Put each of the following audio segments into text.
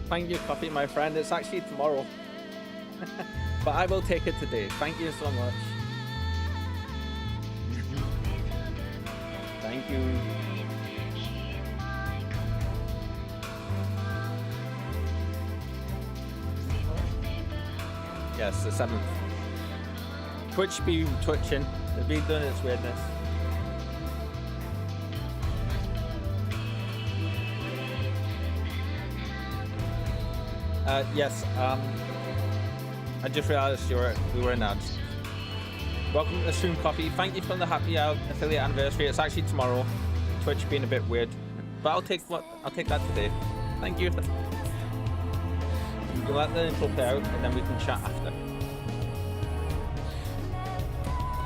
Thank you, Coffee, my friend. It's actually tomorrow. But I will take it today. Thank you so much. Thank you. Yes, the 7th. Twitch be twitching. They've been doing its weirdness. Yes, I just realized we were in ads. Welcome to the stream, Coffee. Thank you for the happy affiliate anniversary. It's actually tomorrow. Twitch being a bit weird, but I'll take that today. Thank you. We'll let the intro play out and then we can chat after.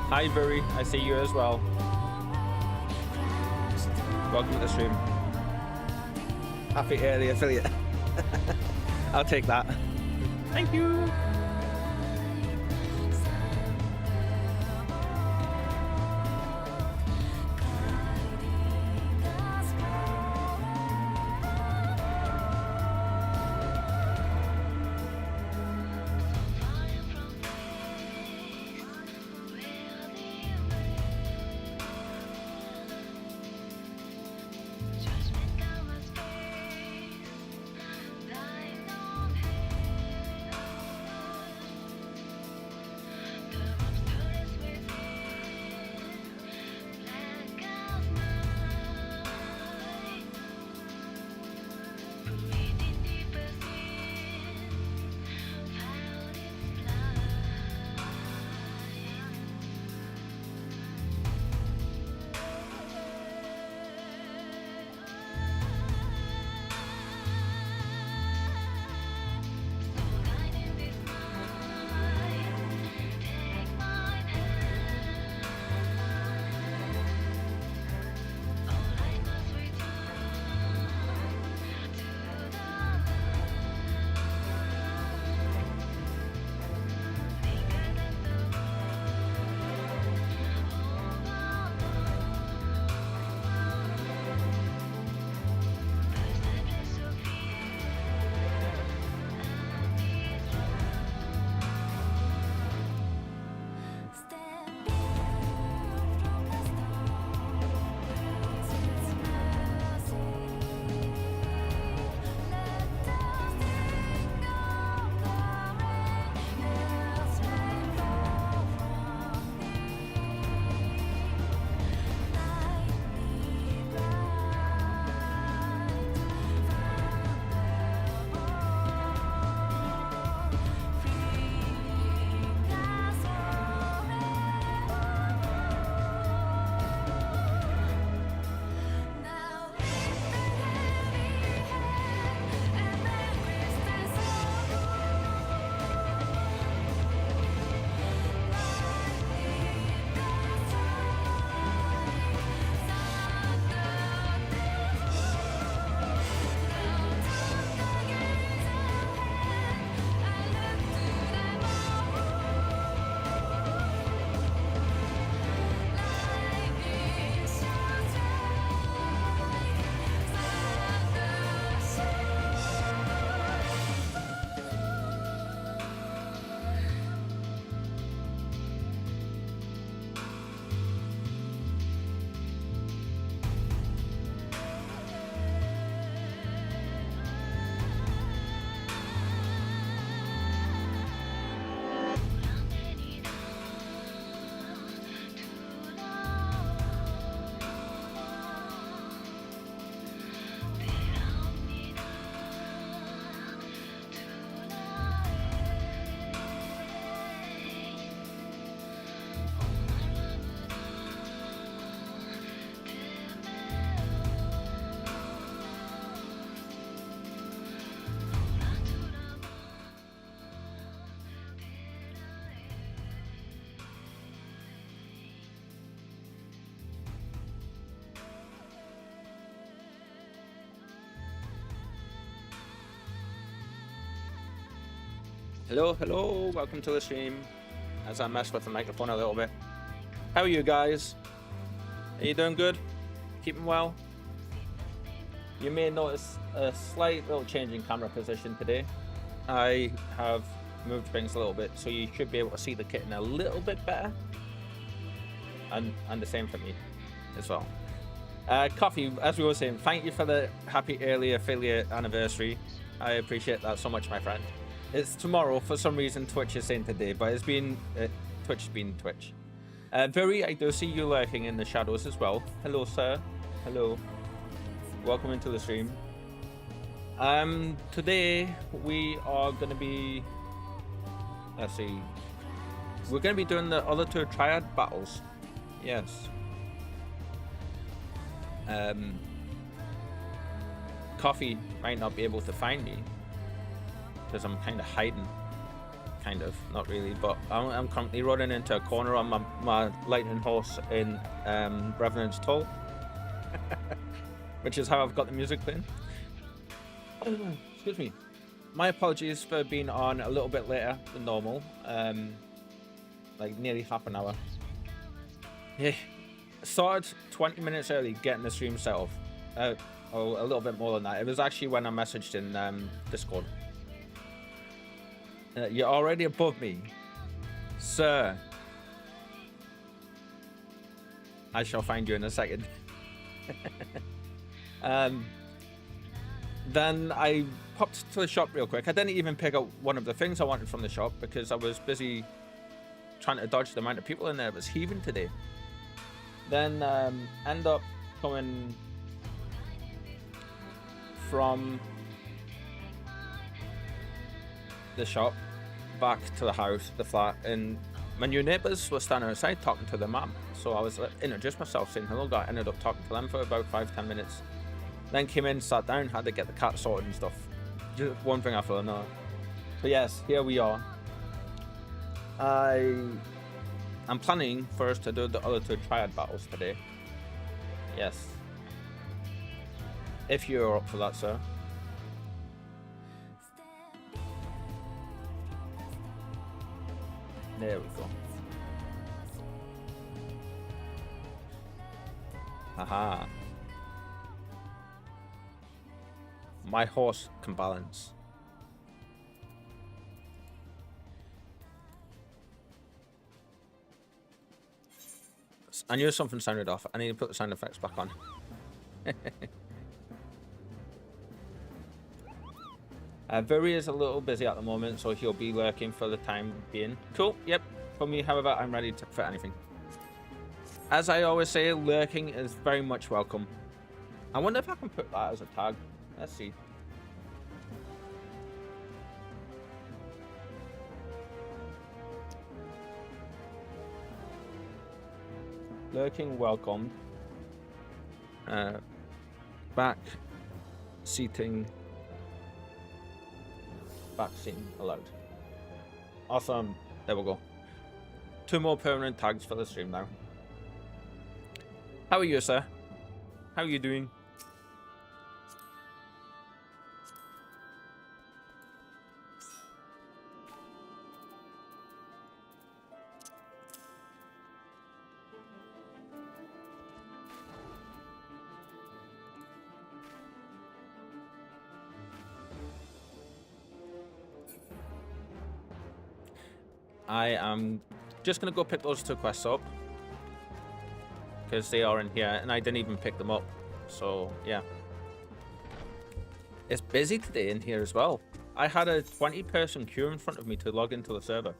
Hi Vuri, I see you as well. Welcome to the stream. Happy early affiliate. I'll take that. Thank you. Hello, hello, welcome to the stream. As I mess with the microphone a little bit. How are you guys? Are you doing good? Keeping well? You may notice a slight little change in camera position today. I have moved things a little bit, so you should be able to see the kitten a little bit better. And the same for me as well. Coffee, as we were saying, thank you for the happy early affiliate anniversary. I appreciate that so much, my friend. It's tomorrow. For some reason, Twitch is saying today, but it's been Twitch has been Twitch. Very, I do see you lurking in the shadows as well. Hello, sir. Hello. Welcome into the stream. Today we are going to be, let's see, we're going to be doing the other two triad battles. Yes. Coffee might not be able to find me because I'm kind of hiding. Kind of, not really, but I'm currently running into a corner on my lightning horse in Revenant's Toll. Which is how I've got the music playing. Excuse me. My apologies for being on a little bit later than normal. Like nearly half an hour. Yeah. Started 20 minutes early getting the stream set off. Oh, a little bit more than that. It was actually when I messaged in Discord. You're already above me, sir. I shall find you in a second. Then I popped to the shop real quick. I didn't even pick up one of the things I wanted from the shop because I was busy trying to dodge the amount of people in there. It was heaving today. Then end up coming from the shop back to the house, the flat, and my new neighbours were standing outside talking to the mum. So I was introduced myself, saying hello. I ended up talking to them for about 5-10 minutes. Then came in, sat down, had to get the cat sorted and stuff. Just one thing after another. But yes, here we are. I'm planning for us to do the other two triad battles today. Yes. If you're up for that, sir. There we go. Haha. My horse can balance. I knew something sounded off. I need to put the sound effects back on. Very is a little busy at the moment, so he'll be lurking for the time being. Cool, yep. For me, however, I'm ready for anything. As I always say, lurking is very much welcome. I wonder if I can put that as a tag. Let's see. Lurking welcome. Back seating allowed. Awesome. There we go. 2 more permanent tags for the stream now. How are you, sir? How are you doing? I am just going to go pick those 2 quests up. Because they are in here, and I didn't even pick them up. So, yeah. It's busy today in here as well. I had a 20-person queue in front of me to log into the server.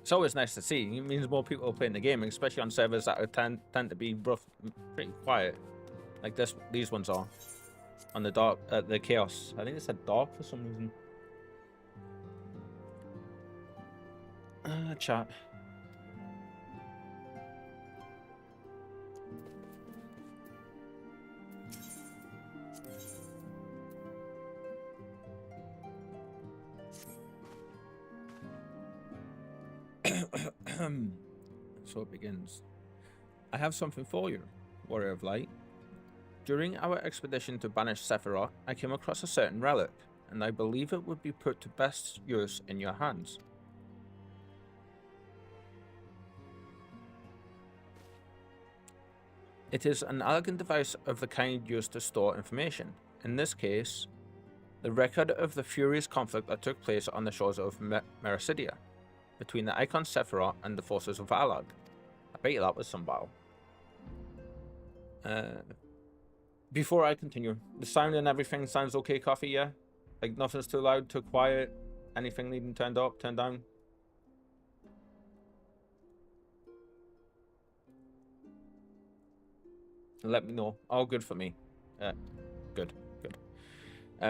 It's always nice to see. It means more people are playing the game, especially on servers that tend to be rough, pretty quiet. Like these ones are. On the dark, the chaos. I think it said dark for some reason. Chat. So it begins. I have something for you, Warrior of Light. During our expedition to banish Sephiroth, I came across a certain relic, and I believe it would be put to best use in your hands. It is an elegant device of the kind used to store information. In this case, the record of the furious conflict that took place on the shores of Mericidia, between the Icon Sephiroth and the forces of Alag. I bet you that was some battle. Before I continue, the sound and everything sounds okay, Coffee, yeah? Like nothing's too loud, too quiet, anything needing turned up, turned down? Let me know. All good for me. Good.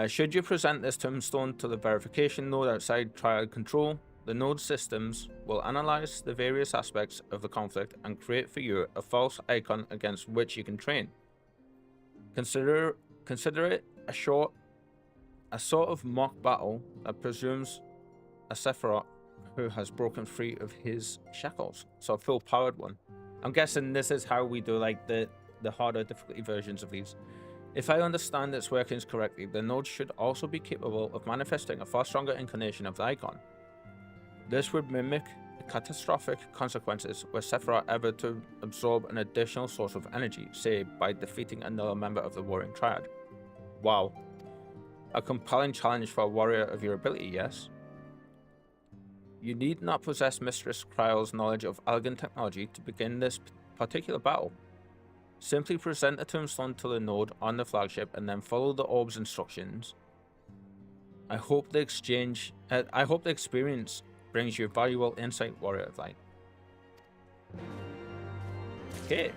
Should you present this tombstone to the verification node outside trial control, the node systems will analyze the various aspects of the conflict and create for you a false icon against which you can train. Consider it a sort of mock battle that presumes a Sephiroth who has broken free of his shackles. So a full powered one. I'm guessing this is how we do like the harder difficulty versions of these. If I understand its workings correctly, the node should also be capable of manifesting a far stronger incarnation of the icon. This would mimic the catastrophic consequences were Sephiroth ever to absorb an additional source of energy, say by defeating another member of the Warring Triad. Wow. A compelling challenge for a warrior of your ability, yes? You need not possess Mistress Kryle's knowledge of elegant technology to begin this particular battle. Simply present a tombstone to the node on the flagship and then follow the orb's instructions. I hope the experience brings you valuable insight, Warrior of Light. Okay.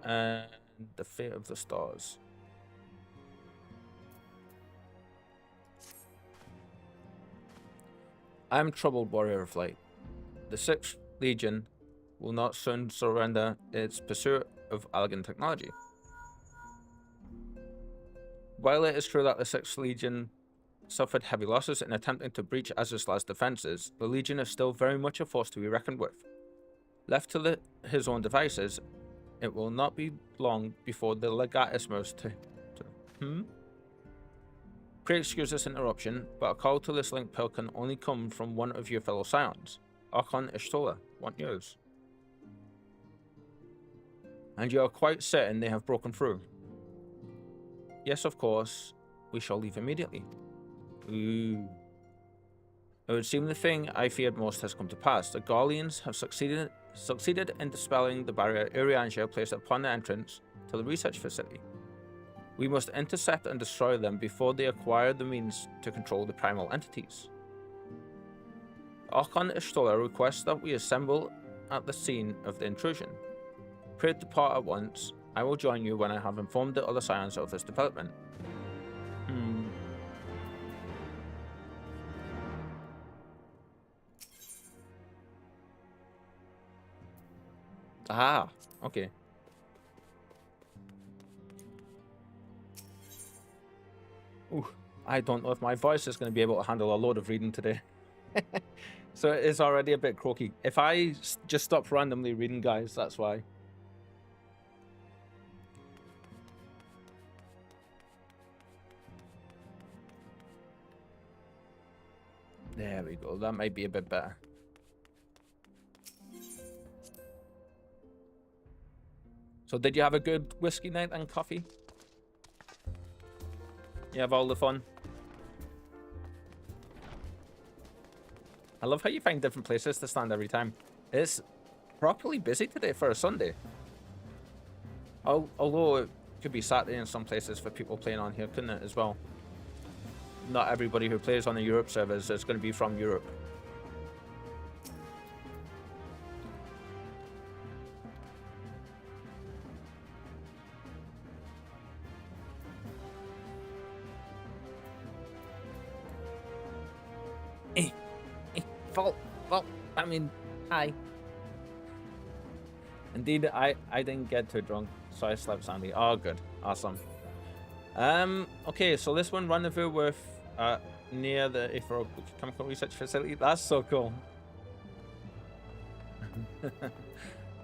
And the Fate of the Stars. I am troubled, Warrior of Light. The 6th Legion will not soon surrender its pursuit of elegant technology. While it is true that the 6th Legion suffered heavy losses in attempting to breach Azuslaz's defenses, the Legion is still very much a force to be reckoned with. Left to his own devices, it will not be long before the Legatus moves to Pray excuse this interruption, but a call to this link pill can only come from one of your fellow Scions. Archon Ishtola, what news? And you are quite certain they have broken through? Yes, of course. We shall leave immediately. Ooh. It would seem the thing I feared most has come to pass. The Garleans have succeeded in dispelling the barrier Urianger placed upon the entrance to the research facility. We must intercept and destroy them before they acquire the means to control the primal entities. Archon Ishtola requests that we assemble at the scene of the intrusion. Pray depart at once. I will join you when I have informed the other Scions of this development. Ah, okay. Ooh, I don't know if my voice is going to be able to handle a load of reading today. So it is already a bit croaky. If I just stop randomly reading, guys, that's why. There we go. That might be a bit better. So did you have a good whiskey night and coffee? You have all the fun? I love how you find different places to stand every time. It's properly busy today for a Sunday. Although it could be Saturday in some places for people playing on here, couldn't it, as well? Not everybody who plays on the Europe servers is going to be from Europe. Well, I mean, hi. Indeed, I didn't get too drunk, so I slept soundly. Oh, good. Awesome. Okay, so this one, rendezvous with near the Aetheric Chemical Research Facility. That's so cool.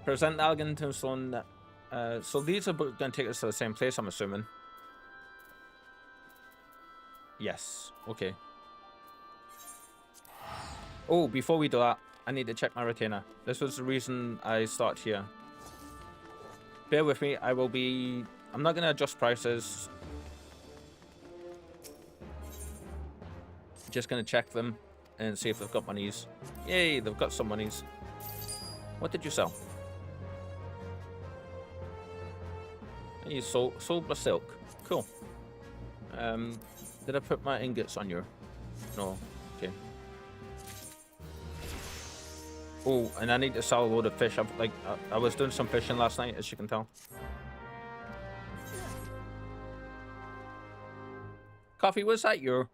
Present Algan Tombstone. So these are going to take us to the same place, I'm assuming. Yes. Okay. Oh, before we do that, I need to check my retainer. This was the reason I started here. Bear with me. I'm not going to adjust prices. Just going to check them and see if they've got monies. Yay, they've got some monies. What did you sell? You sold my silk. Cool. Did I put my ingots on your... No. Okay. Oh, and I need to sell a load of fish. I was doing some fishing last night, as you can tell. Coffee, was that your...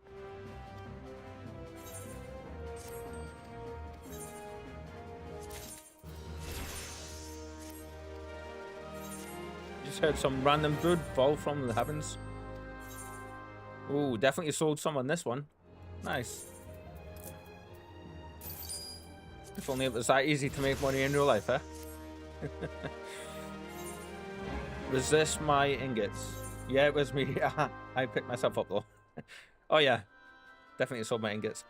Just heard some random bird fall from the heavens. Ooh, definitely sold some on this one. Nice. If only it was that easy to make money in real life, huh? Was this my ingots? Yeah, it was me. I picked myself up though. Oh yeah, definitely sold my ingots.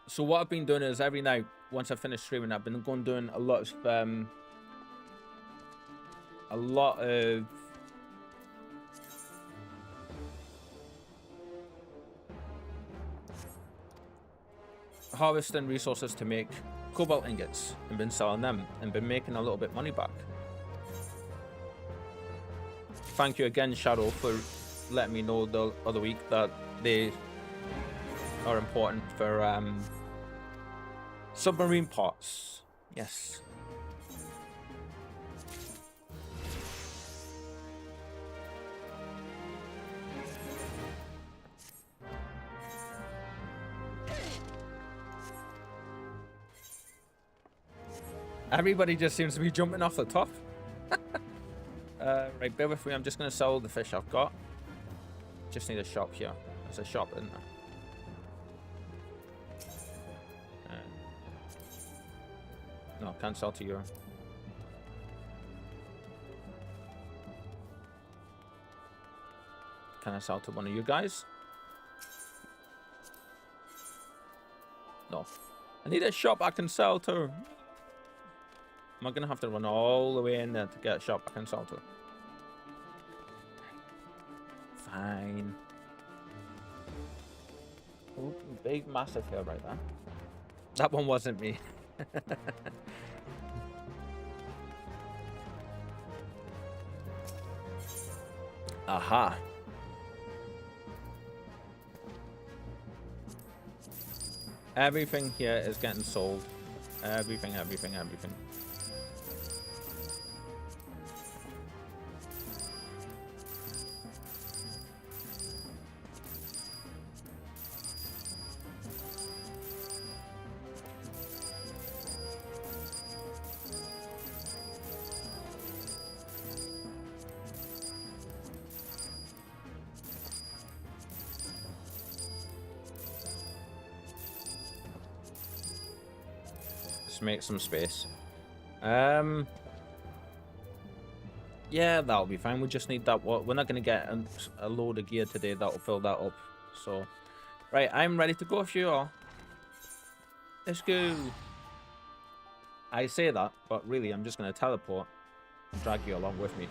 So what I've been doing is every night, once I finish streaming, I've been doing a lot of harvesting resources to make cobalt ingots, and been selling them and been making a little bit money back. Thank you again, Shadow, for letting me know the other week that they are important for submarine parts. Yes. Everybody just seems to be jumping off the top. Right, bear with me. I'm just going to sell the fish I've got. Just need a shop here. There's a shop, isn't there? No, can't sell to you. Can I sell to one of you guys? No. I need a shop I can sell to. Am I going to have to run all the way in there to get a shop I can sell to? Fine. Ooh, big, massive hill right there. That one wasn't me. Aha. Everything here is getting sold. Everything. Make some space. Yeah, that'll be fine. We just need that. We're not going to get a load of gear today that'll fill that up. So, right, I'm ready to go if you are. Let's go. I say that, but really, I'm just going to teleport and drag you along with me.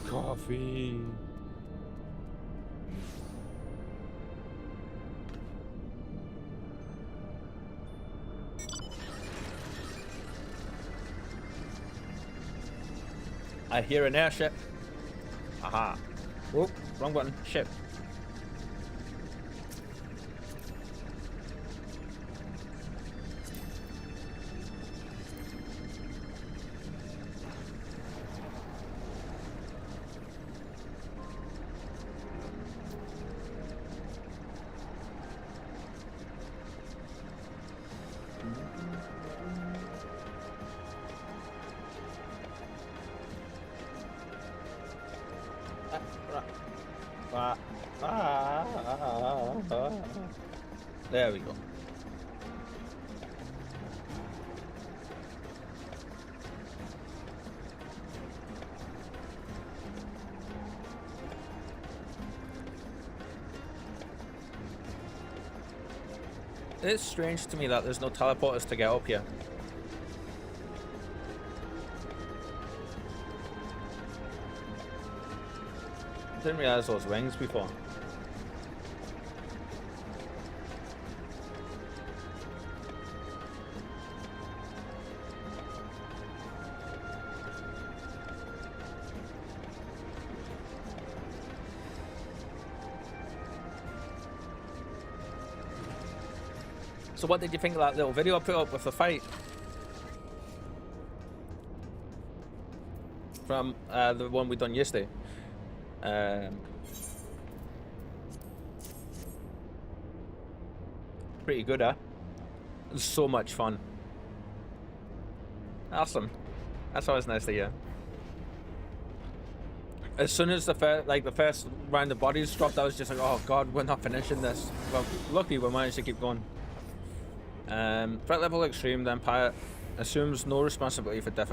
Coffee. I hear an airship. Aha. Whoop, wrong button. Ship. There we go. It's strange to me that there's no teleporters to get up here. I didn't realize those wings before. So what did you think of that little video I put up with the fight? From the one we done yesterday. Pretty good, huh? It was so much fun. Awesome. That's always nice to hear. As soon as the first round of bodies dropped, I was just like, oh god, we're not finishing this. Well, luckily we managed to keep going. Threat level extreme, the Empire assumes no responsibility for death.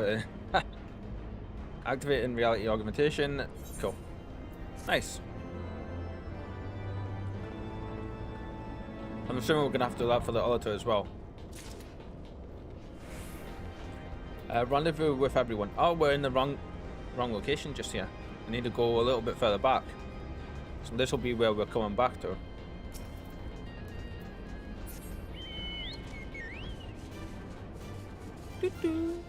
Activating reality augmentation. Cool. Nice. I'm assuming we're gonna have to do that for the other two as well. Rendezvous with everyone. Oh, we're in the wrong location just here. We need to go a little bit further back. So this will be where we're coming back to. Doo-doo.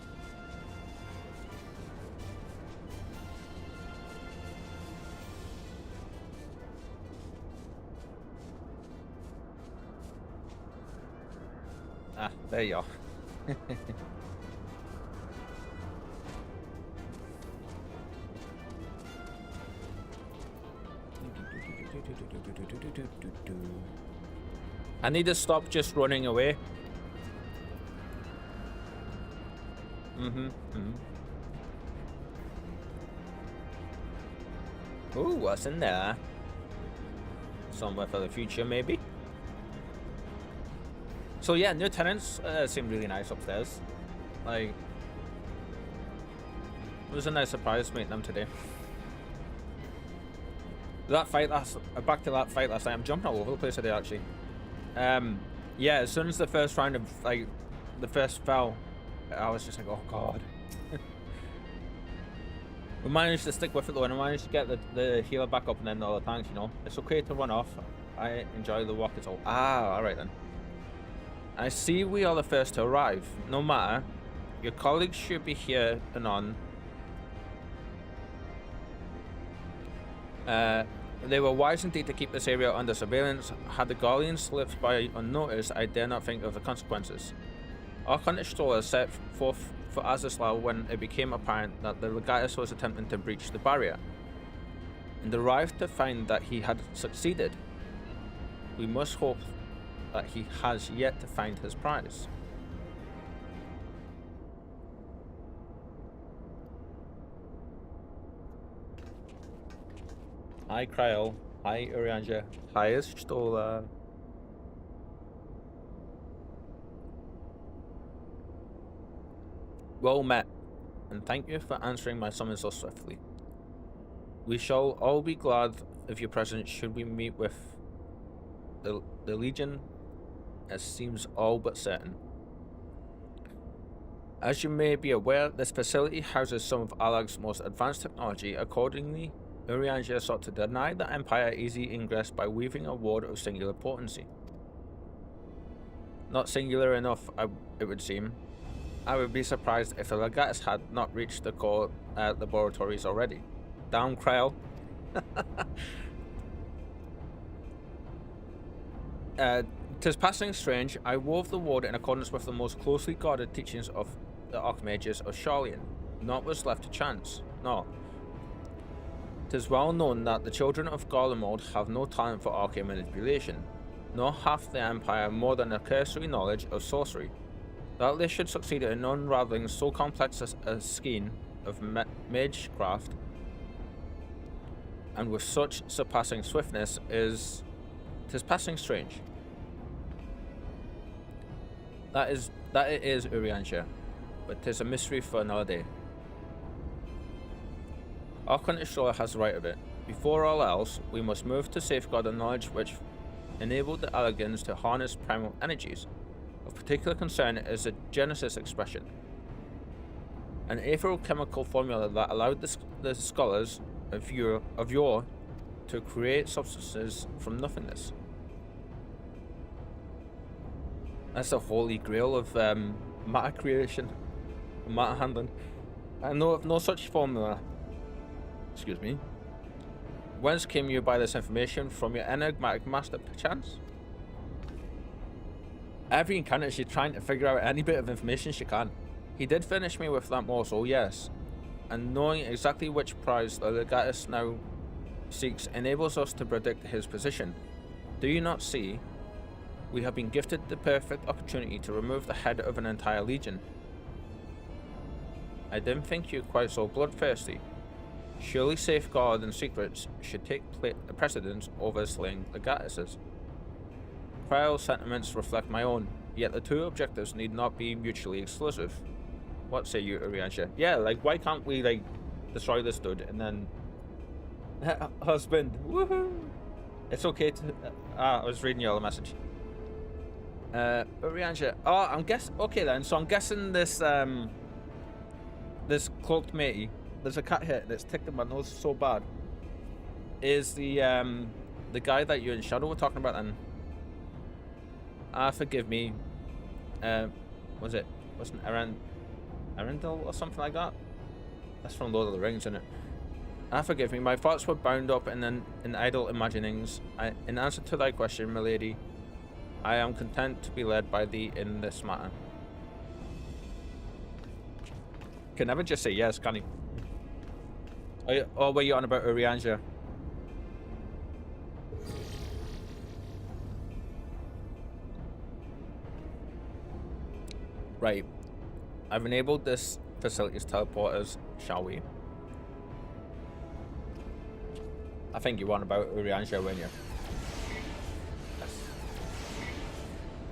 Ah, there you are. I need to stop just running away. Ooh, what's in there? Somewhere for the future, maybe. So yeah, new tenants seem really nice upstairs. Like, it was a nice surprise meeting them today. That fight back to that fight last night. I'm jumping all over the place today, actually. Yeah, as soon as the first round of the first fell, I was just like, oh god. We managed to stick with it though, and I managed to get the healer back up and then the other tanks, you know. It's okay to run off. I enjoy the walk at all. Ah, alright then. I see we are the first to arrive. No matter, your colleagues should be here and on. They were wise indeed to keep this area under surveillance. Had the Guardian slipped by unnoticed, I dare not think of the consequences. Our Conquistador set forth for Azazlal when it became apparent that the Legatus was attempting to breach the barrier, and arrived to find that he had succeeded. We must hope that he has yet to find his prize. Hi Kryl, hi Urianja, hi Stola. Well met, and thank you for answering my summons so swiftly. We shall all be glad of your presence should we meet with the Legion, as seems all but certain. As you may be aware, this facility houses some of Alag's most advanced technology. Accordingly, Urianja sought to deny the Empire easy ingress by weaving a ward of singular potency. Not singular enough, it would seem. I would be surprised if the Legatus had not reached the core laboratories already. Down, Kryl. Tis passing strange, I wove the ward in accordance with the most closely guarded teachings of the Archmages of Sharlayan. Naught was left to chance. No. 'Tis well known that the children of Garlemald have no talent for arcane manipulation, nor hath the Empire more than a cursory knowledge of sorcery. That they should succeed in unraveling so complex a skein of magecraft, and with such surpassing swiftness, tis passing strange. That it is, Uriansha, but 'tis a mystery for another day. Our Conquistador has the right of it. Before all else, we must move to safeguard the knowledge which enabled the Allegans to harness primal energies. Of particular concern is the Genesis expression, an aerochemical formula that allowed the scholars of yore to create substances from nothingness. That's the holy grail of matter creation, matter handling. I know of no such formula. Excuse me. Whence came you by this information? From your enigmatic master, perchance? Every encounter she's trying to figure out any bit of information she can. He did finish me with that morsel, yes. And knowing exactly which prize the legatus now seeks enables us to predict his position. Do you not see? We have been gifted the perfect opportunity to remove the head of an entire legion. I didn't think you quite so bloodthirsty. Surely safeguard and secrets should take precedence over slaying legatuses. Prior sentiments reflect my own, yet the two objectives need not be mutually exclusive. What say you, Uriansha? Yeah, like, why can't we, like, destroy this dude and then... Husband, woohoo! It's okay to... I was reading your message. Uriansha, oh, I'm guessing... Okay then, so I'm guessing this, this cloaked matey, there's a cat here that's tickling my nose so bad, is the guy that you and Shadow were talking about then. Forgive me. Wasn't Arendelle or something like that? That's from Lord of the Rings, isn't it? Forgive me, my thoughts were bound up in idle imaginings. In answer to thy question, milady, I am content to be led by thee in this matter. Can never just say yes, can he? Or were you on about Uriansha? Right. I've enabled this facility's teleporters, shall we? I think you want about Uriansha, weren't you? Yes.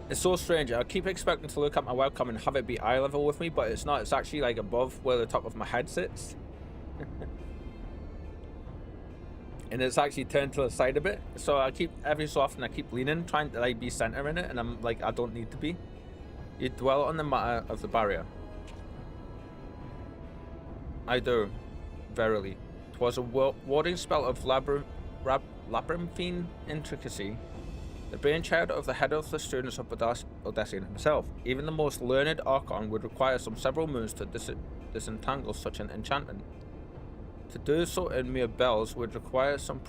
It's so strange. I keep expecting to look at my webcam and have it be eye level with me, but it's not. It's actually like above where the top of my head sits. And it's actually turned to the side a bit. So I keep, every so often I keep leaning, trying to like be center in it, and I'm like, I don't need to be. You dwell on the matter of the barrier. I do, verily. 'Twas a warding spell of labyrinthine intricacy, the brainchild of the head of the students of Odessian himself. Even the most learned Archon would require several moons to disentangle such an enchantment. To do so in mere bells would require some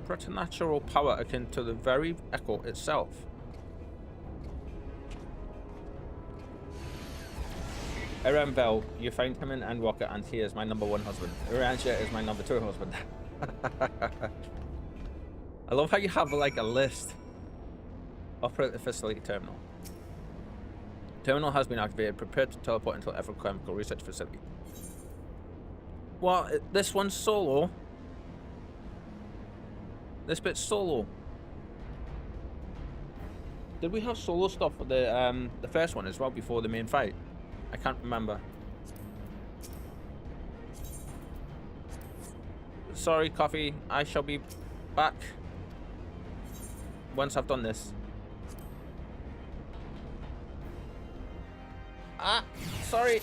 preternatural power akin to the very echo itself. Bell, you find him in Endwalker, and he is my #1 husband. Uriansha is my #2 husband. I love how you have like a list. Operate the facility terminal. Terminal has been activated. Prepare to teleport into Electrochemical Research Facility. Well, this one's solo. This bit's solo. Did we have solo stuff for the first one as well before the main fight? I can't remember. Sorry, Coffee. I shall be back once I've done this. Sorry.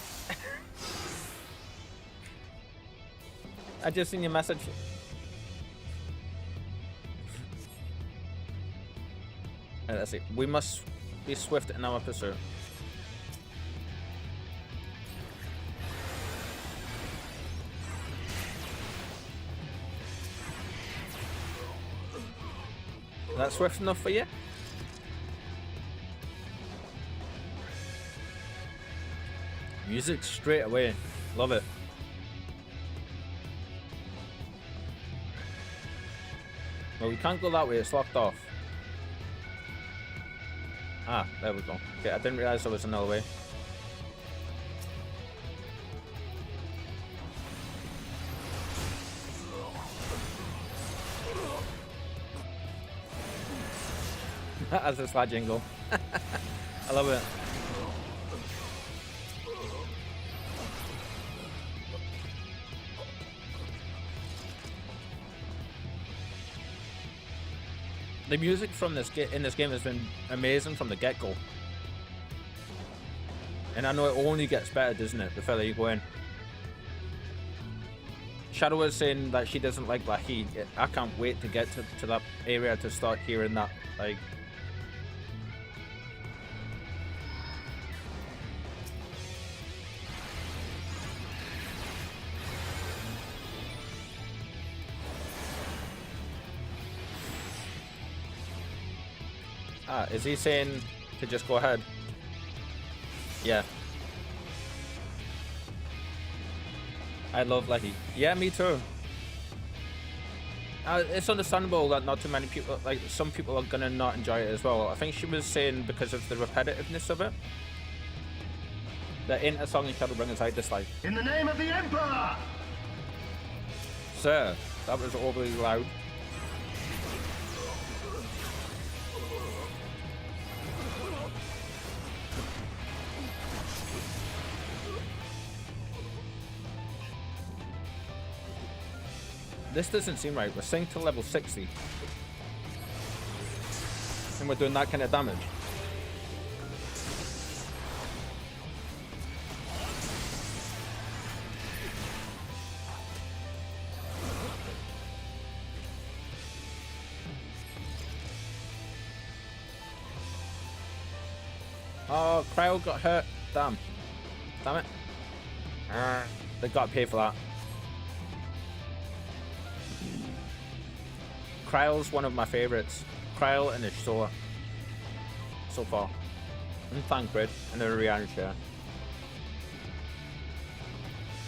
I just seen your message. Right, let's see. We must be swift in our pursuit. Is that swift enough for you? Music straight away. Love it. Well, we can't go that way. It's locked off. Ah, there we go. Okay, I didn't realize there was another way. As a slide jingle. I love it. The music from in this game has been amazing from the get-go. And I know it only gets better, doesn't it, the further you go in. Shadow was saying that she doesn't like that heat. I can't wait to get to that area to start hearing that, like... Ah, is he saying to just go ahead? Yeah. I love Letty. Yeah, me too. It's understandable that not too many people, like some people are gonna not enjoy it as well. I think she was saying because of the repetitiveness of it. The inter-song in Shadowbringers I dislike. In the name of the Emperor! Sir, that was overly loud. This doesn't seem right. We're synced to level 60. And we're doing that kind of damage. Oh, Cryo got hurt. Damn. Damn it. They gotta pay for that. Kryle's one of my favorites. Kryle and Ishtora. So far. And Thancred and Oriana share.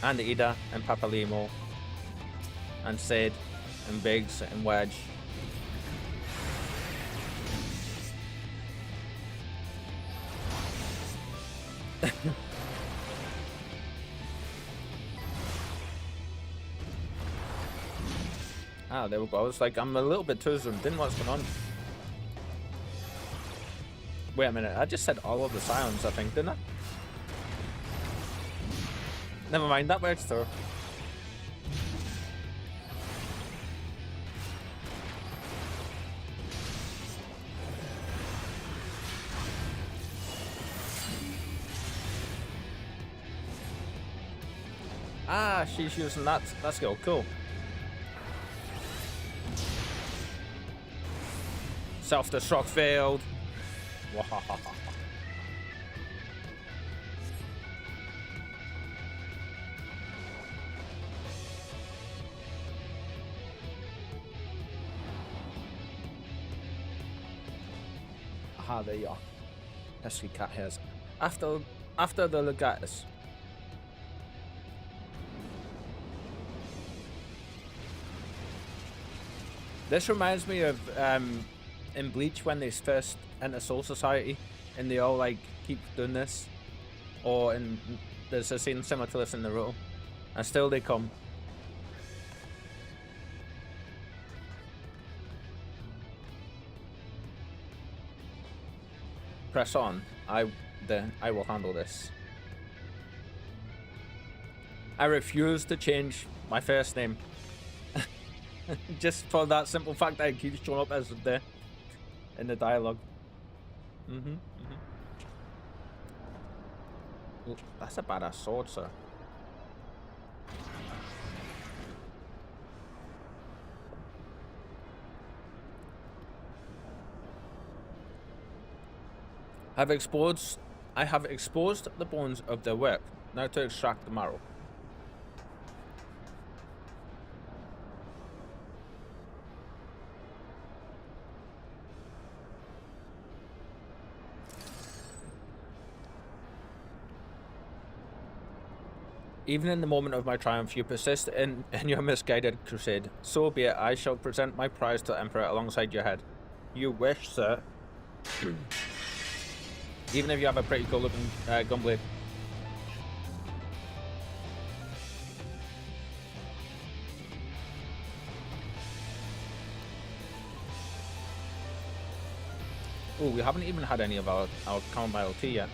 And Ida and Papalimo. And Sid and Biggs and Wedge. Ah, there we go. I was like, I'm a little bit too zoomed in. What's going on? Wait a minute. I just said all of the sounds, I think, didn't I? Never mind. That works too. Ah, she's using that skill. Cool. Self-destruct failed. Wahahaha. Aha, there you are. Pesky cat hairs. After the Legatus. This reminds me of in Bleach when they first enter Soul Society and they all like keep doing this, or there's a scene similar to this in Naruto, and still they come. Press on. I will handle this. I refuse to change my first name. Just for that simple fact that it keeps showing up as there in the dialogue. Ooh, that's a badass sword, sir. I have exposed the bones of their work. Now to extract the marrow. Even in the moment of my triumph, you persist in your misguided crusade. So be it, I shall present my prize to the Emperor alongside your head. You wish, sir. Even if you have a pretty cool looking gunblade. Oh, we haven't even had any of our combat LT yet.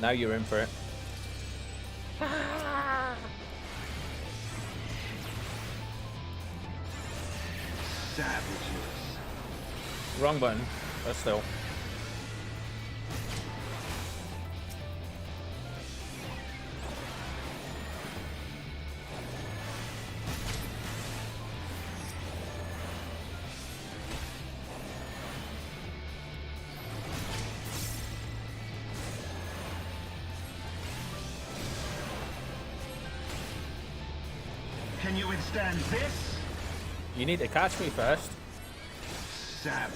Now you're in for it. Savages. Wrong button, but still. Can you withstand this? You need to catch me first. Savages.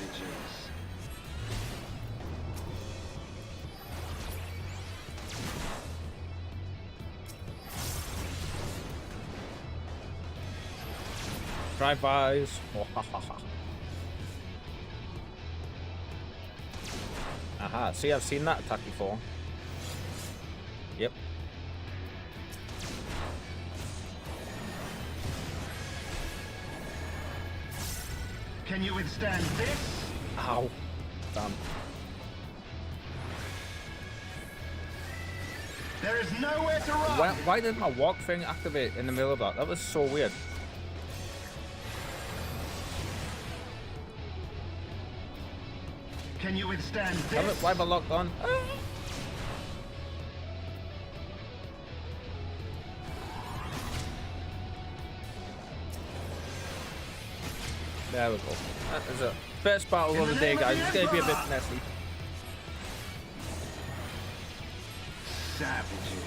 Drive-bys. Oh, ha, ha, ha. Aha, see, I've seen that attack before. Yep. Can you withstand this? Ow. Damn. There is nowhere to run. Why did my walk thing activate in the middle of that? That was so weird. Can you withstand Damn it, this? why have I locked on? There we go. That is a first battle of the day, guys. It's going to be a bit messy. Savages.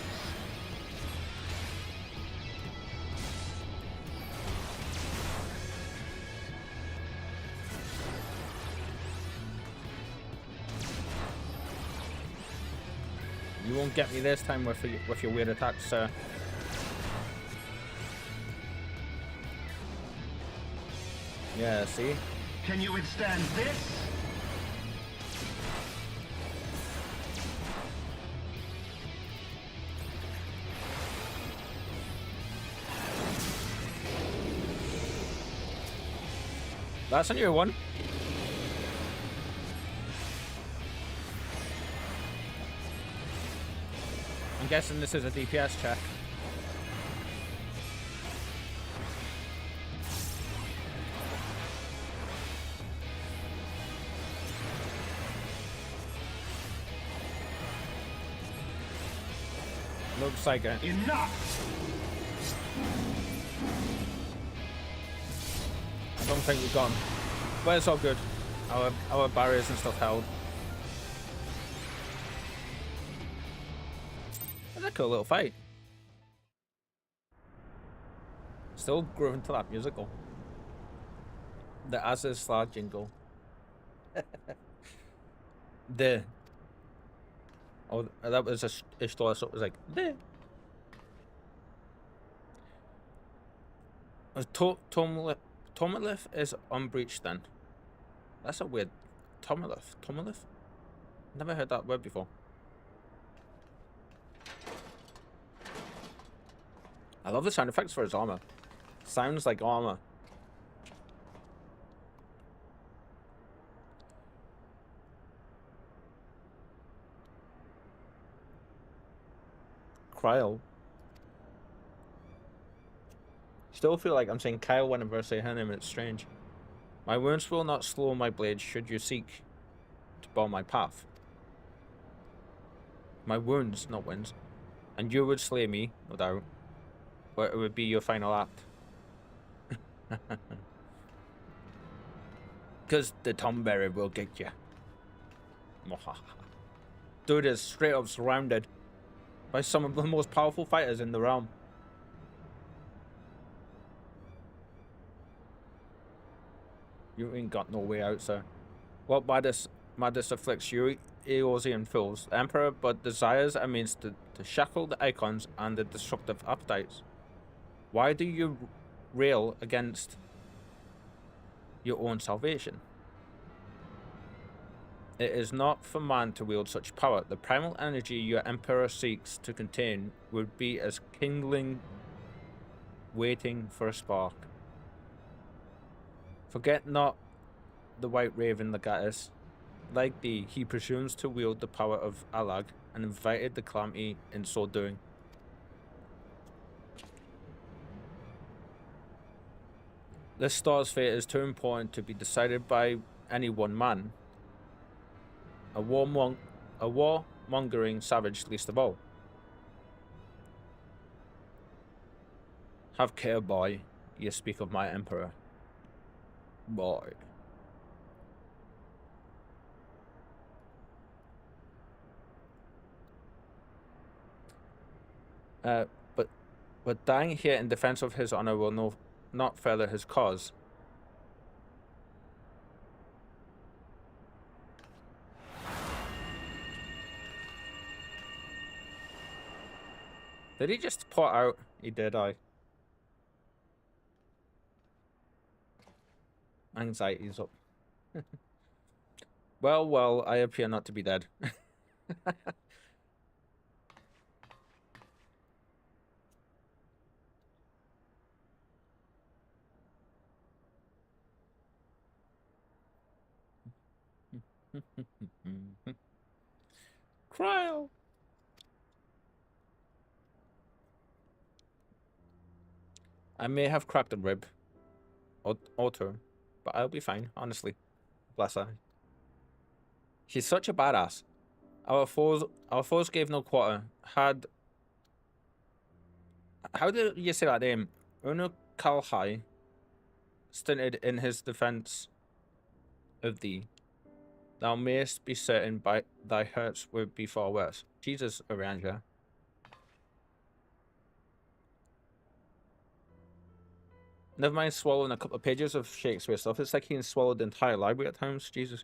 You won't get me this time with your weird attacks, sir. Yeah, see? Can you withstand this? That's a new one. I'm guessing this is a DPS check. Looks like it. Enough! I don't think we've gone. But it's all good. Our barriers and stuff held. That's a cool little fight. Still grooving to that musical. The As Is Star jingle. The. Oh, that was a store, so it was like the. Tomolith is unbreached then. That's a weird. Tomolith? Never heard that word before. I love the sound effects for his armor. Sounds like armor. Cryle. Still feel like I'm saying Kyle whenever I say her name, it's strange. My wounds will not slow my blade should you seek to bar my path. My wounds, not wins. And you would slay me, no doubt. But it would be your final act. Because the Tomberry will get you. Dude is straight up surrounded by some of the most powerful fighters in the realm. You ain't got no way out, sir. What madness afflicts you, Eosian fools? The Emperor but desires a means to shackle the icons and the destructive appetites. Why do you rail against your own salvation? It is not for man to wield such power. The primal energy your Emperor seeks to contain would be as kindling waiting for a spark. Forget not the white raven Legatus. Like thee, he presumes to wield the power of Alag and invited the calamity in so doing. This star's fate is too important to be decided by any one man. A warmongering savage least of all. Have care, boy. You speak of my emperor. Boy. But dying here in defense of his honor will not further his cause. Did he just pour out? He did, Anxiety's up. Well, I appear not to be dead. Cryo. I may have cracked a rib or two, but I'll be fine, honestly. Bless her. She's such a badass. Our foes gave no quarter. How did you say that name? Uno Kalhai stinted in his defense of thee. Thou mayest be certain by thy hurts would be far worse. Jesus, Aranja. Never mind swallowing a couple of pages of Shakespeare stuff. It's like he swallowed the entire library at times. Jesus.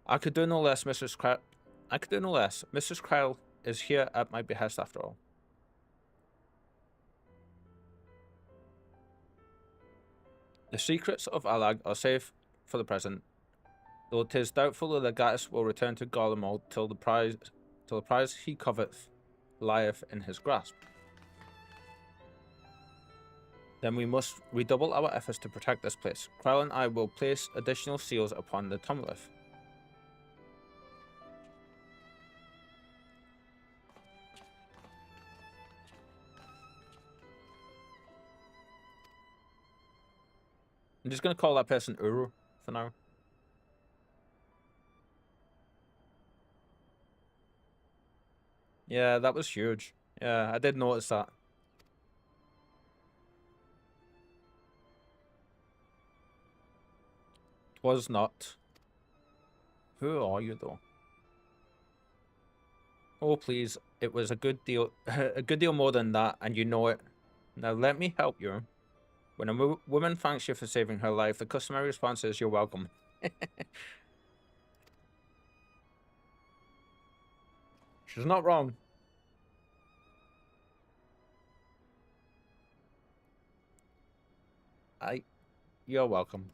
I could do no less, Mistress Kryle. Mistress Kryle is here at my behest after all. The secrets of Alag are safe for the present, though 'tis doubtful that the Gatis will return to Garlemald till the prize he coveteth lieth in his grasp. Then we must redouble our efforts to protect this place. Kryle and I will place additional seals upon the tumulith. I'm just going to call that person Uru for now. Yeah, that was huge. Yeah, I did notice that. Was not. Who are you though? Oh please, it was a good deal more than that, and you know it. Now let me help you. When a woman thanks you for saving her life, the customary response is you're welcome. She's not wrong. You're welcome.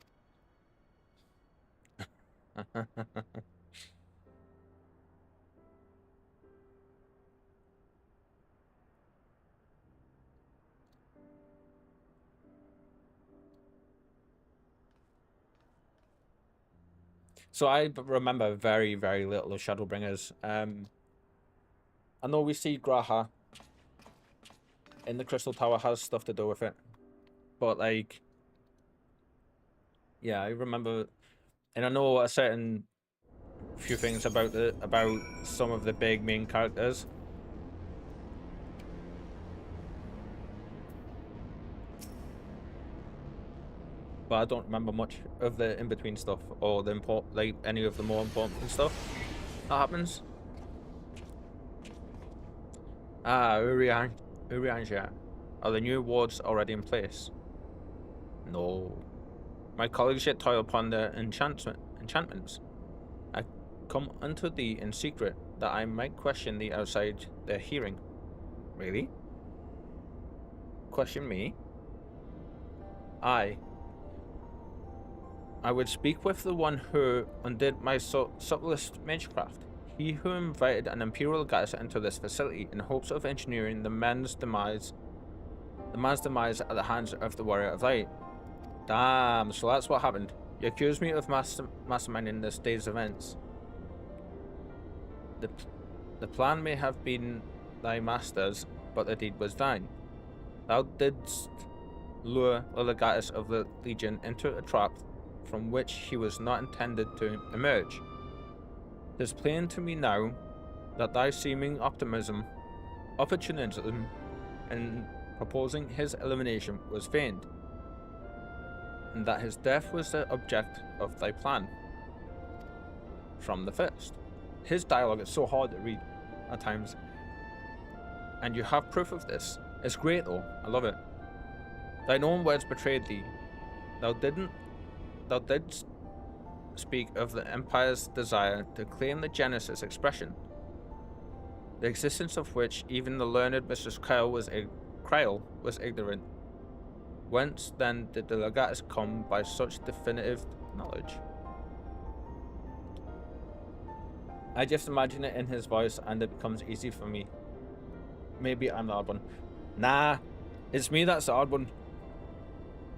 So I remember very, very little of Shadowbringers. I know we see Graha in the Crystal Tower has stuff to do with it, but like, yeah, I remember, and I know a certain few things about some of the big main characters. But I don't remember much of the in-between stuff or the any of the more important stuff that happens. Ah, Urianger. Are the new wards already in place? No. My colleagues yet toil upon their enchantments. I come unto thee in secret, that I might question thee outside their hearing. Really? Question me? I would speak with the one who undid my subtlest magecraft. He who invited an Imperial Gatis into this facility in hopes of engineering the man's demise at the hands of the Warrior of Light. Damn, so that's what happened. You accused me of masterminding this day's events. The plan may have been thy master's, but the deed was thine. Thou didst lure the legatus of the Legion into a trap from which he was not intended to emerge. It is plain to me now that thy seeming opportunism in proposing his elimination was feigned, and that his death was the object of thy plan from the first. His dialogue is so hard to read at times, and you have proof of this. It's great though, I love it. Thine own words betrayed thee. Thou didst speak of the Empire's desire to claim the Genesis expression, the existence of which even the learned Mistress Kyle was ignorant. Whence then did the legatus come by such definitive knowledge? I just imagine it in his voice and it becomes easy for me. Maybe I'm the odd one. Nah, it's me that's the odd one.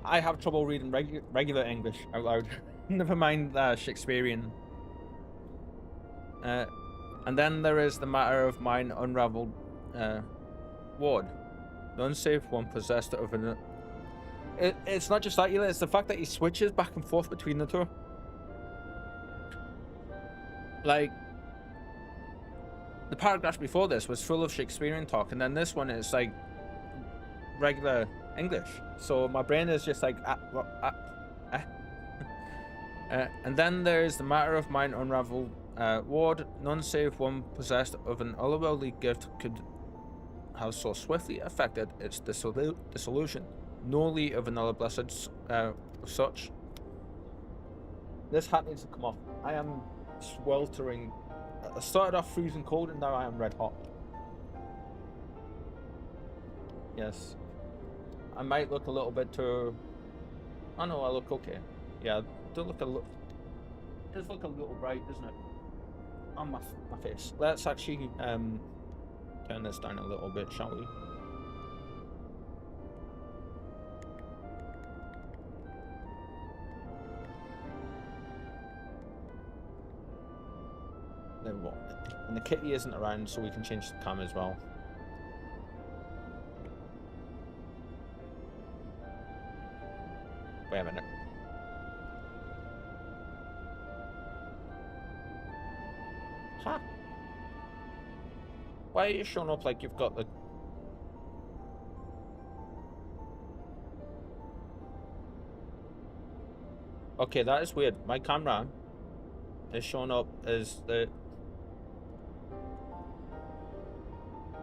I have trouble reading regular English out loud. Never mind Shakespearean. And then there is the matter of mine unravelled ward. None save one possessed of an... It's not just that, it's the fact that he switches back and forth between the two. Like, the paragraph before this was full of Shakespearean talk, and then this one is like regular English. So my brain is just like, and then there's the matter of mine unravelled ward. None save one possessed of an otherworldly gift could have so swiftly affected its dissolution. Nolly of another blessed such. This hat needs to come off. I am sweltering. I started off freezing cold and now I am red hot. Yes. I might look a little bit too... Oh no, I look okay. Yeah, I do look a little... It does look a little bright, doesn't it? On my face. Let's actually turn this down a little bit, shall we? There we go. And the kitty isn't around, so we can change the cam as well. Wait a minute. Huh? Why are you showing up like you've got the... Okay, that is weird. My camera is showing up as the...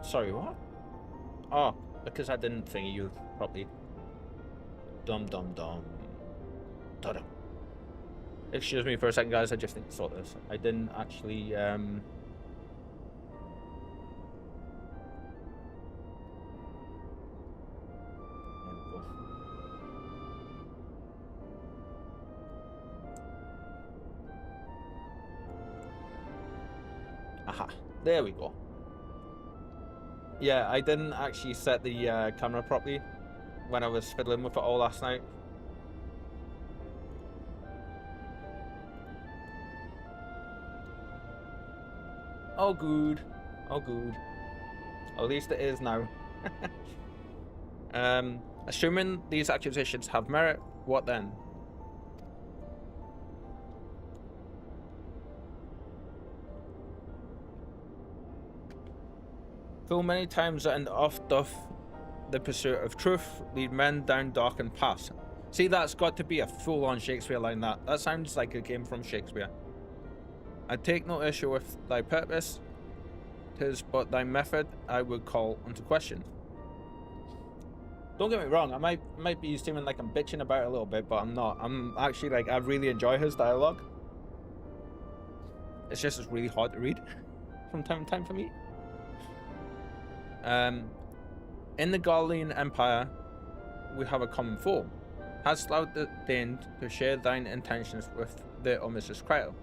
Sorry, what? Oh, because I didn't think you properly. Dum. Ta-da. Excuse me for a second, guys. I just need to sort this. I didn't actually there we go. Aha, there we go. Yeah, I didn't actually set the camera properly when I was fiddling with it all last night. Oh good. Oh good. At least it is now. Assuming these accusations have merit, what then? Full many times and oft doth the pursuit of truth lead men down darkened paths. See, that's got to be a full-on Shakespeare line. That sounds like it came from Shakespeare. I take no issue with thy purpose, 'tis but thy method I would call into question. Don't get me wrong, I might be seeming like I'm bitching about it a little bit, but I'm not. I'm actually like, I really enjoy his dialogue. It's just it's really hard to read from time to time for me. In the Gaulian Empire, we have a common foe. Hast thou deigned to share thine intentions with the Mistress Cryle?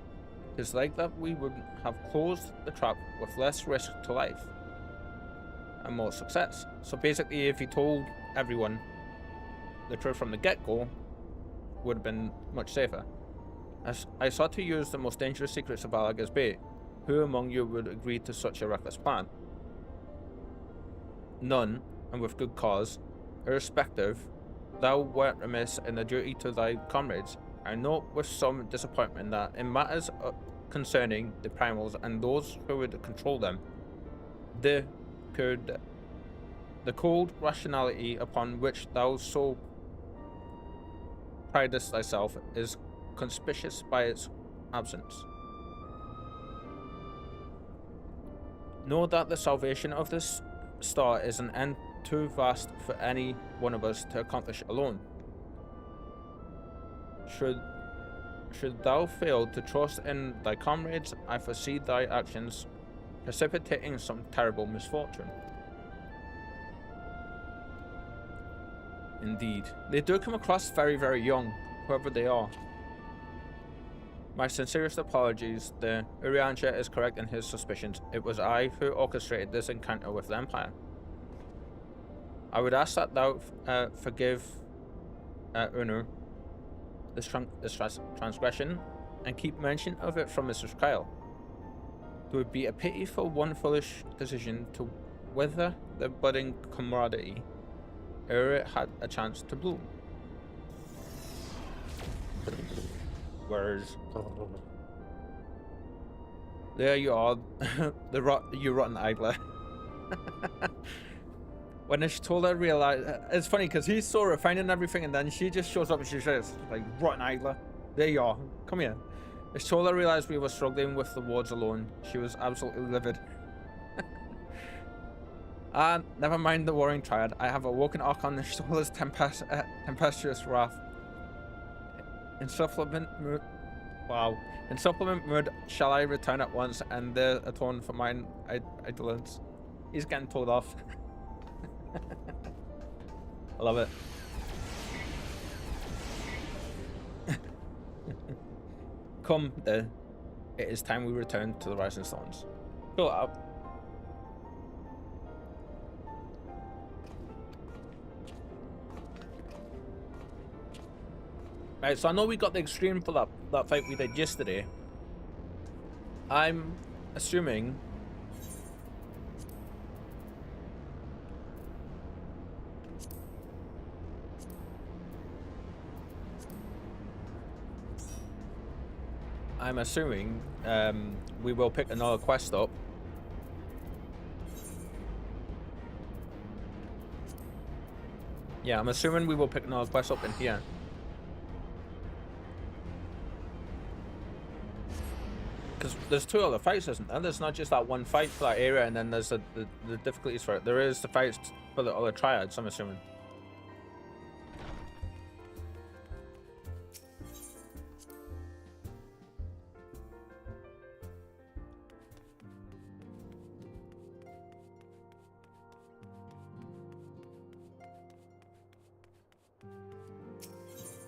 'Tis like that we would have closed the trap with less risk to life and more success. So basically, if he told everyone the truth from the get-go, would have been much safer. As I sought to use the most dangerous secrets of Alaga's Bay, who among you would agree to such a reckless plan? None, and with good cause, irrespective thou wert remiss in the duty to thy comrades. I note with some disappointment that in matters concerning the primals and those who would control them, the cold rationality upon which thou so pridest thyself is conspicuous by its absence. Know that the salvation of this star is an end too vast for any one of us to accomplish alone. Should thou fail to trust in thy comrades, I foresee thy actions precipitating some terrible misfortune. Indeed, they do come across very, very young, whoever they are. My sincerest apologies. The Urianger is correct in his suspicions. It was I who orchestrated this encounter with the Empire. I would ask that thou forgive Unu this transgression and keep mention of it from Mrs. Kyle. It would be a pity for one foolish decision to wither the budding camaraderie ere it had a chance to bloom. Words. There you are, you rotten idler. When she told her, realize it's funny because he saw her finding everything, and then she just shows up and she says, like, rotten idler. There you are. Come here. She told her realized we were struggling with the wards alone. She was absolutely livid. Never mind the warring triad. I have awoken Archon the Stoler's tempestuous wrath. In supplement mood, shall I return at once and there atone for mine indolence? He's getting told off. I love it. Come, then. It is time we return to the Rising Stones. Fill it up. Right, so I know we got the extreme for that fight we did yesterday. I'm assuming we will pick another quest up. Yeah, I'm assuming we will pick another quest up in here. Because there's two other fights, isn't there? There's not just that one fight for that area, and then there's the difficulties for it. There is the fights for the other triads, I'm assuming.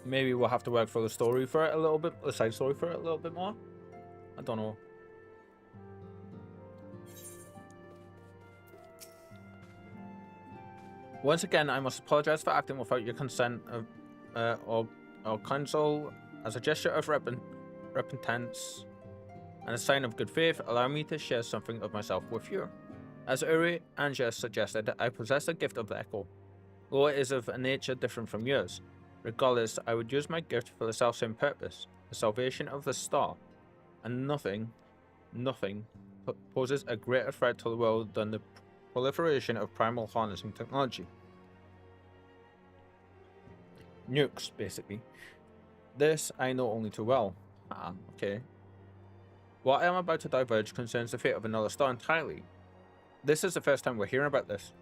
Maybe we'll have to work for the story for it a little bit, the side story for it a little bit more. I don't know. Once again, I must apologize for acting without your consent or counsel. As a gesture of repentance and a sign of good faith, allow me to share something of myself with you. As Uri Anja suggested, I possess a gift of the echo. Though it is of a nature different from yours. Regardless, I would use my gift for the self-same purpose, the salvation of the star. And nothing poses a greater threat to the world than the proliferation of primal harnessing technology. Nukes, basically. This I know only too well. Okay. What I am about to diverge concerns the fate of another star entirely. This is the first time we're hearing about this,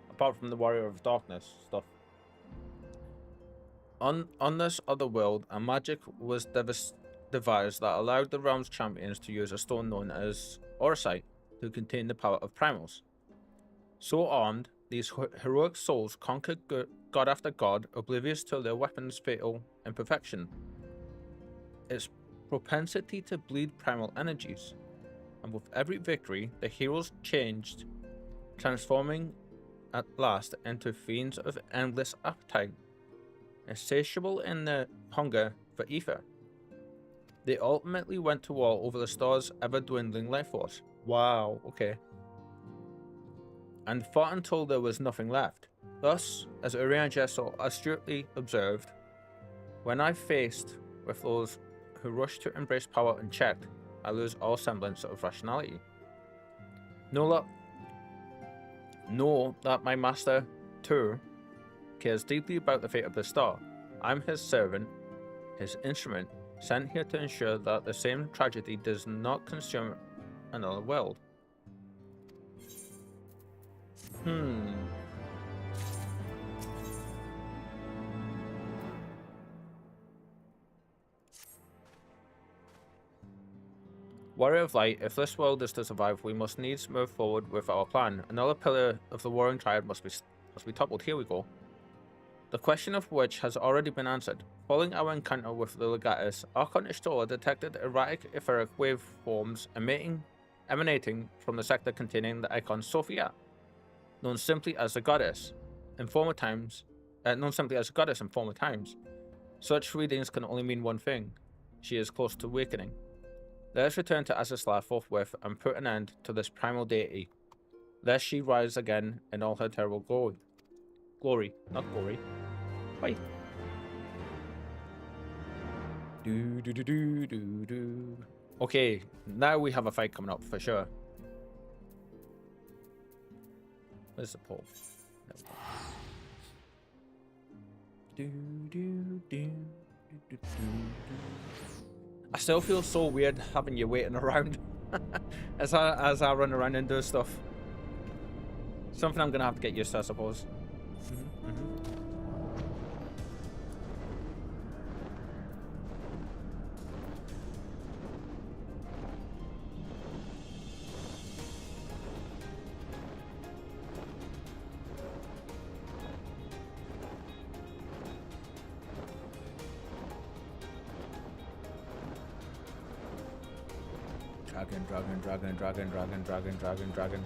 apart from the Warrior of Darkness stuff. On this other world, a magic was devised that allowed the realm's champions to use a stone known as Orsight to contain the power of primals. So armed, these heroic souls conquered god after god, oblivious to their weapons' fatal imperfection. Its propensity to bleed primal energies, and with every victory, the heroes changed, transforming at last into fiends of endless appetite, insatiable in their hunger for ether. They ultimately went to war over the star's ever-dwindling life force. Wow, okay. And fought until there was nothing left. Thus, as Urianger so astutely observed, when I faced with those who rush to embrace power unchecked, I lose all semblance of rationality. Know that my master, too, cares deeply about the fate of the star. I'm his servant, his instrument, sent here to ensure that the same tragedy does not consume another world. Warrior of Light, if this world is to survive, we must needs move forward with our plan. Another pillar of the Warring Triad must be toppled. Here we go. The question of which has already been answered. Following our encounter with the Legatus, Archon Ishtola detected erratic etheric waveforms emanating from the sector containing the icon Sophia, known simply as the Goddess in former times. Such readings can only mean one thing: she is close to awakening. Let us return to Azazla forthwith and put an end to this primal deity, lest she rise again in all her terrible glory. Not glory. Bye. Okay, now we have a fight coming up for sure. Where's the pole? I still feel so weird having you waiting around as I run around and do stuff. Something I'm gonna have to get used to, I suppose. Dragon.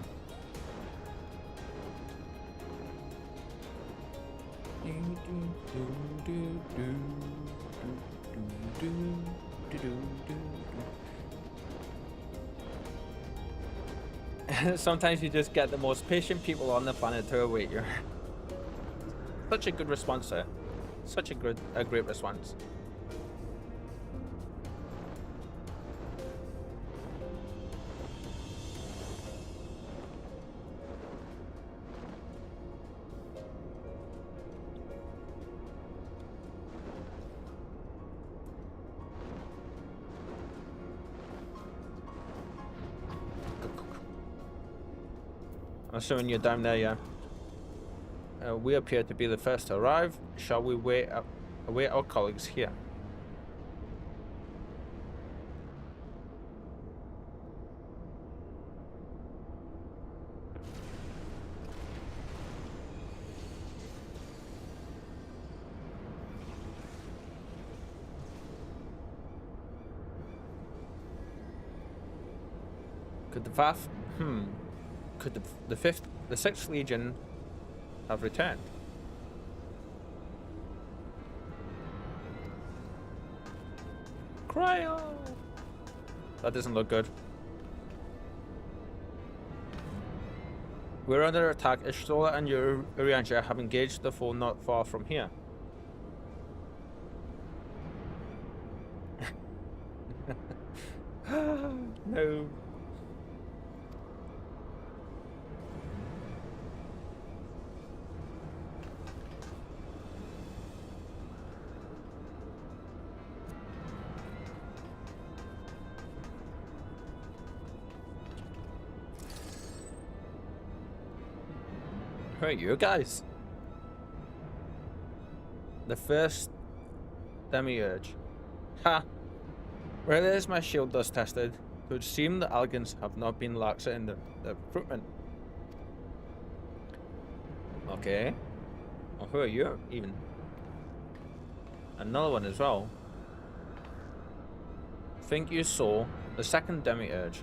Sometimes you just get the most patient people on the planet to await you. Such a good response, sir. Such a great response. I'm assuming you're down there, yeah. We appear to be the first to arrive. Shall we await our colleagues here? Could the Sixth Legion have returned? Cryo! That doesn't look good. We're under attack. Ishtola and Urianger have engaged the foe not far from here. No. Who are you guys? The first demiurge. Ha! Rarely is my shield thus tested. It would seem the Algans have not been lax in the recruitment. Okay. Well, who are you, even? Another one as well. Think you saw the second demiurge.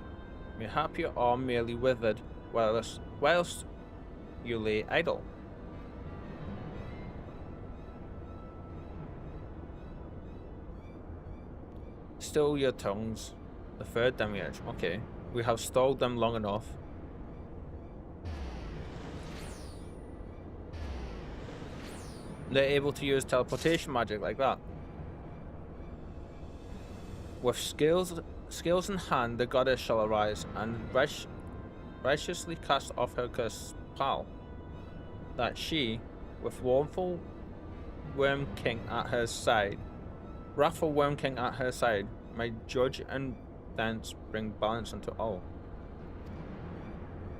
Mayhap your arm merely withered whilst you lay idle. Still your tongues. The third demiurge. Okay. We have stalled them long enough. they're able to use teleportation magic like that. With skills in hand, the goddess shall arise and righteously cast off her cursed spell, that she, with wrathful Worm King at her side, might judge and thence bring balance unto all.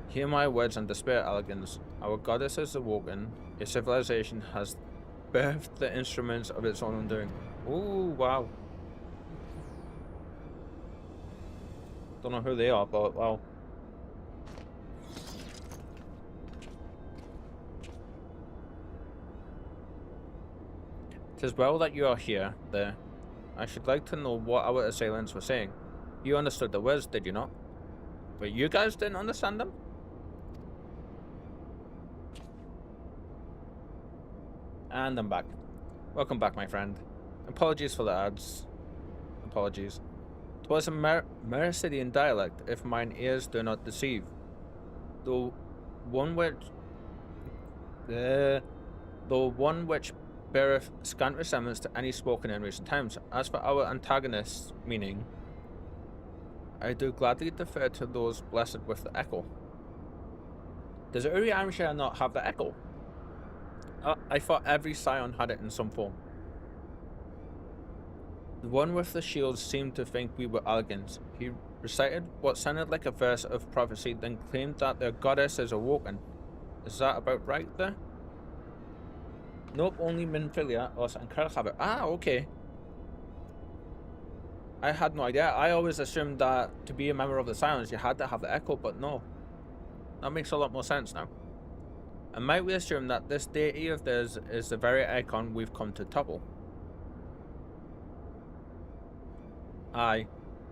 Hear my words and despair, elegance. Our goddess is awoken. A civilization has birthed the instruments of its own undoing. Ooh, wow. Don't know who they are, but wow. Tis well that you are here, there. I should like to know what our assailants were saying. You understood the words, did you not? But you guys didn't understand them? And I'm back. Welcome back, my friend. Apologies for the ads. Apologies. 'Twas a Mercidian dialect, if mine ears do not deceive. Though one which beareth scant resemblance to any spoken in recent times. As for our antagonists' meaning, I do gladly defer to those blessed with the echo. Does Uriamshire not have the echo? I thought every scion had it in some form. The one with the shield seemed to think we were Algans. He recited what sounded like a verse of prophecy, then claimed that their goddess is awoken. Is that about right there? Nope, only Minfilia, us, and Kerl have it. Ah, okay. I had no idea. I always assumed that to be a member of the Scions, you had to have the echo, but no. That makes a lot more sense now. And might we assume that this deity of theirs is the very icon we've come to topple? Aye,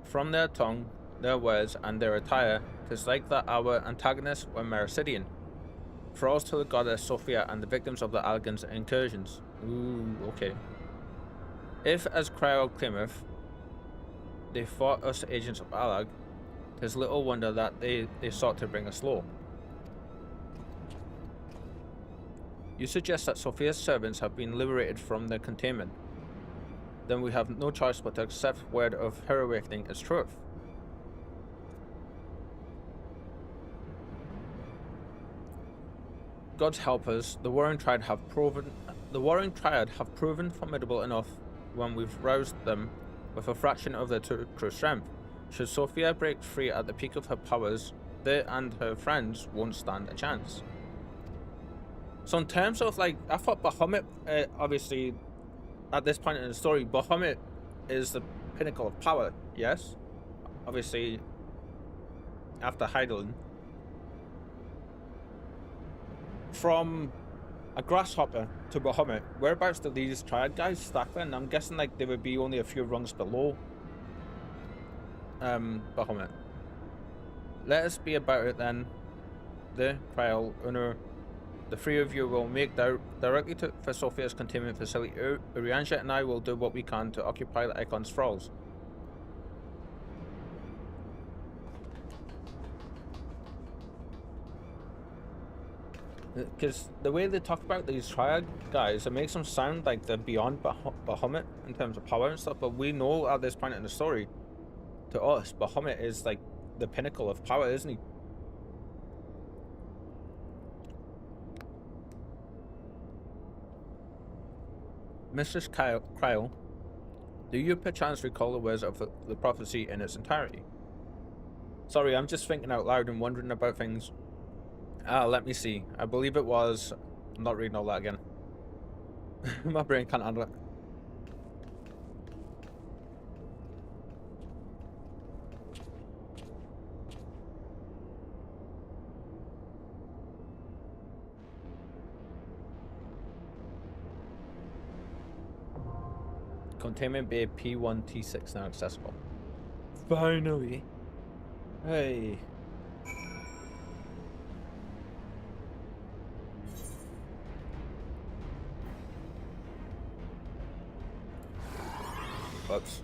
from their tongue, their words, and their attire, 'tis like that our antagonists were Mercidian. Thralls to the goddess Sophia and the victims of the Algan's incursions. Ooh, okay. If, as Cryo claimeth, they fought us agents of Alag, 'tis little wonder that they sought to bring us low. You suggest that Sophia's servants have been liberated from their containment. Then we have no choice but to accept word of her awakening as truth. God's helpers, the Warring Triad have proven formidable enough when we've roused them with a fraction of their true strength. Should Sophia break free at the peak of her powers, they and her friends won't stand a chance. So in terms of, like, I thought Bahamut, obviously, at this point in the story, Bahamut is the pinnacle of power, yes? Obviously, after Heidelin. From a grasshopper to Bahamut, whereabouts do these Triad guys stack then? I'm guessing, like, they would be only a few rungs below Bahamut. Let us be about it then. The Trial Owner. The three of you will make directly for Sophia's containment facility. Uriansha and I will do what we can to occupy the Icon's thralls. Because the way they talk about these Triad guys, it makes them sound like they're beyond Bahamut in terms of power and stuff, but we know at this point in the story, to us, Bahamut is like the pinnacle of power, isn't he? Mistress Cryo, do you perchance recall the words of the prophecy in its entirety? Sorry, I'm just thinking out loud and wondering about things. Let me see. I believe it was... I'm not reading all that again. My brain can't handle it. Containment Bay P1 T6 now accessible. Finally. Hey. Whoops.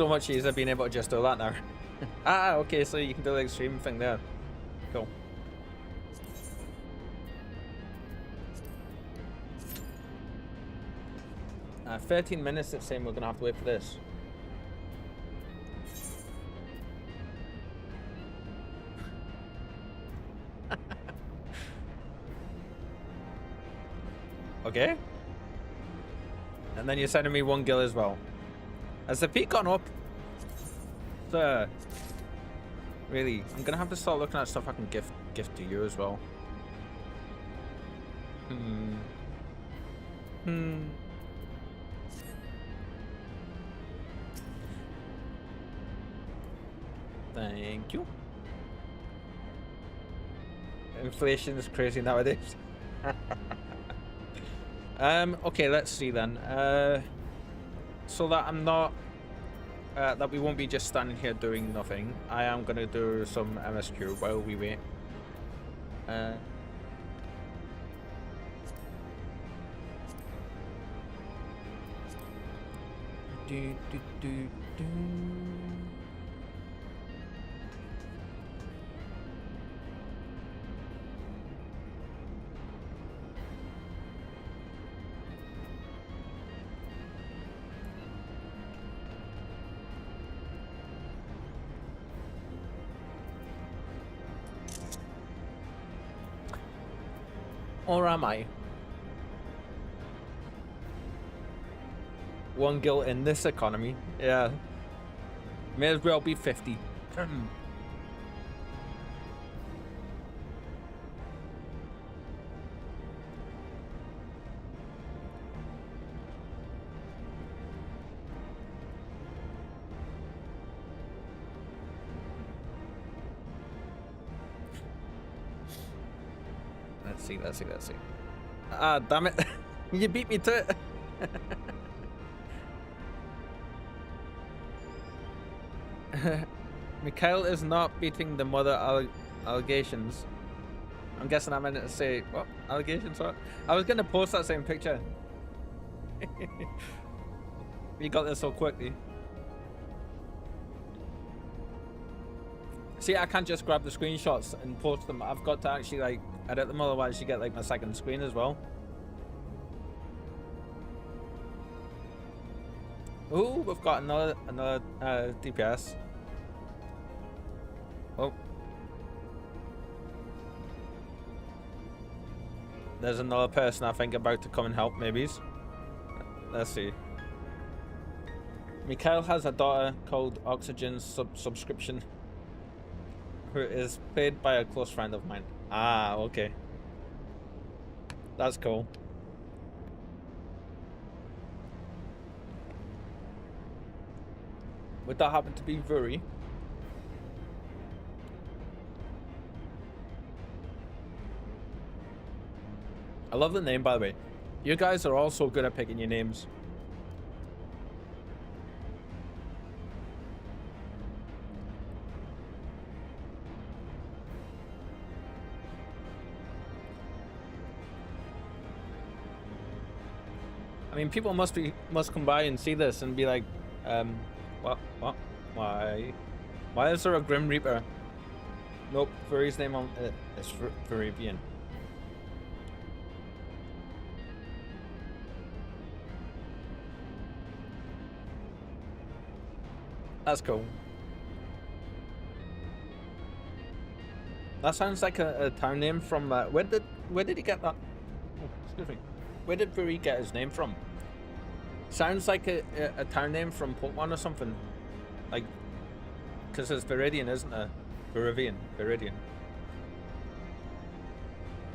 so much easier being able to just do that now. Ah, okay, so you can do the extreme thing there. Cool. 13 minutes, it's saying we're gonna have to wait for this. Okay. And then you're sending me 1 gil as well. Has the peak gone up? So, really, I'm gonna have to start looking at stuff I can gift to you as well. Thank you. Inflation is crazy nowadays. Okay, let's see then. So that I'm not, that we won't be just standing here doing nothing. I am gonna do some MSQ while we wait. Or am I? 1 gil in this economy? Yeah. May as well be 50. Let's see. Ah, damn it. You beat me to it. Mikhail is not beating the mother allegations. I'm guessing I meant to say, what? Allegations? What? I was going to post that same picture. You got there so quickly. See, I can't just grab the screenshots and post them. I've got to actually like edit them, otherwise you get like my second screen as well. Ooh, we've got another DPS. Oh. There's another person I think about to come and help, maybe. Let's see. Mikhail has a daughter called Oxygen Subscription, who is played by a close friend of mine. Ah, okay. That's cool. Would that happen to be Vuri? I love the name, by the way. You guys are all so good at picking your names. I mean, people must come by and see this and be like, what, why is there a Grim Reaper? Nope, Furry's name on it is Furibian. That's cool. That sounds like a town name from where did he get that? Oh, excuse me. Where did Furry get his name from? Sounds like a town name from Pokemon or something. Like, because it's Viridian, isn't it? Viridian.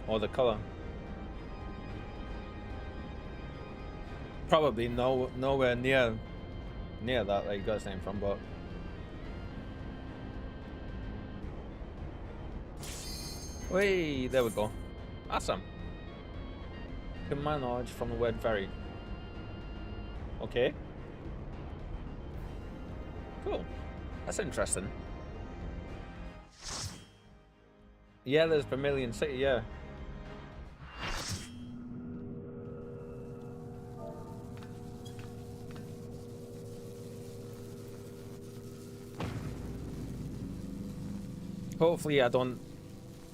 Or the color. Probably nowhere near that he got his name from, but wait, there we go. Awesome. To my knowledge, from the word very. Okay. Cool. That's interesting. Yeah, there's Vermilion City, yeah. Hopefully I don't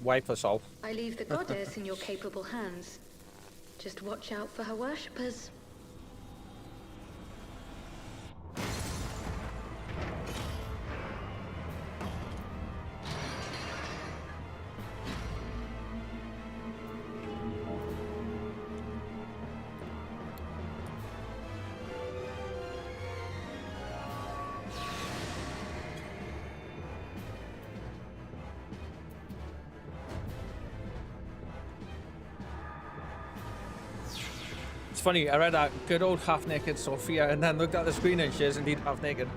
wipe us all. I leave the goddess in your capable hands. Just watch out for her worshippers. It's funny, I read that good old half-naked Sophia and then looked at the screen and she is indeed half-naked.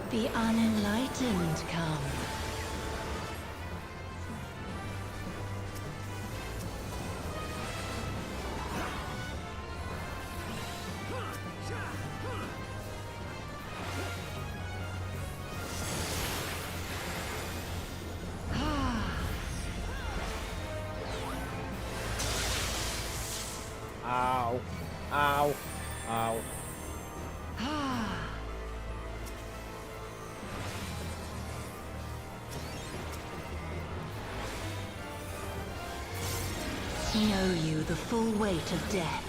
The unenlightened come. Ow. Ow. Ow. Know you the full weight of death.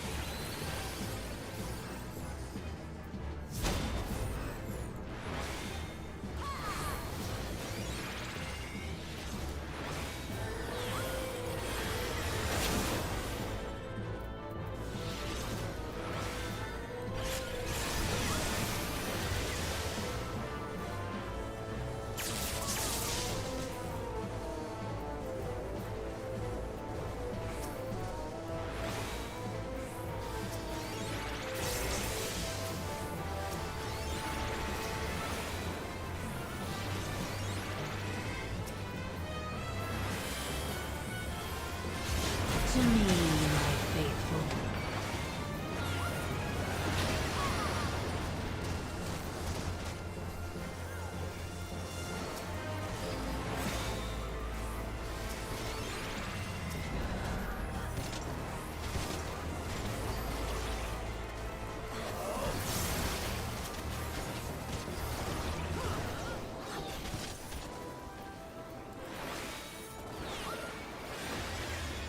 To me, my faithful.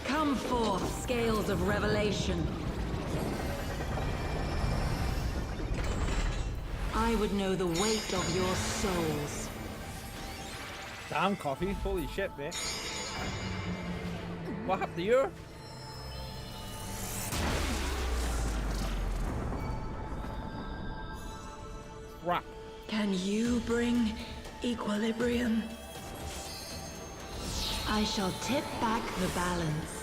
Come forth, scales of revelation. I would know the weight of your souls. Damn, coffee. Holy shit, mate. What happened to you? Crap. Can you bring equilibrium? I shall tip back the balance.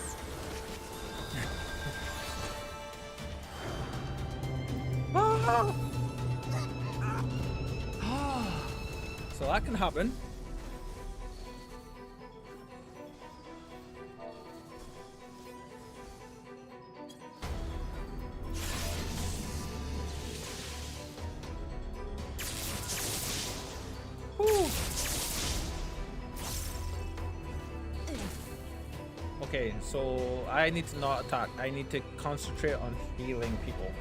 So that can happen. Whew. Okay, so I need to not attack. I need to concentrate on healing people.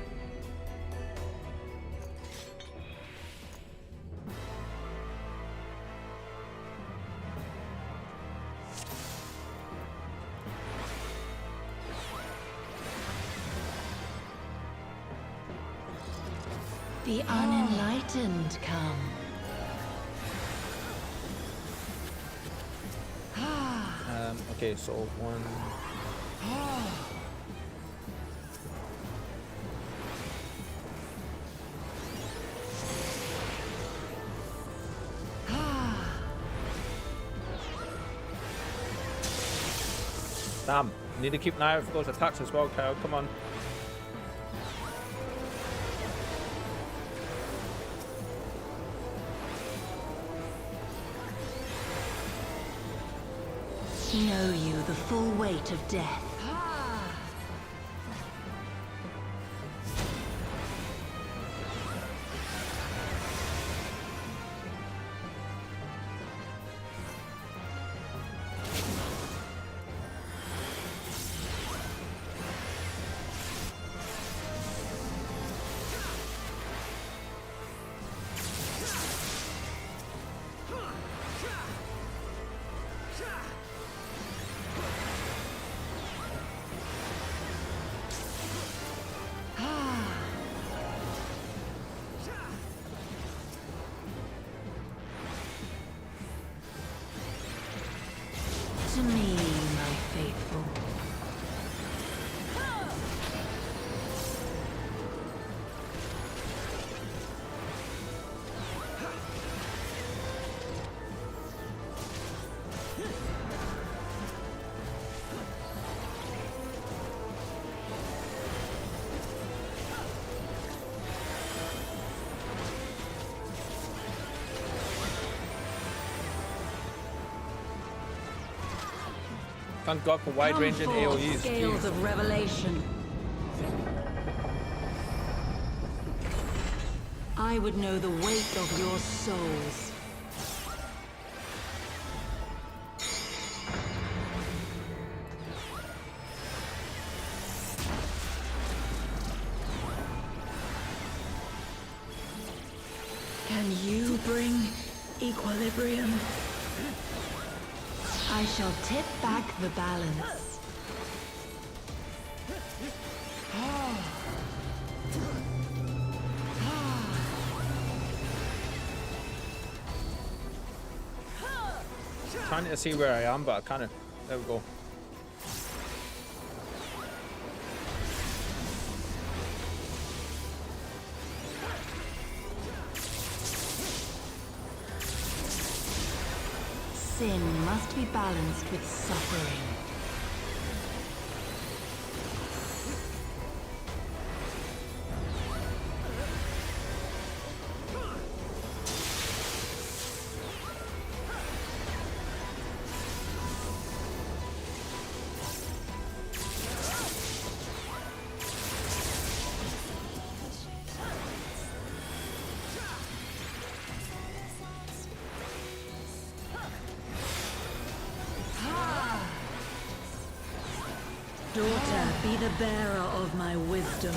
The unenlightened come. Okay, so one. Damn, need to keep an eye out for those attacks as well, Kyle. Come on. Know you the full weight of death. Thank God for wide-ranging Come forth, AoEs. Scales Jeez. of revelation. I would know the weight of your souls. Can you bring equilibrium? I shall tip back the balance. Trying to see where I am, but I kind of. There we go. Sin must be balanced with suffering. Daughter, be the bearer of my wisdom.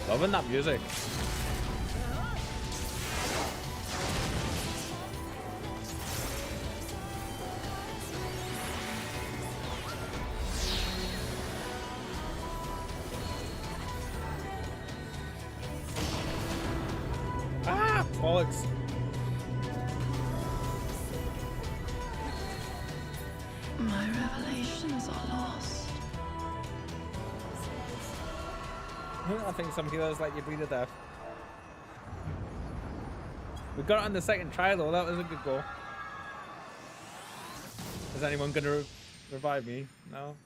Loving that music. Ah, bollocks. My revelations are lost. I think some healers like you bleed to death. We got it on the second try though, that was a good goal. Is anyone gonna revive me? No.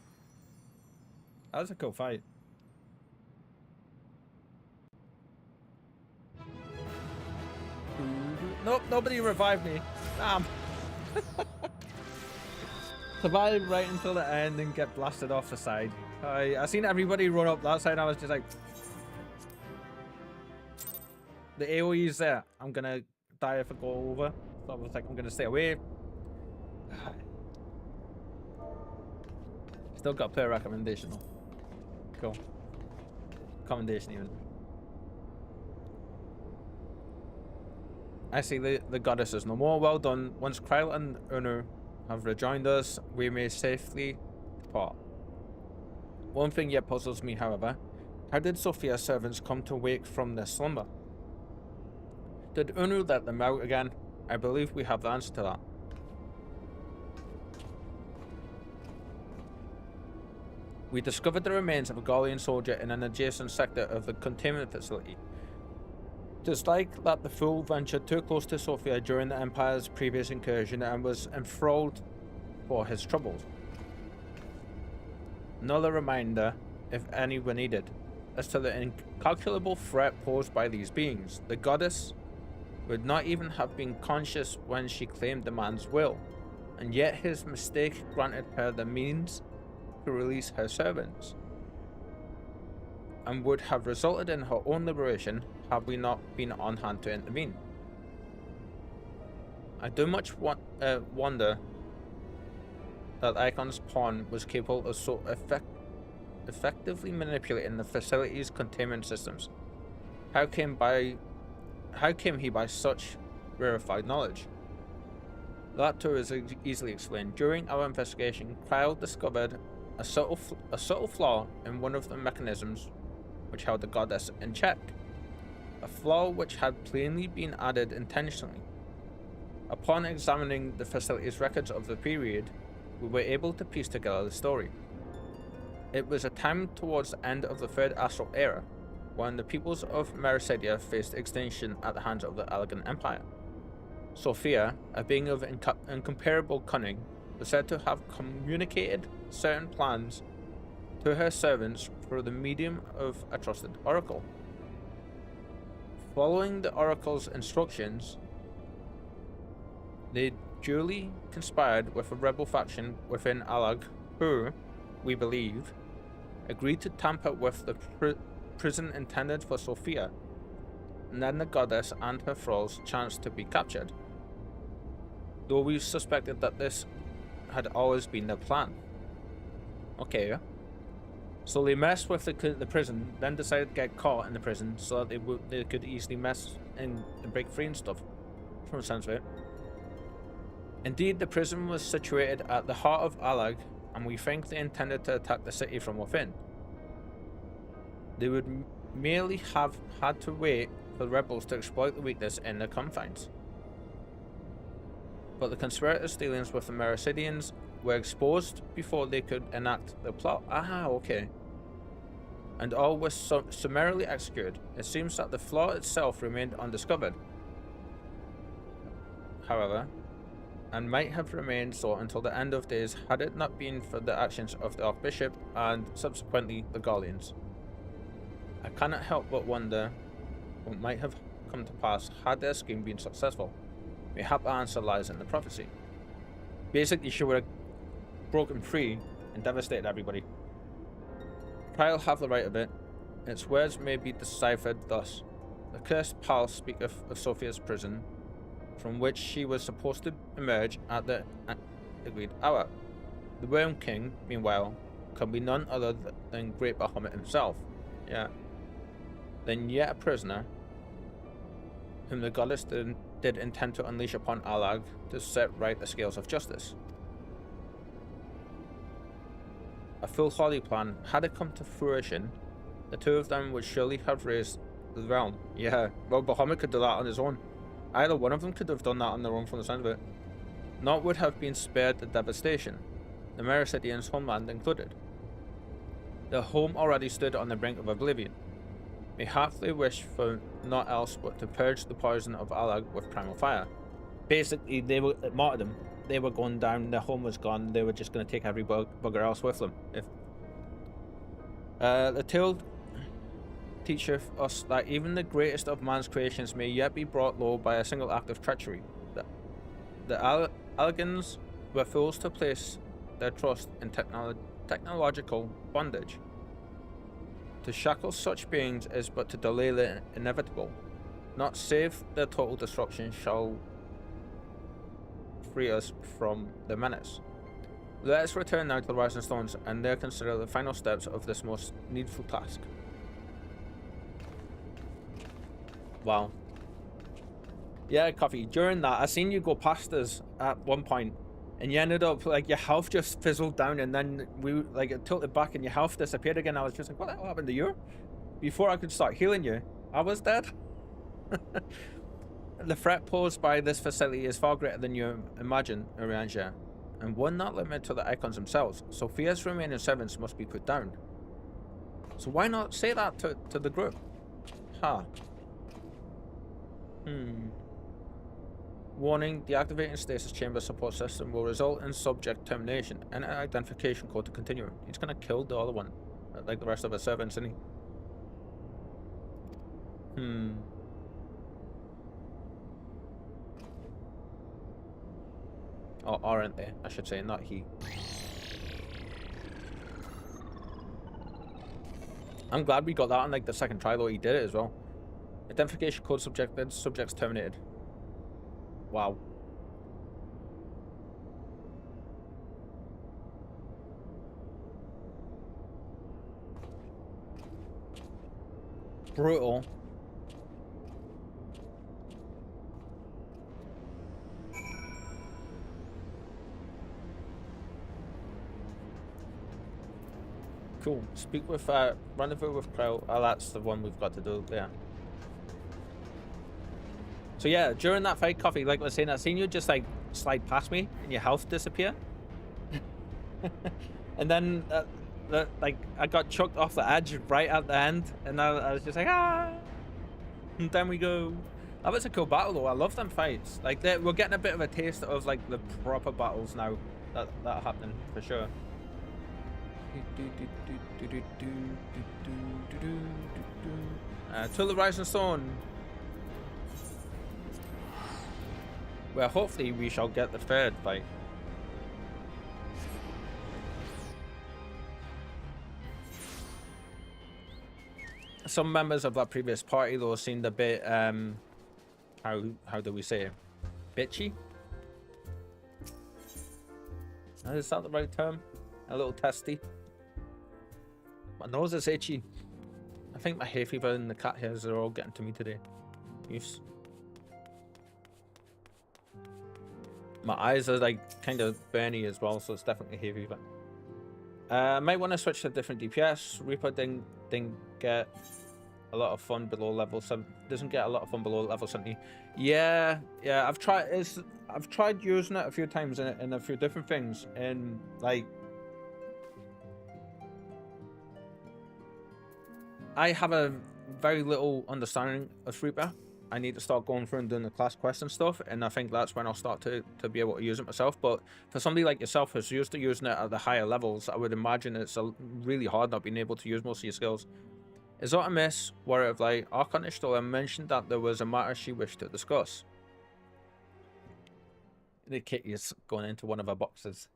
That was a cool fight. Nope, nobody revived me. Damn. Survive right until the end and get blasted off the side. I seen everybody run up that side. I was just like, the AoE's there. I'm gonna die if I go over. So I was like, I'm gonna stay away. Still got player recommendation though. Cool. Commendation even. I see the goddess is no more. Well done. Once Kryle and Unu have rejoined us, we may safely depart. One thing yet puzzles me, however. How did Sophia's servants come to wake from their slumber? Did Unu let them out again? I believe we have the answer to that. We discovered the remains of a Gaulian soldier in an adjacent sector of the containment facility. Just like that, the fool ventured too close to Sophia during the Empire's previous incursion and was enthralled for his troubles. Another reminder, if any were needed, as to the incalculable threat posed by these beings. The goddess would not even have been conscious when she claimed the man's will, and yet his mistake granted her the means to release her servants, and would have resulted in her own liberation had we not been on hand to intervene. I do much wonder that Icon's pawn was capable of so effectively manipulating the facility's containment systems. How came he by such rarefied knowledge? That too is easily explained. During our investigation, Kryle discovered a subtle flaw in one of the mechanisms which held the goddess in check. a flaw which had plainly been added intentionally. Upon examining the facility's records of the period, we were able to piece together the story. It was a time towards the end of the Third Astral Era, when the peoples of Merasedia faced extinction at the hands of the Elegant Empire. Sophia, a being of incomparable cunning, was said to have communicated certain plans to her servants through the medium of a trusted oracle. Following the oracle's instructions, they duly conspired with a rebel faction within Alag who, we believe, agreed to tamper with the prison intended for Sophia, and then the goddess and her thralls chanced to be captured, though we suspected that this had always been their plan. Okay, so they messed with the prison, then decided to get caught in the prison so that they could easily mess and break free and stuff, from the sounds of it. Indeed, the prison was situated at the heart of Alag, and we think they intended to attack the city from within. They would merely have had to wait for the rebels to exploit the weakness in their confines. But the conspirators' dealings with the Mericidians were exposed before they could enact the plot. Ah, okay. And all was summarily executed. It seems that the flaw itself remained undiscovered, however, and might have remained so until the end of days had it not been for the actions of the Archbishop and subsequently the Gallians. I cannot help but wonder what might have come to pass had their scheme been successful. Mayhap the answer lies in the prophecy. Basically, she would have broken free and devastated everybody. I'll have the right of it. Its words may be deciphered thus. The cursed pals speak of Sophia's prison, from which she was supposed to emerge at the agreed hour. The Worm King, meanwhile, can be none other than Great Bahamut himself. Yeah. Then yet a prisoner, whom the goddess did intend to unleash upon Alag to set right the scales of justice. A foolhardy plan, had it come to fruition, the two of them would surely have raised the realm. Yeah, well, Bahamut could do that on his own. Either one of them could have done that on their own from the sound of it. Not would have been spared the devastation, the Mericidians' homeland included. Their home already stood on the brink of oblivion. Mayhap they wished for naught else but to purge the poison of Alag with primal fire. Basically, they were at martyrdom. They were going down, their home was gone, they were just going to take every bugger else with them. The tale teacheth us that even the greatest of man's creations may yet be brought low by a single act of treachery. The Allegans were fools to place their trust in technological bondage. To shackle such beings is but to delay the inevitable. Not save their total destruction shall free us from the menace. Let us return now to the Rising Stones and there consider the final steps of this most needful task. Wow. Yeah, Coffee, during that, I seen you go past us at one point, and you ended up, like, your health just fizzled down, and then it tilted back and your health disappeared again. I was just like, what the hell happened to you? Before I could start healing you, I was dead. The threat posed by this facility is far greater than you imagine, Aranja, and one not limited to the icons themselves. Sophia's remaining servants must be put down. So why not say that to the group? Huh. Warning, deactivating stasis chamber support system will result in subject termination. Enter identification code to continue. He's gonna kill the other one, like the rest of his servants, isn't he? Oh, aren't they? I should say, not he. I'm glad we got that on like the second try, though. He did it as well. Identification code subjected, subjects terminated. Wow. Brutal. Cool. Speak with rendezvous with Crow. Oh, that's the one we've got to do. Yeah. So yeah, during that fight, Coffee, like I was saying, I seen you just like slide past me and your health disappear. And then like I got chucked off the edge right at the end, and I was just like, ah, and then we go. That was a cool battle though. I love them fights. Like we're getting a bit of a taste of like the proper battles now that are happening for sure. To the Rising Stone, where hopefully we shall get the third fight. Some members of that previous party though seemed a bit how do we say it? Bitchy? Is that the right term? A little testy. My nose is itchy. I think my hay fever and the cat hairs are all getting to me today. Yes. My eyes are like kind of burny as well, so it's definitely hay fever. Might want to switch to a different DPS. Reaper didn't get a lot of fun below level 7. Doesn't get a lot of fun below level 70. Yeah. I've tried using it a few times in a few different things, and like I have a very little understanding of Reaper. I need to start going through and doing the class quest and stuff, and I think that's when I'll start to be able to use it myself. But for somebody like yourself who's used to using it at the higher levels, I would imagine it's really hard not being able to use most of your skills. Is that a miss? Warrior of Light, Archon Ishtola mentioned that there was a matter she wished to discuss. The kitty is going into one of her boxes.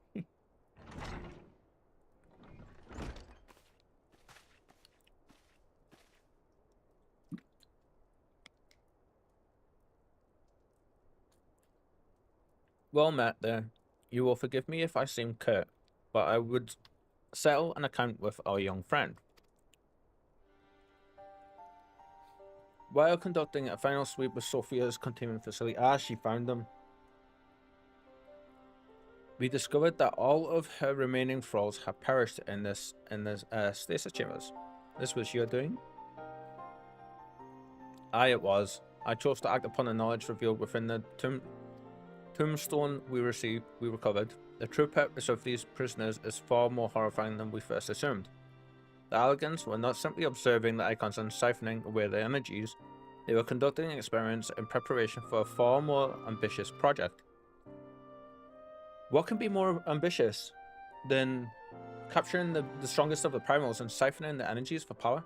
Well met there. You will forgive me if I seem curt, but I would settle an account with our young friend. While conducting a final sweep with Sophia's containment facility, she found them. We discovered that all of her remaining thralls have perished in this stasis chambers. This was your doing? Aye, it was. I chose to act upon the knowledge revealed within the tombstone we recovered. The true purpose of these prisoners is far more horrifying than we first assumed. The Alligans were not simply observing the icons and siphoning away their energies, they were conducting experiments in preparation for a far more ambitious project. What can be more ambitious than capturing the strongest of the primals and siphoning the energies for power?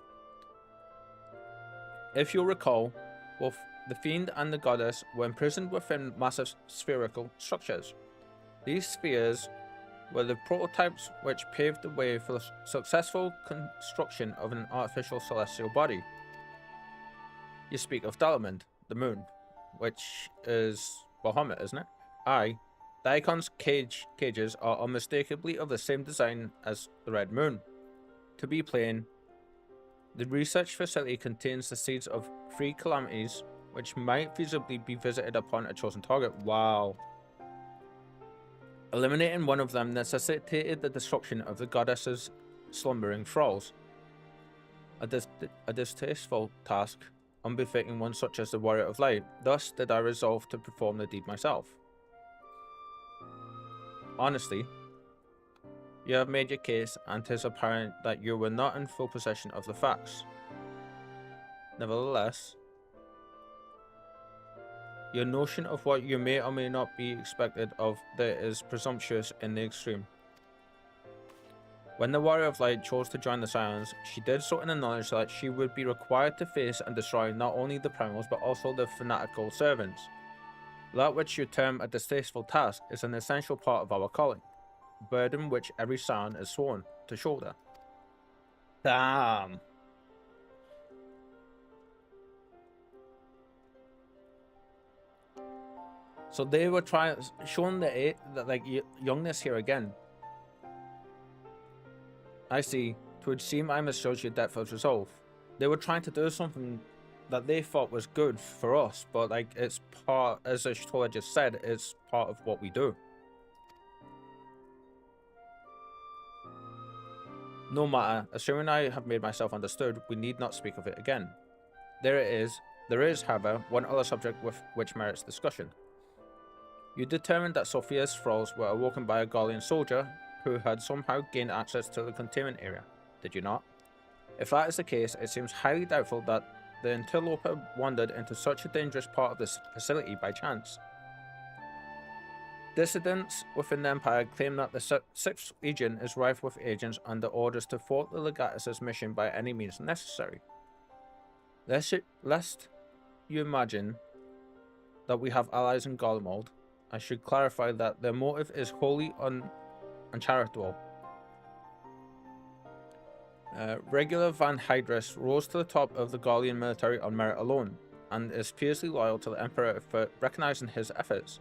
If you'll recall, both the Fiend and the Goddess were imprisoned within massive spherical structures. These spheres were the prototypes which paved the way for the successful construction of an artificial celestial body. You speak of Dalamond, the moon, which is Bahamut, isn't it? Aye. The icon's cages are unmistakably of the same design as the Red Moon. To be plain, the research facility contains the seeds of 3 calamities which might feasibly be visited upon a chosen target. Wow. Eliminating one of them necessitated the destruction of the goddess's slumbering thralls. A distasteful task, unbefitting one such as the Warrior of Light. Thus did I resolve to perform the deed myself. Honestly, you have made your case, and 'tis apparent that you were not in full possession of the facts. Nevertheless, your notion of what you may or may not be expected of there is presumptuous in the extreme. When the Warrior of Light chose to join the Scions, she did so in the knowledge that she would be required to face and destroy not only the primals but also the fanatical servants. That which you term a distasteful task is an essential part of our calling, a burden which every Scion is sworn to shoulder. Damn. So they were showing the like youngness here again. I see. 'Twould seem I misjudged your depth of resolve. They were trying to do something that they thought was good for us, but like it's part, as Ishtola just said, it's part of what we do. No matter, assuming I have made myself understood, we need not speak of it again. There it is, There is, however, one other subject with which merits discussion. You determined that Sophia's thralls were awoken by a Gallian soldier who had somehow gained access to the containment area, did you not? If that is the case, it seems highly doubtful that the interloper wandered into such a dangerous part of this facility by chance. Dissidents within the Empire claim that the 6th Legion is rife with agents under orders to thwart the Legatus' mission by any means necessary. Lest you imagine that we have allies in Garlemald, I should clarify that their motive is wholly uncharitable. Regular Van Hydrus rose to the top of the Gallian military on merit alone, and is fiercely loyal to the Emperor for recognizing his efforts.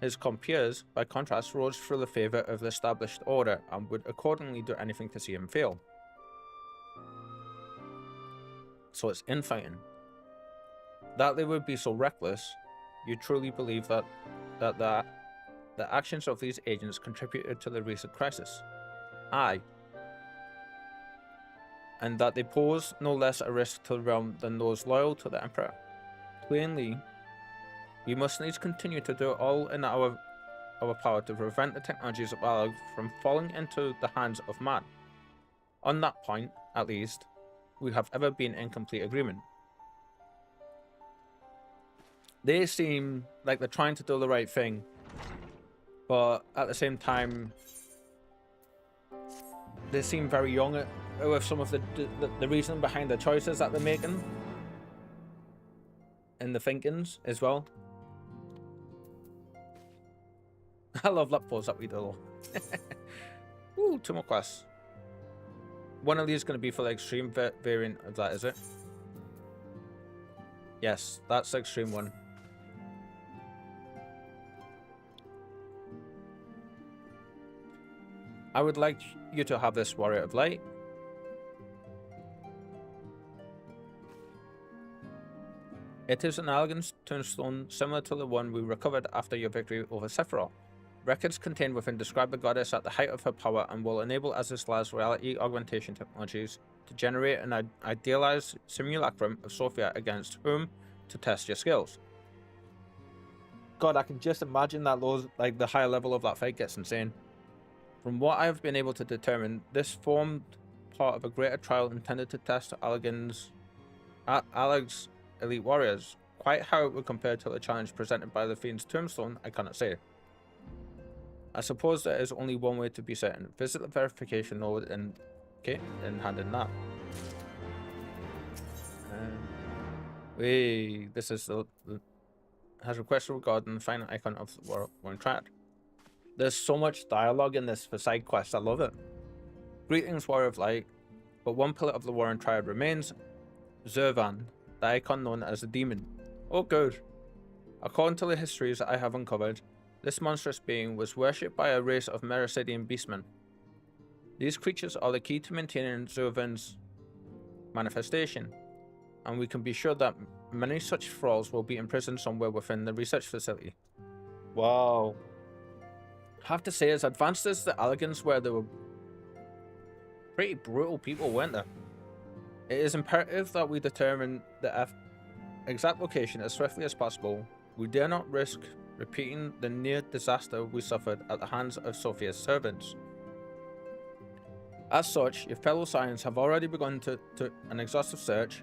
His compeers, by contrast, rose through the favour of the established order, and would accordingly do anything to see him fail. So it's infighting. That they would be so reckless, you truly believe that the actions of these agents contributed to the recent crisis? Aye. And that they pose no less a risk to the realm than those loyal to the Emperor. Plainly, we must needs continue to do all in our power to prevent the technologies of Alag from falling into the hands of man. On that point, at least, we have ever been in complete agreement. They seem like they're trying to do the right thing, but at the same time, they seem very young with some of the reasoning behind the choices that they're making, and the thinkings as well. I love that pose that we do. Ooh, 2 more quests. One of these is going to be for the extreme variant of that, is it? Yes, that's the extreme one. I would like you to have this Warrior of Light. It is an elegant tombstone similar to the one we recovered after your victory over Sephiroth. Records contained within describe the goddess at the height of her power and will enable Azisla's reality augmentation technologies to generate an idealized simulacrum of Sophia against whom to test your skills. God, I can just imagine that the higher level of that fight gets insane. From what I have been able to determine, this formed part of a greater trial intended to test Alag's elite warriors. Quite how it would compare to the challenge presented by the Fiend's tombstone, I cannot say. I suppose there is only one way to be certain. Visit the verification node and hand in that. This is has requested regarding the final icon of the Warring Triad. There's so much dialogue in this for side quests. I love it. Greetings, Warrior of Light. But one pillar of the Warring Triad remains, Zurvan, the icon known as the Demon. Oh, good. According to the histories I have uncovered, this monstrous being was worshipped by a race of Mericidian beastmen. These creatures are the key to maintaining Zurvan's manifestation, and we can be sure that many such thralls will be imprisoned somewhere within the research facility. Wow. I have to say, as advanced as the Alagans were, they were pretty brutal people, weren't they? It is imperative that we determine the exact location as swiftly as possible. We dare not risk repeating the near disaster we suffered at the hands of Sophia's servants. As such, your fellow Scions have already begun to an exhaustive search,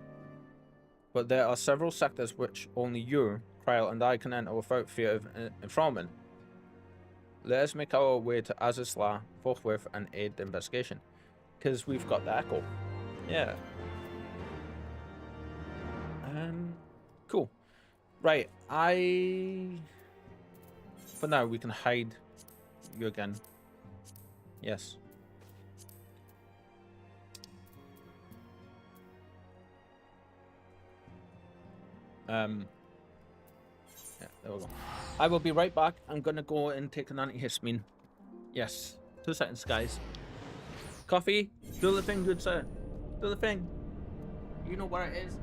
but there are several sectors which only you, Kryl, and I can enter without fear of enthrallment. Let us make our way to Azizla forthwith and aid the investigation, because we've got the Echo. Yeah. Cool. Right, for now, we can hide you again. Yes. Yeah, there we go. I will be right back. I'm gonna go and take an antihistamine. Yes. 2 seconds, guys. Coffee, do the thing, good sir. Do the thing. You know where it is.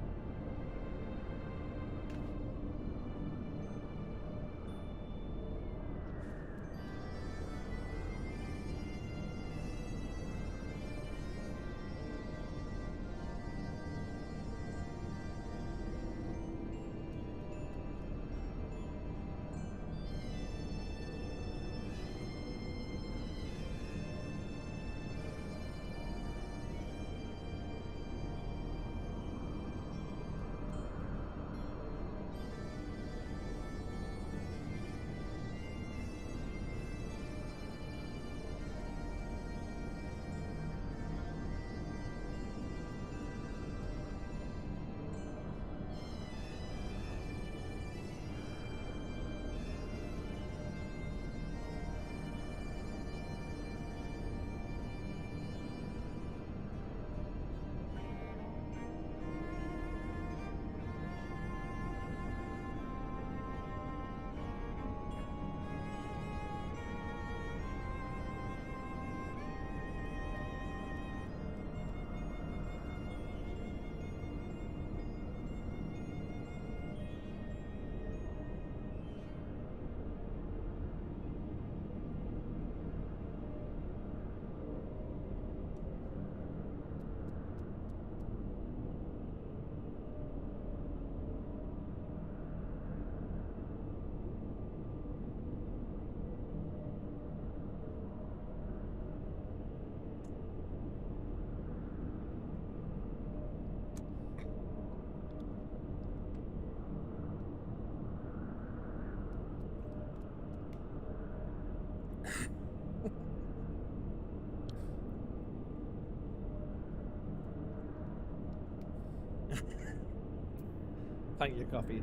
Thank you, Coffee.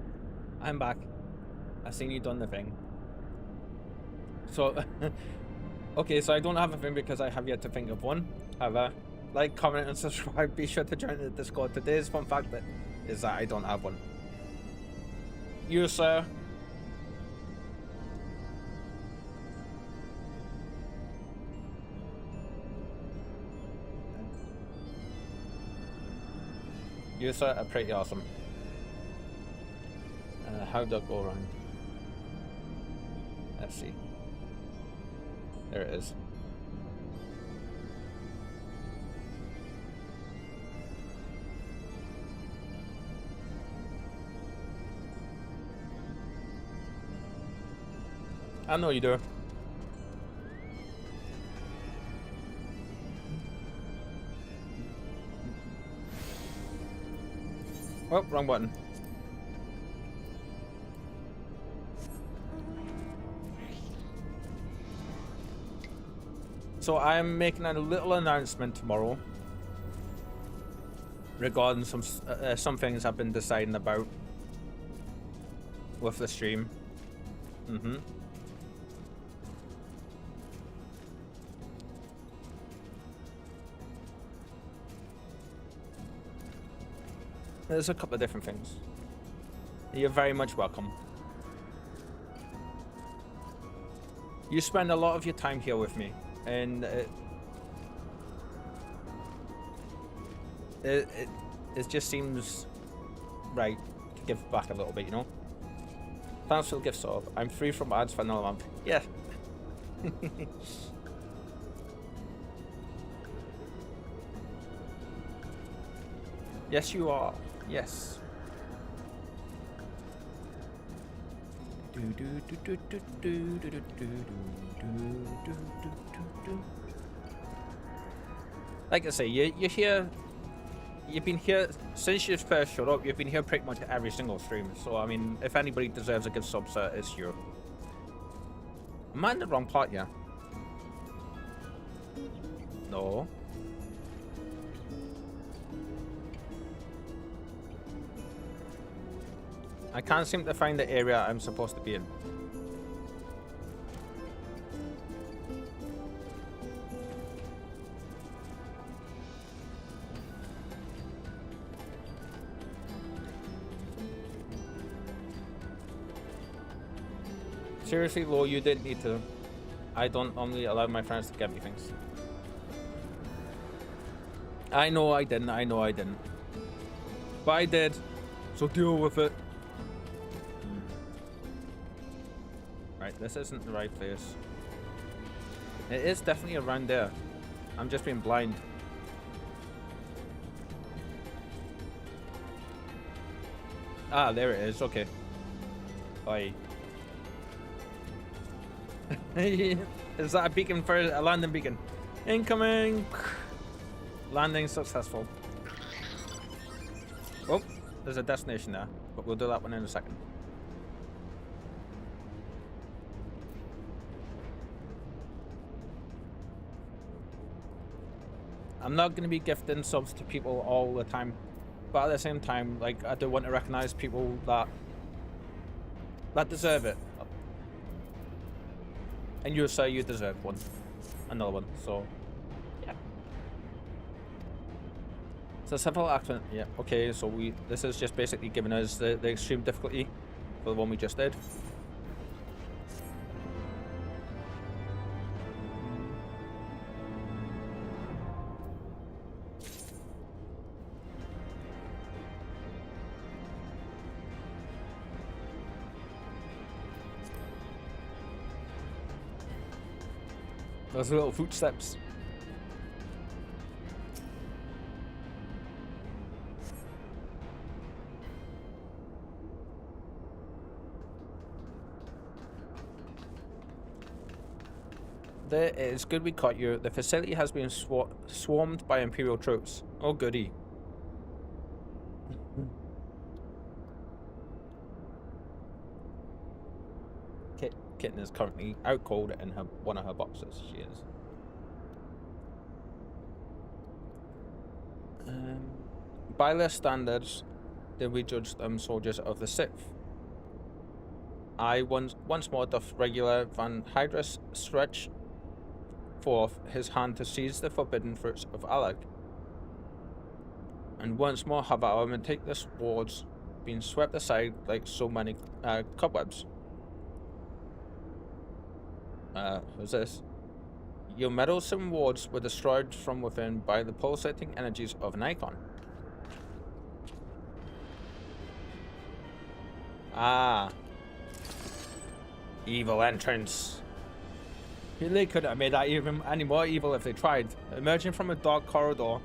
I'm back. I seen you done the thing. So, okay, so I don't have a thing because I have yet to think of one. However, like, comment, and subscribe. Be sure to join the Discord. Today's fun fact is that I don't have one. You, sir. You, sir, are pretty awesome. How do I go around? Let's see. There it is. I know you do. Oh, wrong button. So I'm making a little announcement tomorrow regarding some things I've been deciding about with the stream. There's a couple of different things. You're very much welcome. You spend a lot of your time here with me, and it just seems right to give back a little bit, you know? Thanks for the gift sub. I'm free from ads for another month. Yeah. Yes, you are. Yes. Like I say, you're here. You've been here since you first showed up. You've been here pretty much every single stream. So I mean, if anybody deserves a gift sub, sir, it's you. Am I in the wrong part? Yeah. No. I can't seem to find the area I'm supposed to be in. Seriously, Lo, you didn't need to. I don't normally allow my friends to get me things. I know I didn't, I know I didn't. But I did, so deal with it. Right, this isn't the right place. It is definitely around there. I'm just being blind. Ah, there it is, okay. Oi. Is that a beacon for a landing beacon? Incoming! Landing successful. Oh, there's a destination there, but we'll do that one in a second. I'm not going to be gifting subs to people all the time, but at the same time, like, I do want to recognize people that deserve it. And you say you deserve one, another one. So, yeah. It's a simple accent. Yeah. Okay. So this is just basically giving us the extreme difficulty for the one we just did. Those little footsteps. It's good we caught you. The facility has been swarmed by Imperial troops. Oh goody. Kitten is currently out cold in one of her boxes. She is. By their standards, did we judge them soldiers of the Sixth? I once more doth regular Van Hydrus stretch forth his hand to seize the forbidden fruits of Alag. And once more have our meticulous wards been swept aside like so many cobwebs. Who's this? Your meddlesome wards were destroyed from within by the pulsating energies of an icon. Ah. Evil entrance. They couldn't have made that even any more evil if they tried. Emerging from a dark corridor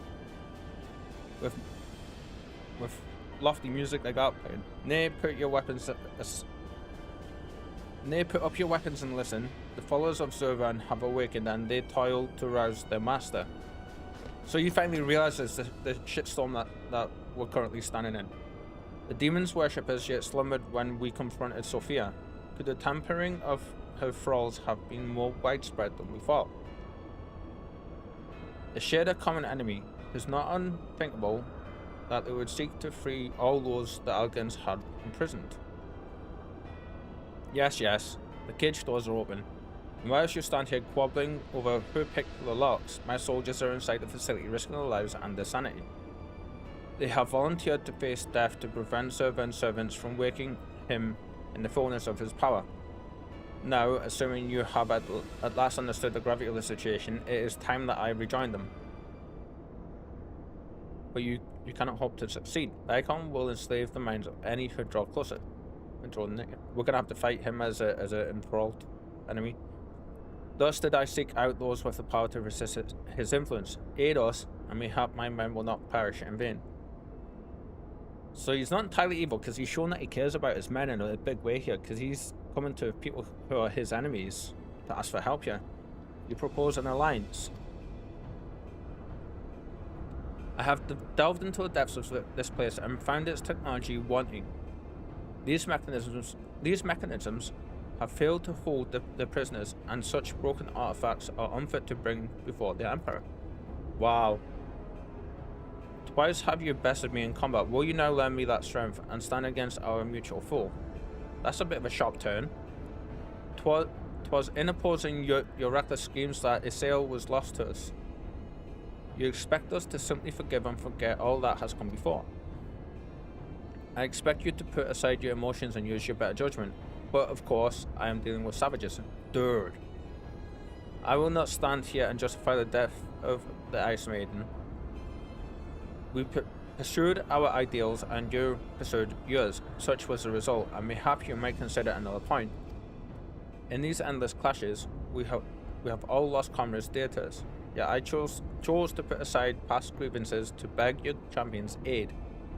with lofty music like that playing. Nay, put up your weapons and listen. The followers of Zervan have awakened and they toil to rouse their master. So you finally realize it's the shitstorm that we're currently standing in. The demon's worshippers yet slumbered when we confronted Sophia. Could the tampering of her thralls have been more widespread than we thought? They shared a common enemy. It is not unthinkable that they would seek to free all those the Algans had imprisoned. Yes, the cage doors are open. And whilst you stand here quabbling over who picked the locks, my soldiers are inside the facility risking their lives and their sanity. They have volunteered to face death to prevent Zervan's servants from waking him in the fullness of his power. Now, assuming you have at last understood the gravity of the situation, it is time that I rejoin them. But you cannot hope to succeed. The icon will enslave the minds of any who draw closer. We're gonna have to fight him as an enthralled enemy. Thus did I seek out those with the power to resist his influence. Aid us, and mayhap my men will not perish in vain. So he's not entirely evil, because he's shown that he cares about his men in a big way here, because he's coming to people who are his enemies to ask for help here. You propose an alliance. I have delved into the depths of this place and found its technology wanting. These mechanisms have failed to hold the prisoners, and such broken artifacts are unfit to bring before the Emperor. Wow. Twice have you bested me in combat. Will you now lend me that strength and stand against our mutual foe? That's a bit of a sharp turn. 'Twas in opposing your reckless schemes that Isael was lost to us. You expect us to simply forgive and forget all that has come before. I expect you to put aside your emotions and use your better judgment. But of course, I am dealing with savages. Dude. I will not stand here and justify the death of the Ice Maiden. We pursued our ideals and you pursued yours. Such was the result, and mayhap you might consider another point. In these endless clashes, we have all lost comrades dear to us. Yet I chose to put aside past grievances to beg your champion's aid,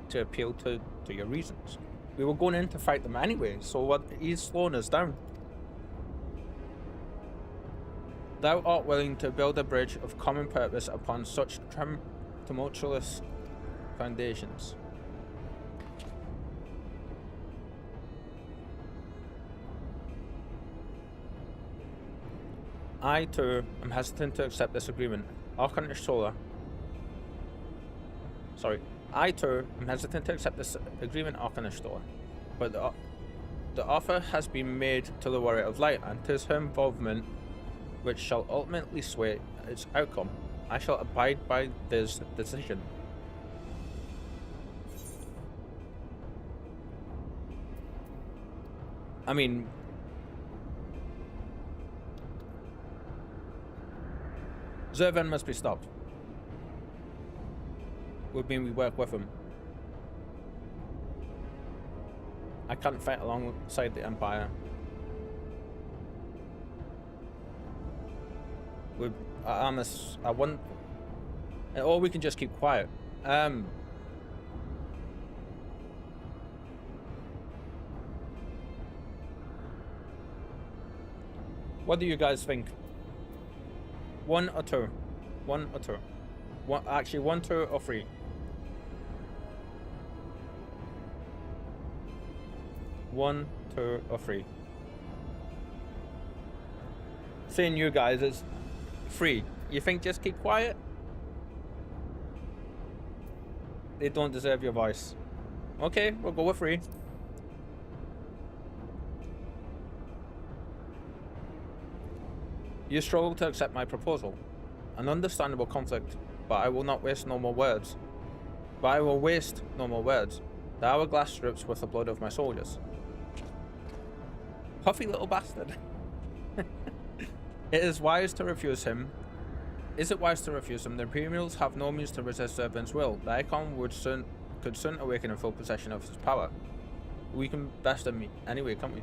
to appeal to your reasons. We were going in to fight them anyway, so what? He's slowing us down. Thou art willing to build a bridge of common purpose upon such tumultuous foundations. I too am hesitant to accept this agreement. I too am hesitant to accept this agreement, Arcanishtor, but the offer has been made to the Warrior of Light, and 'tis her involvement which shall ultimately sway its outcome. I shall abide by this decision. I mean, Zervan must be stopped. Would mean we work with him. I can't fight alongside the Empire. I want, or we can just keep quiet. What do you guys think? One or two? Actually, 1, 2, or 3? One, 2, or 3? Seeing you guys is 3. You think just keep quiet? They don't deserve your voice. Okay, we'll go with 3. You struggle to accept my proposal. An understandable conflict, but I will not waste no more words. But I will waste no more words. The hourglass drips with the blood of my soldiers. Puffy little bastard. It is wise to refuse him. Is it wise to refuse him? The Imperials have no means to resist Zurvan's will. The Icon could soon awaken in full possession of his power. We can best him anyway, can't we?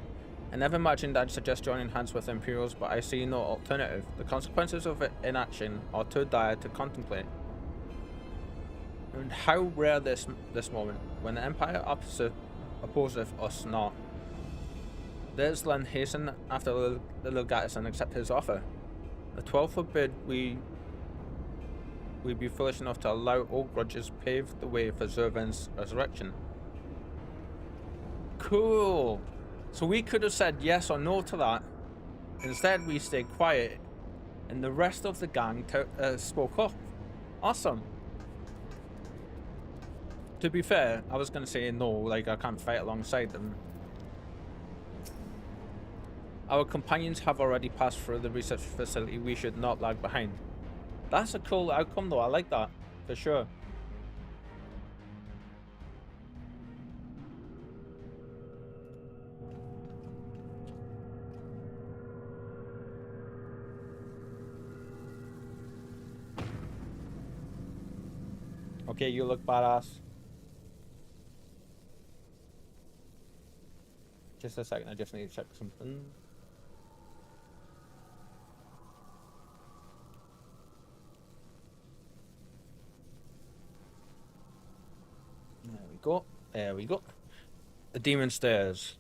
I never imagined I'd suggest joining hands with the Imperials, but I see no alternative. The consequences of inaction are too dire to contemplate. And how rare this moment, when the Empire opposeth us not. There's Len hasten after the Legatus and accept his offer. The 12 forbid we be foolish enough to allow old grudges pave the way for Zurvan's resurrection. Cool. So we could have said yes or no to that. Instead, we stayed quiet, and the rest of the gang spoke up. Awesome. To be fair, I was going to say no, like I can't fight alongside them. Our companions have already passed through the research facility. We should not lag behind. That's a cool outcome though. I like that, for sure. Okay, you look badass. Just a second, I just need to check something. There we go. There we go. The demon stairs.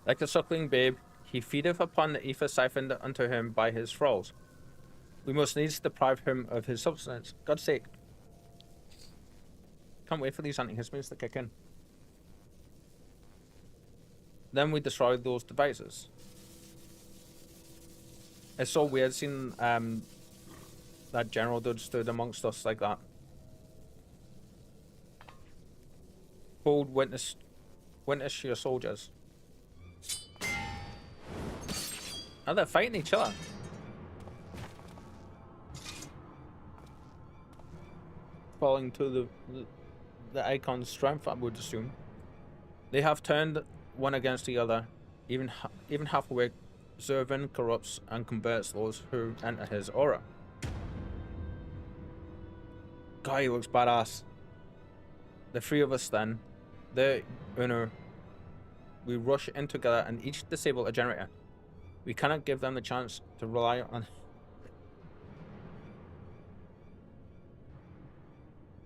Like the suckling babe, he feedeth upon the ether siphoned unto him by his thralls. We must needs deprive him of his substance. God's sake. Can't wait for these antihistamines to kick in. Then we destroy those devices. It's so weird seeing that general dude stood amongst us like that. Hold witness your soldiers. Oh, they're fighting each other. Falling to the Icon's strength, I would assume. They have turned one against the other. Even halfway, Zurvan corrupts and converts those who enter his aura. God, he looks badass. The 3 of us then, the Uno, we rush in together and each disable a generator. We cannot give them the chance to rely on...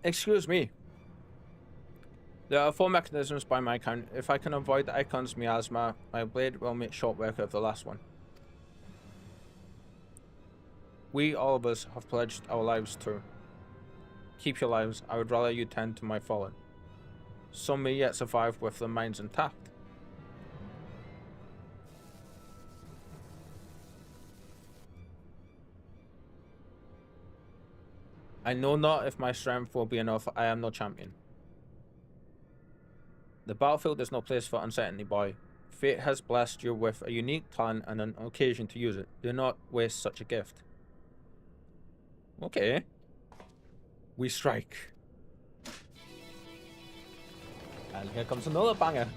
Excuse me. There are 4 mechanisms by my count. If I can avoid the Icon's miasma, my blade will make short work of the last one. We, all of us, have pledged our lives to. Keep your lives. I would rather you tend to my fallen. Some may yet survive with their minds intact. I know not if my strength will be enough. I am no champion. The battlefield is no place for uncertainty, boy. Fate has blessed you with a unique talent and an occasion to use it. Do not waste such a gift. Okay. We strike. And here comes another banger.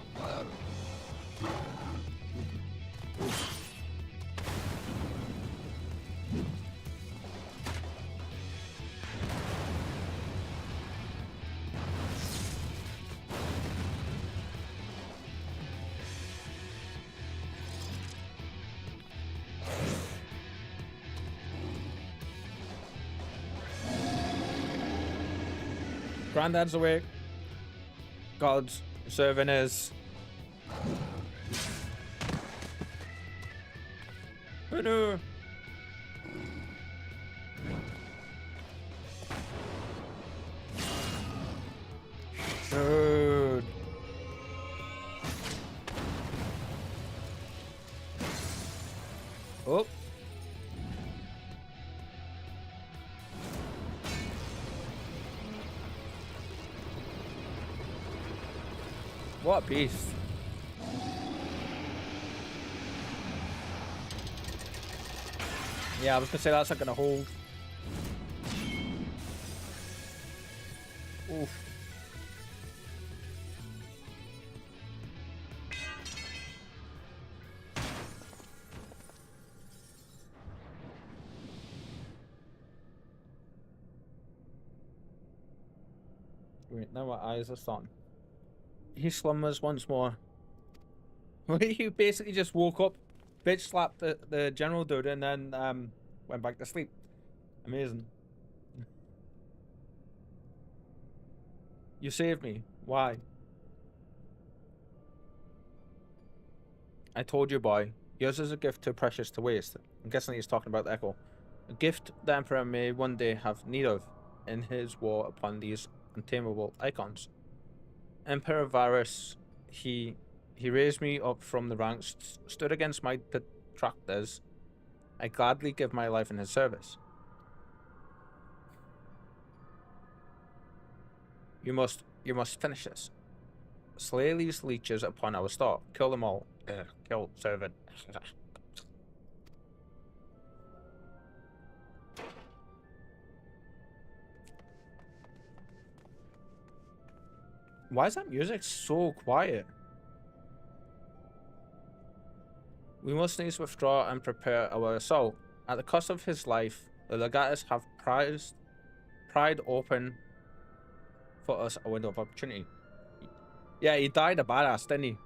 Granddad's awake. God's serving is. Oh no. Dude. Oh. What a beast. Yeah, I was gonna say that's not gonna hold. Oof. Wait, now my eyes are starting. He slumbers once more. He basically just woke up, bitch slapped the general dude, and then went back to sleep. Amazing. You saved me. Why? I told you, boy. Yours is a gift too precious to waste. I'm guessing he's talking about the Echo. A gift the Emperor may one day have need of in his war upon these untamable icons. Emperor Varus, he raised me up from the ranks, stood against my detractors. I gladly give my life in his service. You must finish this. Slay these leeches upon our store. Kill them all. Kill servant. Why is that music so quiet? We must needs withdraw and prepare our assault. At the cost of his life, the legatus have pried open for us a window of opportunity. Yeah, he died a badass, didn't he?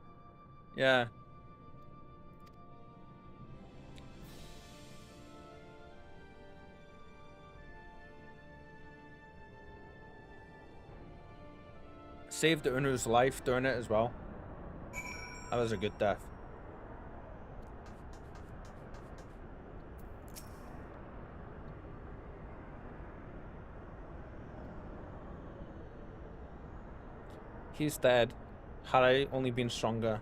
Yeah. Saved the Unu's life during it as well. That was a good death. He's dead. Had I only been stronger.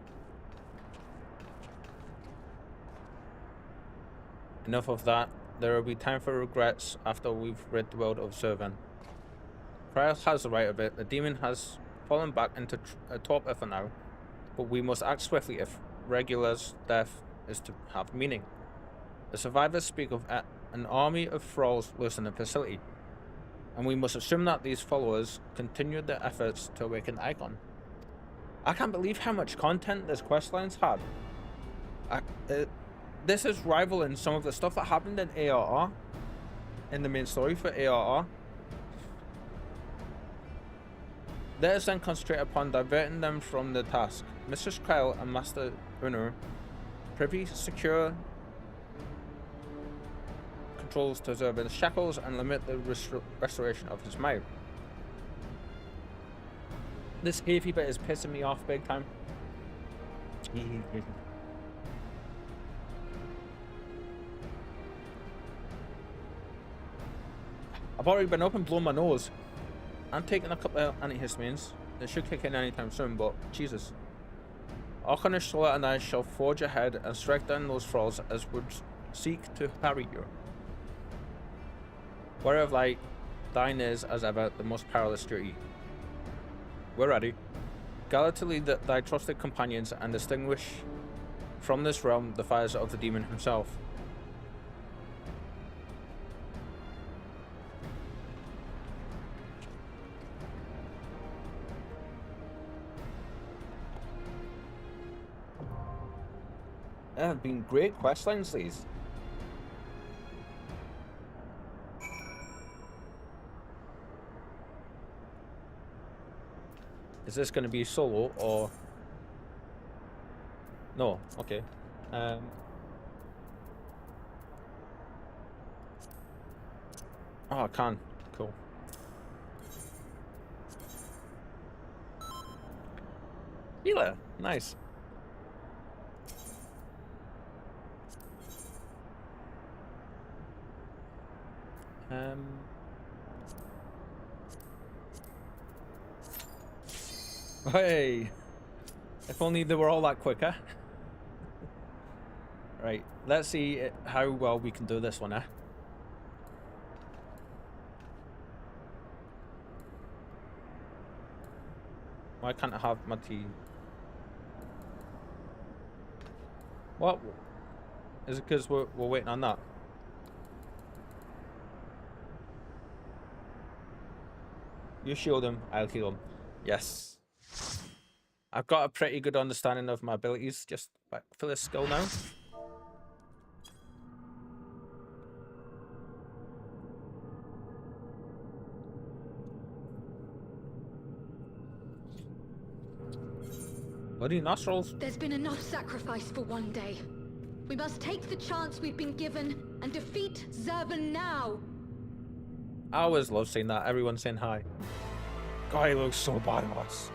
Enough of that. There will be time for regrets after we've rid the world of Servan. Krail has the right of it. The demon has fallen back into a torpor for now, but we must act swiftly if Regular's death is to have meaning. The survivors speak of an army of thralls loose in the facility, and we must assume that these followers continued their efforts to awaken the icon. I can't believe how much content this questline's had. This is rivaling some of the stuff that happened in ARR, in the main story for ARR. Let us then concentrate upon diverting them from the task. Mistress Krail and Master Unu privy secure controls to Zervan's shackles and limit the restoration of his mind. This heavy bit is pissing me off big time. I've already been up and blown my nose. I'm taking a couple of antihistamines. They should kick in anytime soon, but Jesus. Archonish Solar and I shall forge ahead and strike down those thralls as would seek to harry you. Warrior of Light, thine is, as ever, the most perilous duty. We're ready. Gather to lead thy trusted companions and distinguish from this realm the fires of the demon himself. There have been great questlines, these. Is this going to be solo or no? Okay. Oh, I can. Cool. Healer. Nice. Hey, if only they were all that quicker. Right, let's see how well we can do this one, eh? Why can't I have my tea? What? Is it because we're waiting on that? You shield him, I'll heal him. Yes. I've got a pretty good understanding of my abilities just for this skill now. Bloody nostrils. There's been enough sacrifice for one day. We must take the chance we've been given and defeat Zurban now. I always love seeing that. Everyone saying hi. God, he looks so badass.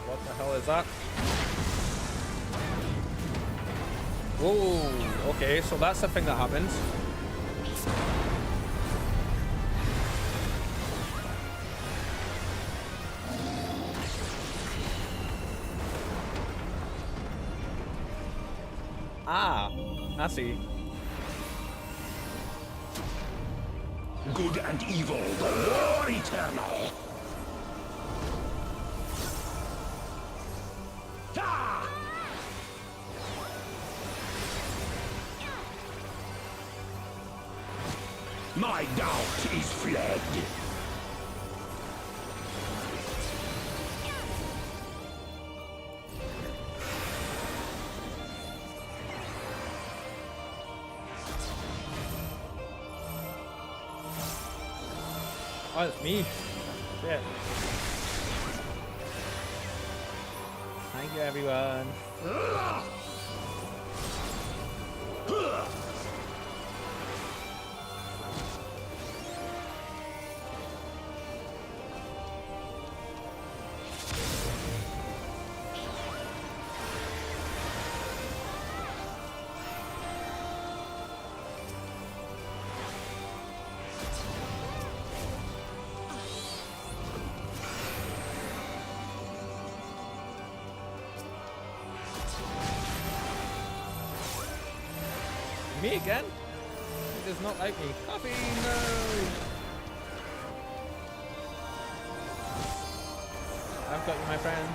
What the hell is that? Whoa, okay, so that's the thing that happens. Ah, I see. Good and evil, the war eternal. Ah! My doubt is fled. Oh, it's me. Shit. Thank you, everyone. Me again? He does not like me. Coffee, no! I've got you, my friend.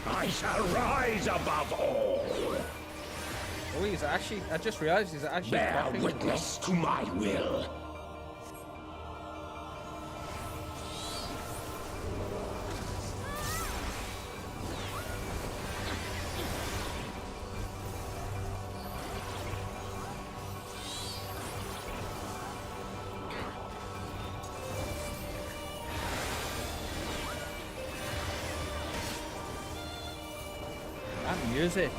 I shall rise above all. Oh, he's actually, I just realized he's actually Bear coughing. witness to my will. That music.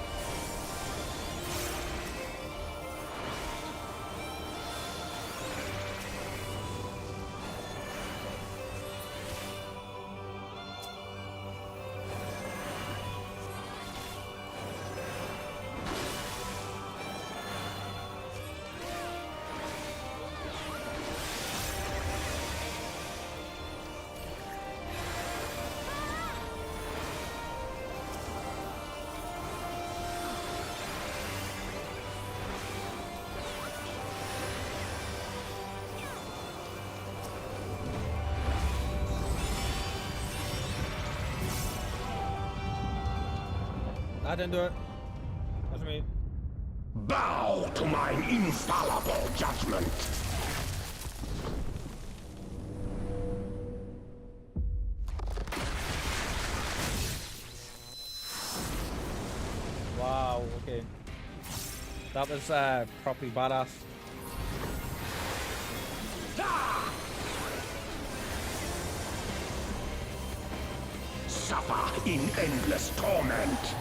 I didn't do it. That's me. Bow to mine infallible judgment. That was properly badass. Suffer in endless torment.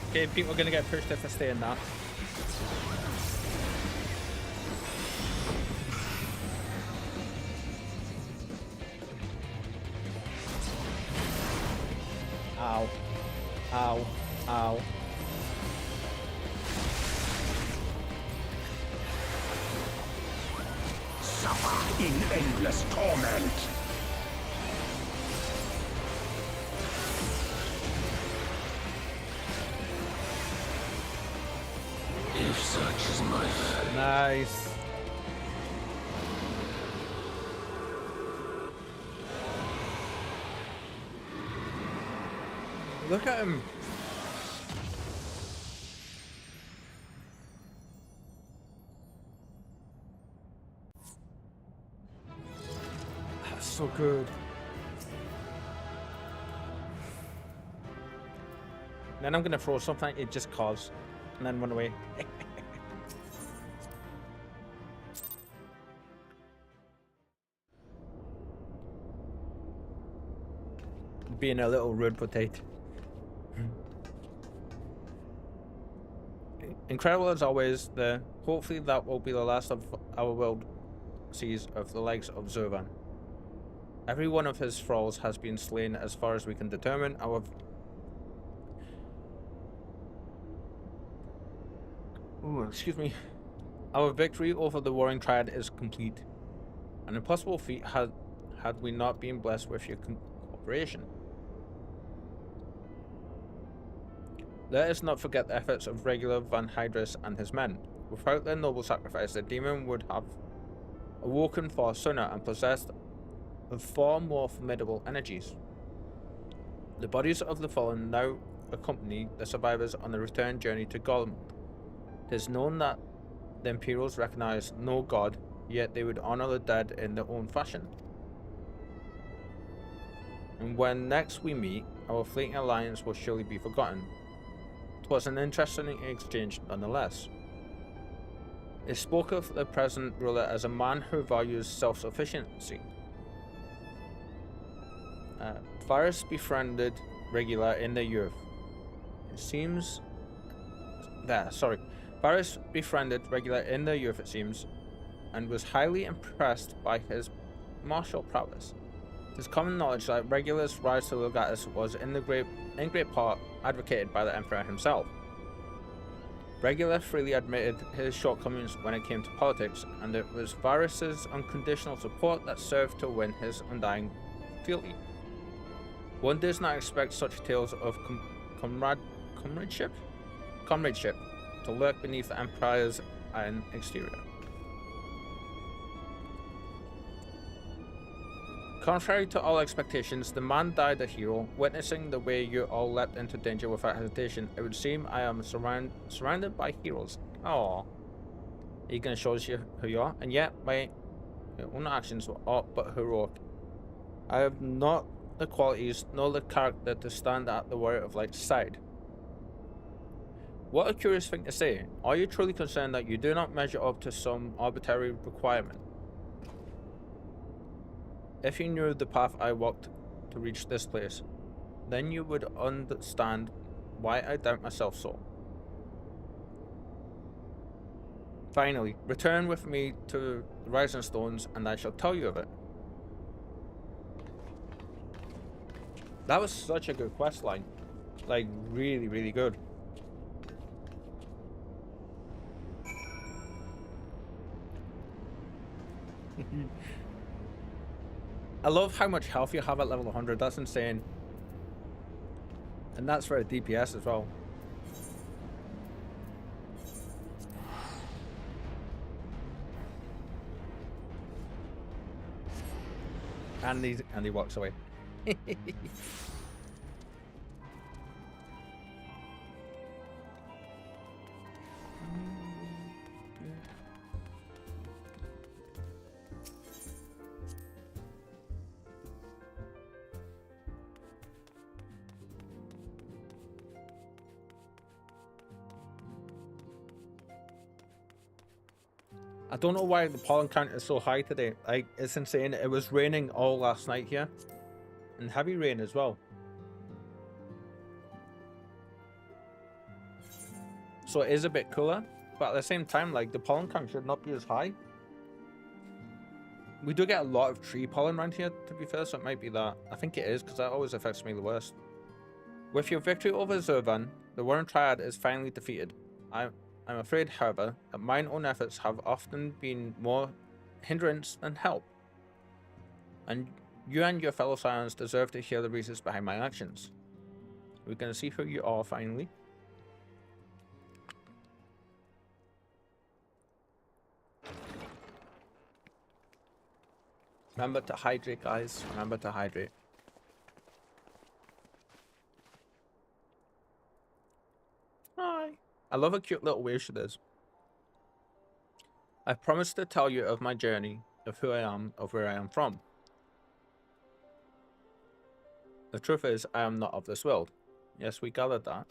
Okay, people are gonna get pushed if I stay in that. Ow. Ow. Ow. Suffer in endless torment. If such is my fate. Nice. Look at him. That's so good. Then I'm gonna throw something it just cause, and then run away. Being a little rude potato. Incredible as always. Hopefully that will be the last of our world sees of the likes of Zurvan. Every one of his thralls has been slain as far as we can determine. Excuse me. Our victory over the Warring Triad is complete. An impossible feat had we not been blessed with your cooperation. Let us not forget the efforts of regular Van Hydrus and his men. Without their noble sacrifice, the demon would have awoken far sooner and possessed of far more formidable energies. The bodies of the fallen now accompany the survivors on the return journey to Golem. It is known that the Imperials recognize no god, yet they would honor the dead in their own fashion. And when next we meet, our fleeting alliance will surely be forgotten. It was an interesting exchange nonetheless. It spoke of the present ruler as a man who values self-sufficiency. Varus befriended Regula in their youth. It seems... Varus befriended Regula in their youth, it seems, and was highly impressed by his martial prowess. It is common knowledge that Regula's rise to Legatus was in great part advocated by the Emperor himself. Regula freely admitted his shortcomings when it came to politics, and it was Varus's unconditional support that served to win his undying fealty. One does not expect such tales of comradeship to lurk beneath the Empire's iron exterior. Contrary to all expectations, the man died a hero. Witnessing the way you all leapt into danger without hesitation, it would seem I am surrounded by heroes. Aww. He gonna show us who you are, and yet my own actions were aught but heroic. I have not the qualities nor the character to stand at the warrior of light's side. What a curious thing to say. Are you truly concerned that you do not measure up to some arbitrary requirement? If you knew the path I walked to reach this place, then you would understand why I doubt myself so. Finally, return with me to the Rising Stones, and I shall tell you of it. That was such a good quest line. Like, really, really good. I love how much health you have at level 100. That's insane. And that's for a DPS as well. And he walks away. I don't know why the pollen count is so high today. Like, it's insane. It was raining all last night here. And heavy rain as well. So it is a bit cooler. But at the same time, like, the pollen count should not be as high. We do get a lot of tree pollen around here, to be fair, so it might be that. I think it is, because that always affects me the worst. With your victory over Zervan, the Warren Triad is finally defeated. I'm afraid, however, that mine own efforts have often been more hindrance than help. And you and your fellow Scions deserve to hear the reasons behind my actions. We're going to see who you are finally. Remember to hydrate, guys. Remember to hydrate. Hi. I love a cute little way she does. I promised to tell you of my journey, of who I am, of where I am from. The truth is, I am not of this world. Yes, we gathered that.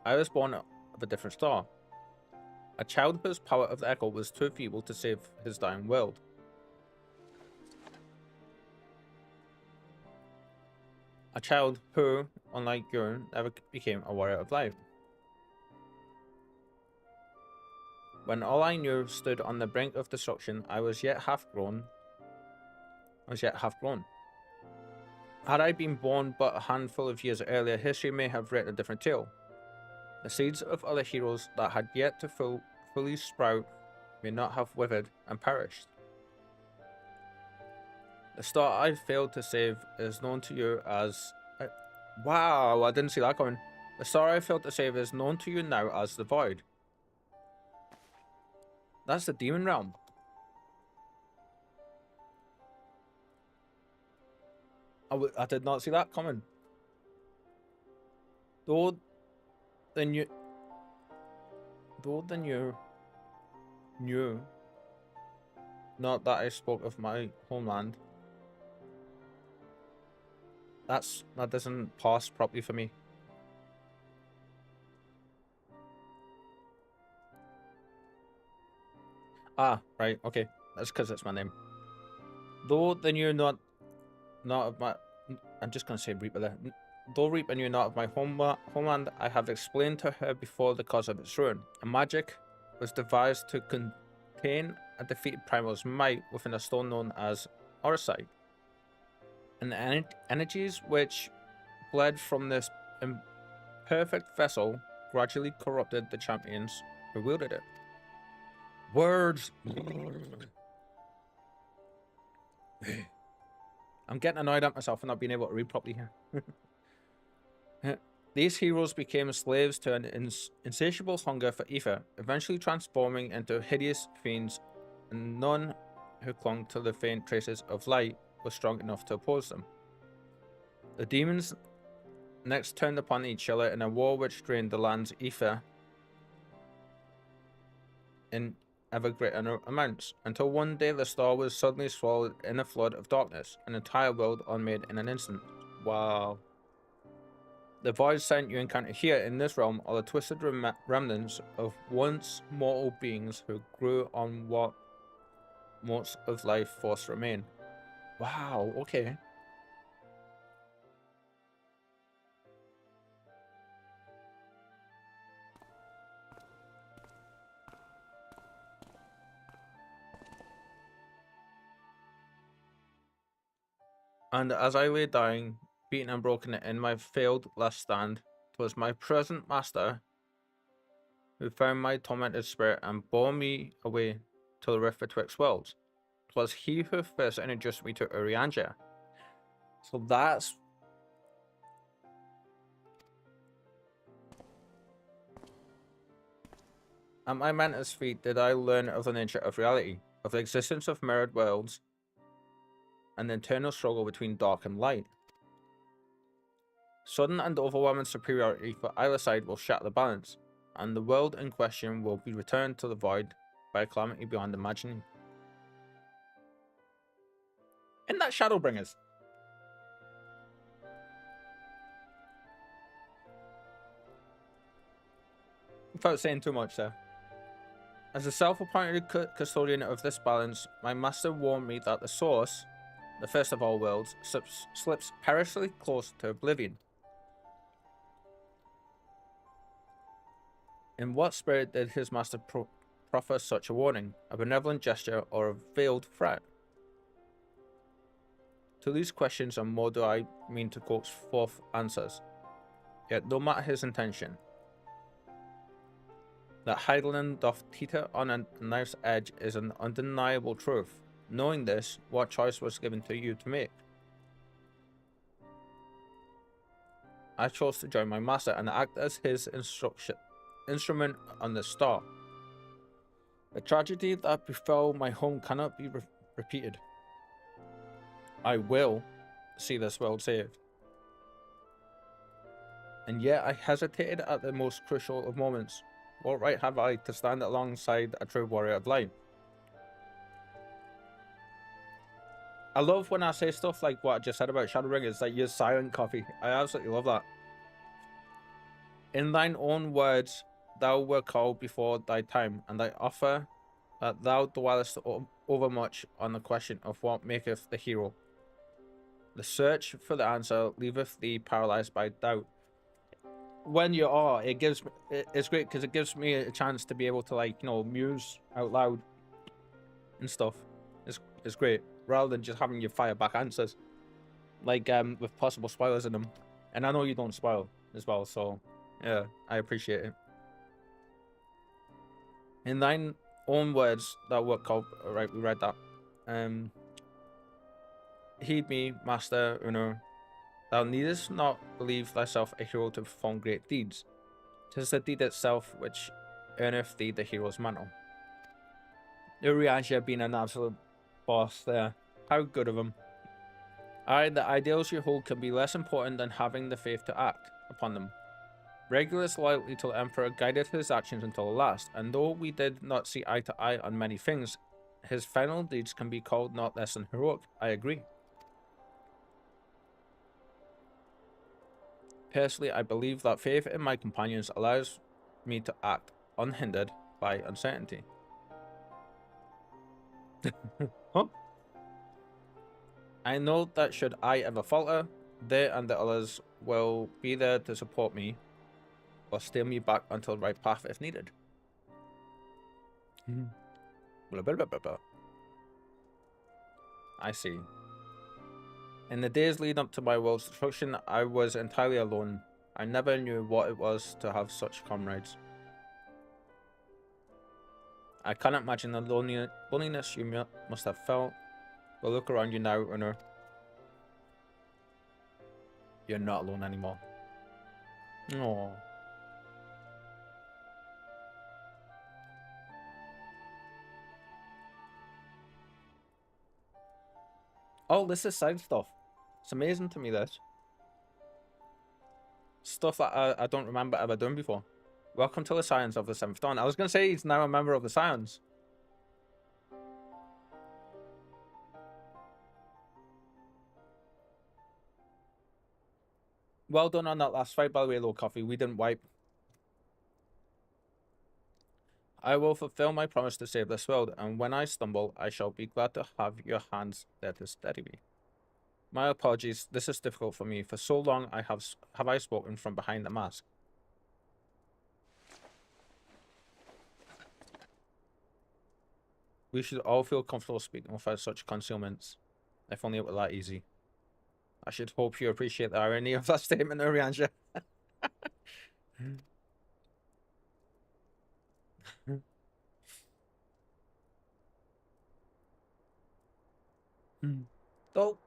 I was born of a different star. A child whose power of the echo was too feeble to save his dying world. A child who, unlike you, never became a warrior of life. When all I knew stood on the brink of destruction, I was yet half grown. Had I been born but a handful of years earlier, history may have written a different tale. The seeds of other heroes that had yet to fully sprout may not have withered and perished. The star I failed to save is known to you as... Wow, I didn't see that coming. The star I failed to save is known to you now as the Void. That's the demon realm. I did not see that coming. Though the new knew not that I spoke of my homeland. That doesn't pass properly for me. Ah, right, okay. That's because it's my name. Though they knew not of my... I'm just going to say Reaper there. Though Reaper knew not of my homeland, I have explained to her before the cause of its ruin. A magic was devised to contain a defeated Primal's might within a stone known as Orsite. And the energies which bled from this imperfect vessel gradually corrupted the champions who wielded it. Words! I'm getting annoyed at myself for not being able to read properly here. These heroes became slaves to an insatiable hunger for ether, eventually transforming into hideous fiends, and none who clung to the faint traces of light was strong enough to oppose them. The demons next turned upon each other in a war which drained the land's ether in ever greater amounts, until one day the star was suddenly swallowed in a flood of darkness, an entire world unmade in an instant. Wow. The void scent you encounter here in this realm are the twisted remnants of once mortal beings who grew on what motes of life force remain. Wow, okay. And as I lay dying, beaten and broken in my failed last stand, 'twas my present master who found my tormented spirit and bore me away to the rift betwixt worlds. 'Twas he who first introduced me to Urianger. So that's... At my mentor's feet did I learn of the nature of reality, of the existence of mirrored worlds, and the internal struggle between dark and light. Sudden and overwhelming superiority for either side will shatter the balance, and the world in question will be returned to the void by a calamity beyond imagining. Isn't that Shadowbringers? Without saying too much there. As the self-appointed custodian of this balance, my master warned me that the source, the first of all worlds, slips perilously close to oblivion. In what spirit did his master proffer such a warning? A benevolent gesture or a veiled threat? To these questions and more do I mean to coax forth answers. Yet no matter his intention, that Heidelin doth teeter on a knife's edge is an undeniable truth. Knowing this, what choice was given to you to make? I chose to join my master and act as his instrument on the star. The tragedy that befell my home cannot be repeated. I will see this world saved. And yet I hesitated at the most crucial of moments. What right have I to stand alongside a true warrior of light? I love when I say stuff like what I just said about Shadowbringers, like you're silent, Coffee. I absolutely love that. In thine own words, thou wert called before thy time, and I offer that thou dwellest overmuch on the question of what maketh the hero. The search for the answer leaveth thee paralyzed by doubt. When you are, it's great because it gives me a chance to be able to, like, you know, muse out loud and stuff. It's great, rather than just having you fire back answers, like with possible spoilers in them. And I know you don't spoil as well, so yeah, I appreciate it. In thine own words, thou wert called. Right, we read that. Heed me, Master Uno. Thou needest not believe thyself a hero to perform great deeds. 'Tis the deed itself which earneth thee the hero's mantle. Urianger being an absolute boss there. How good of him. Aye, the ideals you hold can be less important than having the faith to act upon them. Regulus' loyalty to the Emperor guided his actions until the last, and though we did not see eye to eye on many things, his final deeds can be called not less than heroic. I agree. Personally, I believe that faith in my companions allows me to act unhindered by uncertainty. Huh? I know that should I ever falter, they and the others will be there to support me or steer me back onto the right path if needed. Blah, blah, blah, blah, blah. I see. In the days leading up to my world's destruction, I was entirely alone. I never knew what it was to have such comrades. I cannot imagine the loneliness you must have felt. But look around you now, Uno. You're not alone anymore. Aww. Oh, this is side stuff. It's amazing to me, this. Stuff that I don't remember ever doing before. Welcome to the Scions of the 7th Dawn. I was going to say he's now a member of the Scions. Well done on that last fight, by the way, Low Coffee. We didn't wipe. I will fulfill my promise to save this world, and when I stumble, I shall be glad to have your hands there to steady me. My apologies, this is difficult for me. For so long have I spoken from behind the mask. We should all feel comfortable speaking without such concealments. If only it were that easy. I should hope you appreciate the irony of that statement, Orianja. Oh.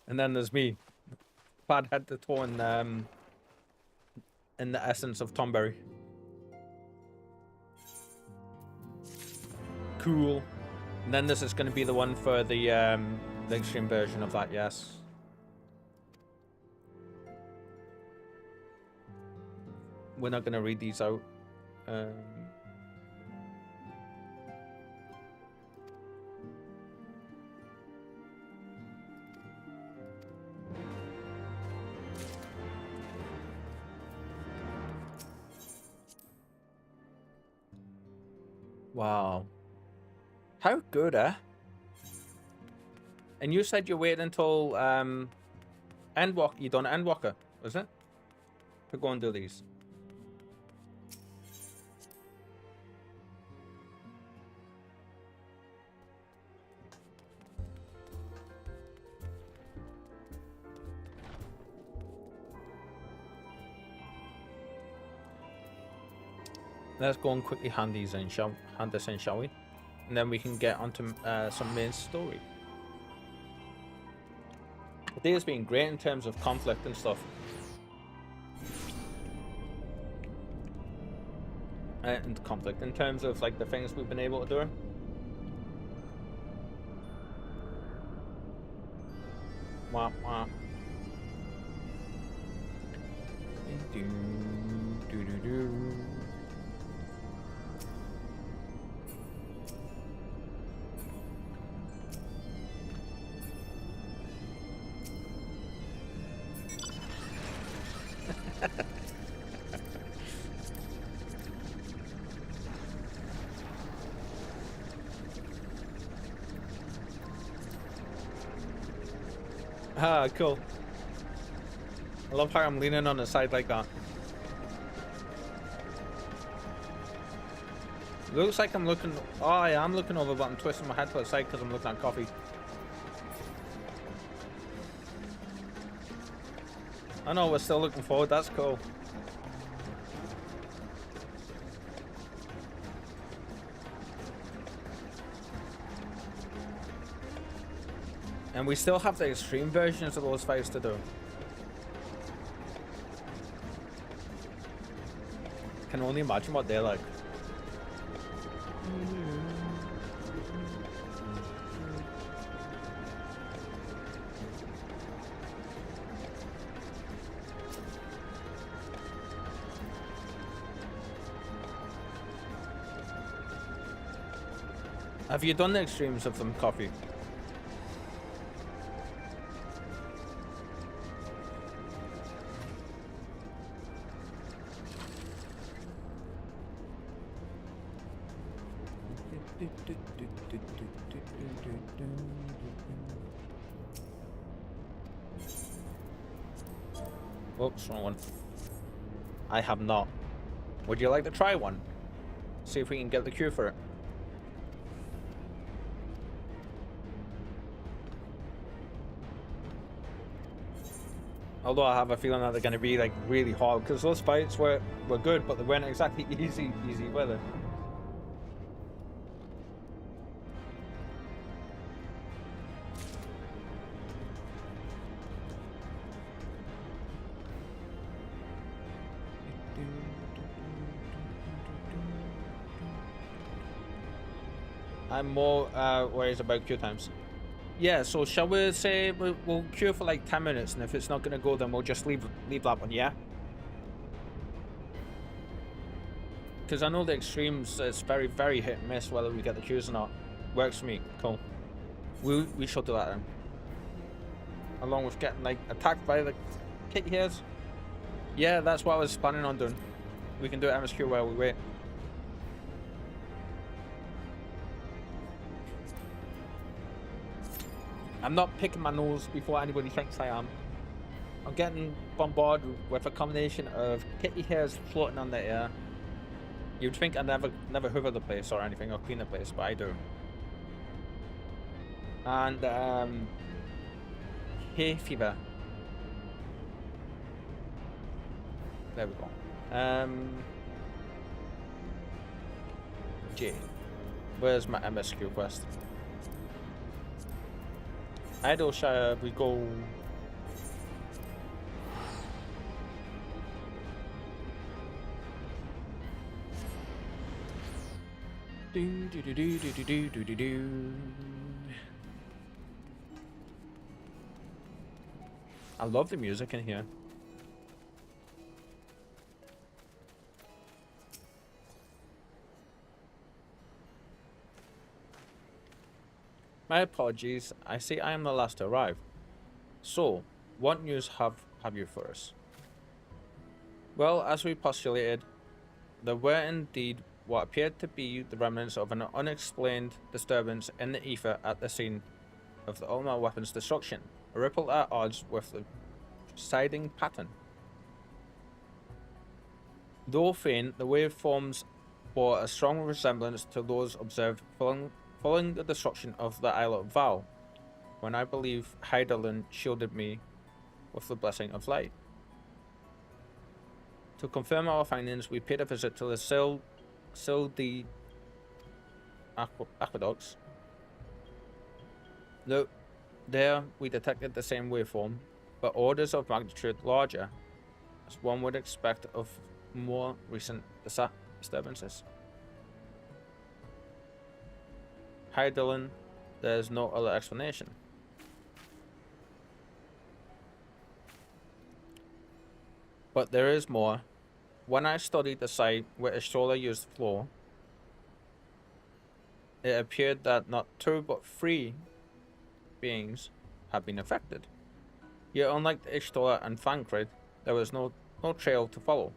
And then there's me. Bad head to toe in the essence of Tomberry. Cool. And then this is going to be the one for the extreme version of that, yes. We're not going to read these out. Wow. How good, eh? And you said you waited until Endwalker. You done Endwalker, was it? To go and do these. Let's go and quickly hand these in, hand this in, shall we? And then we can get onto some main story. The day has been great in terms of conflict and stuff. And conflict in terms of like the things we've been able to do. Wah, wah. Do, do, do, do. Ah, cool. I love how I'm leaning on the side like that. Looks like I'm looking... Oh, I am looking over, but I'm twisting my head to the side because I'm looking at coffee. I know, we're still looking forward. That's cool. And we still have the extreme versions of those fights to do. Can only imagine what they're like. Have you done the extremes of them, Coffee? Oops, wrong one. I have not. Would you like to try one? See if we can get the cue for it. Although I have a feeling that they're going to be like really hard, because those fights were good, but they weren't exactly easy were they? I'm more worried about queue times. Yeah, so shall we say we'll queue for like 10 minutes, and if it's not going to go, then we'll just leave that one, yeah? Because I know the extremes, it's very, very hit and miss whether we get the queues or not. Works for me, cool. We shall do that then. Along with getting like attacked by the kitty hairs. Yeah, that's what I was planning on doing. We can do MSQ while we wait. I'm not picking my nose before anybody thinks I am. I'm getting bombarded with a combination of kitty hairs floating on the air. You'd think I never hoover the place or anything or clean the place, but I do. And hay fever. There we go. J. Where's my MSQ quest? Idleshire, we go. Do do do do do do do do do. I love the music in here. My apologies, I see I am the last to arrive. So, what news have you for us? Well, as we postulated, there were indeed what appeared to be the remnants of an unexplained disturbance in the ether at the scene of the Ultimate Weapon's destruction, a ripple at odds with the presiding pattern. Though faint, the waveforms bore a strong resemblance to those observed following the destruction of the Isle of Val, when I believe Heidelin shielded me with the blessing of light. To confirm our findings, we paid a visit to the Sildi aqueducts. Though there we detected the same waveform, but orders of magnitude larger, as one would expect of more recent disturbances. Heidelin, there is no other explanation. But there is more. When I studied the site where Ishtola used the floor, it appeared that not 2 but 3 beings had been affected. Yet unlike Ishtola and Thancred, there was no trail to follow.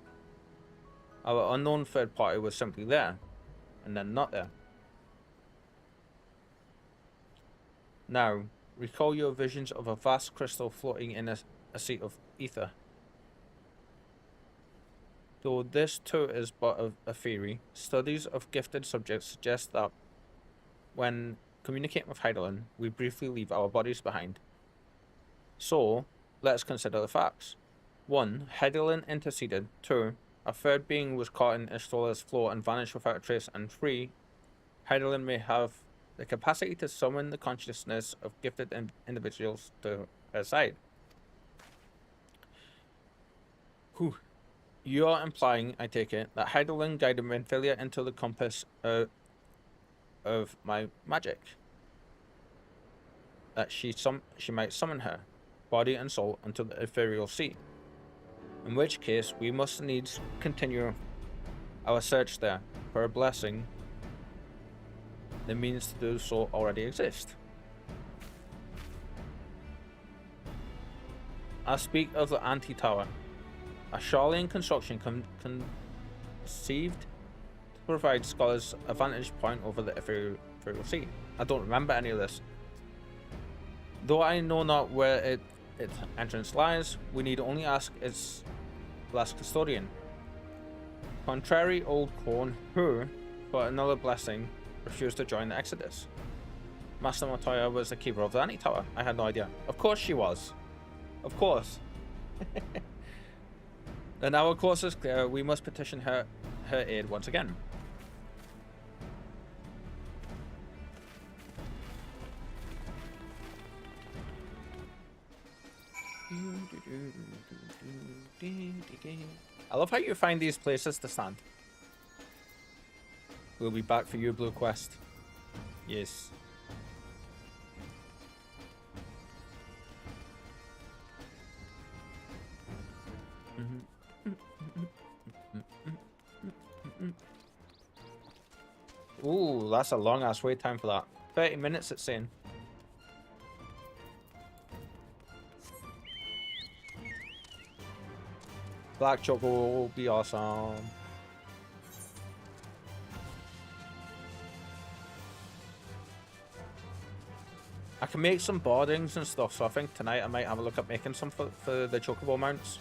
Our unknown third party was simply there, and then not there. Now, recall your visions of a vast crystal floating in a sea of ether. Though this too is but a theory, studies of gifted subjects suggest that when communicating with Heidelin, we briefly leave our bodies behind. So, let's consider the facts. 1. Heidelin interceded. 2. A third being was caught in Ishtola's floor and vanished without a trace. And 3. Heidelin may have the capacity to summon the consciousness of gifted individuals to her side. Whew. You are implying, I take it, that Heidelin guided Menphilia into the compass of my magic. That she might summon her, body and soul, into the ethereal sea. In which case, we must needs continue our search there for a blessing. The means to do so already exist. I speak of the anti-tower, a Charlian construction conceived to provide scholars a vantage point over the ethereal sea. I don't remember any of this. Though I know not where its entrance lies, we need only ask its last custodian. Contrary old crone, who, for another blessing, refused to join the Exodus. Master Montoya was the keeper of the anti-tower. I had no idea. Of course she was. Of course. And our course is clear. We must petition her aid once again. I love how you find these places to stand. We'll be back for you, Blue Quest. Yes. Ooh, that's a long ass wait time for that. 30 minutes it's saying. Black Choco will be awesome. I can make some boardings and stuff, so I think tonight I might have a look at making some for the Chocobo mounts.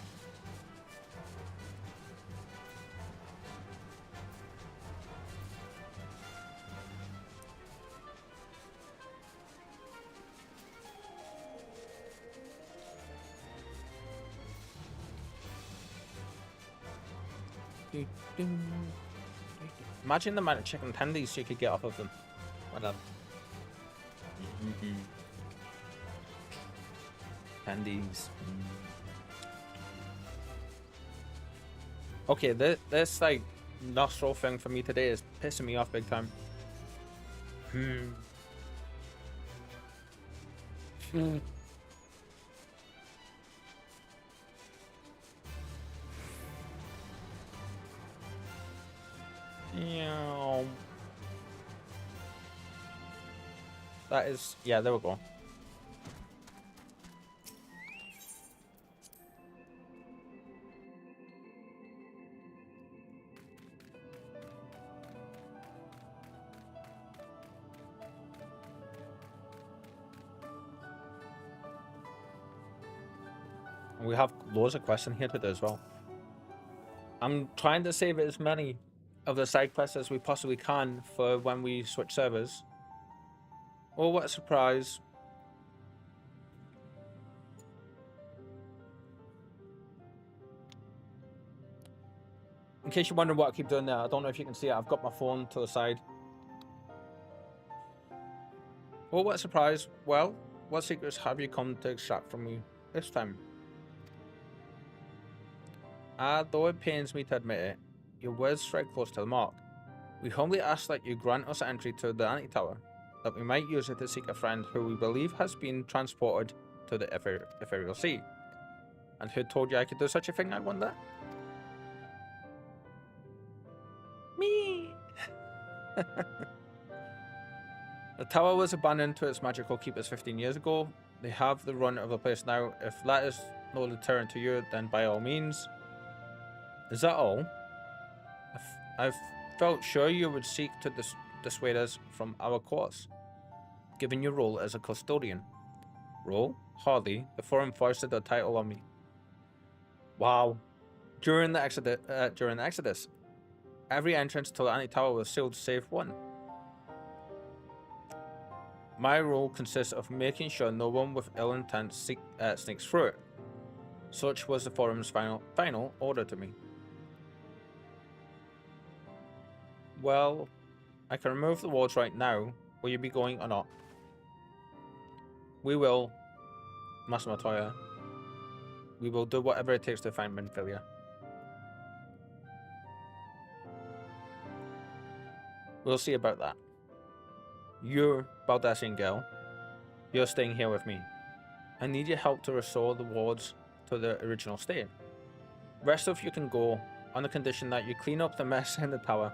Imagine the amount of chicken tendies you could get off of them. Well done. Tendies. Okay, this like nostril thing for me today is pissing me off big time. Yeah. That is, yeah, there we go. We have loads of quests in here to do as well. I'm trying to save as many of the side quests as we possibly can for when we switch servers. Oh, what a surprise. In case you're wondering what I keep doing there, I don't know if you can see it, I've got my phone to the side. Oh, what a surprise. Well, what secrets have you come to extract from me this time? Though it pains me to admit it, your words strike close to the mark. We humbly ask that you grant us entry to the Anti-Tower, that we might use it to seek a friend who we believe has been transported to the ethereal sea. And who told you I could do such a thing, I wonder? Me! The tower was abandoned to its magical keepers 15 years ago. They have the run of the place now. If that is no deterrent to you, then by all means. Is that all? I've felt sure you would seek to dissuade us from our course, given your role as a custodian. Role? Hardly. The forum foisted the title on me. Wow. During the Exodus, every entrance to the Anti-Tower was sealed save one. My role consists of making sure no one with ill intent sneaks through it. Such was the forum's final order to me. Well, I can remove the wards right now. Will you be going or not? We will, Master Matoya. We will do whatever it takes to find Minfilia. We'll see about that. You, Baldassian girl, you're staying here with me. I need your help to restore the wards to their original state. Rest of you can go on the condition that you clean up the mess in the tower.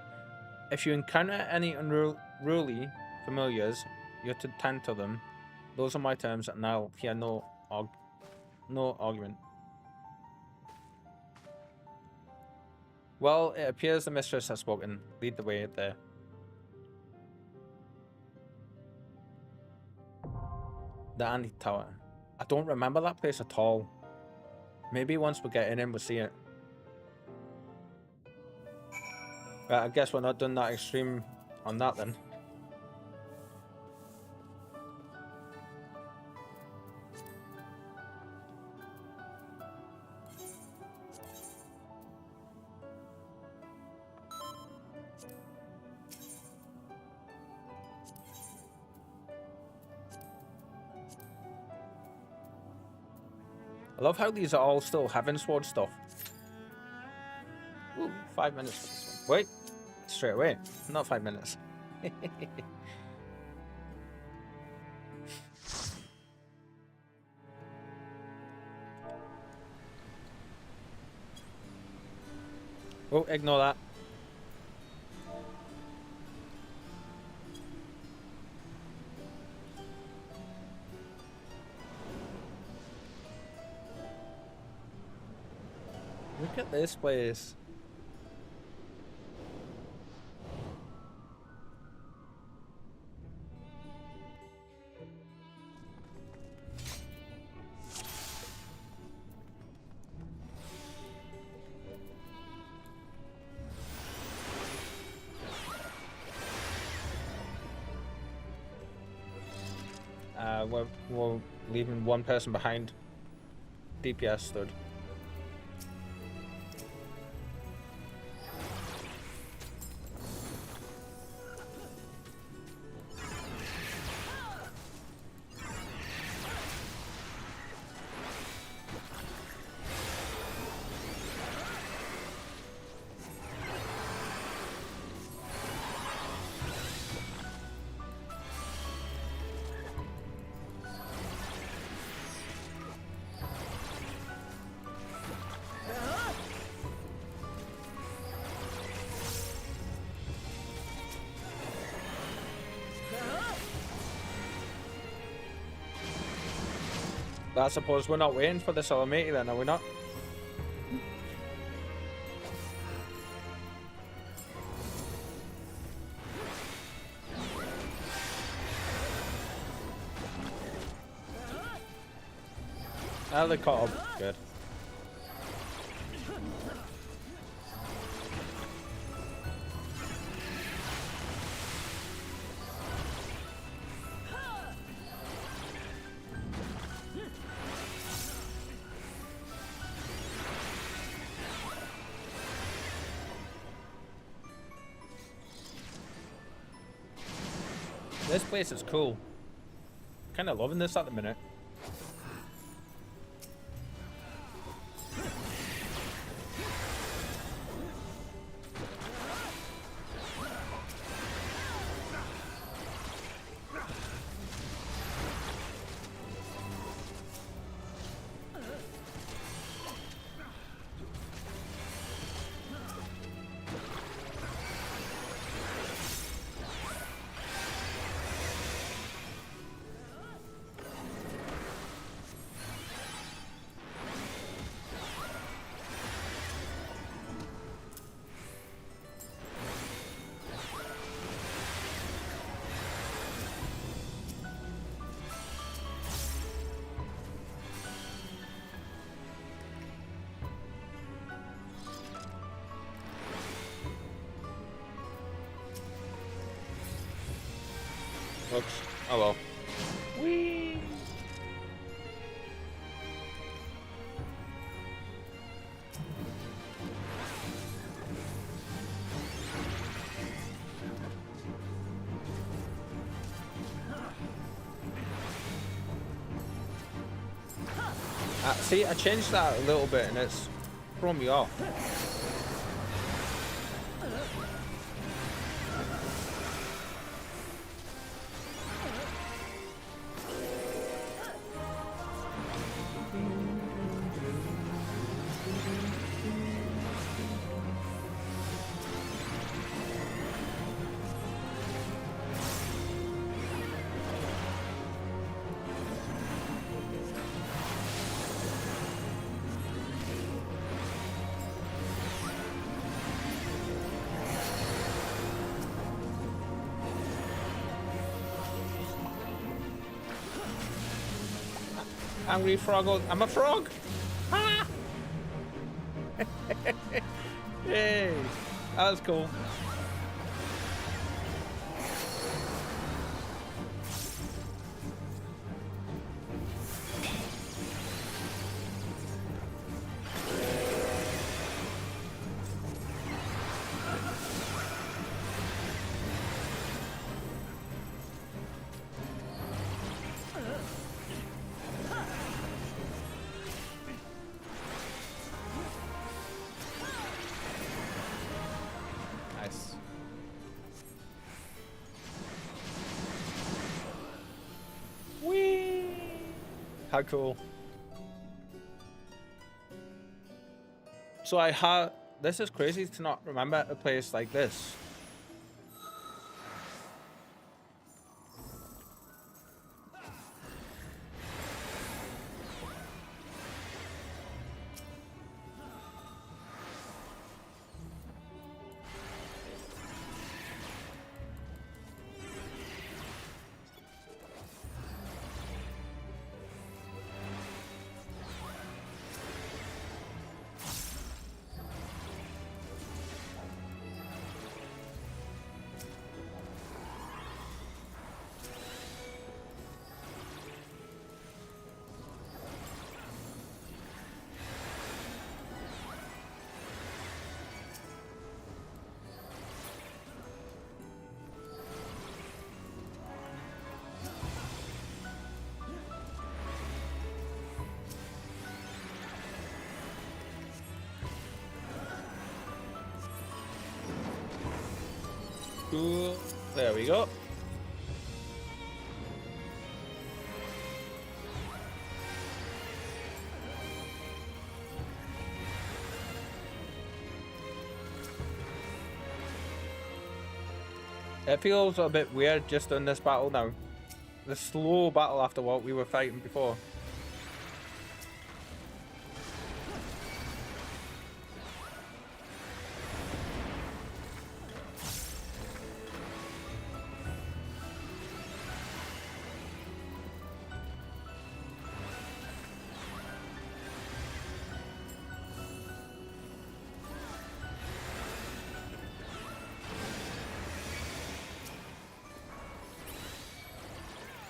If you encounter any unruly familiars, you're to tend to them. Those are my terms, and I'll hear no argument. Well, it appears the mistress has spoken. Lead the way there. The Anti-Tower. I don't remember that place at all. Maybe once we get in, we'll see it. I guess we're not doing that extreme on that then. I love how these are all still Heavensward stuff. Ooh, 5 minutes for this one. Wait, straight away. Not 5 minutes. Oh, ignore that. Look at this place. We're leaving one person behind. DPS stood. I suppose we're not waiting for the Salamati then, are we not? Oh, they caught up. Good. This place is cool. Kind of loving this at the minute. Oops. Oh well. Whee! See, I changed that a little bit and it's thrown me off. Angry frog. I'm a frog. Ah! Hey, that was cool. How cool. So I have, this is crazy to not remember a place like this. Cool. There we go. It feels a bit weird just in this battle now. The slow battle after what we were fighting before.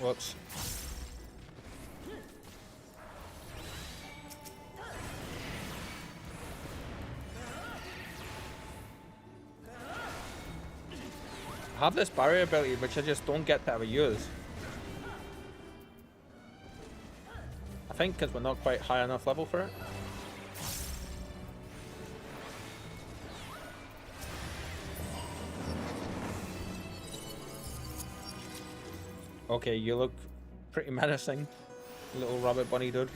Whoops. I have this barrier ability which I just don't get to ever use. I think because we're not quite high enough level for it. Okay, you look pretty menacing, little rabbit bunny dude.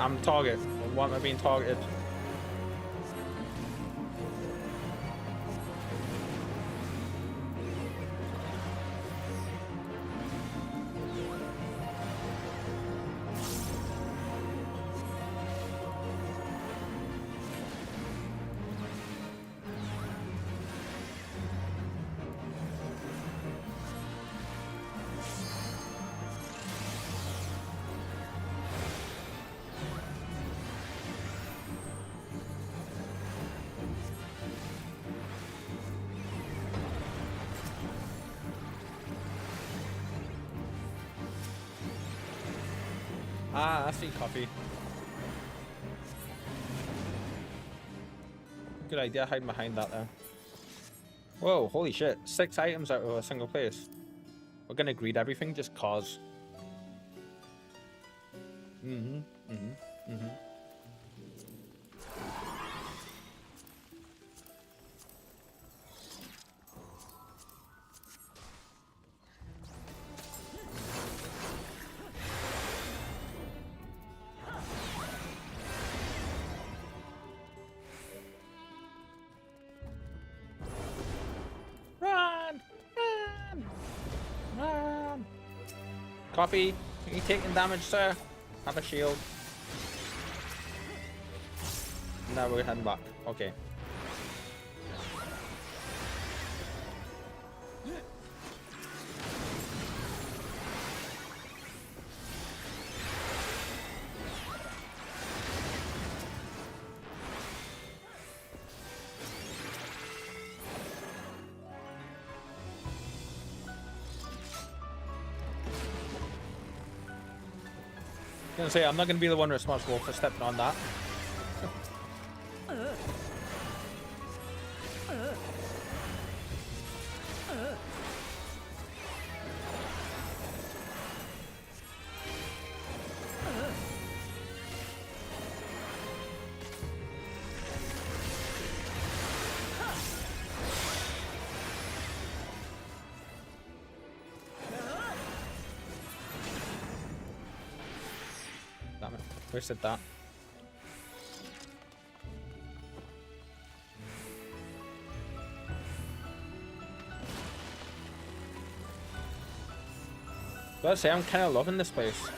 I'm target. Why am I being targeted? Ah, I see coffee. Good idea, hide behind that there. Whoa, holy shit. 6 items out of a single place. We're gonna greed everything just cause. Run! Run! Run! Copy. Are you taking damage, sir? Have a shield. Now we're heading back. Okay. Gonna say I'm not gonna be the one responsible for stepping on that. Damn it. Wasted that. Gotta say, I'm kind of loving this place.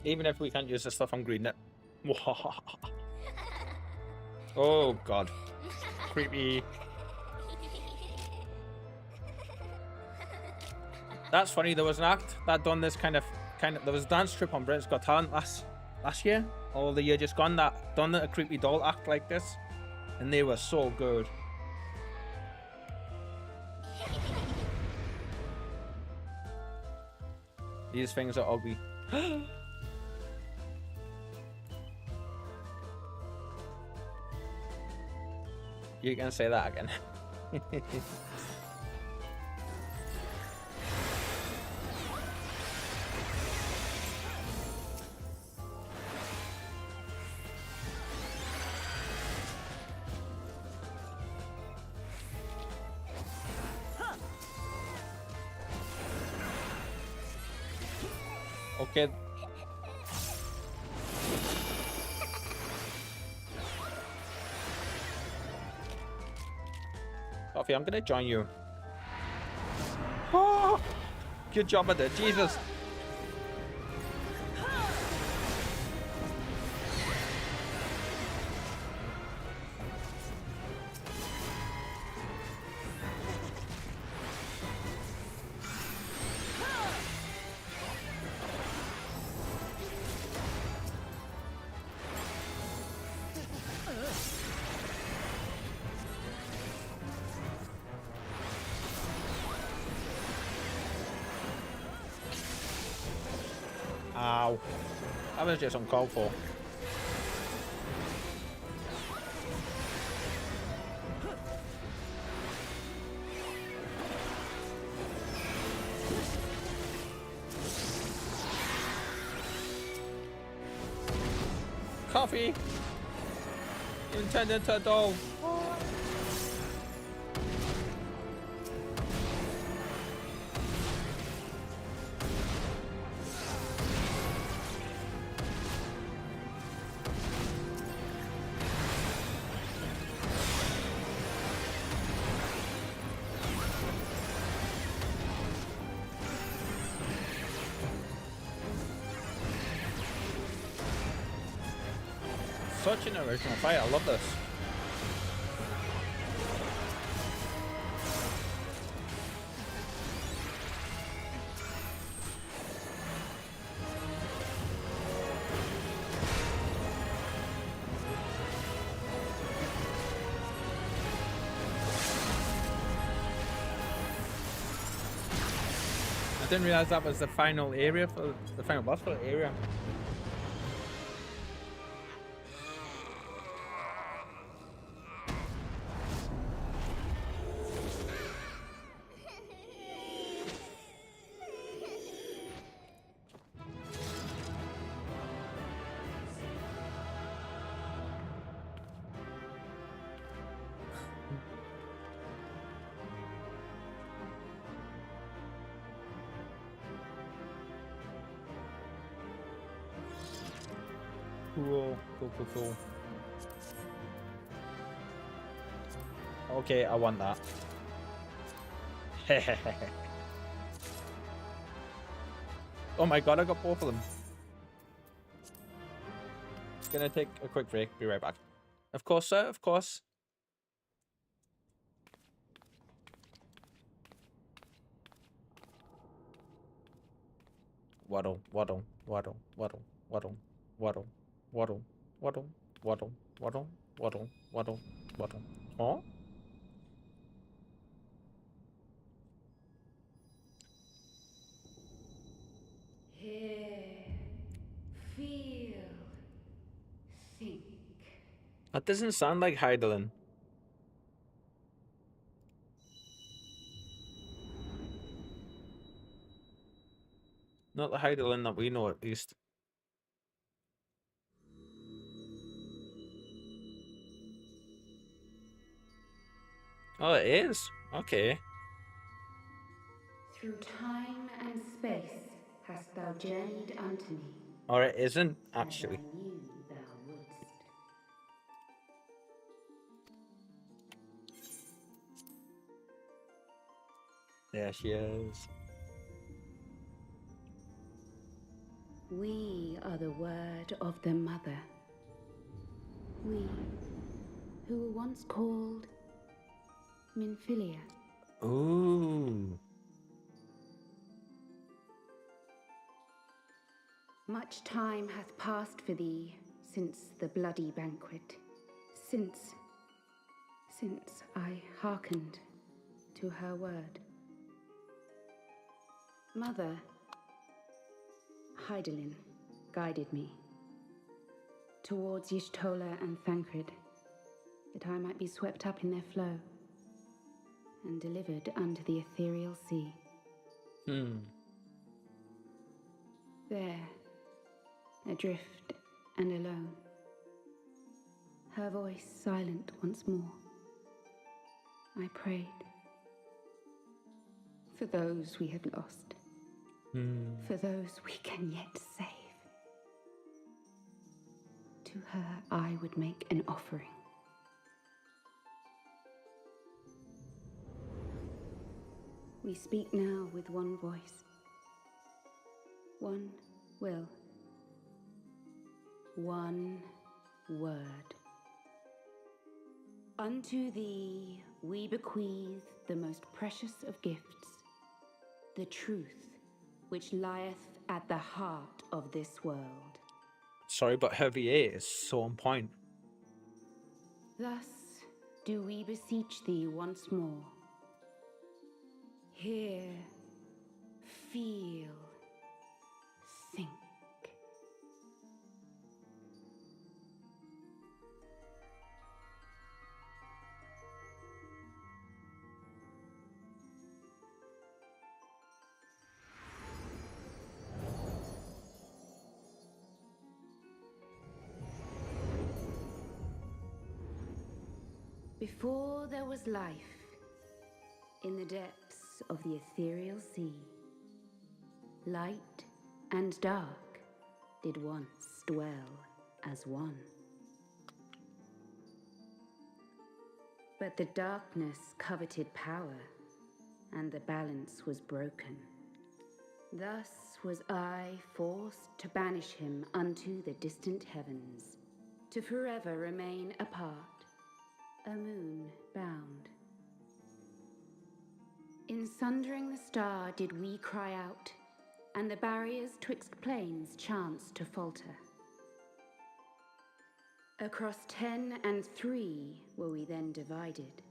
Even if we can't use the stuff on green. Oh god. Creepy. That's funny, there was an act that done this kind of there was a dance strip on Britain's Got Talent last year, or the year just gone, that done a creepy doll act like this, and they were so good. These things are ugly. You can say that again. Okay. Coffee, I'm gonna join you. Oh, good job at it, Jesus. Ow. That was just uncalled for. Coffee! You turned into a doll. Such an original fight, I love this. I didn't realize that was the final area for the final boss for the area. Cool. Okay, I want that. Oh my god, I got both of them. It's gonna take a quick break. Be right back. Of course, sir. Of course. Waddle. Huh? Hear, feel, think. That doesn't sound like Heidelin. Not the Heidelin that we know, at least. Oh, it is? Okay. Through time and space hast thou journeyed unto me. Or it isn't, actually. As I knew thou wouldst. There she is. We are the word of the Mother. We, who were once called Minfilia. Ooh. Much time hath passed for thee since the bloody banquet, since I hearkened to her word. Mother, Hydaelyn, guided me towards Y'shtola and Thancred, that I might be swept up in their flow and delivered unto the ethereal sea. There, adrift and alone, her voice silent once more, I prayed for those we have lost, for those we can yet save. To her I would make an offering. We speak now with one voice, one will, one word. Unto thee we bequeath the most precious of gifts, the truth which lieth at the heart of this world. Sorry, but her VA is so on point. Thus do we beseech thee once more. Hear, feel, think. Before there was life, in the depths of the ethereal sea, light and dark did once dwell as one. But the darkness coveted power, and the balance was broken. Thus was I forced to banish him unto the distant heavens, to forever remain apart, a moon bound. In sundering the star did we cry out, and the barriers twixt planes chanced to falter. Across 10 and 3 were we then divided,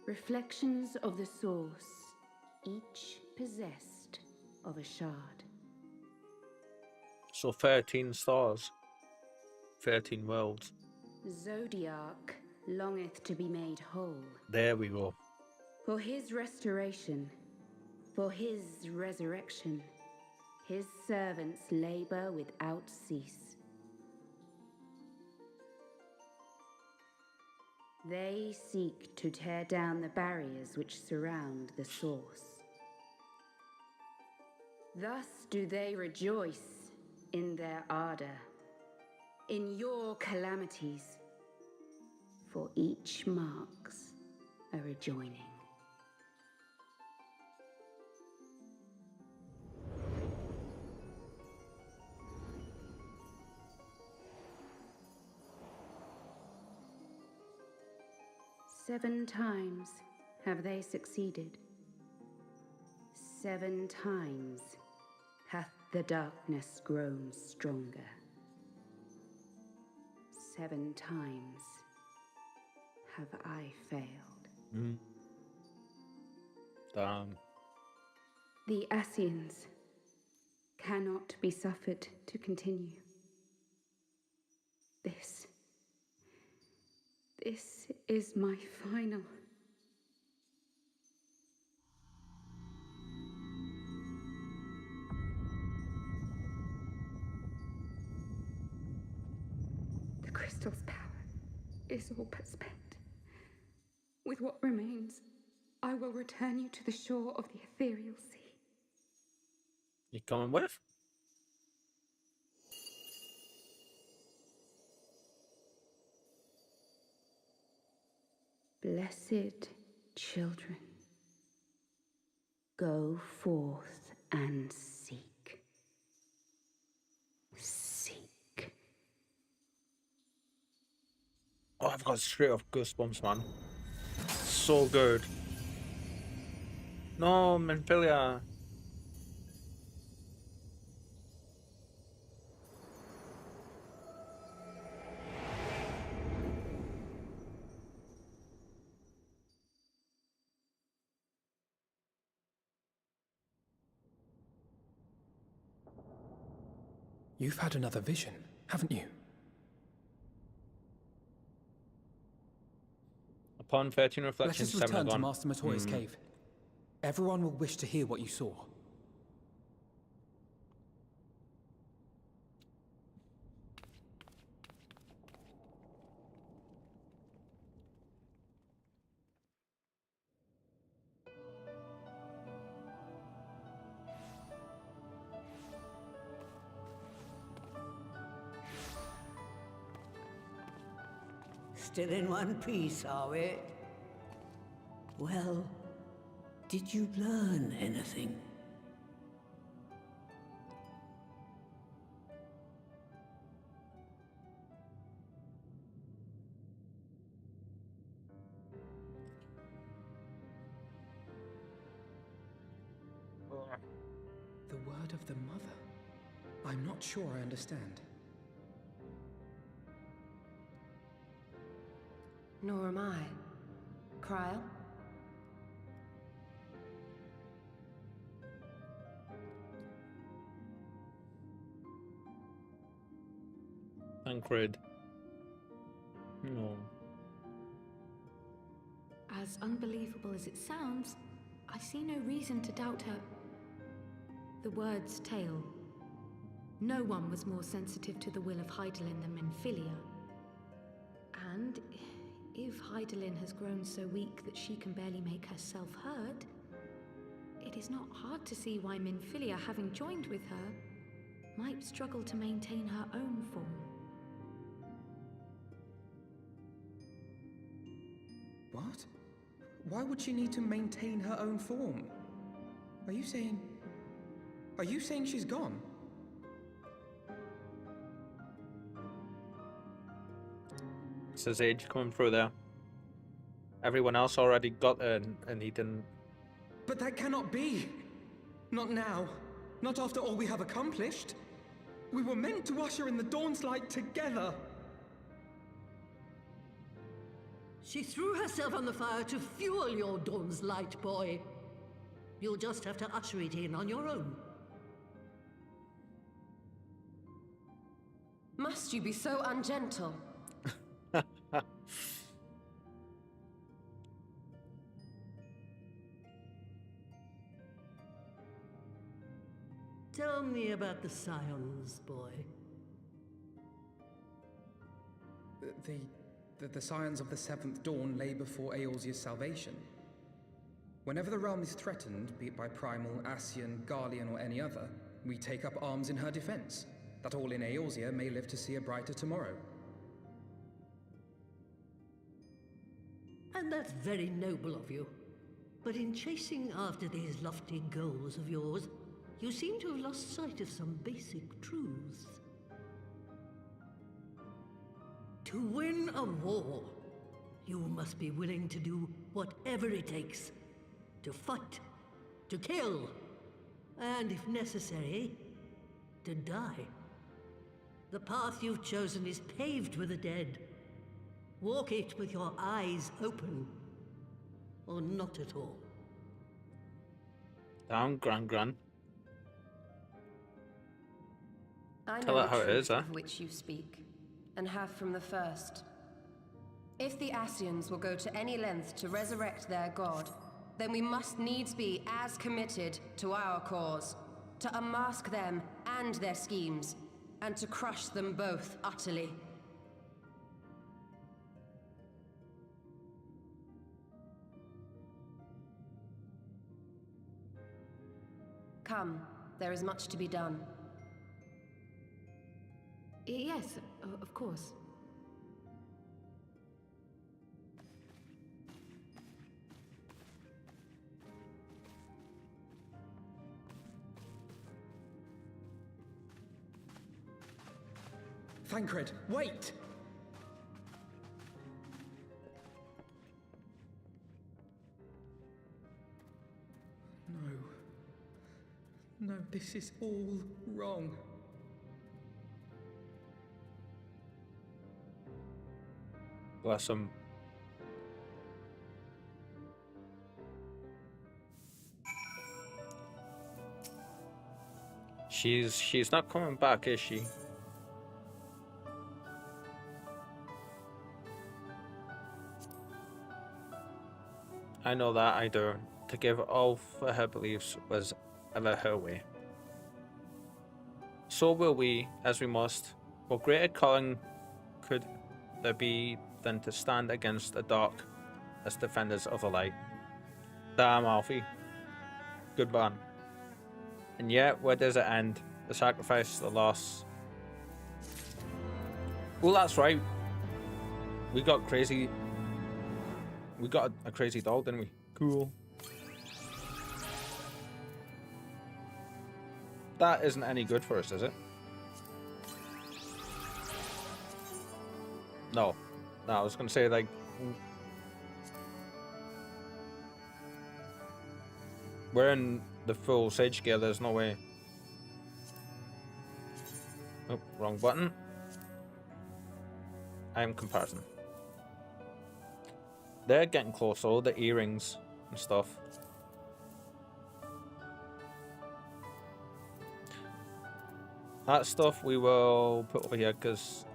reflections of the source, each possessed of a shard. So 13 stars, 13 worlds. Zodiac longeth to be made whole. There we go. For his restoration, for his resurrection, his servants labor without cease. They seek to tear down the barriers which surround the source. Thus do they rejoice in their ardor, in your calamities, for each marks a rejoining. Seven times have they succeeded. 7 times hath the darkness grown stronger. 7 times have I failed. Damn. The Ascians cannot be suffered to continue. This is my final. The crystal's power is all but spent. With what remains, I will return you to the shore of the ethereal sea. You coming with? Blessed children, go forth and seek. God, straight off Goosebumps, man. So good. No, Menphilia. You've had another vision, haven't you? Upon 13 Let reflections, us 7 are return to gone. Master Matoya's cave. Everyone will wish to hear what you saw. Still in one piece, are we? Well, did you learn anything? The word of the mother? I'm not sure I understand. Nor am I. Cryle? Tancred. No. As unbelievable as it sounds, I see no reason to doubt her. The word's tale. No one was more sensitive to the will of Hydaelyn than Menphilia. And if Hydaelyn has grown so weak that she can barely make herself heard, it is not hard to see why Menphilia, having joined with her, might struggle to maintain her own form. What? Why would she need to maintain her own form? Are you saying she's gone? It's his age coming through there. Everyone else already got there and he didn't. But that cannot be! Not now. Not after all we have accomplished. We were meant to usher in the dawn's light together. She threw herself on the fire to fuel your dawn's light, boy. You'll just have to usher it in on your own. Must you be so ungentle? Tell me about the Scions, boy. The scions of the Seventh Dawn lay before Eorzea's salvation. Whenever the realm is threatened, be it by Primal, Ascian, Garlean, or any other, we take up arms in her defense, that all in Eorzea may live to see a brighter tomorrow. And that's very noble of you. But in chasing after these lofty goals of yours, you seem to have lost sight of some basic truths. To win a war, you must be willing to do whatever it takes. To fight, to kill, and if necessary, to die. The path you've chosen is paved with the dead. Walk it with your eyes open, or not at all. Down, Gran. I Tell know her the how it truth is, huh? of which you speak, and have from the first. If the Ascians will go to any length to resurrect their god, then we must needs be as committed to our cause, to unmask them and their schemes, and to crush them both utterly. Come, there is much to be done. Yes, of course. Thancred, wait! this is all wrong. Bless him. She's not coming back, is she? I know that I do. To give all for her beliefs was ever her way. So will we, as we must. What greater calling could there be than to stand against the dark as defenders of the light? Damn, Alfie. Good man. And yet, where does it end? The sacrifice, the loss. Well, that's right. We got crazy. We got a crazy dog, didn't we? Cool. That isn't any good for us, is it? No. No, I was gonna say, like... We're in the full Sage gear, there's no way. Oh, wrong button. I am comparison. They're getting close, all the earrings and stuff. That stuff we will put over here because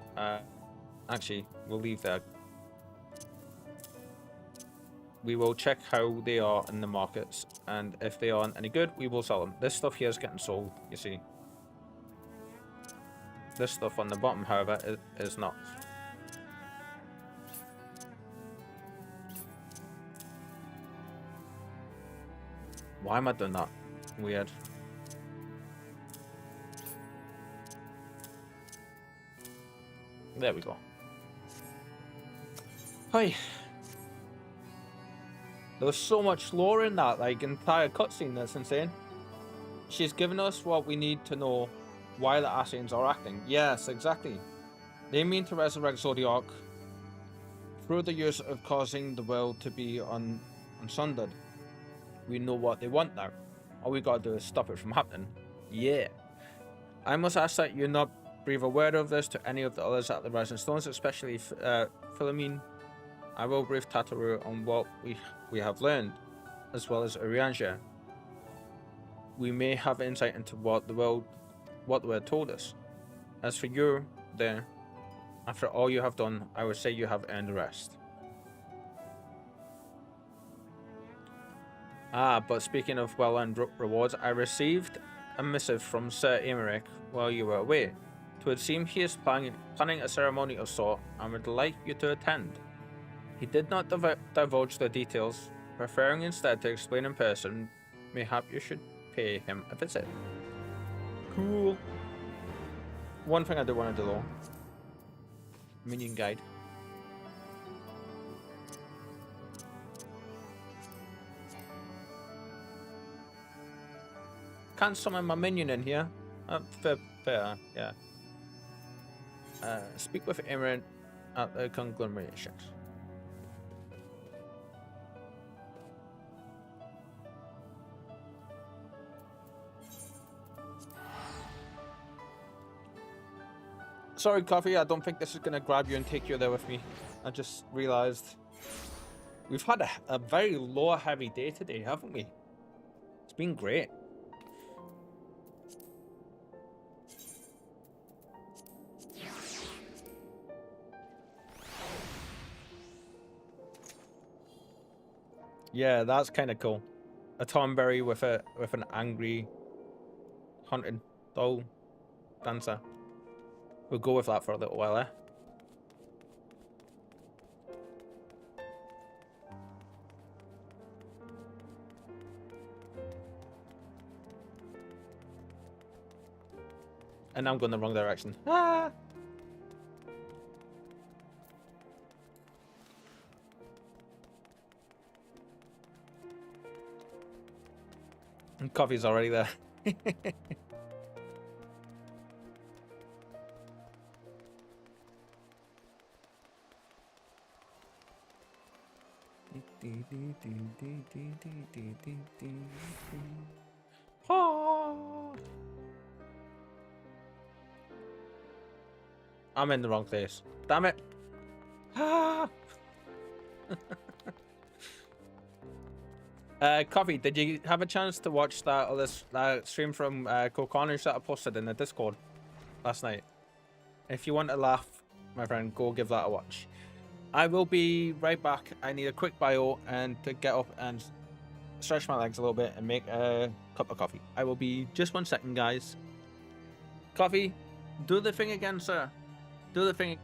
actually we'll leave there. We will check how they are in the markets, and if they aren't any good, we will sell them. This stuff here is getting sold, you see. This stuff on the bottom, however, is not. Why am I doing that? Weird. There we go. Hi. There was so much lore in that, like, entire cutscene. That's insane. She's given us what we need to know why the Ascians are acting. Yes, exactly. They mean to resurrect Zodiac through the use of causing the world to be unsundered. We know what they want now. All we gotta do is stop it from happening. Yeah. I must ask that you not breathe a word of this to any of the others at the Rising Stones, especially Philomene. I will brief Tataru on what we have learned, as well as Urianger. We may have insight into what the world told us. As for you, there, after all you have done, I would say you have earned the rest. Ah, but speaking of well-earned rewards, I received a missive from Sir Emmerich while you were away. It would seem he is planning a ceremony of sort and would like you to attend. He did not divulge the details, preferring instead to explain in person. Mayhap you should pay him a visit. Cool. One thing I do want to do though. Minion guide. Can't summon my minion in here. Fair, yeah. Speak with Aaron at the conglomeration. Sorry, Coffee, I don't think this is going to grab you and take you there with me. I just realized we've had a very lore-heavy day today, haven't we? It's been great. Yeah, that's kind of cool. A Tomberry with an angry hunted doll dancer. We'll go with that for a little while, eh? And I'm going the wrong direction. Ah! And coffee's already there. I'm in the wrong place. Damn it. Ah. Coffee, did you have a chance to watch that other stream from Cornish that I posted in the Discord last night? If you want to laugh, my friend, go give that a watch. I will be right back. I need a quick bio and to get up and stretch my legs a little bit and make a cup of coffee. I will be just 1 second, guys. Coffee, do the thing again, sir. Do the thing.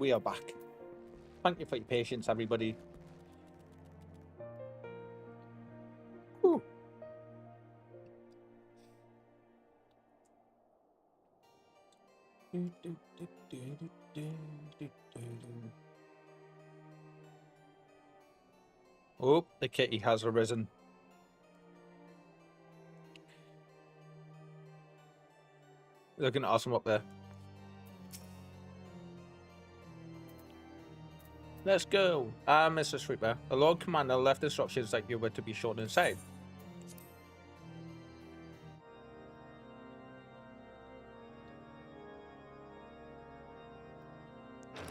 we are back. Thank you for your patience, everybody. Whew. Oh, the kitty has arisen. Looking awesome up there. Let's go. Mr. Sweeper. The Lord Commander left instructions that you were to be shot inside.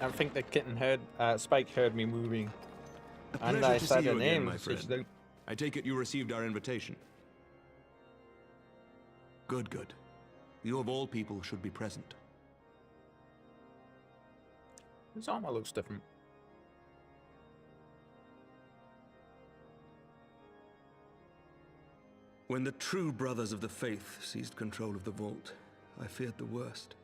I think the kitten heard, Spike heard me moving. And I said her name. My friend. I take it you received our invitation. Good, good. You of all people should be present. His armor looks different. When the true brothers of the faith seized control of the vault, I feared the worst.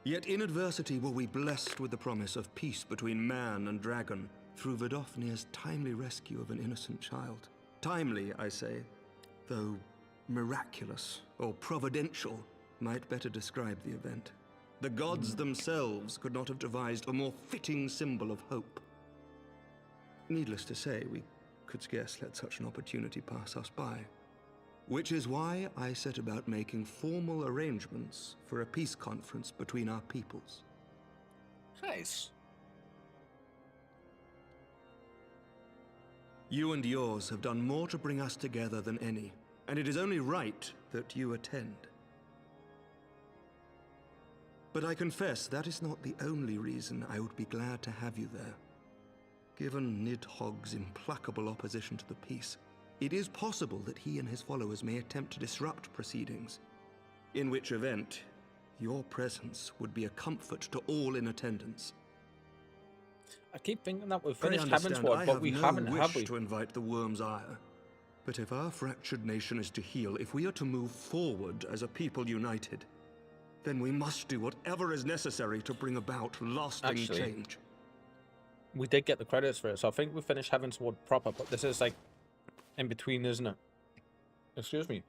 Yet in adversity were we blessed with the promise of peace between man and dragon through Vidofnir's timely rescue of an innocent child. Timely, I say, though miraculous or providential might better describe the event. The gods themselves could not have devised a more fitting symbol of hope. Needless to say, we could scarce let such an opportunity pass us by. Which is why I set about making formal arrangements for a peace conference between our peoples. Nice. You and yours have done more to bring us together than any, and it is only right that you attend. But I confess that is not the only reason I would be glad to have you there. Given Nidhogg's implacable opposition to the peace, it is possible that he and his followers may attempt to disrupt proceedings, in which event your presence would be a comfort to all in attendance. I keep thinking that we've finished Heavensward, but we haven't, have we? To invite the worm's ire. But if our fractured nation is to heal, if we are to move forward as a people united, then we must do whatever is necessary to bring about lasting change. We did get the credits for it, so I think we finished Heavensward proper, but this is like in between, isn't it? Excuse me.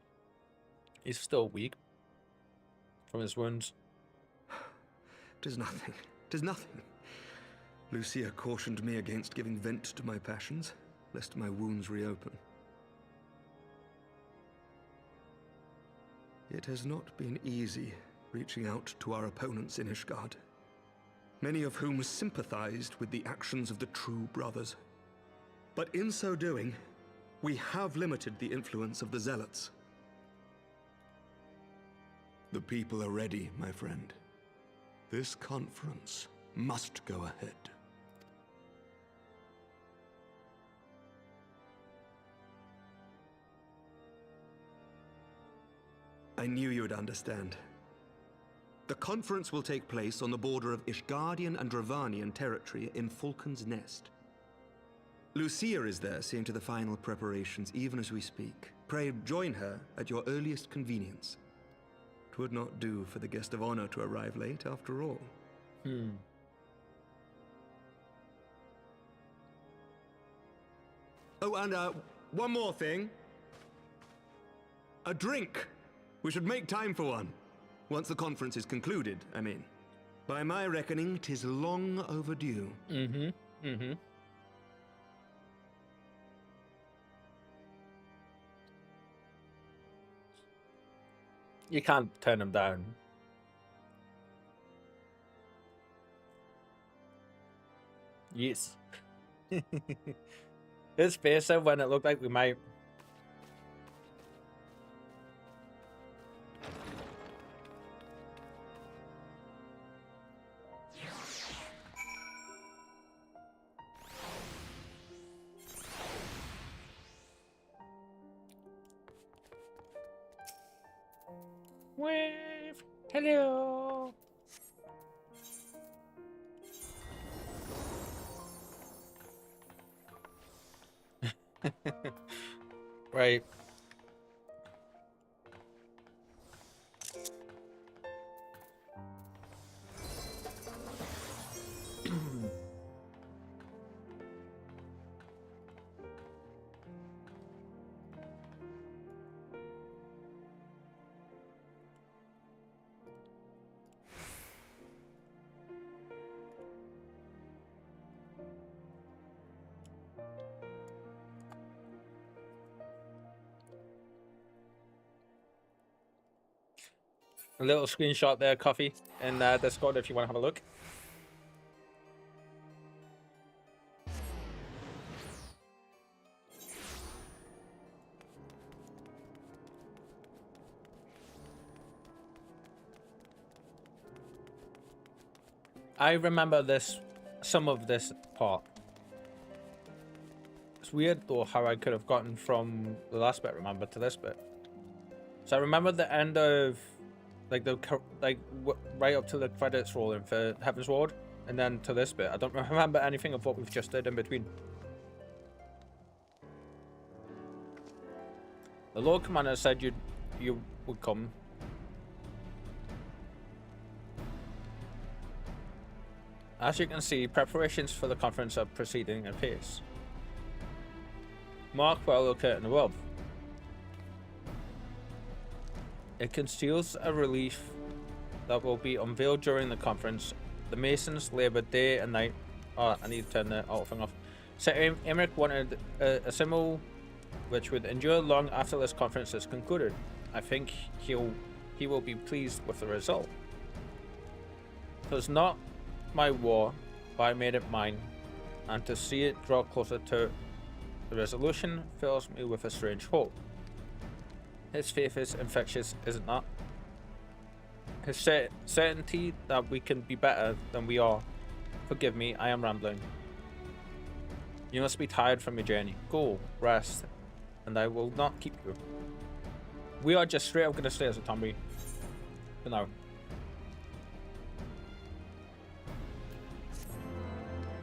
He's still weak from his wounds. 'Tis nothing. 'Tis nothing. Lucia cautioned me against giving vent to my passions, lest my wounds reopen. It has not been easy reaching out to our opponents in Ishgard, many of whom sympathized with the actions of the true brothers. But in so doing, we have limited the influence of the zealots. The people are ready, my friend. This conference must go ahead. I knew you would understand. The conference will take place on the border of Ishgardian and Dravanian territory in Falcon's Nest. Lucia is there, seeing to the final preparations even as we speak. Pray join her at your earliest convenience. It would not do for the guest of honor to arrive late, after all. Oh, and one more thing. A drink. We should make time for one. Once the conference is concluded, I mean. By my reckoning, 'tis long overdue. You can't turn him down. Yes. His face when it looked like we might. Wave. Hello. Right. A little screenshot there, Coffee, in Discord if you want to have a look. I remember some of this part. It's weird though how I could have gotten from the last bit, remember, to this bit. So I remember the end of, right up to the credits rolling for Heavensward, and then to this bit. I don't remember anything of what we've just did in between. The Lord Commander said you would come. As you can see, preparations for the conference are proceeding at pace. Mark well the curtain above. It conceals a relief that will be unveiled during the conference. The Masons labor day and night. Oh, I need to turn the auto thing off. So Emmerich wanted a symbol which would endure long after this conference is concluded. I think he will be pleased with the result. It was not my war, but I made it mine, and to see it draw closer to the resolution fills me with a strange hope. His faith is infectious, is it not? His certainty that we can be better than we are. Forgive me, I am rambling. You must be tired from your journey. Go, rest, and I will not keep you. We are just straight up going to stay as a Tommy for now.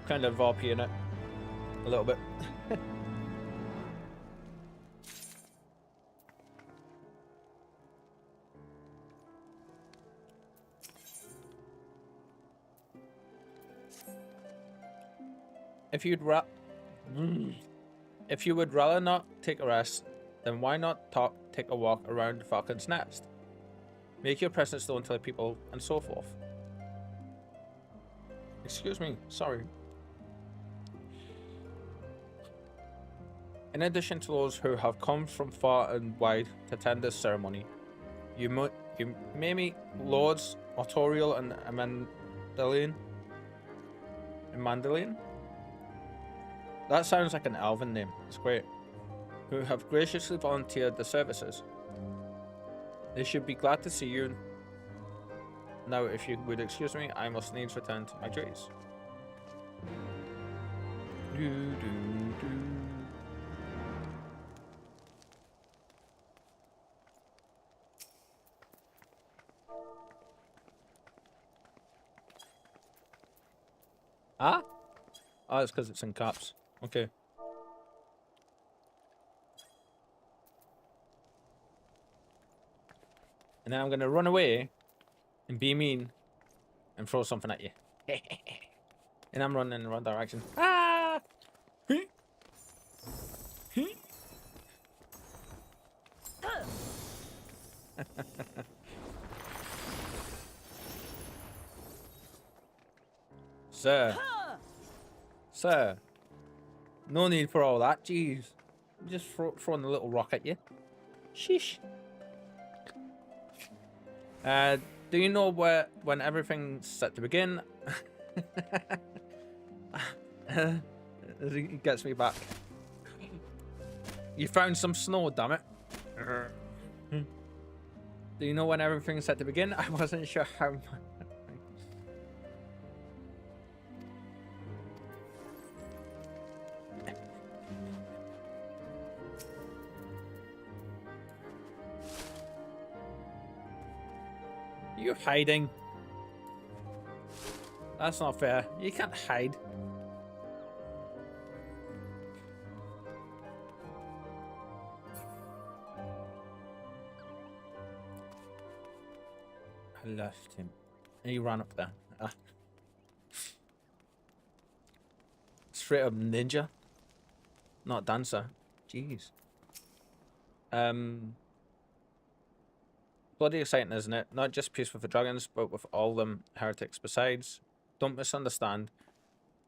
Kind of RP in it a little bit. If you would rather not take a rest, then why not take a walk around the Falcon's Nest? Make your presence known to the people and so forth. Excuse me, sorry. In addition to those who have come from far and wide to attend this ceremony, you may meet Lords Artorial and Amandalian. That sounds like an elven name. It's great. Who have graciously volunteered the services. They should be glad to see you. Now, if you would excuse me, I must needs return to my duties. Ah? Oh, it's because it's in caps. Okay. And then I'm going to run away and be mean and throw something at you. And I'm running in the wrong direction. Ah! Sir. Sir. No need for all that, jeez. I'm just throwing a little rock at you. Sheesh. Do you know when everything's set to begin? He gets me back. You found some snow, damn it. Do you know when everything's set to begin? I wasn't sure how. You're hiding. That's not fair. You can't hide. I left him. He ran up there. Ah. Straight up ninja. Not dancer. Jeez. Bloody exciting, isn't it? Not just peace with the dragons, but with all them heretics besides. Don't misunderstand.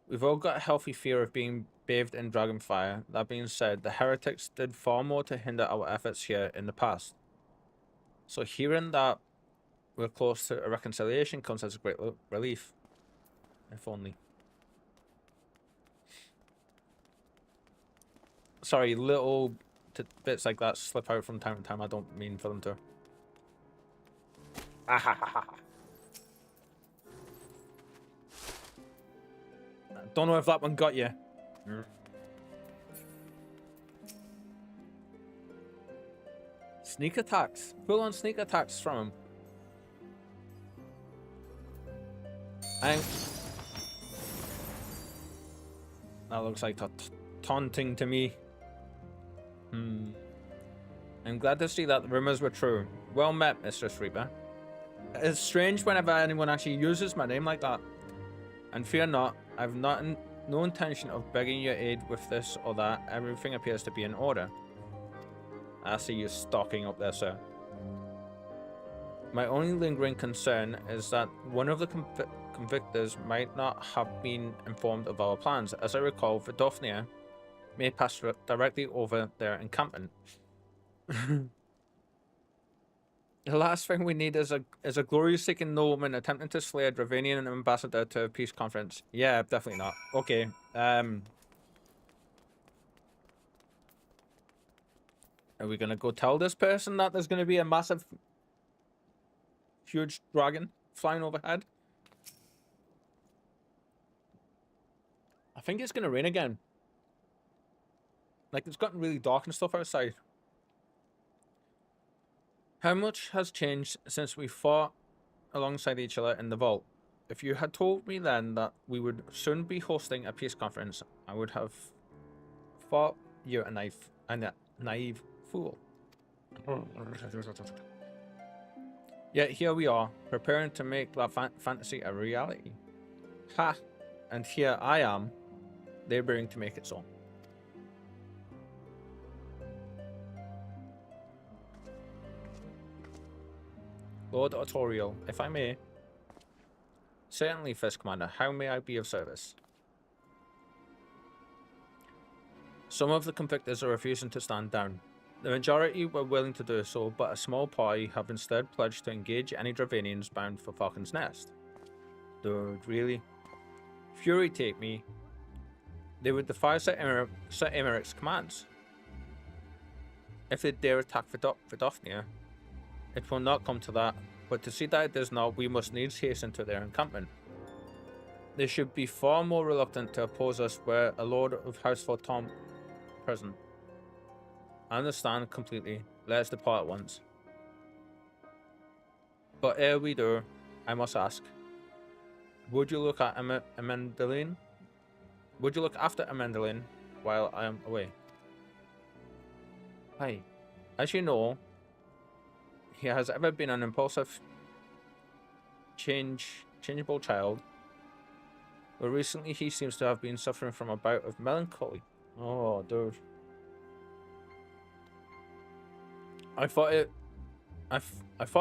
We've all got a healthy fear of being bathed in dragon fire. That being said, the heretics did far more to hinder our efforts here in the past. So hearing that we're close to a reconciliation comes as a great relief. If only. Sorry, little bits like that slip out from time to time. I don't mean for them to. Don't know if that one got you. Sneak attacks. Full on sneak attacks from him. That looks like taunting to me. I'm glad to see that the rumors were true. Well met, Mistress Reaper. It's strange whenever anyone actually uses my name like that. And fear not, I've no intention of begging your aid with this or that. Everything appears to be in order. I see you stalking up there, sir. My only lingering concern is that one of the convictors might not have been informed of our plans. As I recall, Vidofnia may pass directly over their encampment. The last thing we need is a glory-seeking nobleman attempting to slay a Dravanian ambassador to a peace conference. Yeah, definitely not. Okay. Are we gonna go tell this person that there's gonna be a massive, huge dragon flying overhead? I think it's gonna rain again. Like, it's gotten really dark and stuff outside. How much has changed since we fought alongside each other in the vault? If you had told me then that we would soon be hosting a peace conference, I would have thought you a naive fool. Yet here we are, preparing to make that fantasy a reality. Ha! And here I am, laboring to make it so. Lord Artorial, if I may. Certainly, First Commander. How may I be of service? Some of the convictors are refusing to stand down. The majority were willing to do so, but a small party have instead pledged to engage any Dravanians bound for Falcon's Nest. Dude, really? Fury take me. They would defy Sir Emeric's commands. If they dare attack Vidofnia, it will not come to that, but to see that it does not, we must needs hasten to their encampment. They should be far more reluctant to oppose us were a Lord of Houseful Tom present. I understand completely. Let us depart at once. But ere we do, I must ask, would you look at Amendeline? Would you look after Amendeline while I am away? Aye. As you know, he has ever been an impulsive, changeable child, but recently he seems to have been suffering from a bout of melancholy. Oh, dude. I thought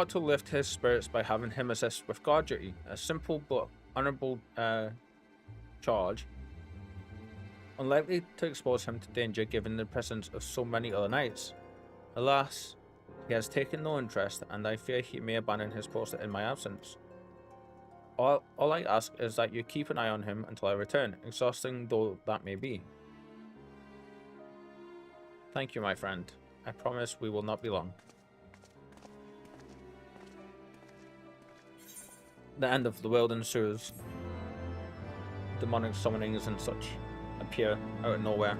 to lift his spirits by having him assist with guard duty, a simple but honourable charge, unlikely to expose him to danger given the presence of so many other knights. Alas, he has taken no interest, and I fear he may abandon his post in my absence. All I ask is that you keep an eye on him until I return, exhausting though that may be. Thank you, my friend. I promise we will not be long. The end of the world ensues. Demonic summonings and such appear out of nowhere.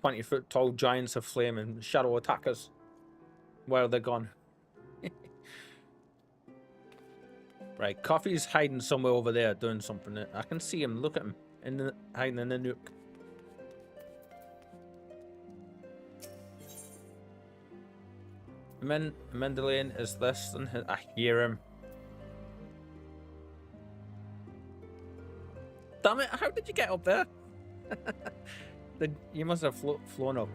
20-foot tall giants of flame and shadow attackers. Where are they gone? Right, Coffee's hiding somewhere over there doing something. I can see him. Look at him. Hiding in the nook. Mendelane is less than his... I hear him. Damn it, how did you get up there? You must have flown up.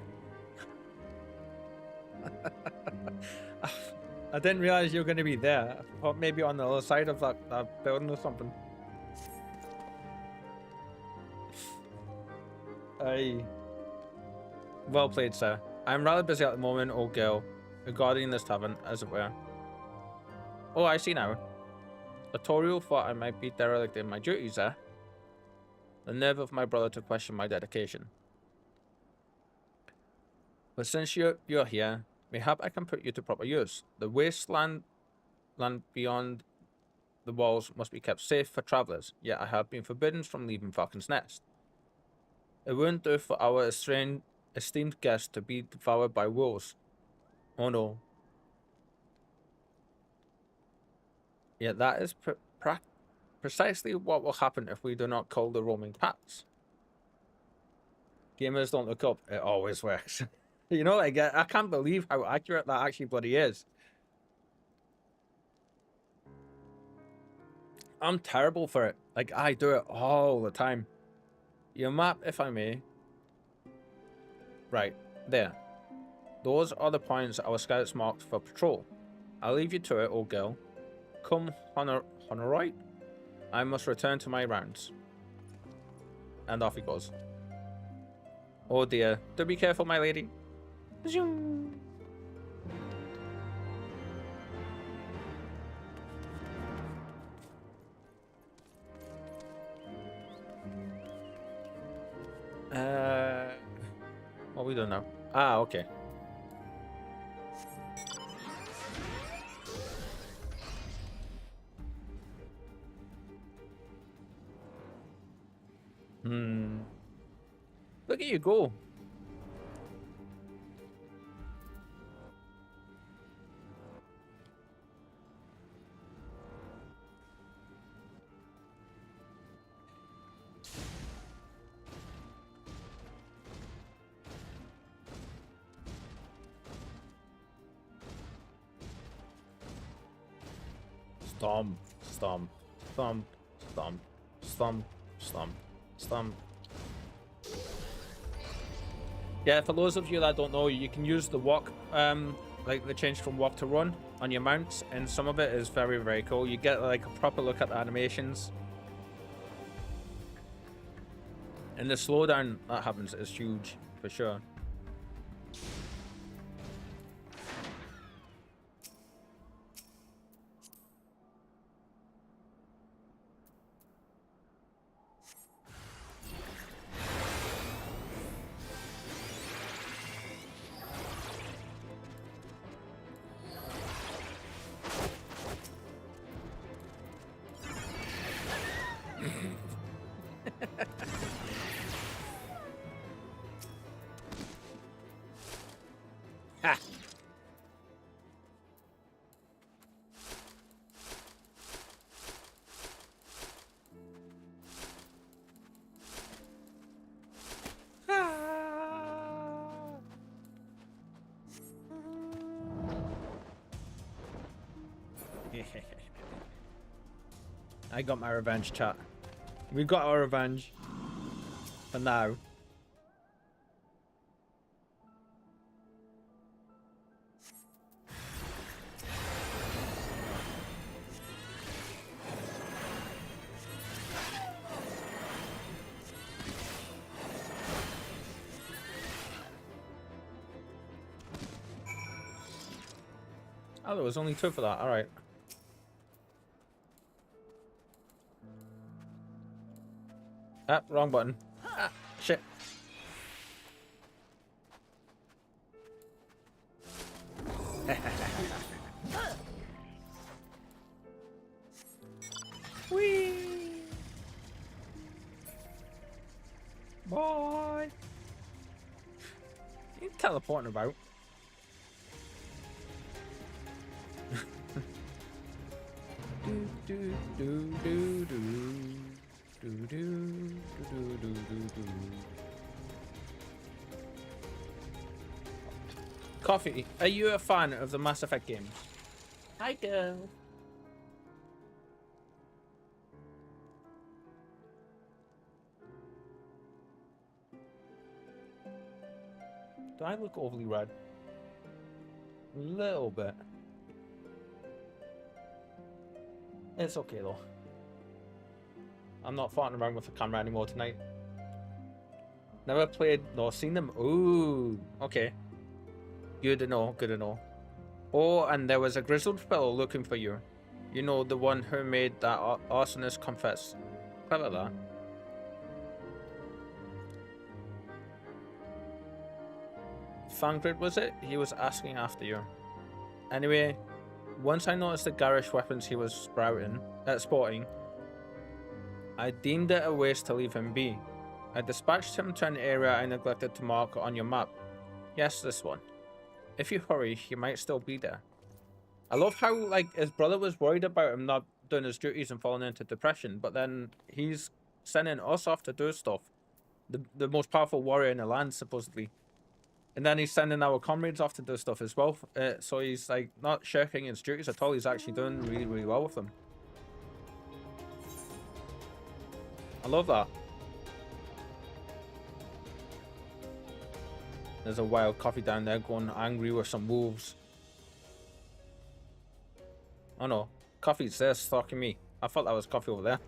I didn't realize you were going to be there. I thought maybe on the other side of that building or something. Well played, sir. I'm rather busy at the moment, old girl, regarding this tavern, as it were. Oh, I see now. Artorial thought I might be derelict in my duties there. The nerve of my brother to question my dedication. But since you're here, mayhap I can put you to proper use. The wasteland beyond the walls must be kept safe for travellers, yet I have been forbidden from leaving Falcon's Nest. It wouldn't do for our esteemed guest to be devoured by wolves. Oh no. Yet that is precisely what will happen if we do not cull the roaming paths. Gamers don't look up, it always works. You know, like, I can't believe how accurate that actually bloody is. I'm terrible for it. Like, I do it all the time. Your map, if I may. Right, there. Those are the points our scouts marked for patrol. I'll leave you to it, old girl. Come, Honorite. I must return to my rounds. And off he goes. Oh dear. Do be careful, my lady. Zoom. What we don't know. Ah, okay. Look at you go. Stomp, stomp, stomp, stomp, stomp, stomp, stomp. Yeah, for those of you that don't know, you can use the walk, like the change from walk to run on your mounts, and some of it is very, very cool. You get like a proper look at the animations. And the slowdown that happens is huge, for sure. I got my revenge, chat. We got our revenge. For now. Oh, there was only 2 for that. All right. Ah, wrong button. Ah, shit. Whee! Bye! You're teleporting about. do do do do do. Do, do, do, do, do, do. Coffee, are you a fan of the Mass Effect games? Hi, girl. Do I look overly red? A little bit. It's okay though. I'm not farting around with the camera anymore tonight. Never played nor seen them. Ooh, okay. Good to know, good to know. Oh, and there was a grizzled fellow looking for you. You know, the one who made that arsonist confess. Clever that. Fangrid, was it? He was asking after you. Anyway, once I noticed the garish weapons he was sporting, I deemed it a waste to leave him be. I dispatched him to an area I neglected to mark on your map. Yes, this one. If you hurry, he might still be there. I love how, like, his brother was worried about him not doing his duties and falling into depression, but then he's sending us off to do stuff. The most powerful warrior in the land, supposedly. And then he's sending our comrades off to do stuff as well. So he's, like, not shirking his duties at all. He's actually doing really, really well with them. I love that. There's a wild coffee down there going angry with some wolves. Oh no, coffee's there stalking me. I thought that was coffee over there.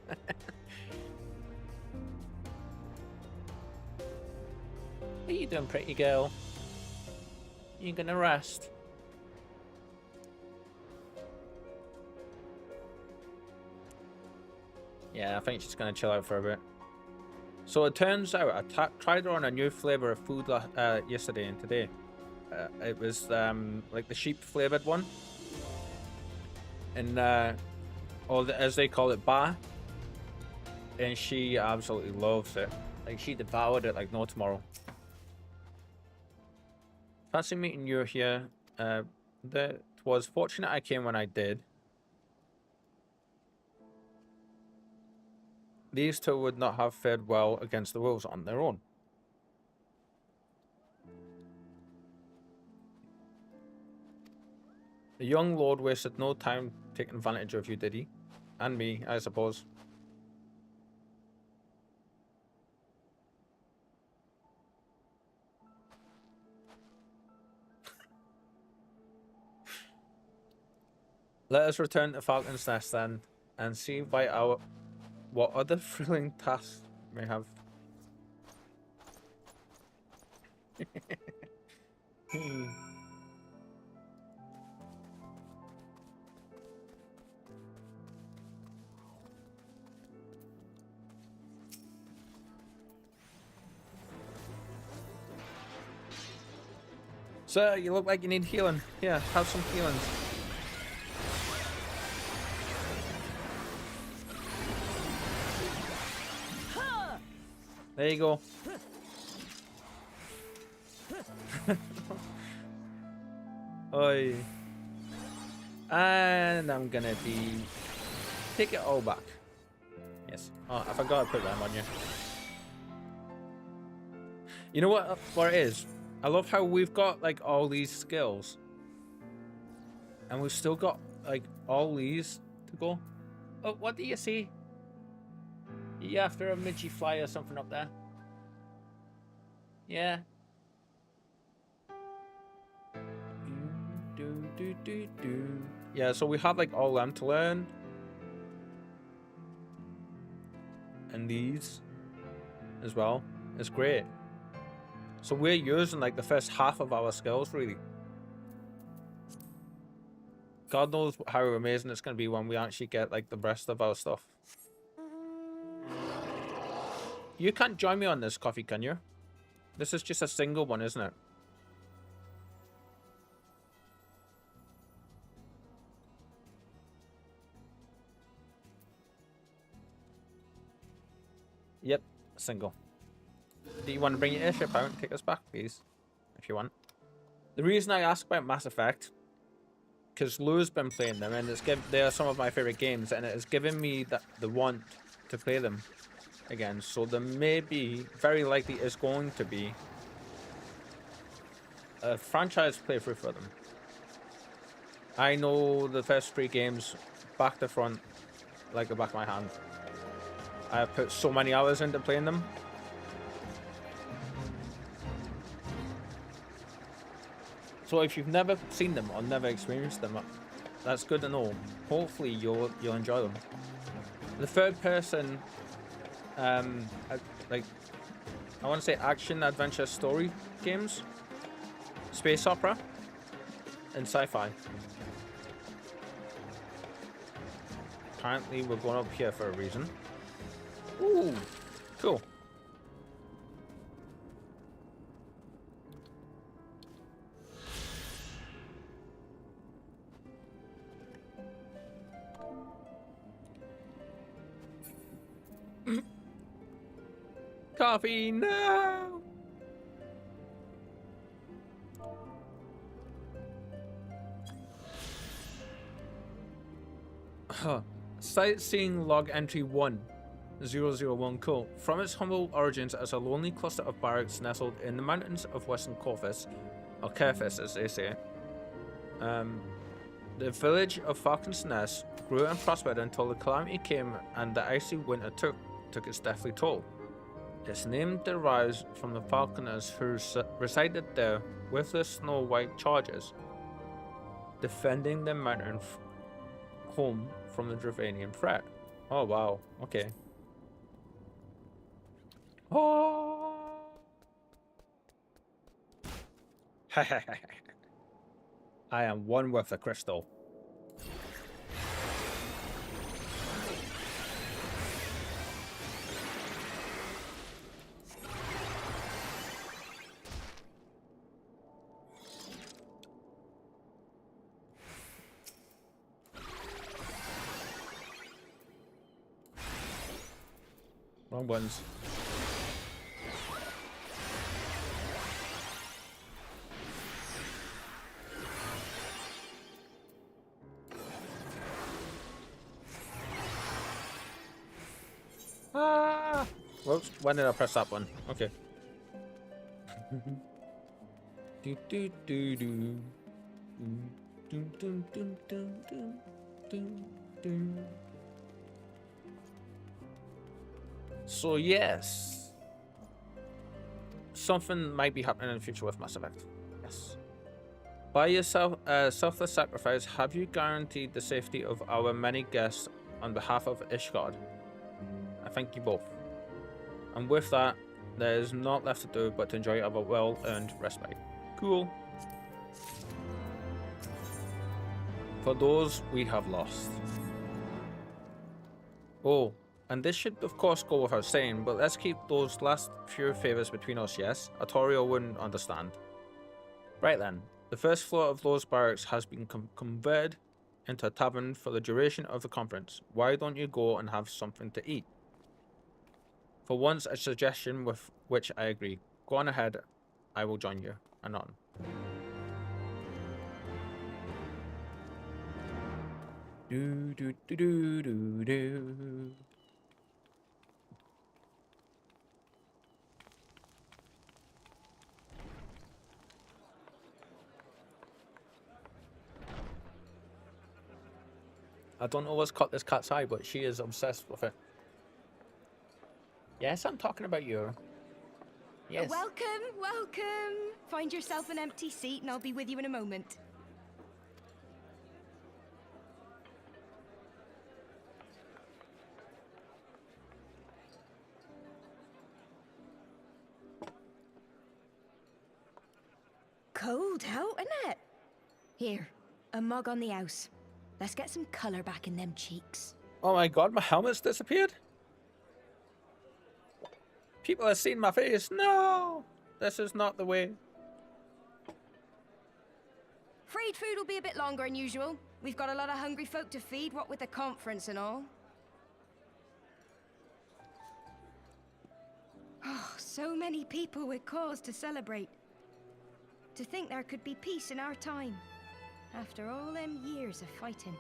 What are you doing, pretty girl? You gonna rest? Yeah, I think she's gonna chill out for a bit. So it turns out I tried her on a new flavor of food yesterday and today. It was like the sheep flavored one, and as they call it, bar. And she absolutely loves it. Like, she devoured it like no tomorrow. Fancy meeting you here. It was fortunate I came when I did. These two would not have fared well against the wolves on their own. The young lord wasted no time taking advantage of you, did he? And me, I suppose. Let us return to Falcon's Nest then, and see what other thrilling tasks may have. Sir, you look like you need healing. Here, have some healing. There you go. Oi. And I'm gonna take it all back. Yes. Oh, I forgot to put them on you. You know what it is? I love how we've got like all these skills, and we've still got like all these to go. Oh, what do you see? You after a midgy fly or something up there? Yeah. Yeah, so we have like all them to learn. And these as well. It's great. So we're using like the first half of our skills really. God knows how amazing it's going to be when we actually get like the rest of our stuff. You can't join me on this, Coffee, can you? This is just a single one, isn't it? Yep, single. Do you want to bring your airship out and take us back, please? If you want. The reason I ask about Mass Effect, because Lou's been playing them, and they are some of my favorite games, and it has given me the want to play them again. So there may be, very likely is going to be, a franchise playthrough for them. I know the first 3 games back to front like the back of my hand. I have put so many hours into playing them. So if you've never seen them or never experienced them, that's good to know. Hopefully you'll enjoy them. The third person, like, I want to say action adventure story games, space opera, and sci-fi. apparently we're going up here for a reason. Ooh, cool. Coffee, no! Sightseeing log entry 1-001 cool. From its humble origins as a lonely cluster of barracks nestled in the mountains of Western Corfus, or Kerfis as they say, the village of Falcon's Nest grew and prospered until the calamity came and the icy winter took its deathly toll. Its name derives from the falconers who resided there with their snow-white chargers, defending their mountain home from the Dravanian threat. Oh wow, okay. Oh! I am one with the crystal. Wrong ones. Ah! Whoops, when did I press that one? Okay. Do do do do. Dum dum dum dum dum dum dum. So yes, something might be happening in the future with Mass Effect. Yes. By your selfless sacrifice, have you guaranteed the safety of our many guests on behalf of Ishgard? I thank you both. And with that, there is not left to do but to enjoy our well-earned respite. Cool. For those we have lost. Oh. And this should of course go without saying, but let's keep those last few favors between us, yes? Artorio wouldn't understand. Right then, the first floor of those barracks has been converted into a tavern for the duration of the conference. Why don't you go and have something to eat? For once, a suggestion with which I agree. Go on ahead, I will join you. Anon. Do do do do do do. I don't know what's caught this cat's eye, but she is obsessed with it. Yes, I'm talking about you. Yes. Welcome, welcome. Find yourself an empty seat and I'll be with you in a moment. Cold out, isn't it? Here, a mug on the house. Let's get some colour back in them cheeks. Oh my god, my helmet's disappeared? People have seen my face. No! This is not the way. Afraid food will be a bit longer than usual. We've got a lot of hungry folk to feed, what with the conference and all. Oh, so many people with cause to celebrate. To think there could be peace in our time. After all them years of fighting.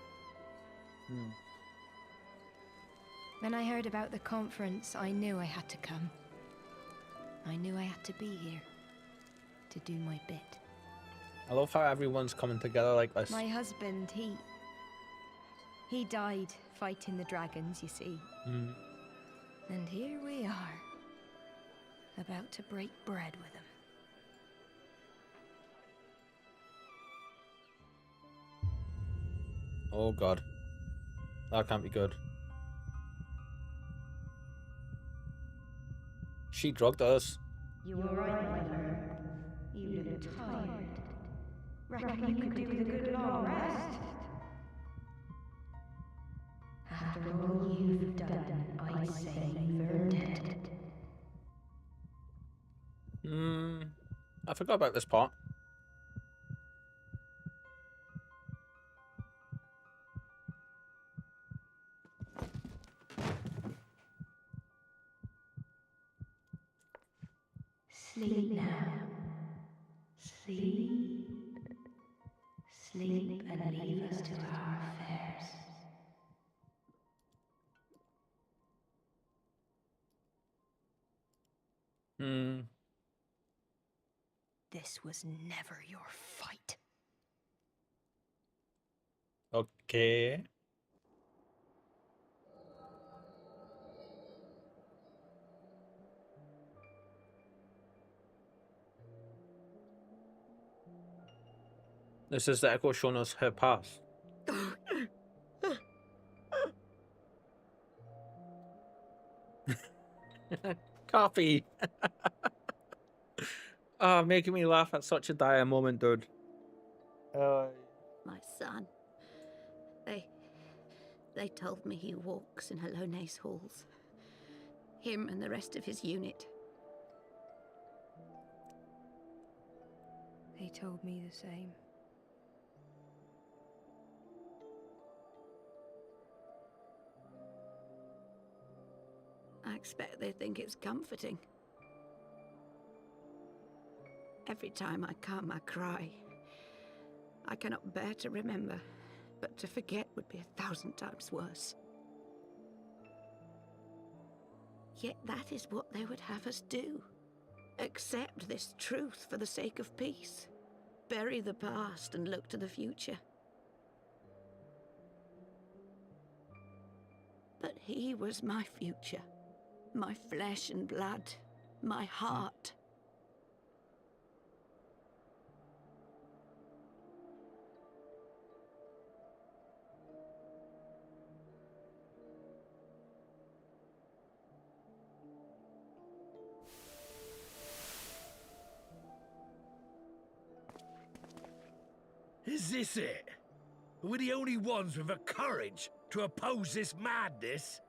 When I heard about the conference, I knew I had to come. I knew I had to be here. To do my bit. I love how everyone's coming together like this. My husband, he died fighting the dragons, you see. And here we are. About to break bread with him. Oh god. That can't be good. She drugged us. You were right, mother. You look tired. Reckon you could do with a good long rest? After all you've done, I say you're dead. I forgot about this part. Sleep now. Sleep. Sleep and leave us to our affairs. This was never your fight. Okay. This is the echo showing us her past. Coffee. Oh, making me laugh at such a dire moment, dude. My son. They told me he walks in Halone's halls. Him and the rest of his unit. They told me the same. I expect they think it's comforting. Every time I come, I cry. I cannot bear to remember, but to forget would be 1,000 times worse. Yet that is what they would have us do. Accept this truth for the sake of peace. Bury the past and look to the future. But he was my future. My flesh and blood. My heart. Is this it? We're the only ones with the courage to oppose this madness?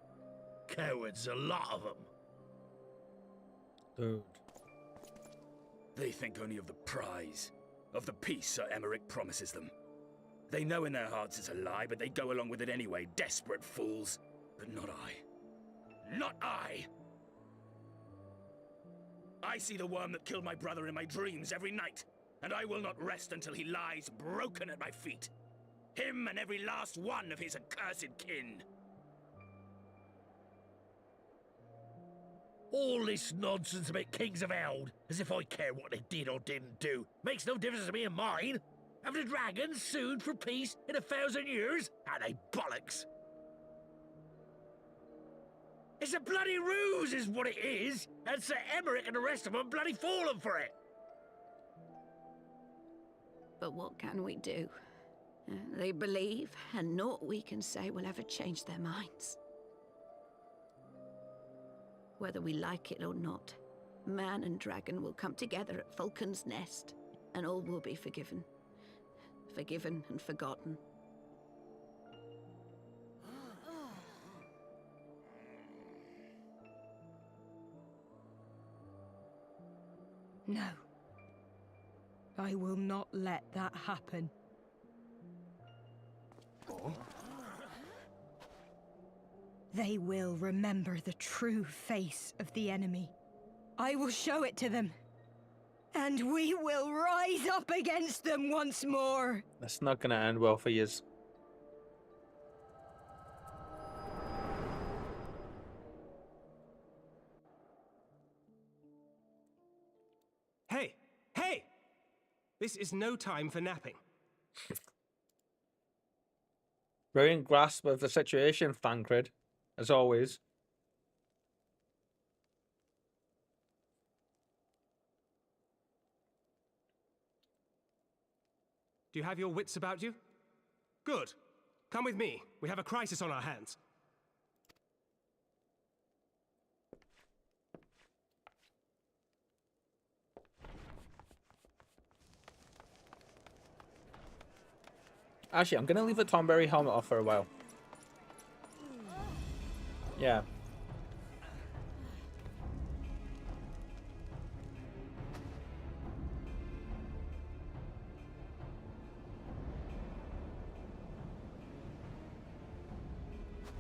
Cowards, a lot of them. Dude. They think only of the prize, of the peace Sir Emmerich promises them. They know in their hearts it's a lie, but they go along with it anyway, desperate fools. But not I. Not I! I see the worm that killed my brother in my dreams every night, and I will not rest until he lies broken at my feet. Him and every last one of his accursed kin. All this nonsense about Kings of Eld, as if I care what they did or didn't do, makes no difference to me and mine. Have the dragons sued for peace in 1,000 years? Are they bollocks? It's a bloody ruse is what it is, and Sir Emmerich and the rest of them bloody fallen for it. But what can we do? They believe, and naught we can say will ever change their minds. Whether we like it or not, man and dragon will come together at Vulcan's Nest, and all will be forgiven. Forgiven and forgotten. No. I will not let that happen. They will remember the true face of the enemy. I will show it to them. And we will rise up against them once more. That's not gonna end well for yous. Hey! Hey! This is no time for napping. Brilliant grasp of the situation, Thancred, as always. Do you have your wits about you? Good. Come with me. We have a crisis on our hands. Actually, I'm gonna leave the Tomberry helmet off for a while. Yeah.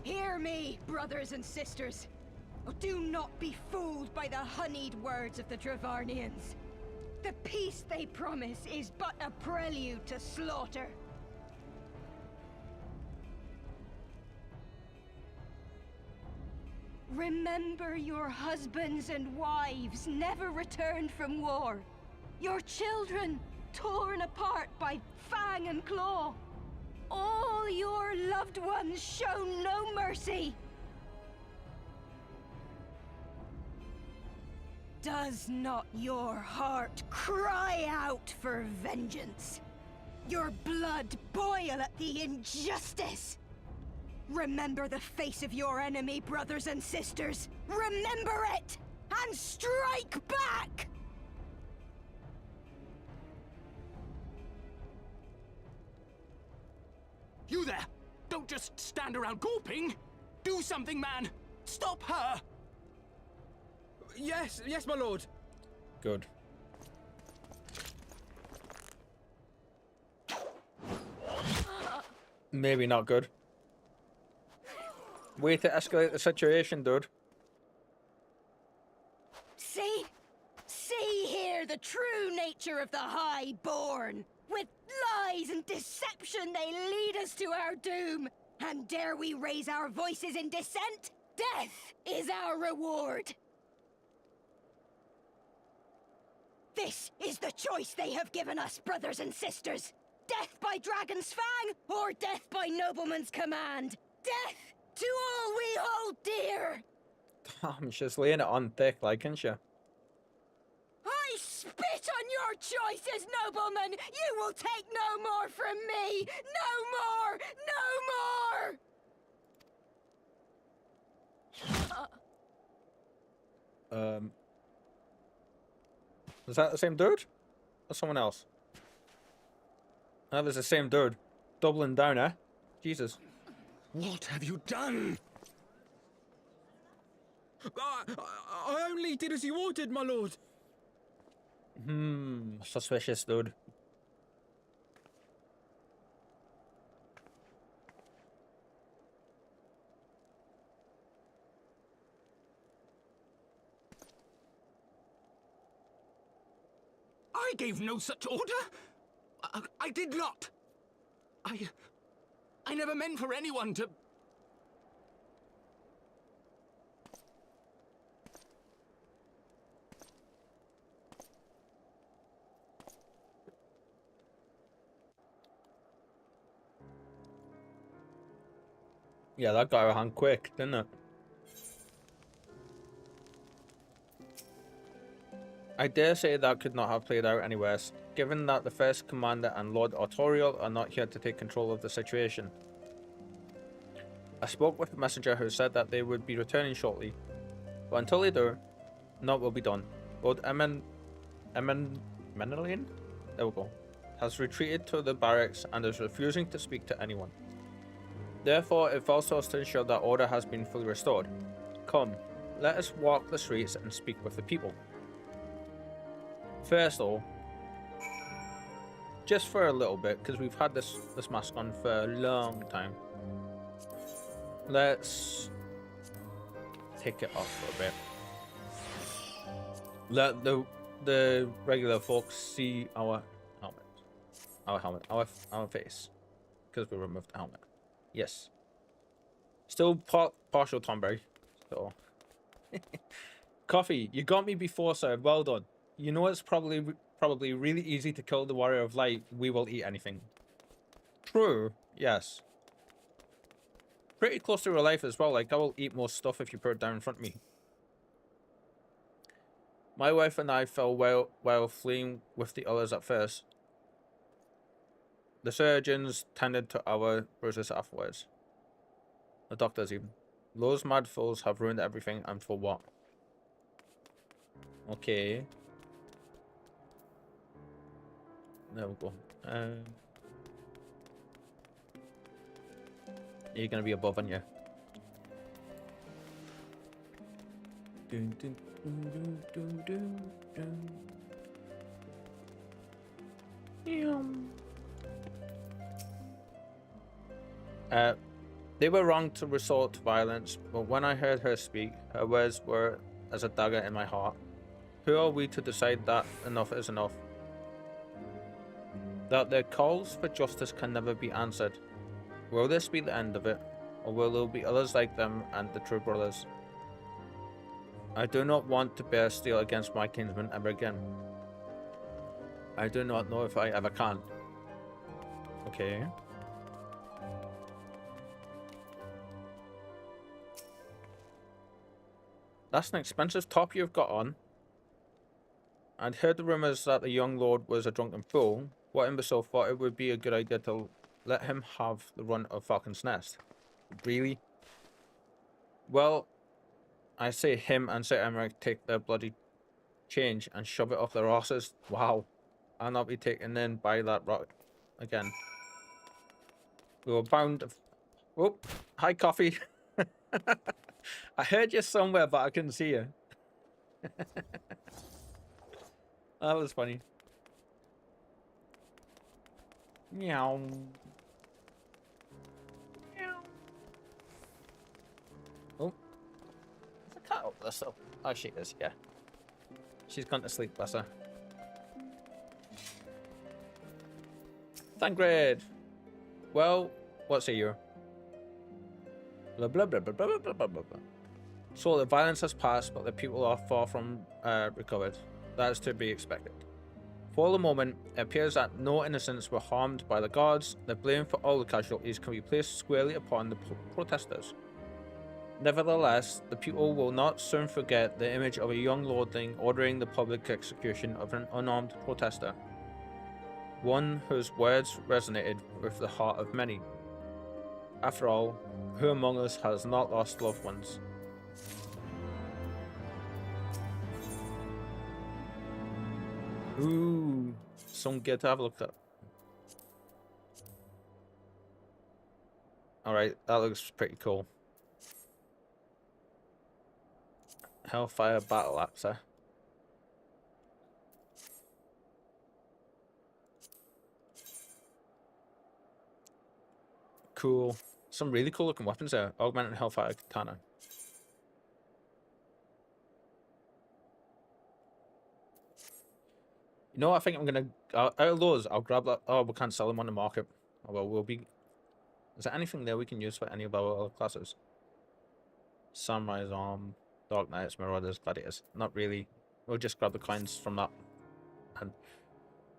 Hear me, brothers and sisters. Oh, do not be fooled by the honeyed words of the Dravarnians. The peace they promise is but a prelude to slaughter. Remember your husbands and wives never returned from war. Your children torn apart by fang and claw. All your loved ones shown no mercy. Does not your heart cry out for vengeance? Your blood boil at the injustice? Remember the face of your enemy, brothers and sisters. Remember it, and strike back! You there! Don't just stand around gawping! Do something, man! Stop her! Yes, my lord. Good. Maybe not good. Way to escalate the situation, dude. See here the true nature of the Highborn. With lies and deception they lead us to our doom. And dare we raise our voices in dissent? Death is our reward. This is the choice they have given us, brothers and sisters. Death by dragon's fang, or death by nobleman's command. Death to all we hold dear. Damn, she's laying it on thick, like, isn't she? I spit on your choices, noblemen! You will take no more from me! No more! No more! Is that the same dude? Or someone else? That was the same dude. Doubling down, eh? Jesus. What have you done? I only did as you ordered, my lord. Suspicious, dude. I gave no such order. I did not. I never meant for anyone to... Yeah, that got out of hand quick, didn't it? I dare say that could not have played out any worse, given that the First Commander and Lord Artorial are not here to take control of the situation. I spoke with the messenger who said that they would be returning shortly, but until they do, naught will be done. Lord Menelain? There we go. Has retreated to the barracks and is refusing to speak to anyone. Therefore, it falls to us to ensure that order has been fully restored. Come, let us walk the streets and speak with the people. First though, just for a little bit, because we've had this mask on for a long time, let's take it off for a bit. Let the regular folks see our helmet, our face, because we removed the helmet. Yes. Still partial Tomberry, so. Coffee, you got me before, sir. Well done. You know it's probably really easy to kill the Warrior of Light. We will eat anything. True. Yes. Pretty close to real life as well. Like, I will eat most stuff if you put it down in front of me. My wife and I fell while fleeing with the others at first. The surgeons tended to our bruises afterwards. The doctors even. Those mad fools have ruined everything, and for what? Okay. There we go. You're gonna be above, aren't you? Dun, dun, dun, dun, dun, dun. They were wrong to resort to violence, but when I heard her speak, her words were as a dagger in my heart. Who are we to decide that enough is enough? That their calls for justice can never be answered. Will this be the end of it, or will there be others like them and the true brothers? I do not want to bear steel against my kinsmen ever again. I do not know if I ever can. Okay. That's an expensive top you've got on. I'd heard the rumours that the young lord was a drunken fool. What imbecile thought it would be a good idea to let him have the run of Falcon's Nest? Really? Well, I say him and Sir Emmerich take their bloody change and shove it off their asses. Wow. I'll not be taken in by that rock again. We were bound to... Oh, hi, Coffee. I heard you somewhere, but I couldn't see you. That was funny. Meow. Meow. Oh. There's a cat over there still. Oh, she is, yeah. She's gone to sleep, bless her. Thancred. Well, what say you? Blah, blah, blah, blah, blah, blah, blah, blah. So the violence has passed, but the people are far from recovered. That is to be expected. For the moment, it appears that no innocents were harmed by the guards. The blame for all the casualties can be placed squarely upon the protesters. Nevertheless, the people will not soon forget the image of a young lordling ordering the public execution of an unarmed protester. One whose words resonated with the heart of many. After all, who among us has not lost loved ones? Ooh, some good to have a look at. Alright, that looks pretty cool. Hellfire battle axe, Cool. Some really cool looking weapons there. Augmented Hellfire Katana. You know what, I think I'm gonna... out of those, I'll grab that... Oh, we can't sell them on the market. Oh, well, we'll be... Is there anything there we can use for any of our other classes? Samurai's Arm, Dark Knights, Marauders, Gladiators. Not really. We'll just grab the coins from that. And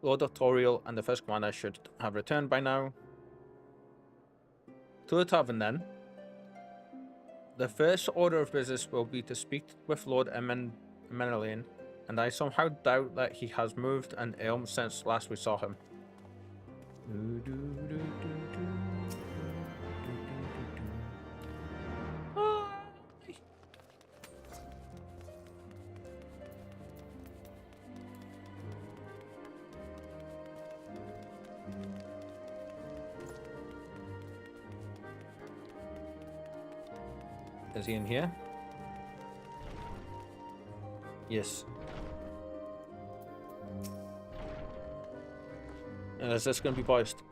Lord Autorial and the First Commander should have returned by now. To the tavern then. The first order of business will be to speak with Lord Emenelian, and I somehow doubt that he has moved an elm since last we saw him. Is he in here? Yes. And is this going to be voiced?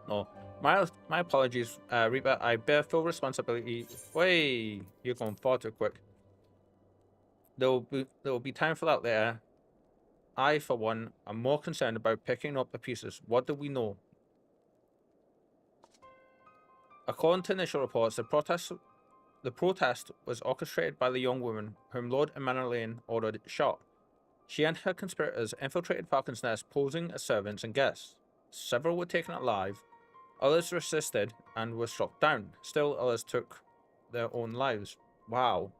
No. My apologies, Reaper. I bear full responsibility. Way, you're going far too quick. There will be time for that later. I, for one, am more concerned about picking up the pieces. What do we know? According to initial reports, the protest was orchestrated by the young woman whom Lord Emenelian ordered shot. She and her conspirators infiltrated Falcon's Nest, posing as servants and guests. Several were taken alive, others resisted and were struck down. Still, others took their own lives. Wow.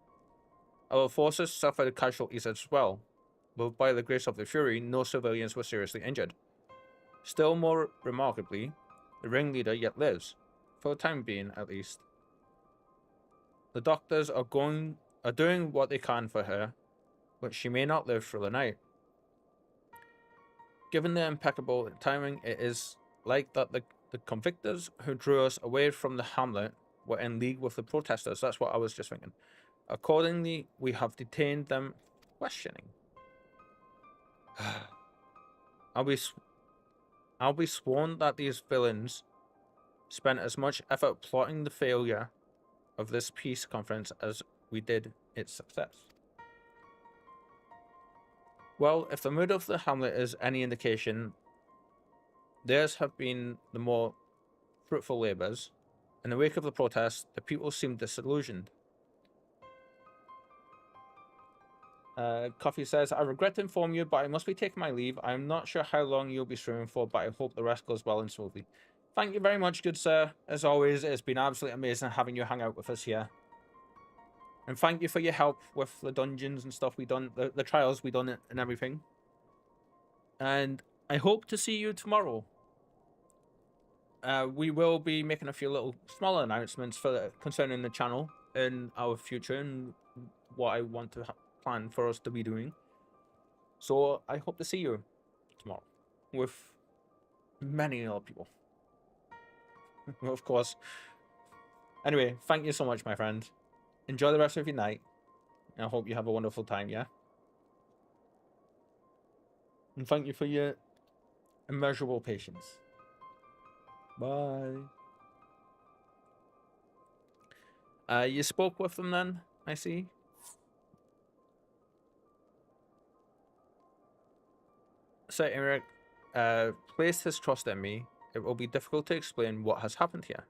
Our forces suffered casualties as well, but by the grace of the Fury, no civilians were seriously injured. Still more remarkably, the ringleader yet lives. For the time being, at least. The doctors are doing what they can for her, but she may not live through the night. Given the impeccable timing, it is like that the convictors who drew us away from the hamlet were in league with the protesters. That's what I was just thinking. Accordingly, we have detained them, questioning. I'll be sworn that these villains spent as much effort plotting the failure of this peace conference as we did its success. Well, if the mood of the hamlet is any indication, theirs have been the more fruitful labours. In the wake of the protest, the people seemed disillusioned. Coffee says, I regret to inform you, but I must be taking my leave. I am not sure how long you'll be streaming for, but I hope the rest goes well and smoothly. Thank you very much, good sir. As always, it's been absolutely amazing having you hang out with us here. And thank you for your help with the dungeons and stuff we done, the trials we done and everything. And I hope to see you tomorrow. We will be making a few little smaller announcements concerning the channel in our future and what I want to plan for us to be doing. So I hope to see you tomorrow with many other people. Of course. Anyway, thank you so much, my friend. Enjoy the rest of your night. And I hope you have a wonderful time, yeah? And thank you for your immeasurable patience. Bye. You spoke with them then, I see. Sir Eric placed his trust in me. It will be difficult to explain what has happened here.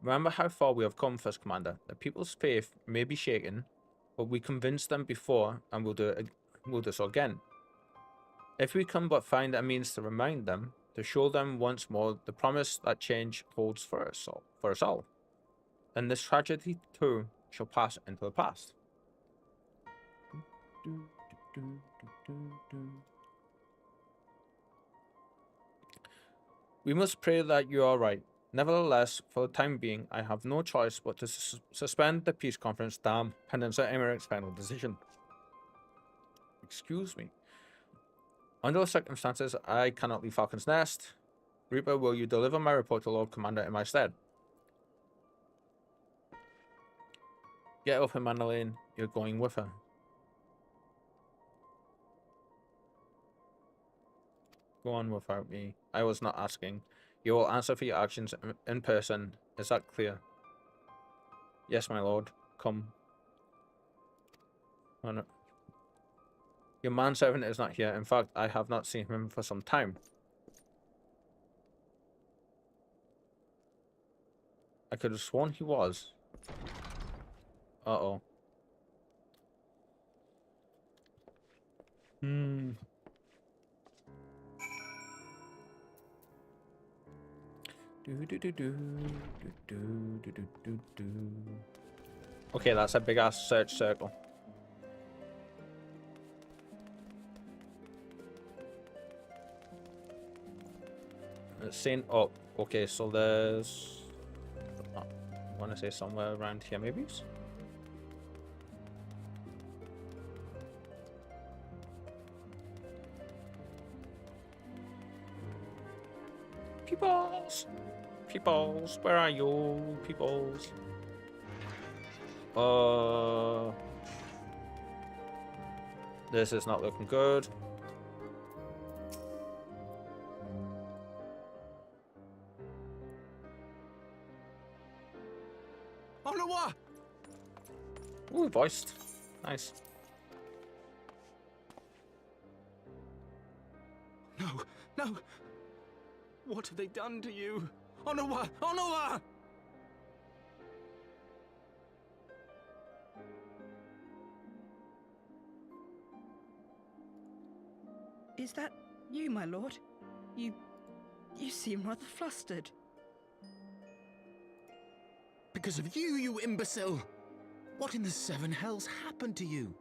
Remember how far we have come, First Commander. The people's faith may be shaken, but we convinced them before, and we'll do so again. If we can but find a means to remind them, to show them once more the promise that change holds for us all, then this tragedy too shall pass into the past. We must pray that you are right. Nevertheless, for the time being, I have no choice but to suspend the peace conference, pending Sir Emeric's final decision. Excuse me. Under the circumstances, I cannot leave Falcon's Nest. Reaper, will you deliver my report to Lord Commander in my stead? Get up, Mandalane. You're going with her. Go on without me. I was not asking. You will answer for your actions in person. Is that clear? Yes, my lord. Come. Oh, no. Your manservant is not here. In fact, I have not seen him for some time. I could have sworn he was. Uh-oh. Okay, that's a big ass search circle. It's saying, oh, okay, so there's, I want to say somewhere around here, maybe. Peoples! Peoples, where are you, peoples? This is not looking good. Onawa! Ooh, voiced. Nice. No, no! What have they done to you? Onawa! Onawa! Is that you, my lord? You seem rather flustered. Because of you, you imbecile! What in the seven hells happened to you?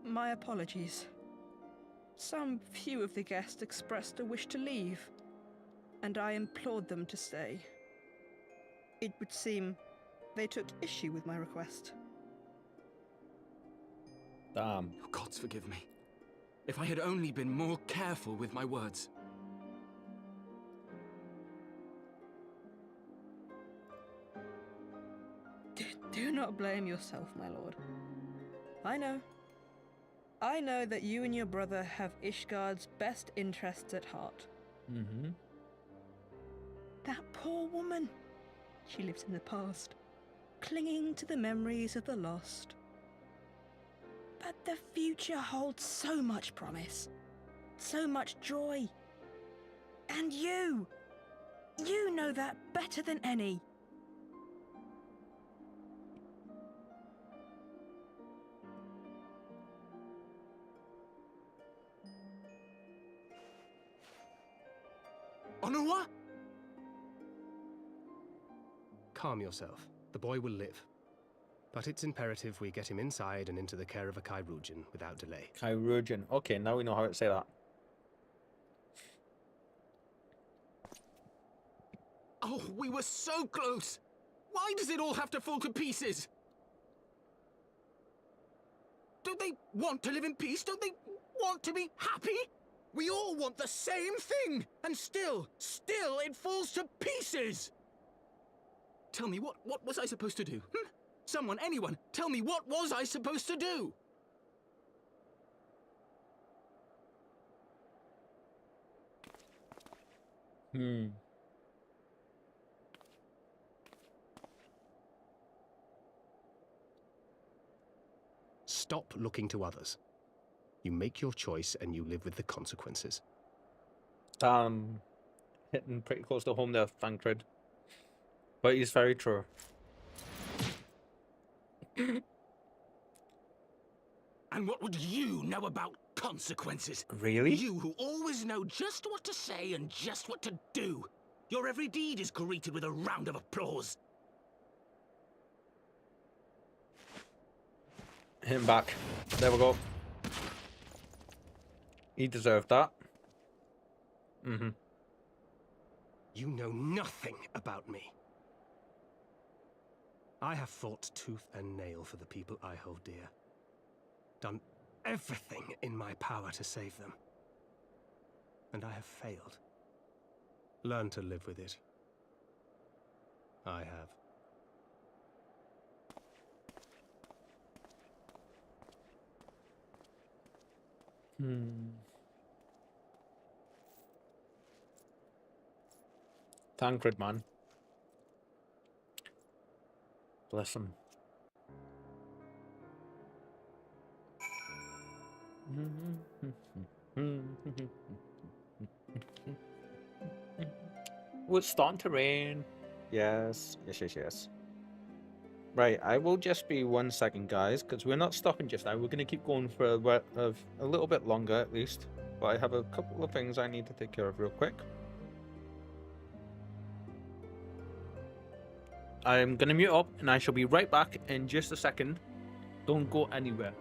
My apologies. Some few of the guests expressed a wish to leave, and I implored them to stay. It would seem they took issue with my request. Damn. Oh, gods forgive me. If I had only been more careful with my words. Do not blame yourself, my lord. I know. I know that you and your brother have Ishgard's best interests at heart. Mm-hmm. That poor woman. She lives in the past, clinging to the memories of the lost. But the future holds so much promise, so much joy. And you know that better than any. Onua? Calm yourself. The boy will live. But it's imperative we get him inside and into the care of a Chirurgeon without delay. Chirurgeon. Okay, now we know how to say that. Oh, we were so close! Why does it all have to fall to pieces? Don't they want to live in peace? Don't they want to be happy? We all want the same thing! And still it falls to pieces! Tell me, what was I supposed to do? Someone, anyone, tell me, what was I supposed to do? Stop looking to others. You make your choice and you live with the consequences. Hitting pretty close to home there, Thancred. But he's very true. And what would you know about consequences? Really? You who always know just what to say and just what to do. Your every deed is greeted with a round of applause. Hit him back. There we go. He deserved that. Mm-hmm. You know nothing about me. I have fought tooth and nail for the people I hold dear. Done everything in my power to save them. And I have failed. Learn to live with it. I have. Thancred, man. Bless him. Oh, it's starting to rain. Yes. Right, I will just be 1 second, guys, because we're not stopping just now. We're going to keep going for a little bit longer, at least. But I have a couple of things I need to take care of real quick. I'm going to mute up, and I shall be right back in just a second. Don't go anywhere.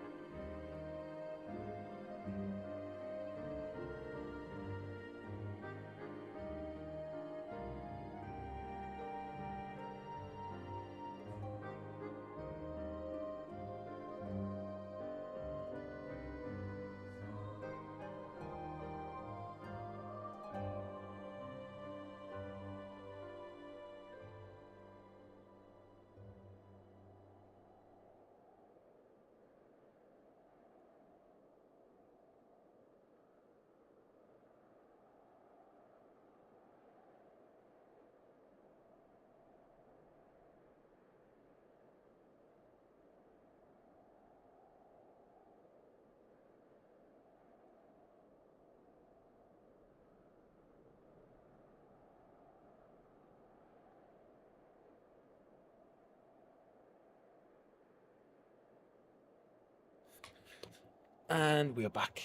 And we are back.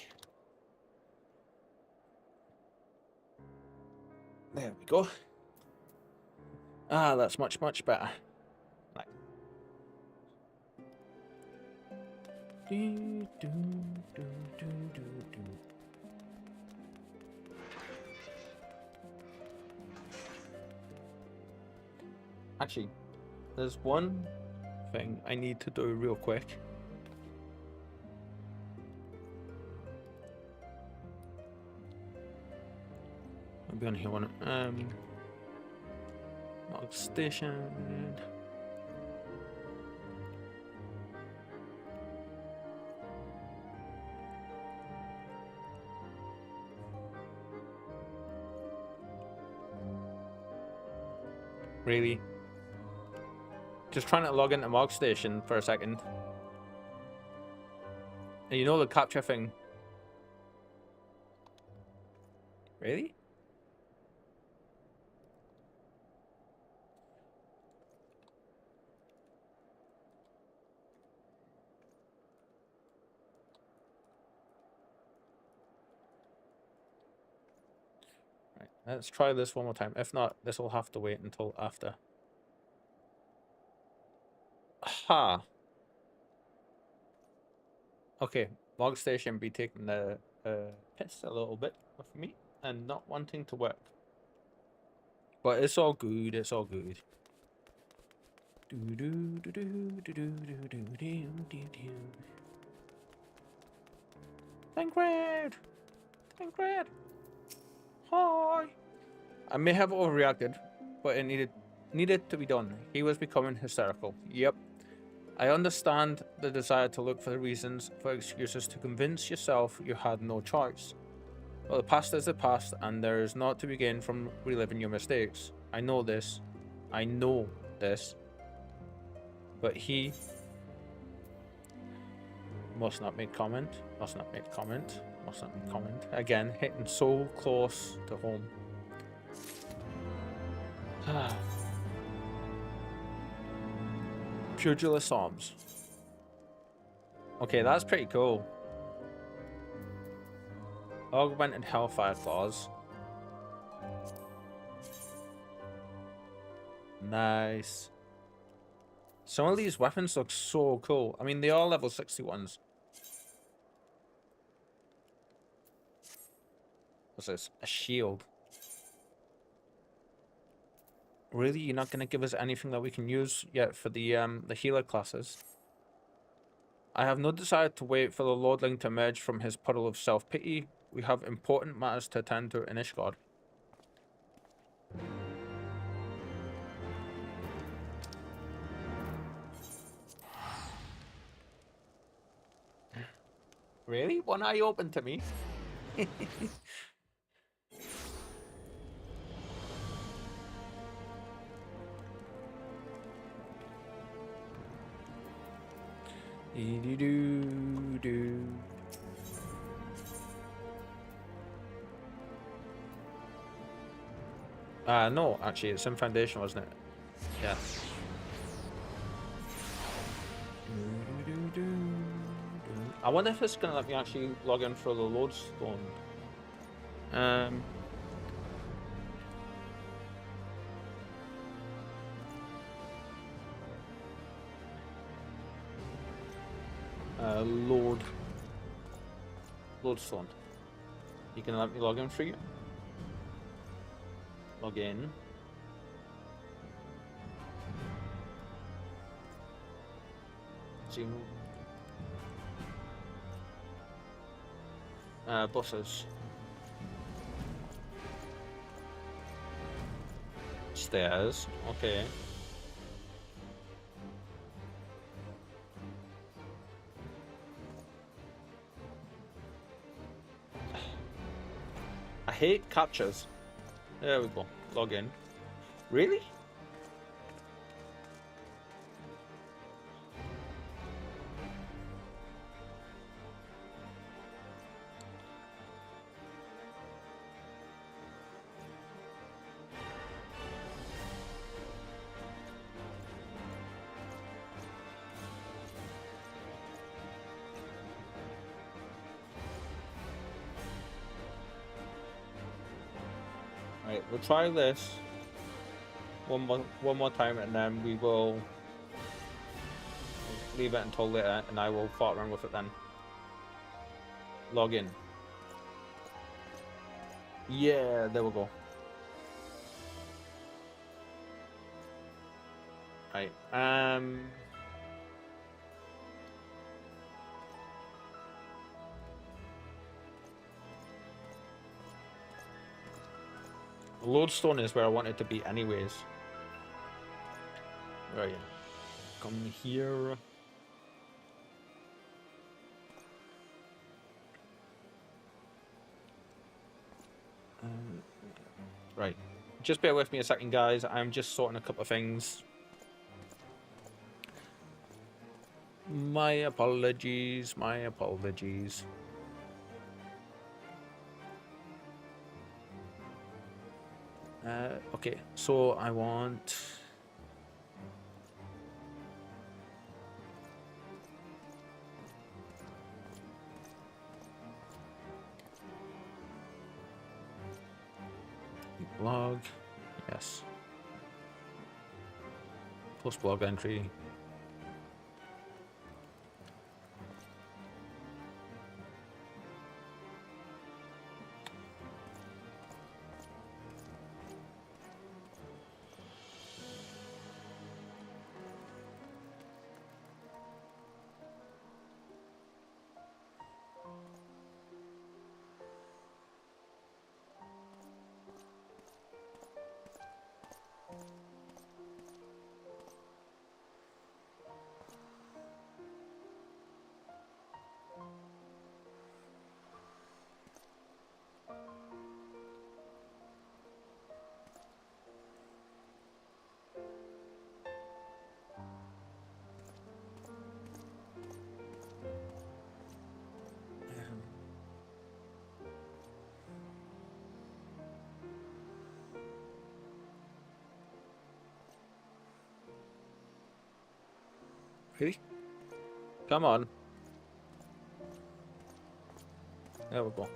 There we go. Ah, that's much better. Right. Actually, there's one thing I need to do real quick. I'll be on here one. Log station. Really? Just trying to log into Mog Station for a second. And you know the capture thing. Really? Right, let's try this one more time. If not, this will have to wait until after. Ha! Okay, Mog Station be taking the piss a little bit with me and not wanting to work. But it's all good, it's all good. Tancred! Tancred! Hi! I may have overreacted, but it needed to be done. He was becoming hysterical. Yep. I understand the desire to look for reasons, for excuses to convince yourself you had no choice. But the past is the past, and there is naught to be gained from reliving your mistakes. I know this. I know this. But he must not make comment. Must not make comment. Must not make comment. Again, hitting so close to home. Pugilist arms. Okay, that's pretty cool. Augmented Hellfire Claws. Nice. Some of these weapons look so cool. I mean, they are level 61s. What's this? A shield. Really? You're not going to give us anything that we can use yet for the healer classes? I have no desire to wait for the Lordling to emerge from his puddle of self-pity. We have important matters to attend to in Ishgard. Really? One eye open to me? No, actually, it's in Foundation, wasn't it? Yeah. I wonder if it's gonna let me actually log in for the lodestone. Lodestone. You can let me log in for you. Log in. Zoom. Buses. Stairs. Okay. I hate captures. There we go. Log in. Really? Right, we'll try this one more time, and then we will leave it until later, and I will fart around with it then. Log in. Yeah, there we go. Right. Lodestone is where I want it to be anyways. Where are you? Come here. Right. Just bear with me a second, guys. I'm just sorting a couple of things. My apologies. My apologies. Okay, so I want... blog, yes. Post blog entry. Really? Come on. There we go.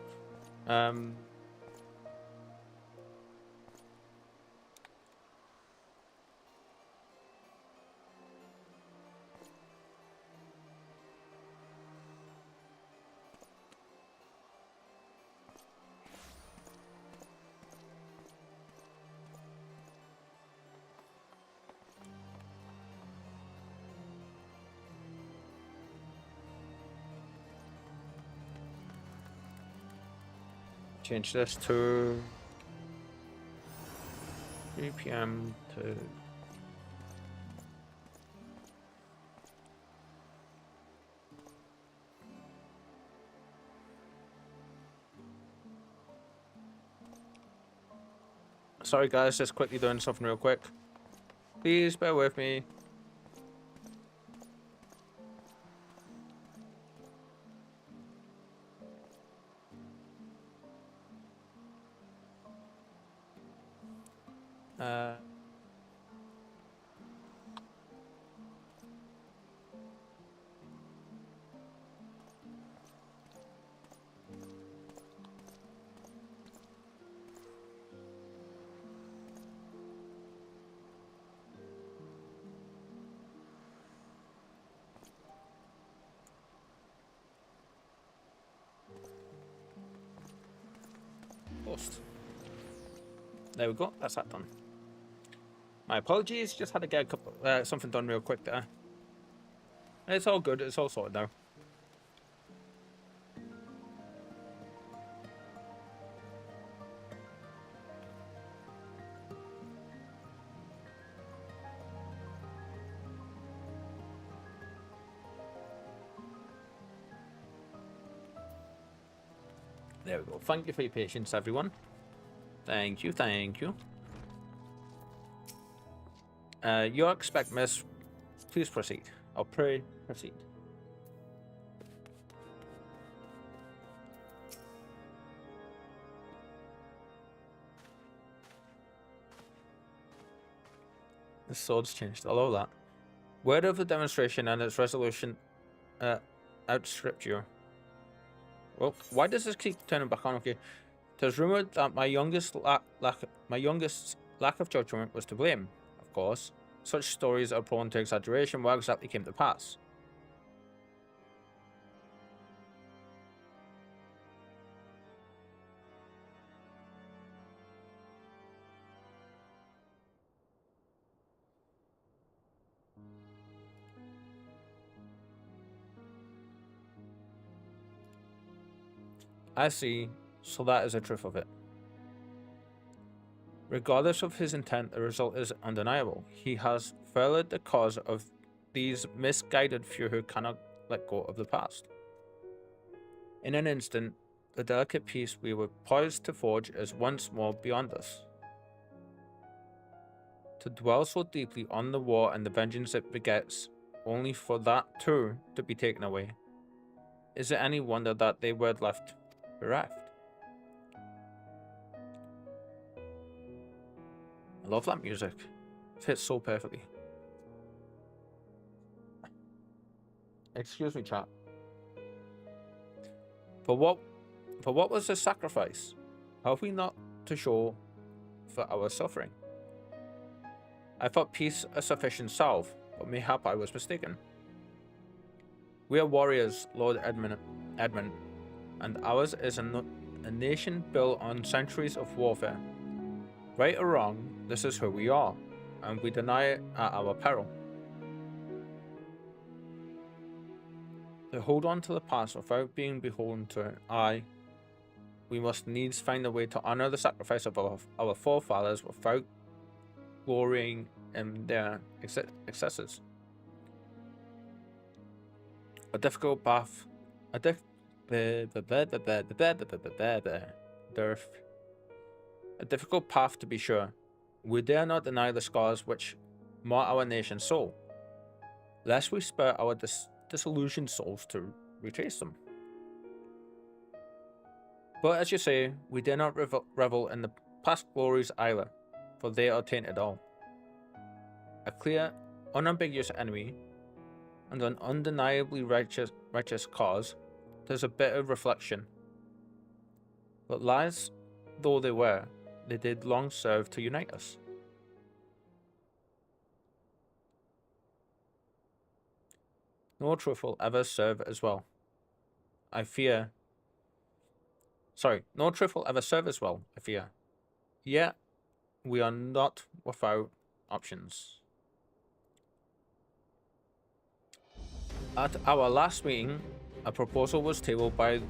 Change this to 3 PM to... Sorry guys, just quickly doing something real quick. Please bear with me. Post. There we go. That's that done. My apologies. Just had to get a couple, something done real quick there. It's all good. It's all sorted now. There we go. Thank you for your patience, everyone. Thank you, thank you. You expect, miss. Please proceed. I'll pray. Proceed. The sword's changed. I love that. Word of the demonstration and its resolution outstripped you. Well, why does this keep turning back on? Okay. There's rumored that my youngest lack of judgment was to blame. Of course, such stories are prone to exaggeration. What exactly came to pass? I see. So that is the truth of it. Regardless of his intent, the result is undeniable. He has furthered the cause of these misguided few who cannot let go of the past. In an instant, the delicate peace we were poised to forge is once more beyond us. To dwell so deeply on the war and the vengeance it begets, only for that too to be taken away. Is it any wonder that they were left bereft? I love that music. It fits so perfectly. Excuse me, chat. For what was this sacrifice? Have we not to show for our suffering? I thought peace a sufficient salve, but mayhap I was mistaken. We are warriors, Lord Edmund, and ours is a nation built on centuries of warfare. Right or wrong, this is who we are, and we deny it at our peril. To hold on to the past without being beholden to it, we must needs find a way to honor the sacrifice of our forefathers without glorying in their excesses. A difficult path, a difficult path to be sure. We dare not deny the scars which mar our nation's soul, lest we spur our disillusioned souls to retrace them. But as you say, we dare not revel in the past glories either, for they are tainted all. A clear, unambiguous enemy, and an undeniably righteous cause, there's a bit of reflection. But lies though they were, they did long serve to unite us. Nor truth will ever serve as well. I fear. Sorry, nor truth will ever serve as well, I fear. Yet, we are not without options. At our last meeting, a proposal was tabled by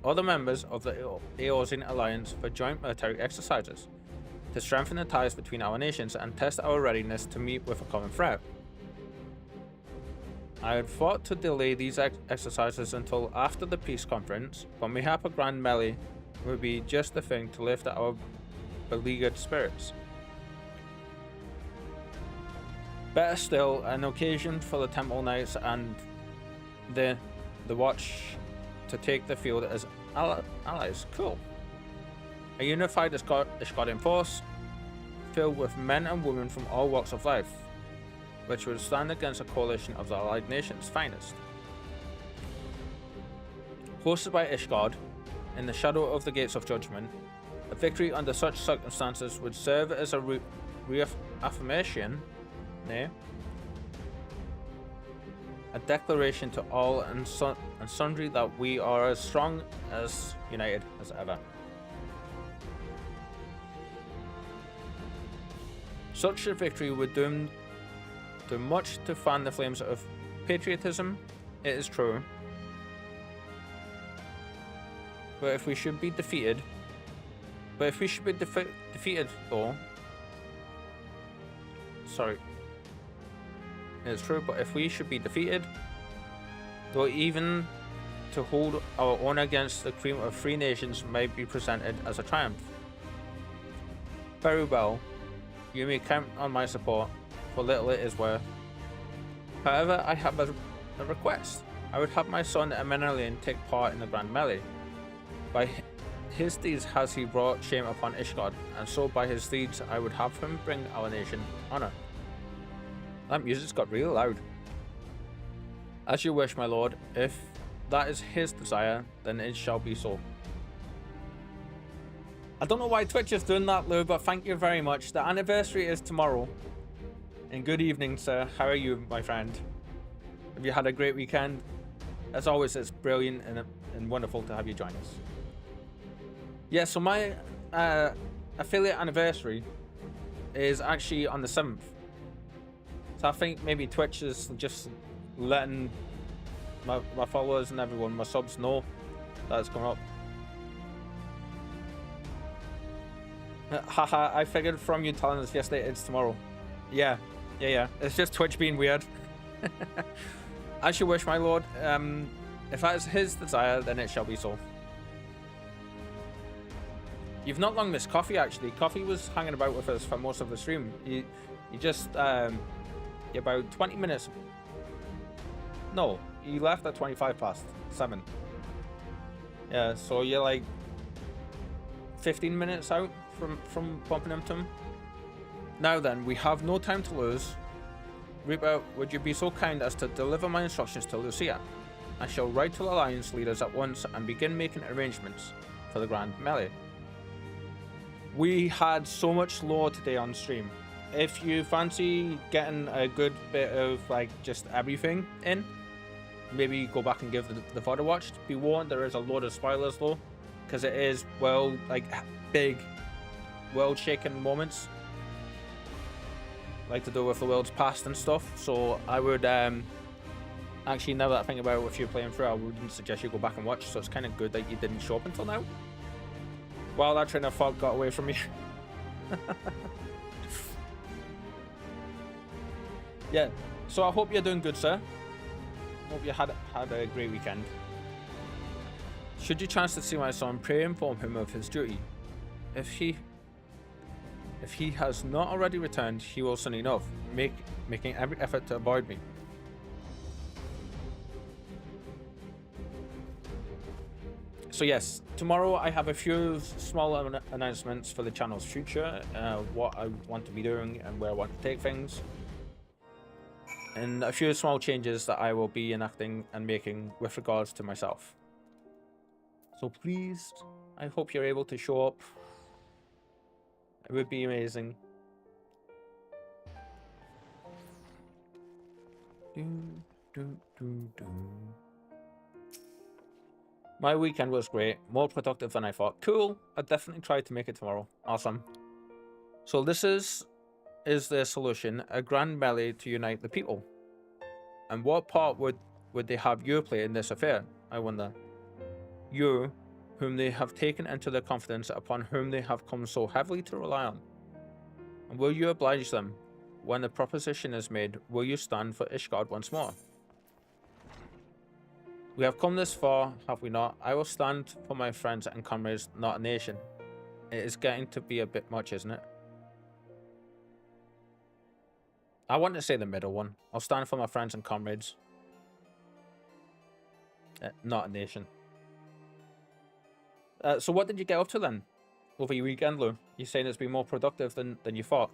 other members of the Eorzean Alliance for joint military exercises to strengthen the ties between our nations and test our readiness to meet with a common threat. I had thought to delay these exercises until after the peace conference, but mayhap a grand melee would be just the thing to lift our beleaguered spirits. Better still, an occasion for the Temple Knights and the Watch to take the field as allies. Cool. A unified Ishgodian force filled with men and women from all walks of life, which would stand against a coalition of the allied nations' finest. Hosted by Ishgard, in the shadow of the Gates of Judgment, a victory under such circumstances would serve as a reaffirmation, a declaration to all and sundry that we are as strong as united as ever. Such a victory would do much to fan the flames of patriotism, it is true. But if we should be defeated, though, sorry, it is true, but if we should be defeated, though even to hold our own against the cream of three nations might be presented as a triumph. Very well, you may count on my support, for little it is worth. However, I have a request. I would have my son Emenelian take part in the grand melee. By his deeds has he brought shame upon Ishgard, and so by his deeds I would have him bring our nation honor. That music's got real loud. As you wish, my lord. If that is his desire, then it shall be so. I don't know why Twitch is doing that, Lou, but thank you very much. The anniversary is tomorrow. And good evening, sir. How are you, my friend? Have you had a great weekend? As always, it's brilliant and wonderful to have you join us. Yeah, so my affiliate anniversary is actually on the 7th. So I think maybe Twitch is just letting my followers and everyone, my subs, know that it's coming up. Haha, I figured from you telling us yesterday it's tomorrow. Yeah. It's just Twitch being weird. As you wish, my lord. If that is his desire, then it shall be so. You've not long missed Coffee, actually. Coffee was hanging about with us for most of the stream. You just, you're about 20 minutes. No, you left at 7:25. Yeah, so you're like 15 minutes out from bumping into him. Now then, we have no time to lose. Reaper, would you be so kind as to deliver my instructions to Lucia? I shall write to the Alliance leaders at once and begin making arrangements for the Grand Melee. We had so much lore today on stream. If you fancy getting a good bit of like just everything in, maybe go back and give the VOD a watch. Be warned, there is a load of spoilers though, because it is, well, like big world-shaking moments, like to do with the world's past and stuff. So I would actually, now that I think about it, if you're playing through, I wouldn't suggest you go back and watch. So it's kind of good that you didn't show up until now. Well, that train of thought got away from me. Yeah, so I hope you're doing good, sir. Hope you had a great weekend. Should you chance to see my son, pray inform him of his duty. If he has not already returned, he will soon enough, making every effort to avoid me. So yes, tomorrow I have a few small announcements for the channel's future, what I want to be doing and where I want to take things. And a few small changes that I will be enacting and making with regards to myself. So please, I hope you're able to show up. It would be amazing. My weekend was great, more productive than I thought. Cool, I definitely tried to make it tomorrow. Awesome. So this is their solution, a grand melee to unite the people. And what part would they have you play in this affair, I wonder? You, whom they have taken into their confidence, upon whom they have come so heavily to rely on. And will you oblige them? When the proposition is made, will you stand for Ishgard once more? We have come this far, have we not? I will stand for my friends and comrades, not a nation. It is getting to be a bit much, isn't it? I want to say the middle one. I'll stand for my friends and comrades. Not a nation. So what did you get up to then? Over your weekend, Lou? You're saying it's been more productive than you thought?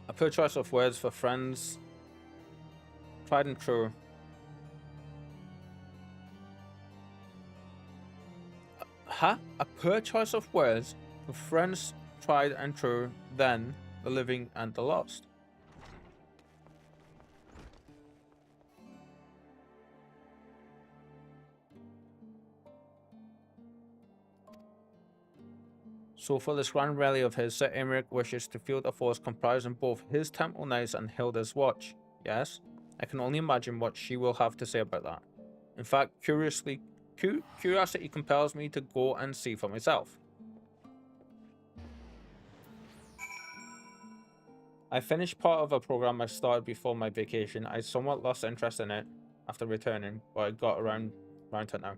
A poor choice of words for friends. Tried and true. Huh? A poor choice of words for friends tried and true, then the living and the lost. So for this grand rally of his, Sir Aymeric wishes to field a force comprising both his Temple Knights and Hilda's Watch. Yes, I can only imagine what she will have to say about that. In fact, curiosity compels me to go and see for myself. I finished part of a program I started before my vacation. I somewhat lost interest in it after returning, but I got around to it now.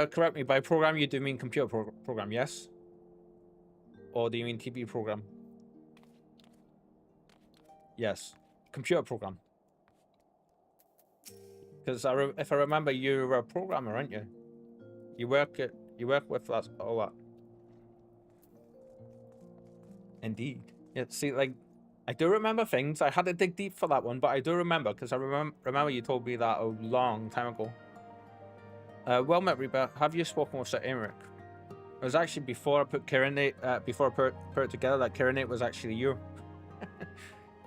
Correct me, by program you do mean computer program, yes? Or do you mean TV program? Yes, computer program. Because if I remember, you're a programmer, aren't you? You work with that, all that. Indeed. Yeah, see, like, I do remember things. I had to dig deep for that one, but I do remember, because I remember you told me that a long time ago. Well met, Reaper. Have you spoken with Sir Aymeric? It was actually before I put before I put it together that Kirinate was actually you.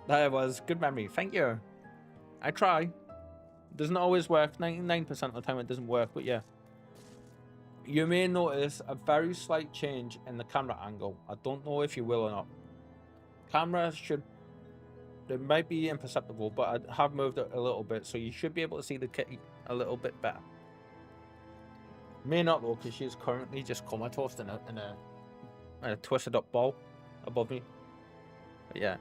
That was good memory. Thank you. I try. Doesn't always work. 99% of the time it doesn't work, but yeah. You may notice a very slight change in the camera angle. I don't know if you will or not. Camera it might be imperceptible, but I have moved it a little bit, so you should be able to see the kitty a little bit better. May not though, because she's currently just comatose in a twisted up ball above me. But yeah,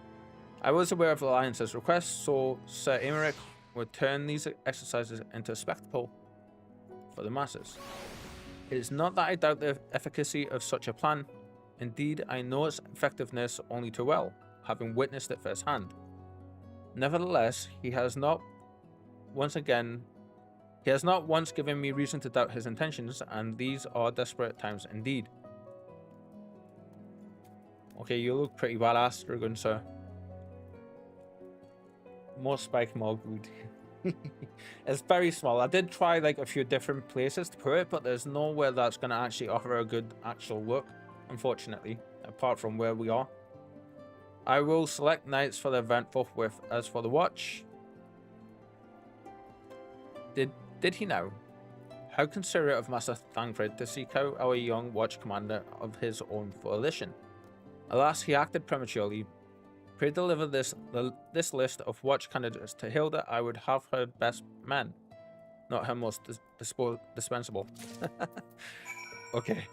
I was aware of the Alliance's request, so Sir Aymeric would turn these exercises into a spectacle for the masses. It is not that I doubt the efficacy of such a plan. Indeed, I know its effectiveness only too well, having witnessed it firsthand. Nevertheless, he has not once given me reason to doubt his intentions, and these are desperate times indeed. Okay, you look pretty badass, Dragon, sir. More spike, more good. It's very small. I did try like a few different places to put it, but there's nowhere that's going to actually offer a good actual look, unfortunately, apart from where we are. I will select nights for the event forthwith. As for the watch, did he know? How considerate of Master Thancred to seek out our young watch commander of his own volition. Alas, he acted prematurely. Pray deliver this list of watch candidates to Hilda. I would have her best men, not her most dispensable. Okay.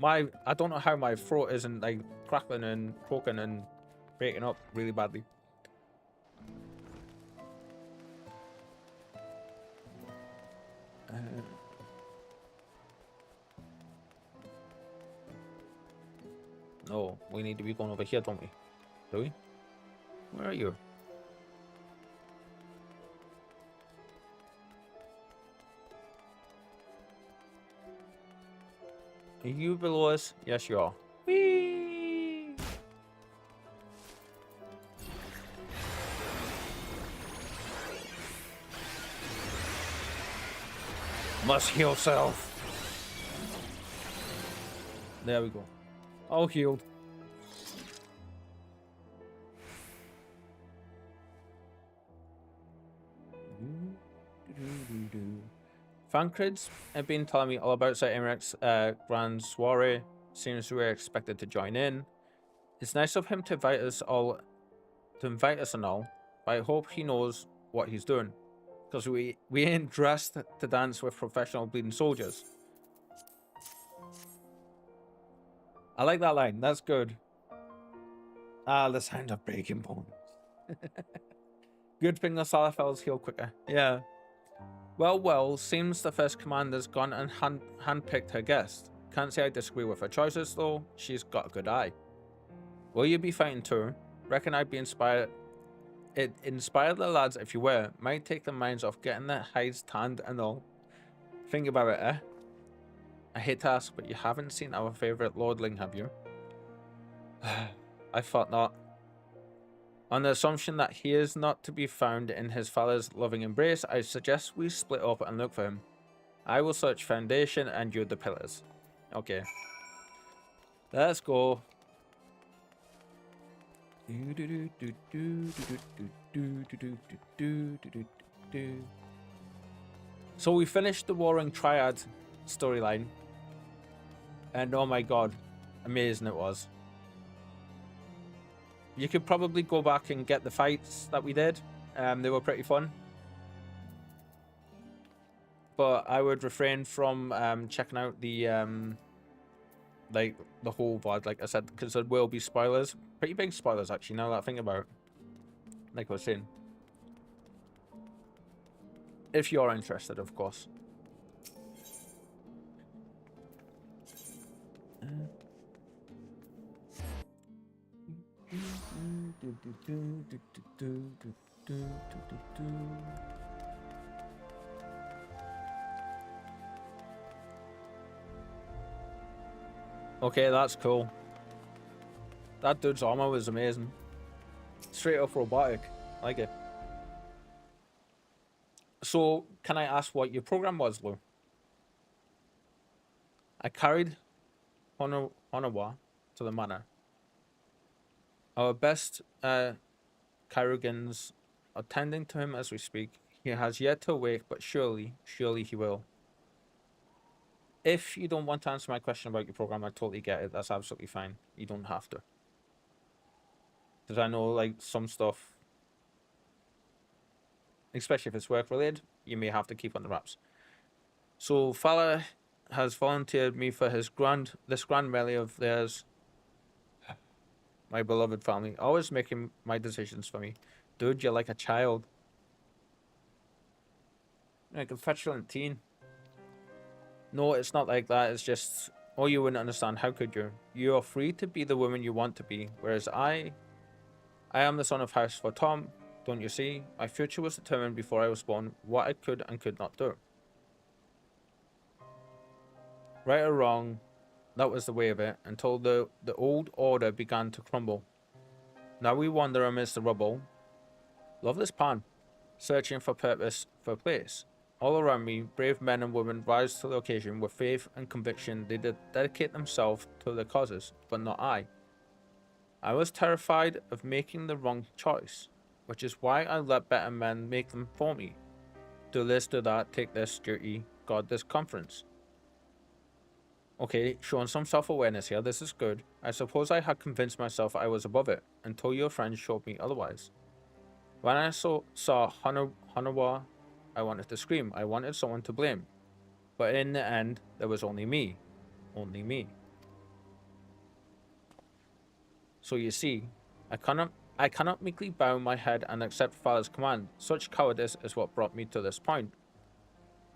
I don't know how my throat isn't like crackling and croaking and breaking up really badly. No, we need to be going over here, don't we? Do we? Where are you? Are you below us? Yes, you are. Whee! Must heal self. There we go. All healed. Thancred's have been telling me all about Sir Emeric's grand soiree. Seems we're expected to join in. It's nice of him to invite us and all, but I hope he knows what he's doing, because we ain't dressed to dance with professional bleeding soldiers. I like that line. That's good. Ah, the sound of breaking bones. Good thing the Salafels heal quicker. Yeah. Well, seems the first commander's gone and handpicked her guest. Can't say I disagree with her choices, though. She's got a good eye. Will you be fighting too? Reckon I'd be inspired. It inspired the lads if you were. Might take the minds off getting their hides tanned and all. Think about it, eh? I hate to ask, but you haven't seen our favourite lordling, have you? I thought not. On the assumption that he is not to be found in his father's loving embrace, I suggest we split up and look for him. I will search foundation and you the pillars. Okay. Let's go. So we finished the Warring Triad storyline. And oh my god, amazing it was. You could probably go back and get the fights that we did. They were pretty fun. But I would refrain from checking out the like the whole VOD, like I said, because there will be spoilers. Pretty big spoilers actually, now that I think about it. Like I was saying. If you're interested, of course. Okay, that's cool. That dude's armor was amazing. Straight up robotic. I like it. So, can I ask what your program was, Lou? I carried Honowa to the manor. Our best Kyrogans are tending to him as we speak. He has yet to awake, but surely he will. If you don't want to answer my question about your program, I totally get it. That's absolutely fine. You don't have to. Because I know, like, some stuff, especially if it's work-related, you may have to keep on the wraps. So, Fala has volunteered me for this grand melee of theirs. My beloved family, always making my decisions for me. Dude, you're like a child. Like a petulant teen. No, it's not like that. It's just, oh, you wouldn't understand. How could you? You are free to be the woman you want to be, whereas I am the son of House for Tom. Don't you see? My future was determined before I was born, what I could and could not do. Right or wrong, that was the way of it, until the old order began to crumble. Now we wander amidst the rubble. Loveless pan, searching for purpose, for place. All around me, brave men and women rise to the occasion with faith and conviction. They dedicate themselves to their causes, but not I. I was terrified of making the wrong choice, which is why I let better men make them for me. Do this, do that, take this duty, guard this conference. Okay, showing some self-awareness here, this is good. I suppose I had convinced myself I was above it, until your friends showed me otherwise. When I saw Hanawa, I wanted to scream. I wanted someone to blame. But in the end, there was only me. Only me. So you see, I cannot meekly bow my head and accept Father's command. Such cowardice is what brought me to this point.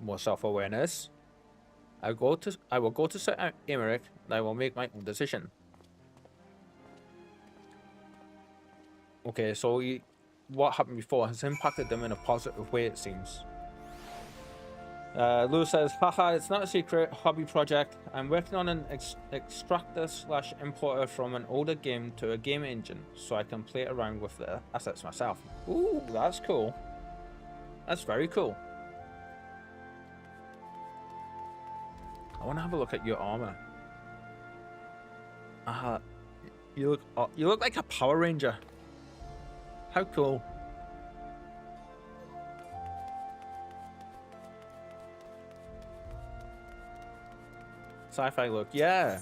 More self-awareness. I will go to Sir Emmerich, and I will make my own decision. Okay, so what happened before has impacted them in a positive way, it seems. Lou says, haha, it's not a secret hobby project. I'm working on an extractor / importer from an older game to a game engine, so I can play around with the assets myself. Ooh, that's cool. That's very cool. I want to have a look at your armor. You look like a Power Ranger. How cool. Sci-fi look, yeah.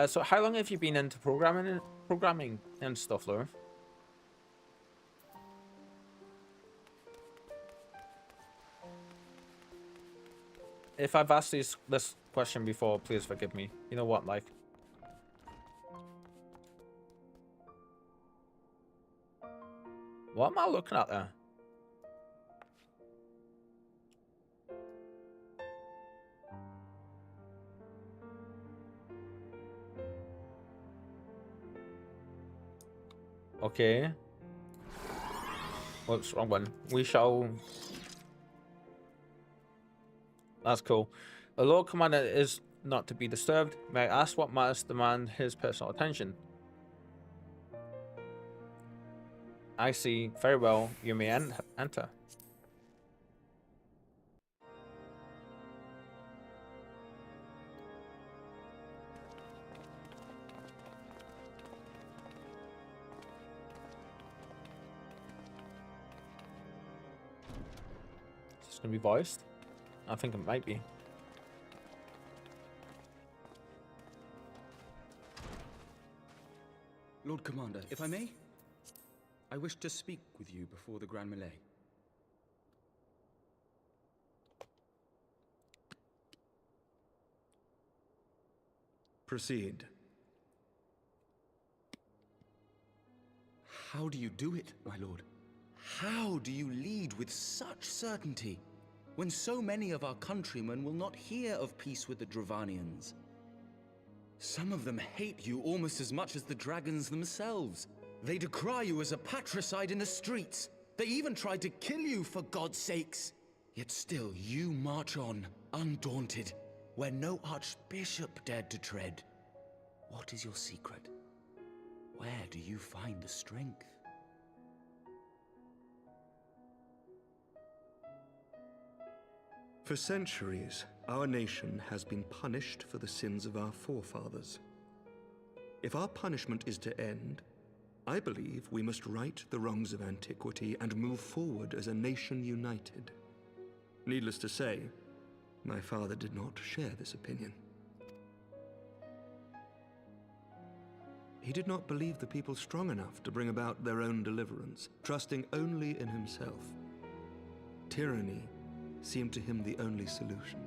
So how long have you been into programming and stuff, Laura? If I've asked this question before, please forgive me. You know what, like. What am I looking at there? Okay. Whoops, wrong one. We shall... That's cool. The Lord Commander is not to be disturbed. May I ask what matters demand his personal attention? I see. Very well. You may enter. Is this going to be voiced? I think it might be. Lord Commander, if I may, I wish to speak with you before the Grand Melee. Proceed. How do you do it, my lord? How do you lead with such certainty, when so many of our countrymen will not hear of peace with the Dravanians? Some of them hate you almost as much as the dragons themselves. They decry you as a patricide in the streets. They even tried to kill you, for God's sakes. Yet still you march on, undaunted, where no archbishop dared to tread. What is your secret? Where do you find the strength? For centuries, our nation has been punished for the sins of our forefathers. If our punishment is to end, I believe we must right the wrongs of antiquity and move forward as a nation united. Needless to say, my father did not share this opinion. He did not believe the people strong enough to bring about their own deliverance, trusting only in himself. Tyranny seemed to him the only solution.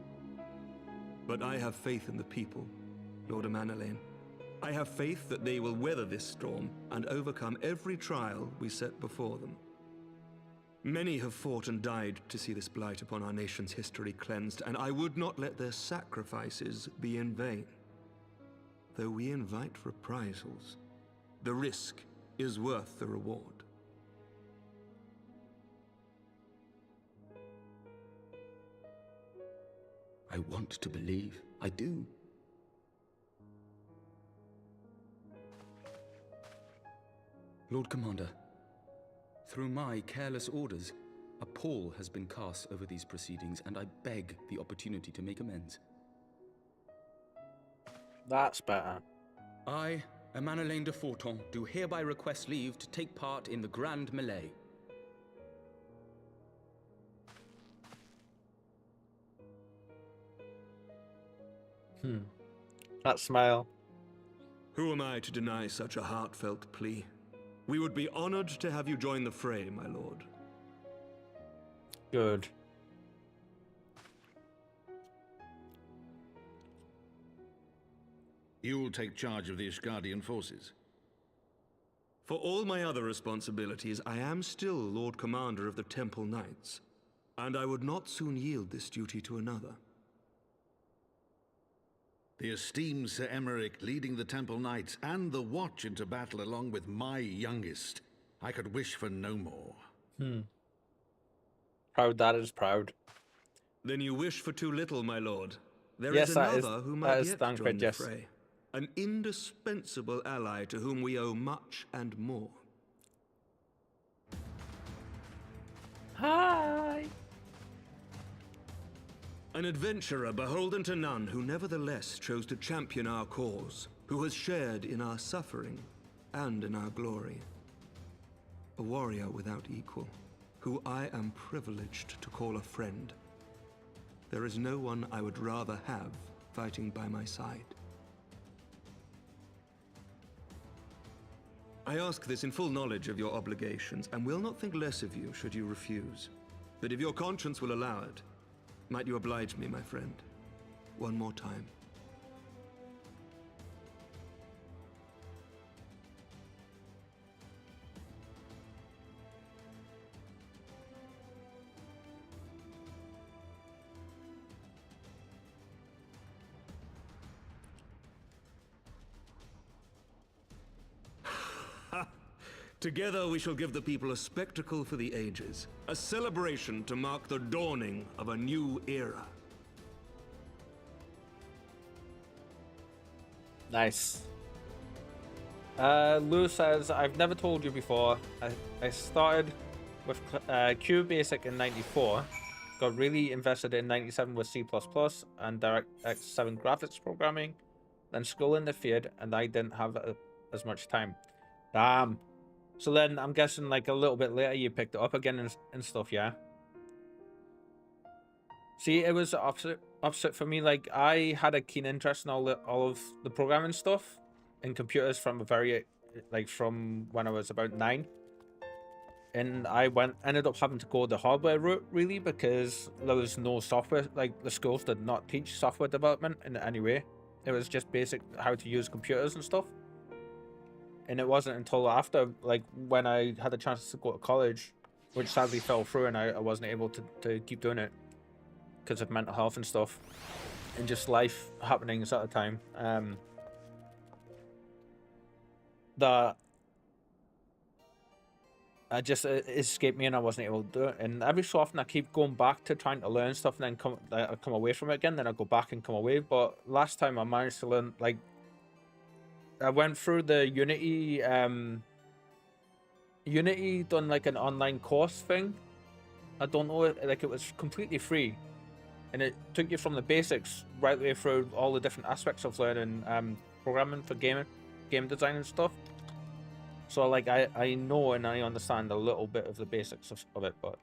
But I have faith in the people, Lord Amanalaine. I have faith that they will weather this storm and overcome every trial we set before them. Many have fought and died to see this blight upon our nation's history cleansed, and I would not let their sacrifices be in vain. Though we invite reprisals, the risk is worth the reward. I want to believe. I do. Lord Commander, through my careless orders, a pall has been cast over these proceedings, and I beg the opportunity to make amends. That's better. I, Emmanuel de Forton, do hereby request leave to take part in the Grand Melee. That smile. Who am I to deny such a heartfelt plea? We would be honored to have you join the fray, my lord. Good. You'll take charge of the Ishgardian forces. For all my other responsibilities, I am still Lord Commander of the Temple Knights, and I would not soon yield this duty to another. The esteemed Sir Emeric leading the Temple Knights and the Watch into battle along with my youngest. I could wish for no more. Proud that is proud. Then you wish for too little, my lord. There Yes, is that another is- who that might is yet Thancred, join the yes. fray. An indispensable ally to whom we owe much and more. Hi! An adventurer beholden to none, who nevertheless chose to champion our cause, who has shared in our suffering and in our glory. A warrior without equal, who I am privileged to call a friend. There is no one I would rather have fighting by my side. I ask this in full knowledge of your obligations, and will not think less of you should you refuse. But if your conscience will allow it, might you oblige me, my friend, one more time? Together we shall give the people a spectacle for the ages, a celebration to mark the dawning of a new era. Nice. Lou says, I've never told you before. I started with Q Basic in 94, got really invested in 97 with C++ and DirectX 7 graphics programming, then school interfered and I didn't have as much time. Damn. So then I'm guessing like a little bit later you picked it up again and stuff, yeah? See, it was opposite for me. Like, I had a keen interest in all of the programming stuff in computers from from when I was about 9. And I ended up having to go the hardware route, really, because there was no software. Like, the schools did not teach software development in any way. It was just basic how to use computers and stuff. And it wasn't until after, like, when I had the chance to go to college, which sadly fell through and I wasn't able to keep doing it because of mental health and stuff and just life happenings at the time, that it escaped me and I wasn't able to do it. And every so often I keep going back to trying to learn stuff and then I come away from it again, then I go back and come away. But last time I managed to learn, like, I went through the Unity done like an online course thing. I don't know, like, it was completely free. And it took you from the basics right the way through all the different aspects of learning programming for game design and stuff. So, like, I know and I understand a little bit of the basics of it, but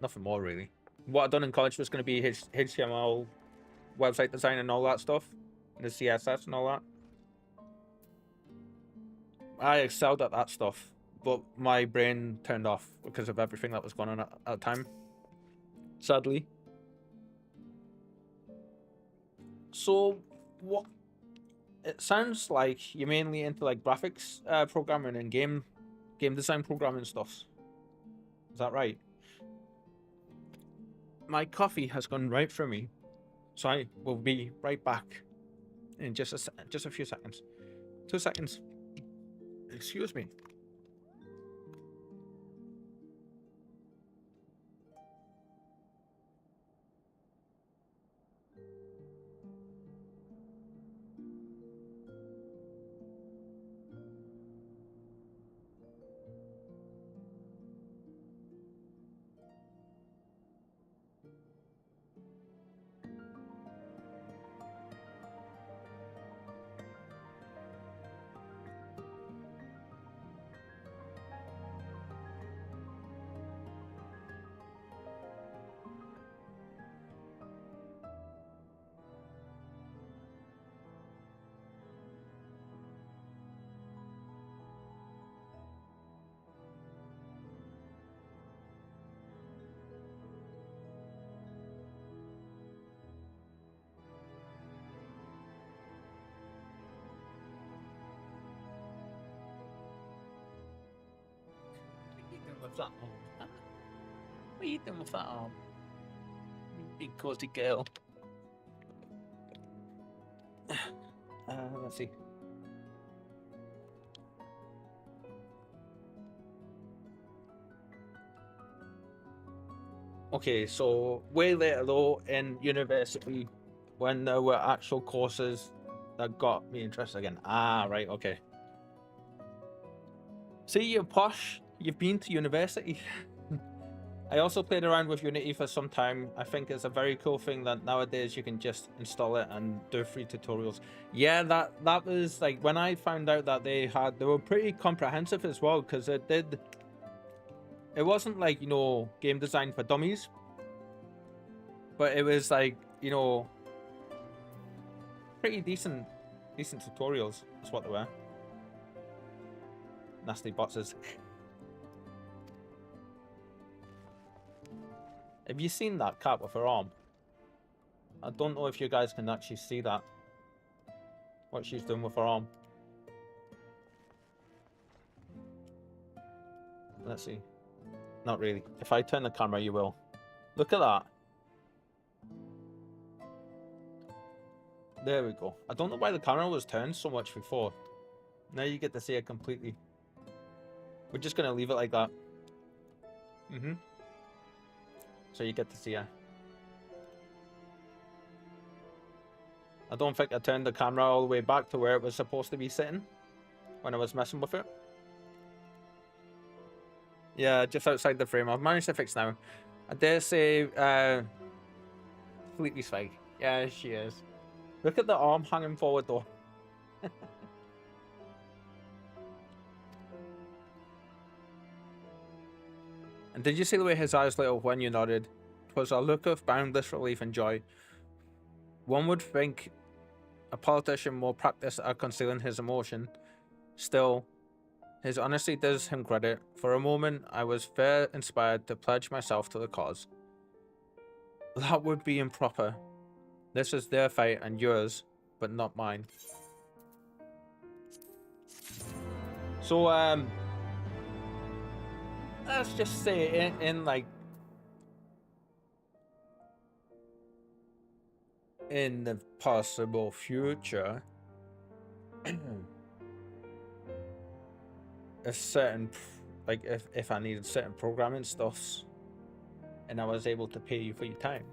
nothing more really. What I've done in college was going to be HTML, website design and all that stuff, and the CSS and all that. I excelled at that stuff, but my brain turned off because of everything that was going on at the time, sadly. So, what it sounds like you're mainly into like graphics programming and game design programming stuff. Is that right? My coffee has gone right through me, so I will be right back in just a few seconds. 2 seconds. Excuse me. With that arm? What are you doing with that arm? You big cosy girl. Let's see. Okay, so way later though in university, when there were actual courses that got me interested again. Ah, right, okay. See, you're posh. You've been to university. I also played around with Unity for some time. I think it's a very cool thing that nowadays you can just install it and do free tutorials. Yeah, that was like when I found out that they were pretty comprehensive as well, because it wasn't like, you know, game design for dummies, but it was like, you know, pretty decent tutorials. That's what they were. Nasty boxes. Have you seen that cat with her arm? I don't know if you guys can actually see that. What she's doing with her arm. Let's see. Not really. If I turn the camera, you will. Look at that. There we go. I don't know why the camera was turned so much before. Now you get to see it completely. We're just going to leave it like that. So you get to see her. I don't think I turned the camera all the way back to where it was supposed to be sitting when I was messing with it. Yeah, just outside the frame. I've managed to fix now. I dare say, Sleepy's fake. Yeah, she is. Look at the arm hanging forward though. And did you see the way his eyes lit up when you nodded? 'Twas a look of boundless relief and joy. One would think a politician more practiced at concealing his emotion. Still, his honesty does him credit. For a moment, I was fair inspired to pledge myself to the cause. That would be improper. This is their fight and yours, but not mine. So, let's just say in like in the possible future, a certain, like if I needed certain programming stuffs and I was able to pay you for your time,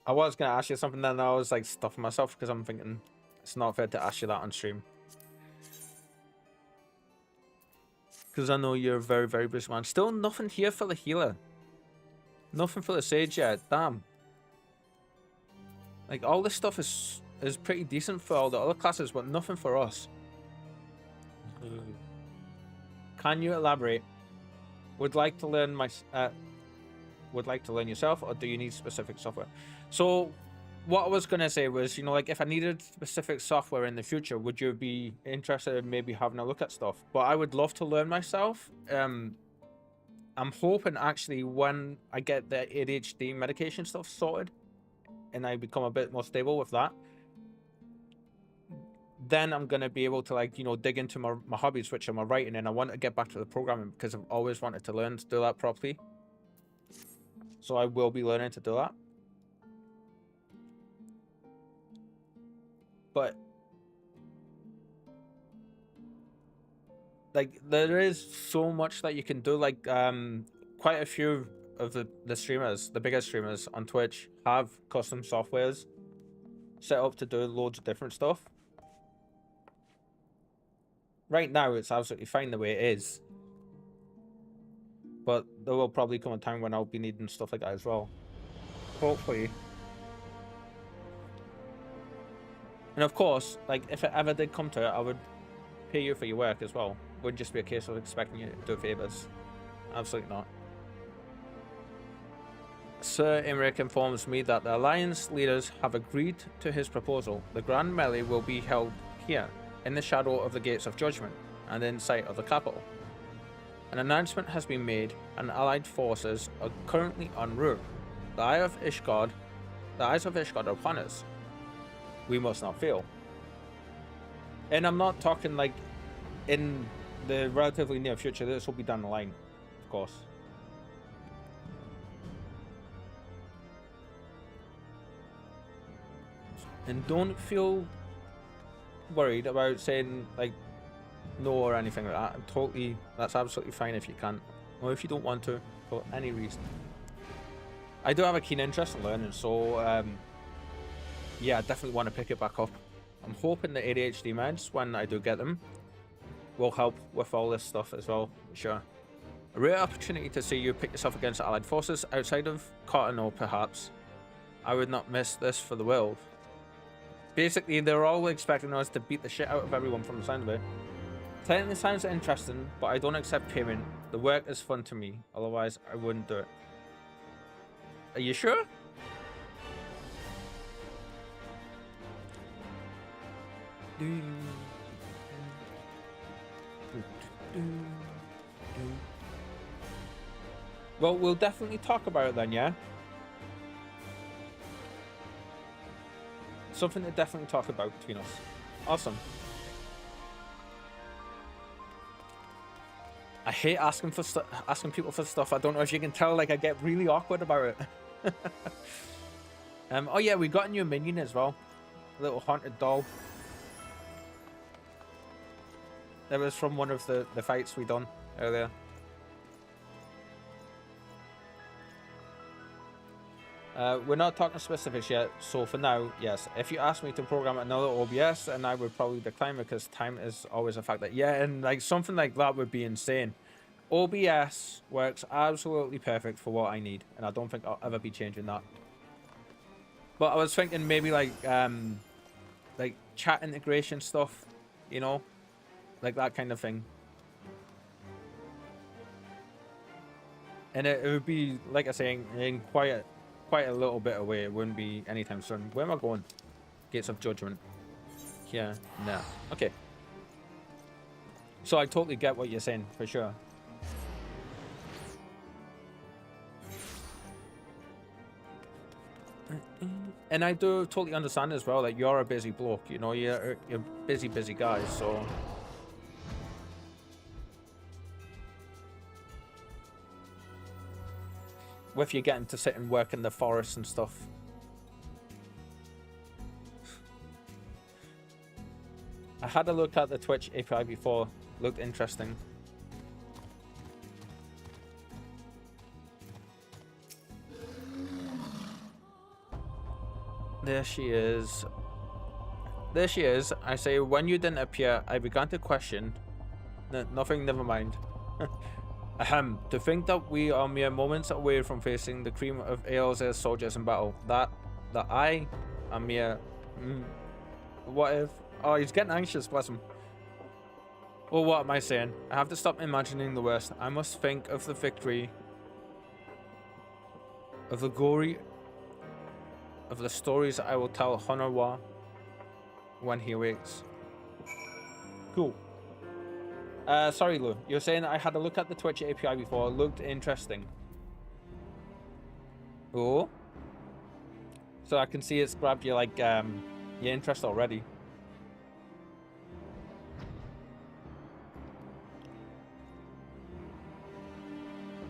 I was gonna ask you something, then I was like stuffing myself because I'm thinking it's not fair to ask you that on stream. Because I know you're a very, very busy man. Still nothing here for the healer. Nothing for the sage yet. Damn. Like all this stuff is pretty decent for all the other classes, but nothing for us. Can you elaborate? Would like to learn yourself, or do you need specific software? So what I was gonna say was, you know, like if I needed specific software in the future, would you be interested in maybe having a look at stuff? But I would love to learn myself. I'm hoping actually when I get the ADHD medication stuff sorted and I become a bit more stable with that, then I'm gonna be able to, like, you know, dig into my hobbies, which are my writing, and I want to get back to the programming because I've always wanted to learn to do that properly. So I will be learning to do that. But like there is so much that you can do. Like quite a few of the streamers, the biggest streamers on Twitch, have custom softwares set up to do loads of different stuff. Right now it's absolutely fine the way it is, but there will probably come a time when I'll be needing stuff like that as well, hopefully. And of course, like if it ever did come to it, I would pay you for your work as well. It wouldn't just be a case of expecting you to do favors. Absolutely not. Sir Imric informs me that the Alliance leaders have agreed to his proposal. The Grand Melee will be held here, in the shadow of the Gates of Judgment, and in sight of the capital. An announcement has been made, and Allied forces are currently en route. The eyes of Ishgard are upon us. We must not fail. And I'm not talking like in the relatively near future. This will be down the line, of course. And don't feel worried about saying like no or anything like that. That's absolutely fine if you can't, or if you don't want to for any reason. I do have a keen interest in learning, so yeah, I definitely want to pick it back up. I'm hoping the ADHD meds, when I do get them, will help with all this stuff as well, sure. A rare opportunity to see you pit yourself against Allied forces outside of Cottonau, perhaps. I would not miss this for the world. Basically, they're all expecting us to beat the shit out of everyone from the sound of it. Technically sounds interesting, but I don't accept payment. The work is fun to me, otherwise I wouldn't do it. Are you sure? Well, we'll definitely talk about it then, yeah? Something to definitely talk about between us. Awesome. I hate asking people for stuff. I don't know if you can tell, like I get really awkward about it. Oh yeah, we got a new minion as well. A little haunted doll. That was from one of the fights we done earlier. We're not talking specifics yet, so for now, yes. If you ask me to program another OBS, and I would probably decline because time is always a factor. Yeah, and like something like that would be insane. OBS works absolutely perfect for what I need, and I don't think I'll ever be changing that. But I was thinking maybe like chat integration stuff, you know, like that kind of thing. And it would be, like I say, in quite a little bit away. It wouldn't be anytime soon. Where am I going? Gates of Judgment. Here. No. Okay. So I totally get what you're saying, for sure. And I do totally understand as well that you're a busy bloke, you know, you're busy guy, so... With you getting to sit and work in the forest and stuff. I had a look at the Twitch API before. Looked interesting. There she is. There she is. I say, when you didn't appear, I began to question. Nothing, never mind. Ahem, to think that we are mere moments away from facing the cream of Eorzeir's soldiers in battle. That I am mere... what if... Oh, he's getting anxious, bless him. Well, what am I saying? I have to stop imagining the worst. I must think of the victory... of the glory... of the stories I will tell Honorwa when he wakes. Cool. Sorry, Lou. You're saying I had a look at the Twitch API before. It looked interesting. Oh. So I can see it's grabbed you like your interest already.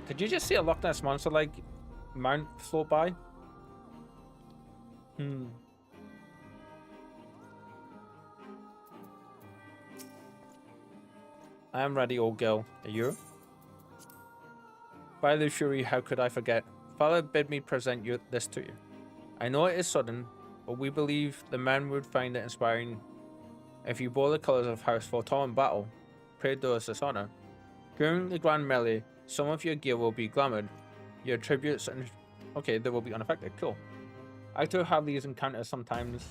Did you just see a Loch Ness monster like mount float by? I am ready, old girl. Are you? By the Fury, how could I forget? Father bid me present this to you. I know it is sudden, but we believe the men would find it inspiring if you bore the colours of House Fortor in battle. Pray do us this honour. During the grand melee, some of your gear will be glamoured. Your tributes and... Okay, they will be unaffected. Cool. I too have these encounters sometimes.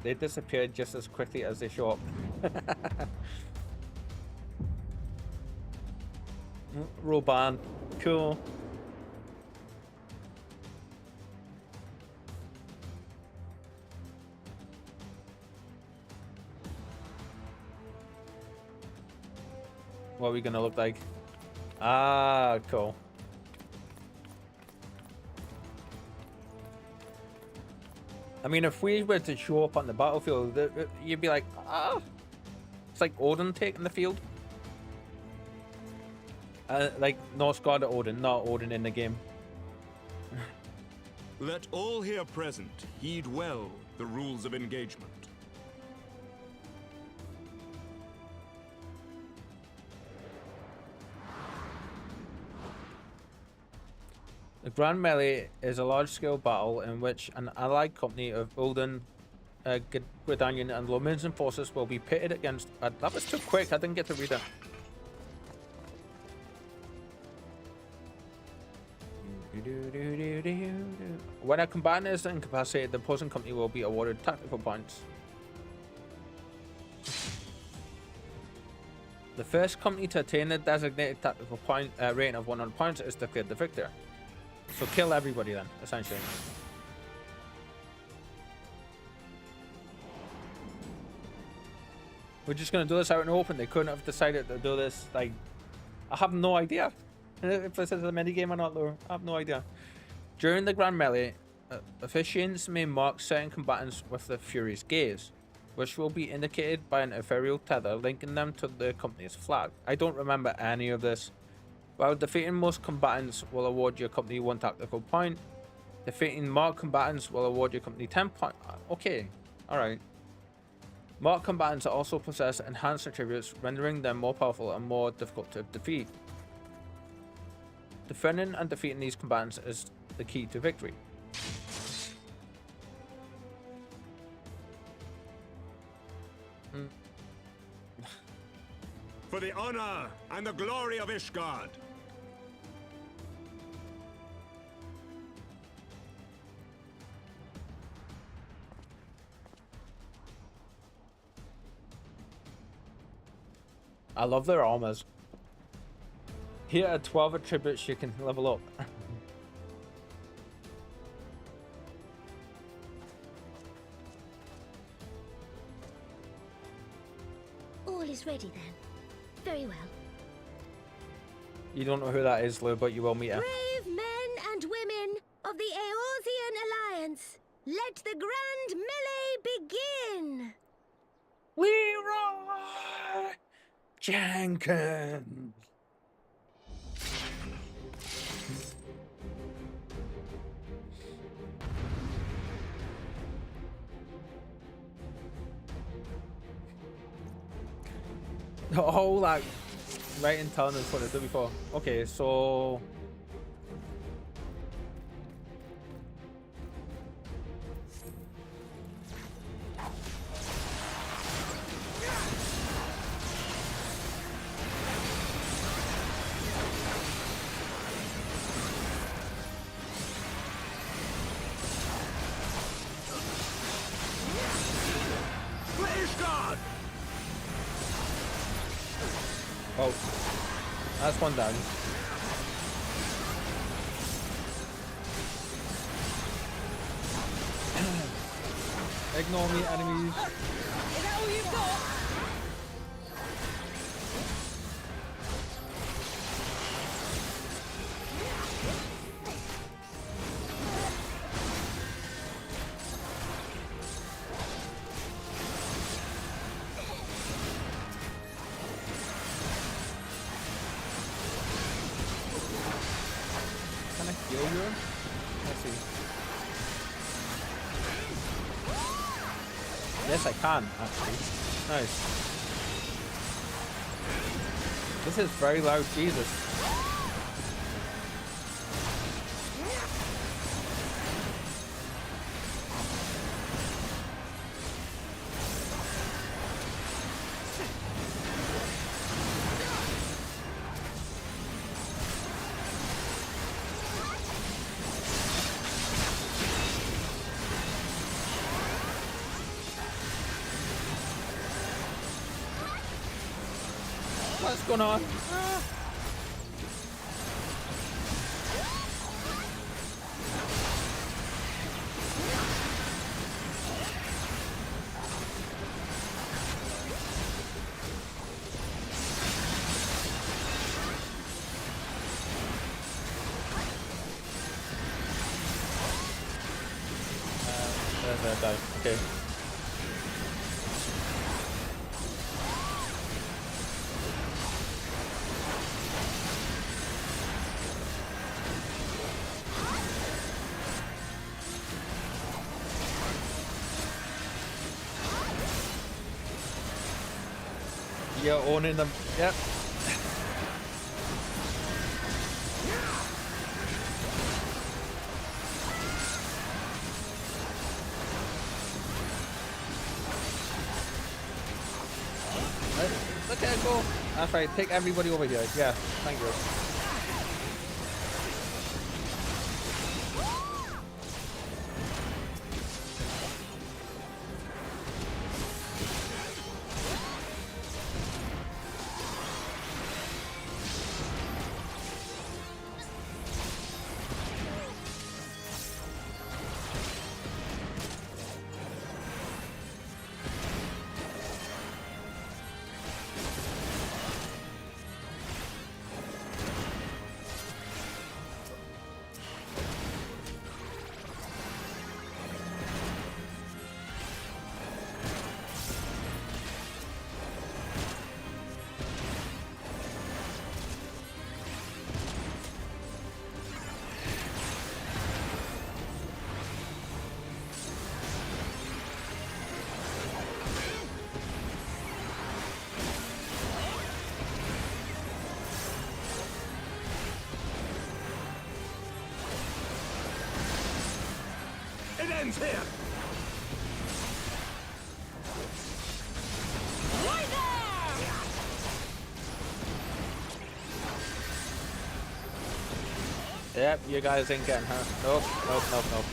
They disappear just as quickly as they show up. Roban. Cool. What are we gonna look like? Ah, cool. I mean, if we were to show up on the battlefield, you'd be like, ah. It's like Odin taking the field. Like Norse god Odin, not Odin in the game. Let all here present heed well the rules of engagement. The Grand Melee is a large-scale battle in which an allied company of Uldan, Gridanian, and Lominsan forces will be pitted against... that was too quick, I didn't get to read it. When a combatant is incapacitated, the opposing company will be awarded tactical points. The first company to attain the designated tactical point rating of 100 points is declared the victor. So kill everybody then, essentially. We're just gonna do this out in the open. They couldn't have decided to do this, like... I have no idea. If this is a minigame or not, though. I have no idea. During the Grand Melee, officiants may mark certain combatants with the Fury's gaze, which will be indicated by an ethereal tether linking them to the company's flag. I don't remember any of this. While defeating most combatants will award your company 1 tactical point, defeating marked combatants will award your company 10 points. Okay, alright. Marked combatants also possess enhanced attributes, rendering them more powerful and more difficult to defeat. Defending and defeating these combatants is the key to victory. For the honor and the glory of Ishgard. I love their armors. Here are 12 attributes you can level up. All is ready then. Very well. You don't know who that is, Lou, but you will meet her. Brave men and women of the Eorzean Alliance, let the grand melee begin! Leroy Jenkins! Oh, like, right in town is what I did before. Okay, so... Oh, that's one down. Ignore me, enemies. Is that all you've got? Can I heal you? Let's see. Yes, I can, actually. Nice. This is very loud, Jesus. What's going on? There's that guy. Okay. You're owning them. Yep. Right, look at it go. That's right. Take everybody over here. Yeah. Thank you. It ends here! Right there! Yep, you guys ain't getting her. Nope, nope, nope, nope.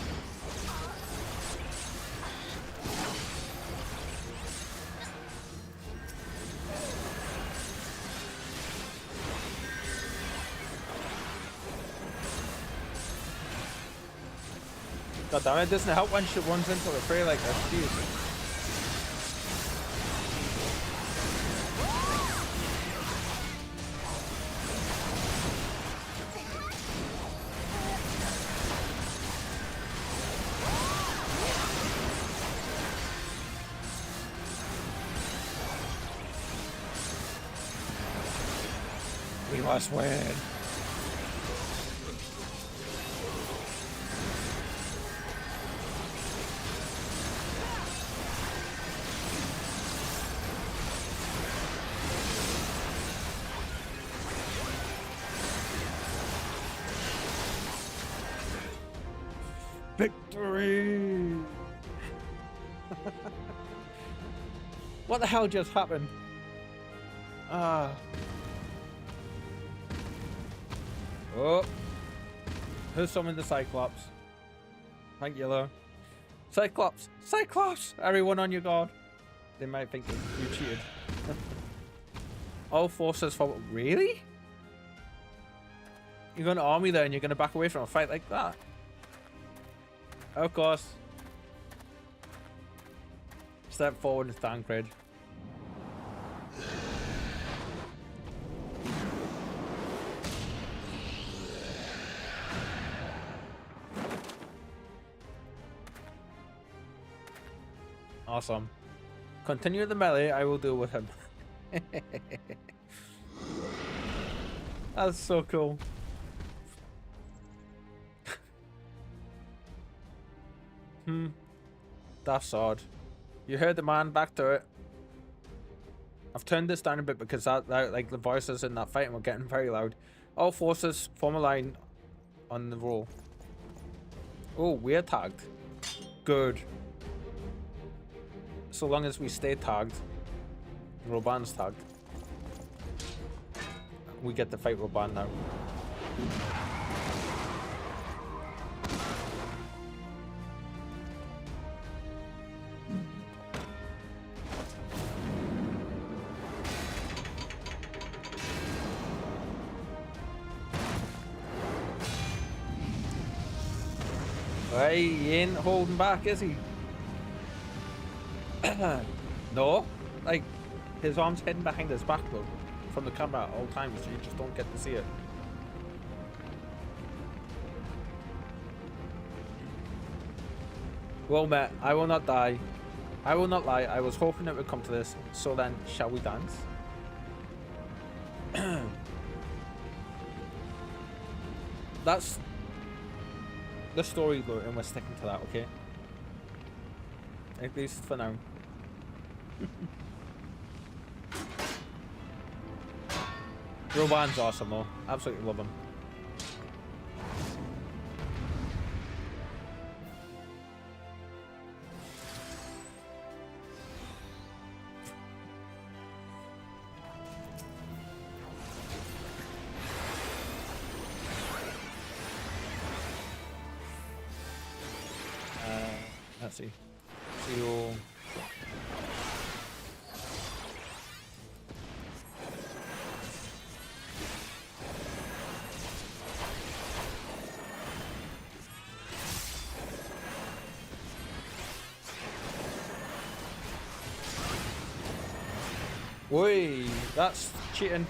God damn it, doesn't help when she runs into the tree like this. Jeez. We must win. Victory! What the hell just happened? Oh. Who summoned the Cyclops? Thank you, though. Cyclops! Cyclops! Everyone on your guard. They might think you cheated. All forces for... Really? You're going to army there and you're going to back away from a fight like that? Of course. Step forward with Tancred. Awesome. Continue the melee, I will deal with him. That's so cool. That's odd. You heard the man, back to it. I've turned this down a bit because that like the voices in that fight were getting very loud. All forces form a line on the roll. Oh, we're tagged. Good. So long as we stay tagged. Roban's tagged. We get to fight Roban now. Hey, he ain't holding back, is he? No, like his arm's hidden behind his back though, from the camera at all times, so you just don't get to see it. Well met, I will not die. I will not lie, I was hoping it would come to this, so then shall we dance? That's the story though, and we're sticking to that, okay? At least for now. Roban's awesome though. Absolutely love him. Let's see. So Oi, that's cheating.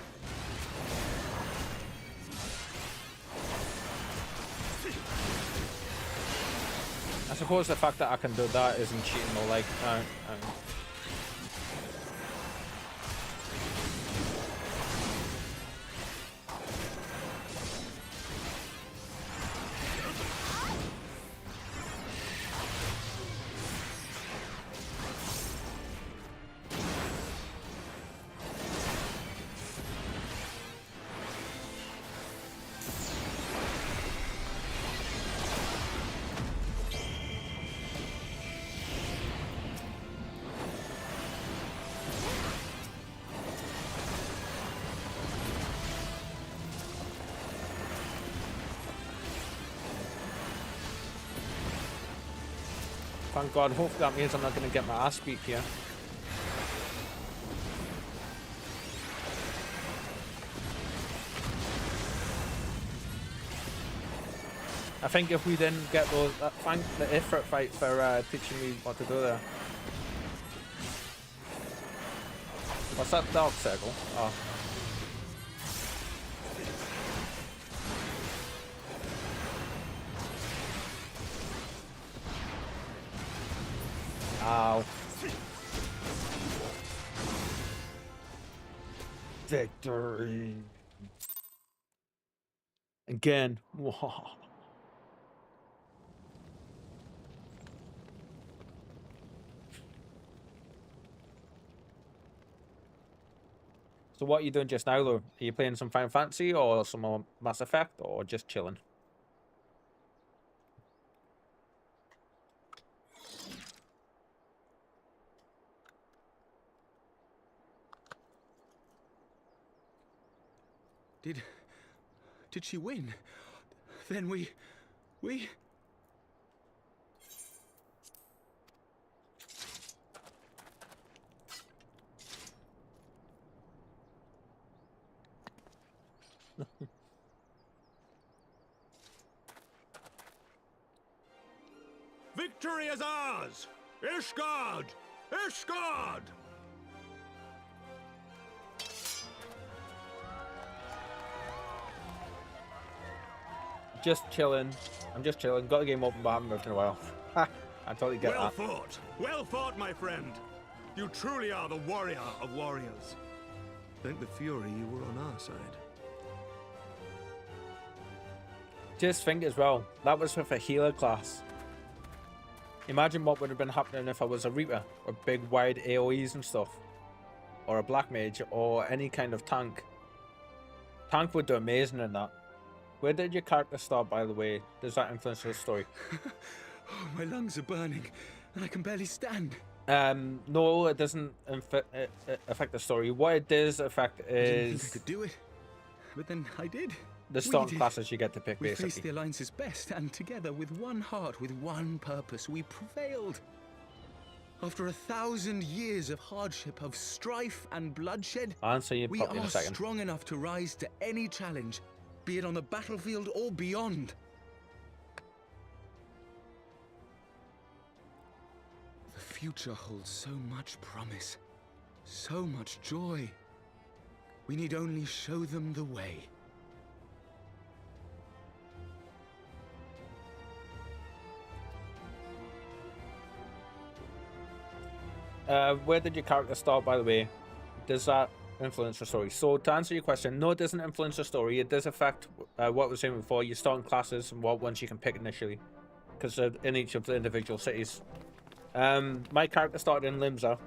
I suppose the fact that I can do that isn't cheating though, like, thank God, hopefully that means I'm not going to get my ass beat here. I think if we didn't get those, thank the effort fight for teaching me what to do there. What's that dark circle? Oh. Ow. Victory. Again. Whoa. So what are you doing just now, though? Are you playing some Final Fantasy or some more Mass Effect or just chilling? Did she win? Then we... Victory is ours! Ishgard! Ishgard! Just chilling. I'm just chilling. Got the game open, but I haven't moved in a while. Ha! I totally get Well that. fought! Well fought, my friend! You truly are the warrior of warriors. Thank the Fury you were on our side. Just think as well, that was with a healer class. Imagine what would have been happening if I was a Reaper with big wide AoEs and stuff. Or a Black Mage or any kind of tank. Tank would do amazing in that. Where did your character start, by the way? Does that influence the story? Oh, my lungs are burning, and I can barely stand. No, it doesn't affect the story. What it does affect I didn't think I is could do it, but then I did. the We starting did. classes you get to pick, We basically. faced the Alliance's best, and together, with one heart, with one purpose, we prevailed. After 1,000 years of hardship, of strife and bloodshed, I'll answer you we properly in are a second. strong enough to rise to any challenge, be it on the battlefield or beyond. The future holds so much promise, so much joy. We need only show them the way. Where did your character start, by the way? Does that influence the story? So to answer your question, no, it doesn't influence the story. It does affect what we were saying before. You're starting classes and what ones you can pick initially, because in each of the individual cities. My character started in Limsa.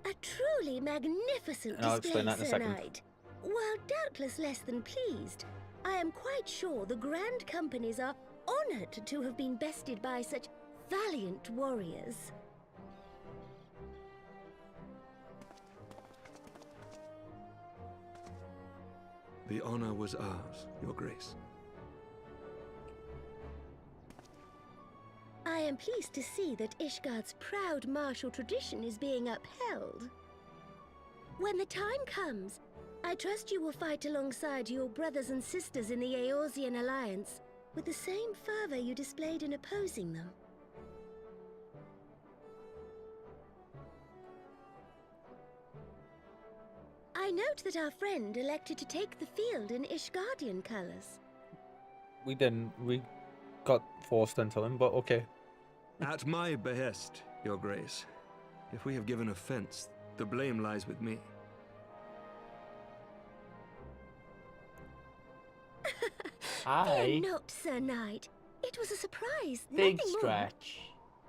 A truly magnificent And I'll display, explain that in a Sir second. Knight. While doubtless less than pleased, I am quite sure the Grand Companies are honored to have been bested by such valiant warriors. The honor was ours, Your Grace. I am pleased to see that Ishgard's proud martial tradition is being upheld. When the time comes, I trust you will fight alongside your brothers and sisters in the Eorzean Alliance with the same fervor you displayed in opposing them. I note that our friend elected to take the field in Ishgardian colors. We didn't. We got forced into them, but okay. At my behest, Your Grace. If we have given offense, the blame lies with me. Fear not, Sir Knight. It was a surprise, Big nothing stretch.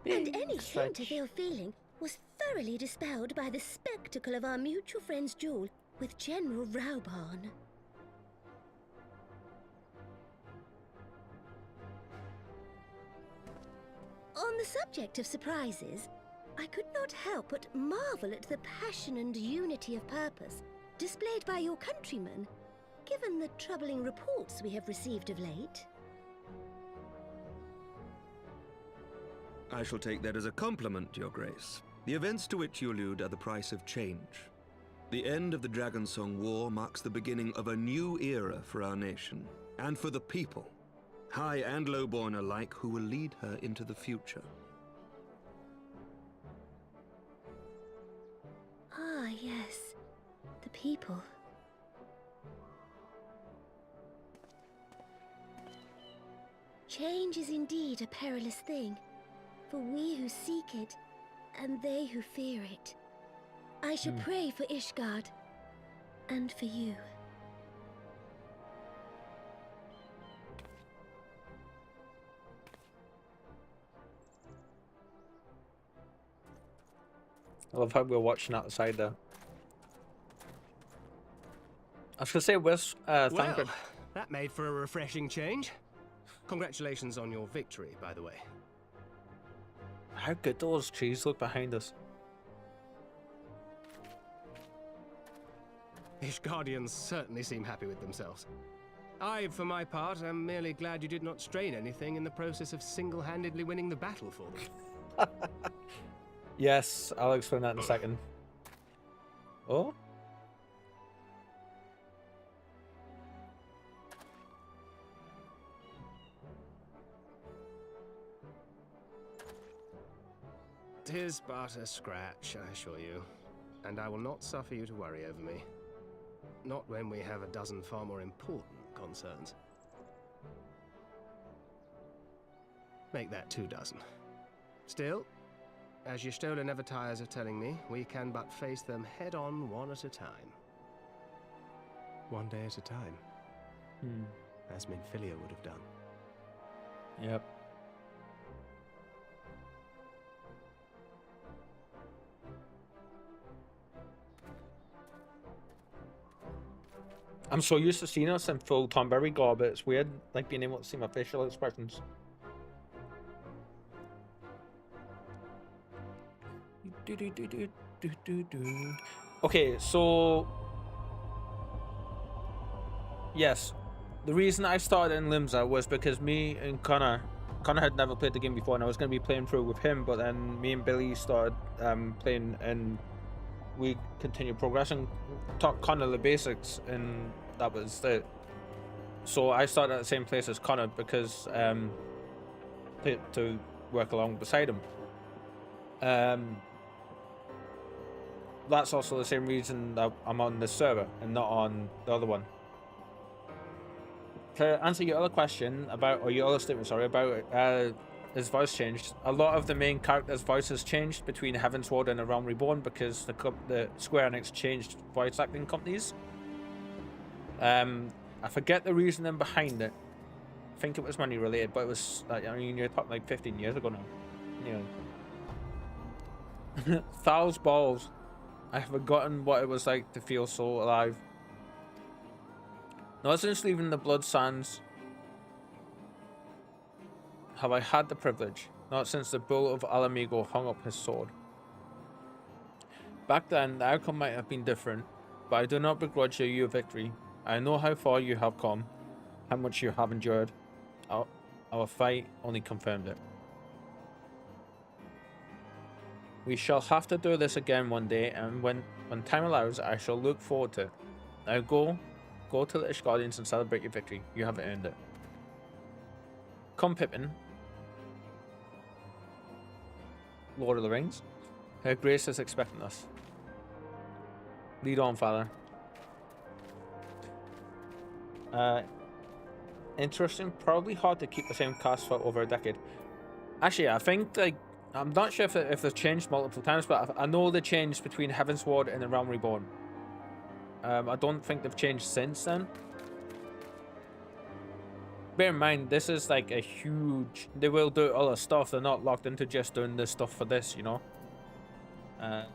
more. And Big any stretch. hint of ill feeling was thoroughly dispelled by the spectacle of our mutual friend's duel with General Raubarn. On the subject of surprises, I could not help but marvel at the passion and unity of purpose displayed by your countrymen, given the troubling reports we have received of late. I shall take that as a compliment, Your Grace. The events to which you allude are the price of change. The end of the Dragonsong War marks the beginning of a new era for our nation, and for the people, high and lowborn alike, who will lead her into the future. Ah, yes. The people. Change is indeed a perilous thing, for we who seek it, and they who fear it. I shall pray for Ishgard, and for you. I love how we're watching outside there. I was gonna say, where's Thancred? Well, that made for a refreshing change. Congratulations on your victory, by the way. How good those trees look behind us. Ishgardians certainly seem happy with themselves. I, for my part, am merely glad you did not strain anything in the process of single-handedly winning the battle for them. Yes, I'll explain that in a second. Oh? is but a scratch, I assure you. And I will not suffer you to worry over me. Not when we have a dozen far more important concerns. Make that 2 dozen. Still, as Y'shtola never tires of telling me, we can but face them head-on one at a time. One day at a time. As Minfilia would have done. Yep. I'm so used to seeing us in full Tonberry garb, it's weird, like being able to see my facial expressions. Okay, so yes, the reason I started in Limsa was because me and Connor had never played the game before, and I was going to be playing through with him, but then me and Billy started playing, and we continued progressing, taught Connor the basics, and that was it. So I started at the same place as Connor because to work along beside him. That's also the same reason that I'm on this server and not on the other one. To answer your other question about, or your other statement, sorry, about his voice changed. A lot of the main characters' voices changed between Heavensward and A Realm Reborn because the Square Enix changed voice acting companies. I forget the reasoning behind it. I think it was money related, but it was, I mean, you're talking like 15 years ago now. You know. Thal's balls. I've forgotten what it was like to feel so alive. Not since leaving the Blood Sands have I had the privilege. Not since the Bull of Alamigo hung up his sword. Back then, the outcome might have been different, but I do not begrudge you your victory. I know how far you have come, how much you have endured. Our fight only confirmed it. We shall have to do this again one day, and when time allows, I shall look forward to it. Now go to the Ishgardians and celebrate your victory. You have earned it. Come, Pippin. Lord of the Rings. Her Grace is expecting us. Lead on, Father. Interesting. Probably hard to keep the same cast for over a decade. Actually, I think, like, I'm not sure if they've changed multiple times, but I know they changed between Heavensward and The Realm Reborn. I don't think they've changed since then. Bear in mind, this is like a huge... They will do other stuff. They're not locked into just doing this stuff for this, you know? There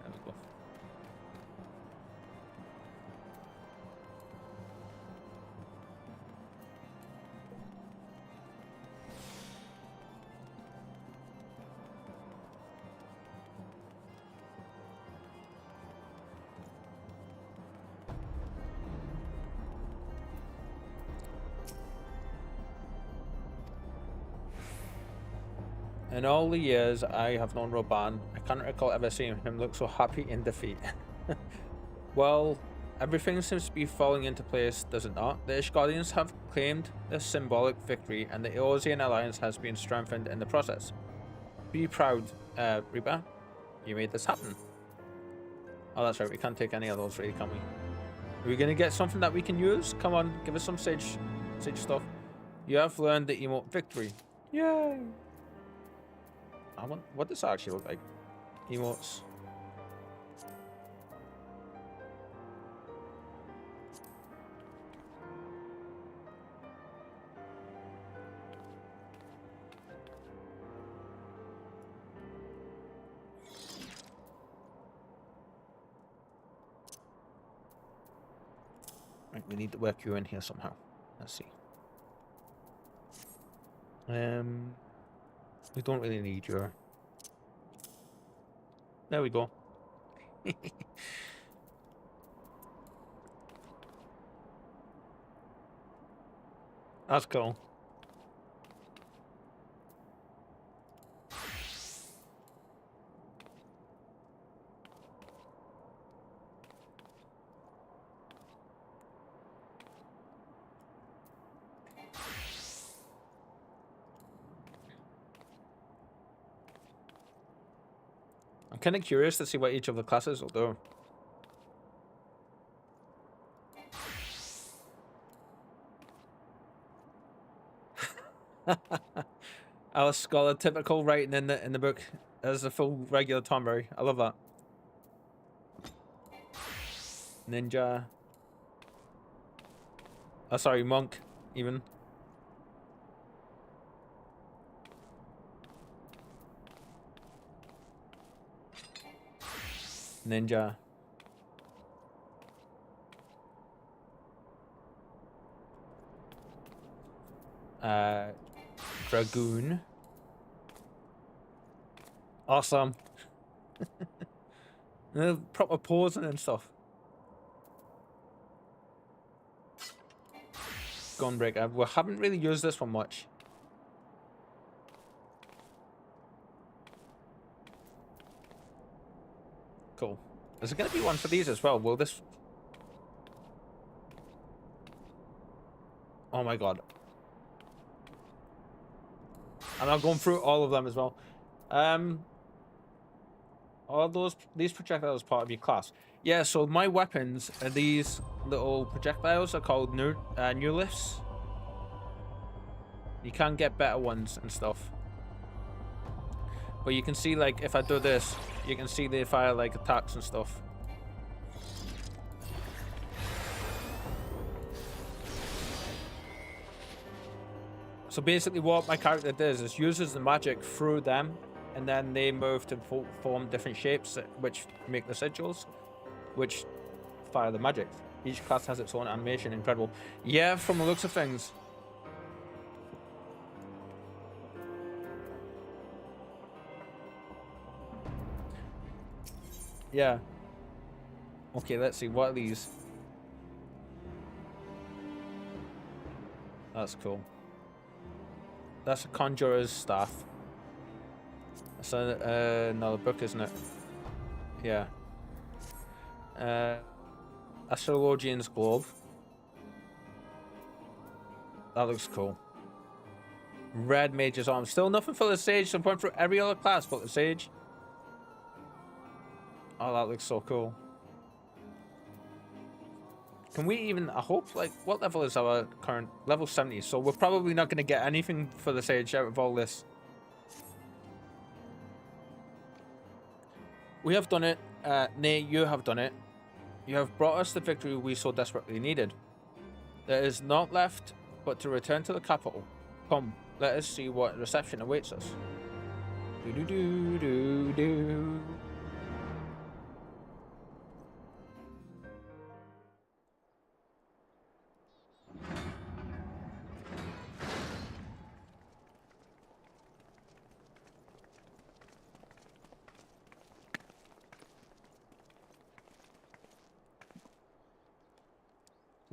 we go. In all the years I have known Roban, I can't recall ever seeing him look so happy in defeat. Well, everything seems to be falling into place, does it not? The Ishgardians have claimed a symbolic victory, and the Eorzean alliance has been strengthened in the process. Be proud, Reba. You made this happen. Oh, that's right, we can't take any of those, really, can we? Are we gonna get something that we can use? Come on, give us some sage stuff. You have learned the emote victory. Yay! What does that actually look like? Emotes. Right, we need to work you in here somehow. Let's see. We don't really need your... There we go. That's cool. kind of curious to see what each of the classes will do. Our scholar typical writing in the book as a full regular Tomberry. I love that. Ninja. Oh, sorry, monk, even. Ninja. Dragoon. Awesome. Proper posing and stuff. Gunbreaker. We haven't really used this one much. Cool. Is there going to be one for these as well? Will this... Oh my god. And I'm going through all of them as well. Are these projectiles part of your class? Yeah, so my weapons are these little projectiles. Are called new lifts. You can get better ones and stuff. But you can see, like, if I do this, you can see they fire, like, attacks and stuff. So basically what my character does is uses the magic through them, and then they move to form different shapes, which make the sigils, which fire the magic. Each class has its own animation. Incredible. Yeah, from the looks of things. Yeah. Okay, let's see. What are these? That's cool. That's a conjurer's staff. That's another book, isn't it? Yeah. Astrologian's glove. That looks cool. Red mage's arm. Still nothing for the sage, so I'm going through every other class but the sage. Oh, that looks so cool. Can we even... I hope, like, what level is our current... Level 70, so we're probably not going to get anything for the sage out of all this. We have done it. Nay, you have done it. You have brought us the victory we so desperately needed. There is naught left but to return to the capital. Come, let us see what reception awaits us. Do-do-do-do-do.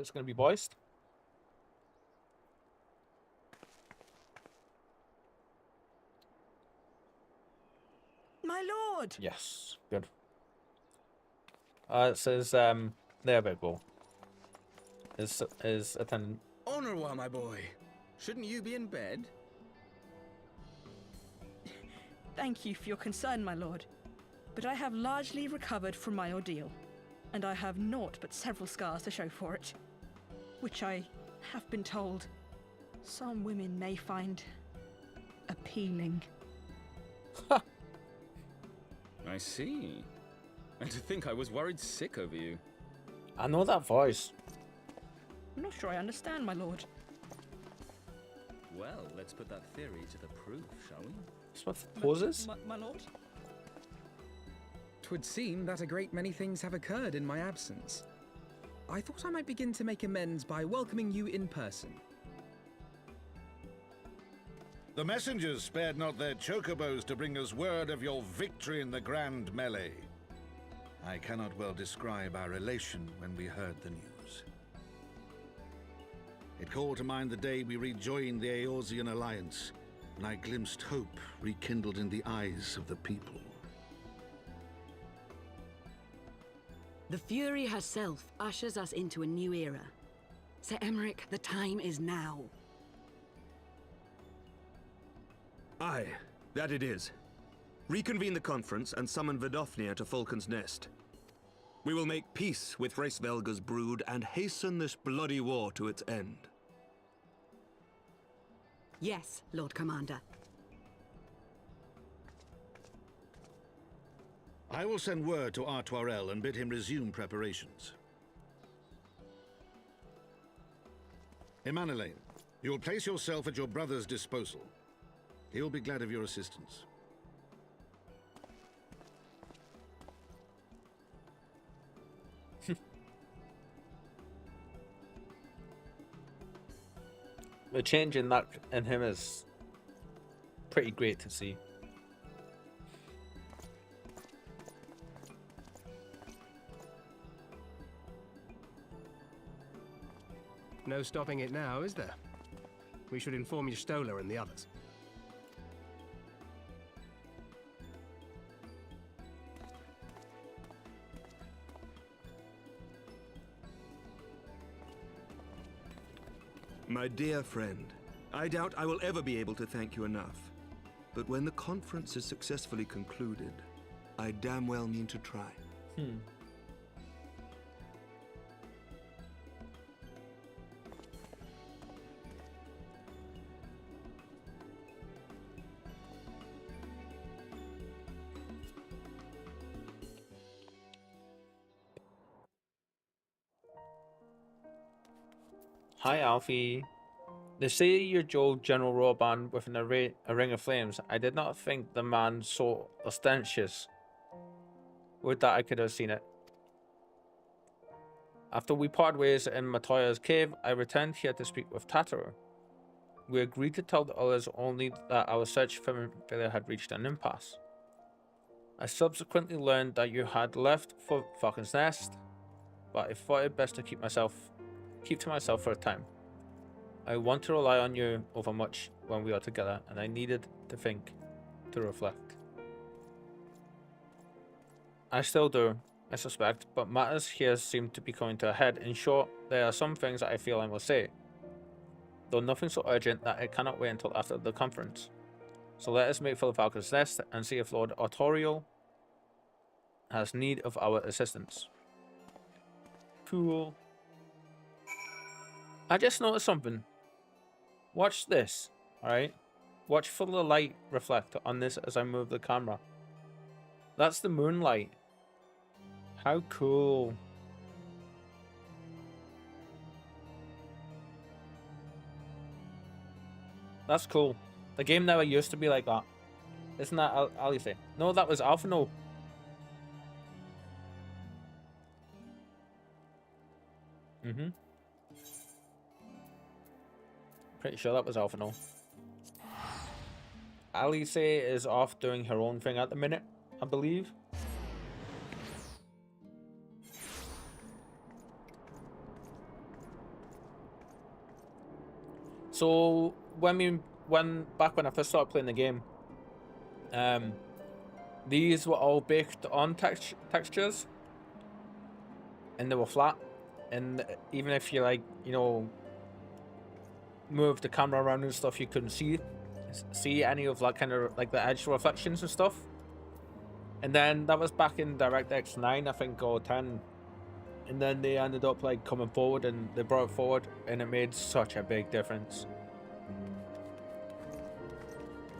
It's going to be voiced. My lord. Yes, good. It says there, big bull. Is attendant. Honorwa, my boy. Shouldn't you be in bed? Thank you for your concern, my lord. But I have largely recovered from my ordeal, and I have naught but several scars to show for it, which I have been told some women may find appealing. I see. And to think I was worried sick over you. I know that voice. I'm not sure I understand, my lord. Well, let's put that theory to the proof, shall we? What poses? My lord? 'Twould seem that a great many things have occurred in my absence. I thought I might begin to make amends by welcoming you in person. The messengers spared not their chocobos to bring us word of your victory in the grand melee. I cannot well describe our elation when we heard the news. It called to mind the day we rejoined the Eorzean alliance, and I glimpsed hope rekindled in the eyes of the people. The Fury herself ushers us into a new era. Sir Emmerich, the time is now. Aye, that it is. Reconvene the conference and summon Vidofnir to Falcon's Nest. We will make peace with Hraesvelga's brood and hasten this bloody war to its end. Yes, Lord Commander. I will send word to Artoirel and bid him resume preparations. Emmanuel, you will place yourself at your brother's disposal. He will be glad of your assistance. The change in that in him is pretty great to see. No stopping it now, is there? We should inform Stola and the others. My dear friend, I doubt I will ever be able to thank you enough. But when the conference is successfully concluded, I damn well mean to try. Hi, Alfie. They say you're Joe General Roban with a ring of flames. I did not think the man so ostentatious. Would that I could have seen it. After we parted ways in Matoya's cave, I returned here to speak with Tataro. We agreed to tell the others only that our search for Minfilia had reached an impasse. I subsequently learned that you had left for Falcon's Nest, but I thought it best to keep to myself for a time. I want to rely on you over much when we are together, and I needed to think, to reflect. I still do, I suspect, but matters here seem to be coming to a head. In short, there are some things that I feel I must say, though nothing so urgent that it cannot wait until after the conference. So let us make for the Falcon's Nest and see if Lord Artorial has need of our assistance. Cool. I just noticed something. Watch this, alright? Watch for the light reflect on this as I move the camera. That's the moonlight. How cool. That's cool. The game never used to be like that. Isn't that Alice? No, that was Alphino. Pretty sure that was Alphino. Alice is off doing her own thing at the minute, I believe. So back when I first started playing the game, these were all baked on textures, and they were flat. And even if you move the camera around and stuff, you couldn't see any of that kind of like the edge reflections and stuff. And then that was back in DirectX 9, I think, or 10. And then they ended up like coming forward, and they brought it forward, and it made such a big difference.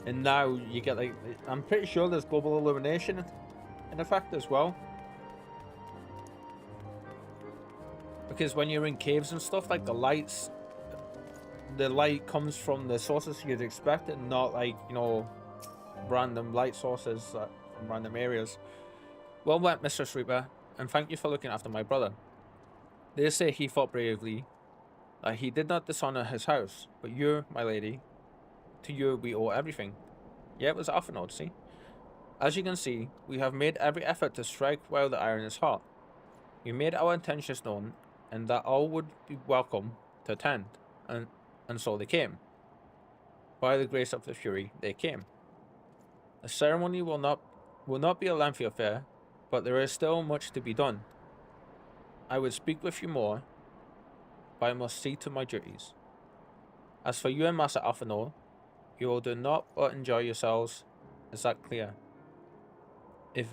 And now you get like, I'm pretty sure there's global illumination in effect as well. Because when you're in caves and stuff, like the light comes from the sources you'd expect, and not like, random light sources from random areas. Well met, Mistress Reaper, and thank you for looking after my brother. They say he fought bravely, that he did not dishonor his house, but you, my lady, to you we owe everything. Yeah, it was Alphanode, see? As you can see, we have made every effort to strike while the iron is hot. We made our intentions known, and that all would be welcome to attend, and so they came. By the grace of the Fury, they came. The ceremony will not be a lengthy affair, but there is still much to be done. I would speak with you more, but I must see to my duties. As for you and Master Alphino, you will do naught but enjoy yourselves. Is that clear? If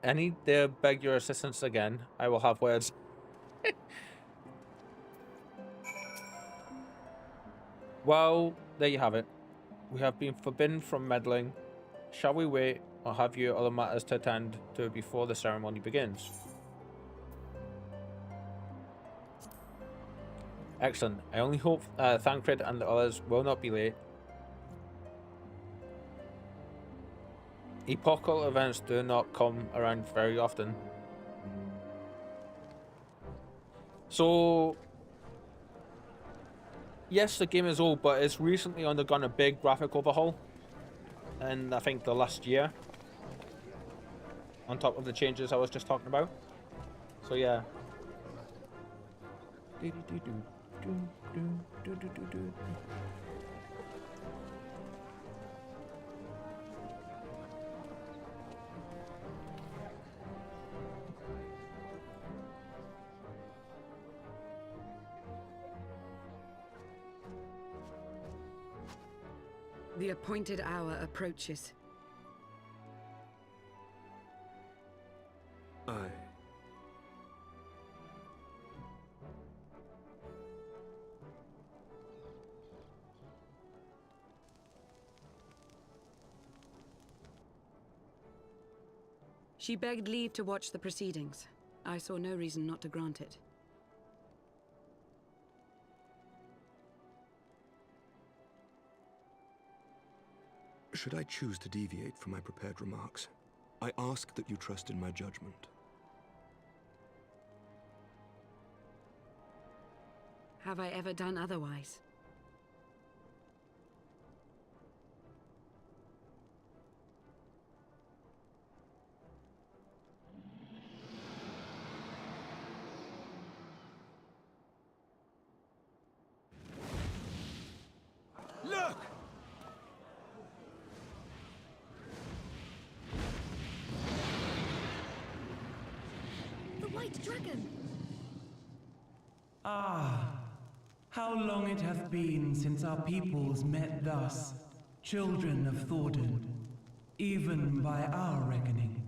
any dare beg your assistance again, I will have words. Well, there you have it. We have been forbidden from meddling. Shall we wait, or have you other matters to attend to before the ceremony begins? Excellent. I only hope Thancred and the others will not be late. Epochal events do not come around very often. So, yes, the game is old, but it's recently undergone a big graphic overhaul. And I think the last year. On top of the changes I was just talking about. So, yeah. The appointed hour approaches. Aye. She begged leave to watch the proceedings. I saw no reason not to grant it. Should I choose to deviate from my prepared remarks, I ask that you trust in my judgment. Have I ever done otherwise? Look! The White Dragon! Ah, how long it hath been since our peoples met thus, children of Thordan, even by our reckoning.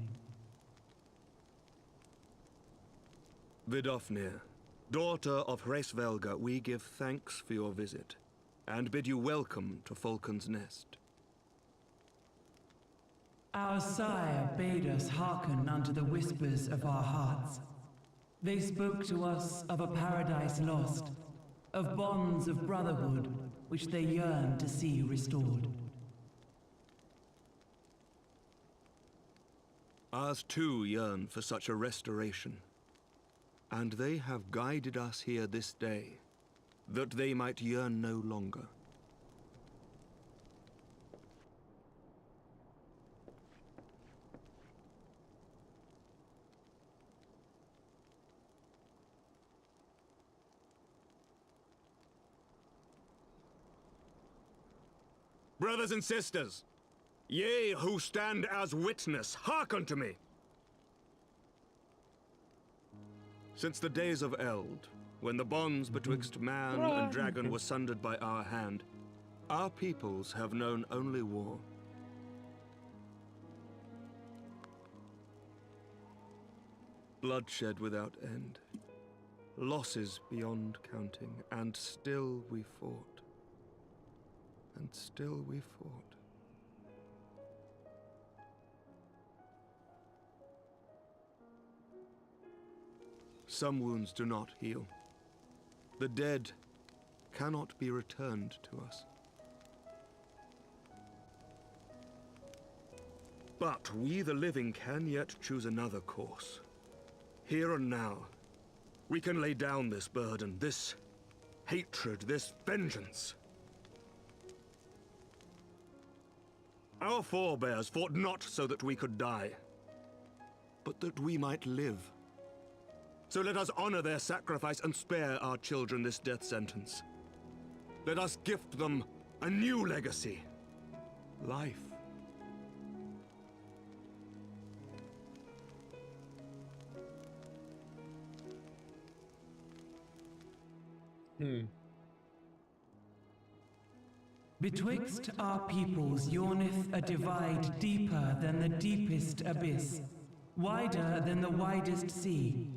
Vidofnir, daughter of Hraesvelga, we give thanks for your visit, and bid you welcome to Falcon's Nest. Our sire bade us hearken unto the whispers of our hearts. They spoke to us of a paradise lost, of bonds of brotherhood which they yearned to see restored. Ours too yearn for such a restoration, and they have guided us here this day, that they might yearn no longer. Brothers and sisters, ye who stand as witness, hearken to me. Since the days of Eld, when the bonds betwixt man and dragon were sundered by our hand, our peoples have known only war. Bloodshed without end, losses beyond counting, and still we fought. And still we fought. Some wounds do not heal. The dead cannot be returned to us. But we, the living, can yet choose another course. Here and now, we can lay down this burden, this hatred, this vengeance. Our forebears fought not so that we could die, but that we might live. So let us honor their sacrifice and spare our children this death sentence. Let us gift them a new legacy. Life. Betwixt our peoples yawneth a divide deeper than the deepest abyss. wider than the widest sea.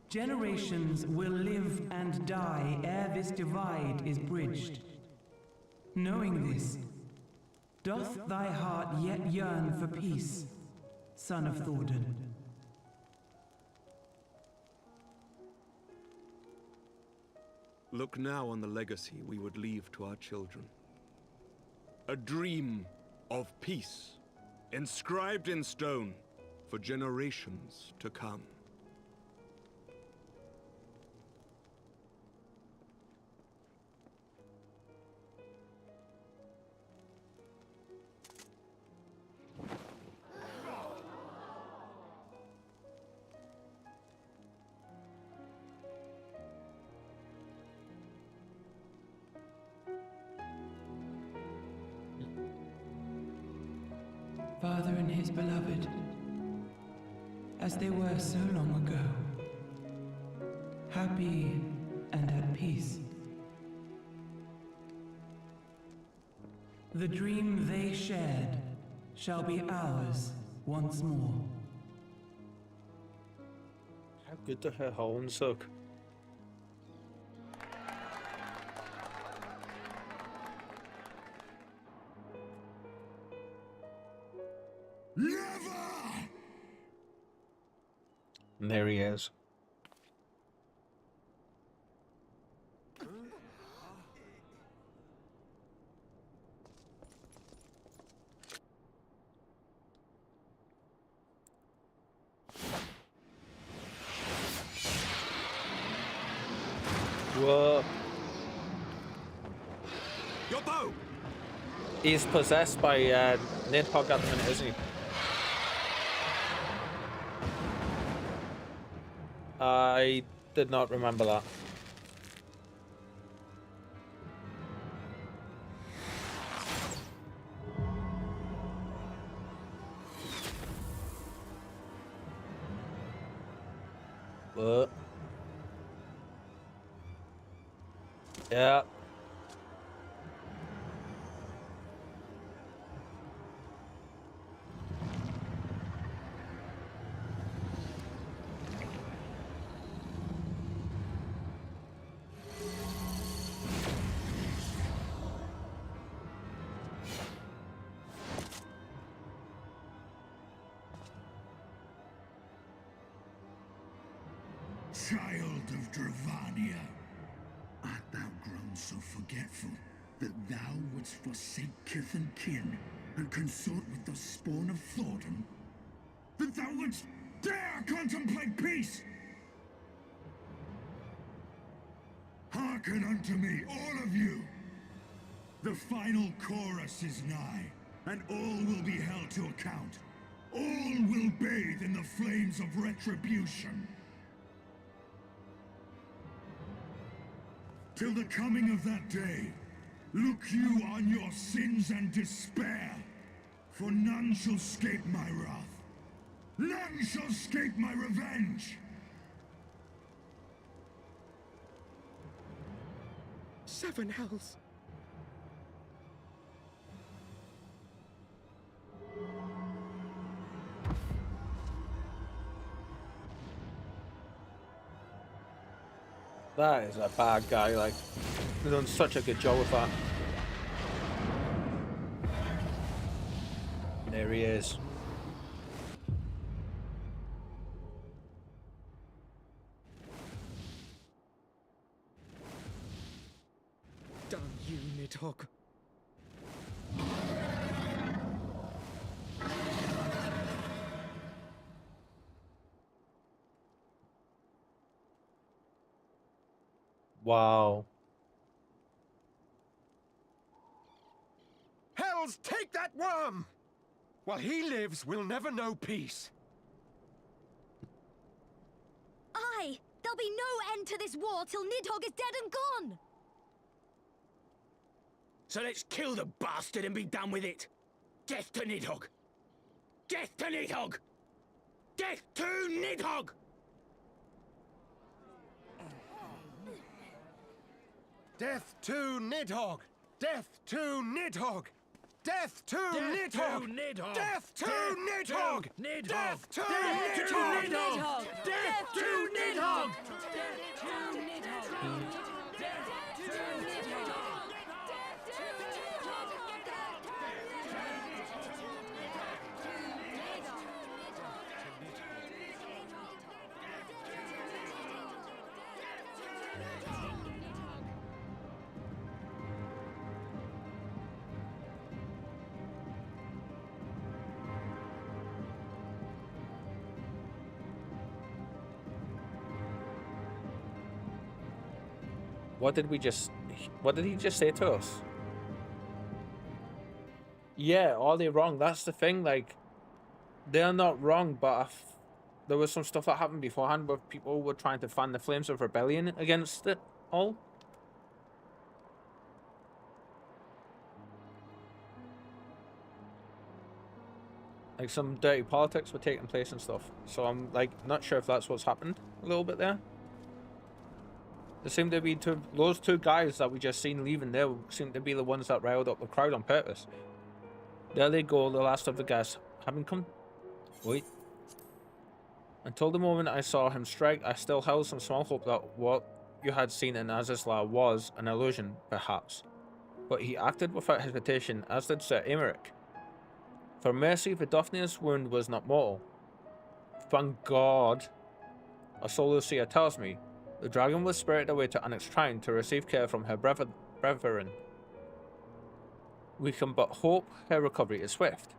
Generations will live and die ere this divide is bridged. Knowing this, doth thy heart yet yearn for peace, son of Thordan? Look now on the legacy we would leave to our children. A dream of peace, inscribed in stone for generations to come. Father and his beloved, as they were so long ago, happy and at peace. The dream they shared shall be ours once more. How good do her horns look? And there he is. Whoa. Your bow! He's possessed by Nidhogg at the minute, isn't he? I did not remember that. What? Yeah. Child of Dravania, art thou grown so forgetful that thou wouldst forsake kith and kin and consort with the spawn of Thordan? That thou wouldst dare contemplate peace? Hearken unto me, all of you! The final chorus is nigh, and all will be held to account. All will bathe in the flames of retribution. Till the coming of that day, look you on your sins and despair, for none shall escape my wrath. None shall escape my revenge! Seven hells. That is a bad guy, like, they've done such a good job with that. There he is. Damn you, Nidhogg. Wow. Hells, take that worm! While he lives, we'll never know peace. Aye! There'll be no end to this war till Nidhogg is dead and gone! So let's kill the bastard and be done with it. Death to Nidhogg! Death to Nidhogg! Death to Nidhogg! Death to Nidhogg! Death to Nidhogg! Death to Nidhogg! Nidhogg! Death to Nidhogg! Nidhogg! Death to Death to Nidhogg! Nidhogg! Death to Nidhogg! What did he just say to us? Yeah, are they wrong? That's the thing, like, they're not wrong, but there was some stuff that happened beforehand where people were trying to fan the flames of rebellion against it all. Like, some dirty politics were taking place and stuff. So I'm, like, not sure if that's what's happened a little bit there. There seem to be those two guys that we just seen leaving there seem to be the ones that riled up the crowd on purpose. There they go, the last of the guests having come. Wait. Until the moment I saw him strike, I still held some small hope that what you had seen in Azizla was an illusion, perhaps. But he acted without hesitation, as did Sir Emmerich. For mercy, Vidofnia's wound was not mortal. Thank God. A solar seer tells me. The dragon was spirited away to Annex Trine to receive care from her brethren. We can but hope her recovery is swift.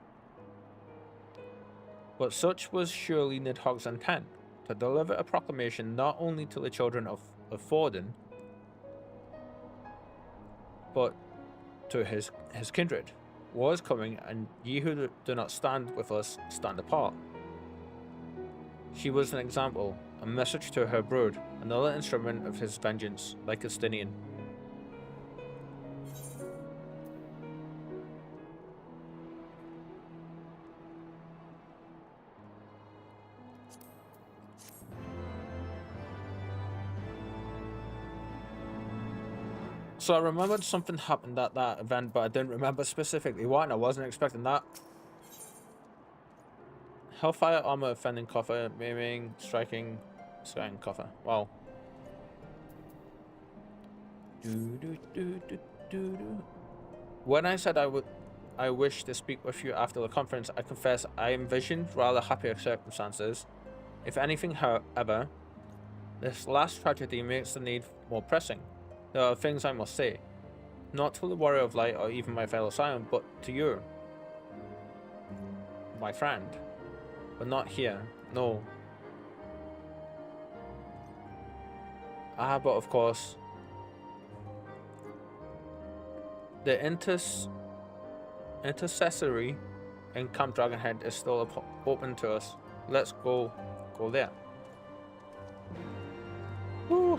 But such was surely Nidhogg's intent, to deliver a proclamation not only to the children of Forden, but to his kindred. War is coming, and ye who do not stand with us stand apart. She was an example, a message to her brood, another instrument of his vengeance, like Justinian. So I remembered something happened at that event, but I didn't remember specifically what, and I wasn't expecting that. Hellfire armor, fending coffer, maiming, striking coffer. Wow. When I said I wish to speak with you after the conference, I confess I envisioned rather happier circumstances. If anything, however, this last tragedy makes the need more pressing. There are things I must say, not to the Warrior of Light or even my fellow Scion, but to you, my friend. But not here, no. But of course, the intercessory in Camp Dragonhead is still open to us. Let's go there. Woo.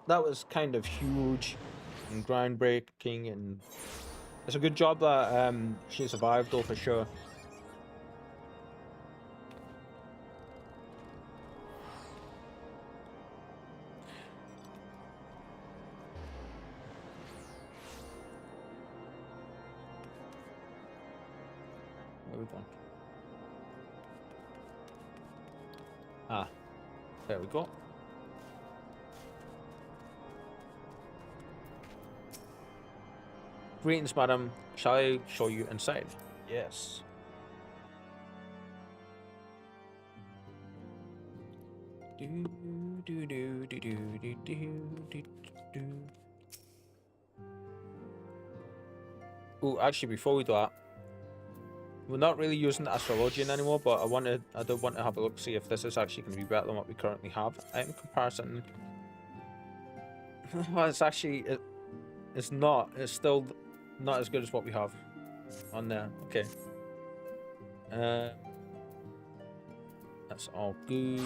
That was kind of huge and groundbreaking, and it's a good job that she survived, though, for sure. Where are we going? Ah, there we go. Greetings, madam. Shall I show you inside? Yes. Oh, actually, before we do that, we're not really using Astrologian anymore, but I do want to have a look, see if this is actually going to be better than what we currently have. In comparison, well, it's actually it's not. It's still not as good as what we have on there. Okay. That's all good.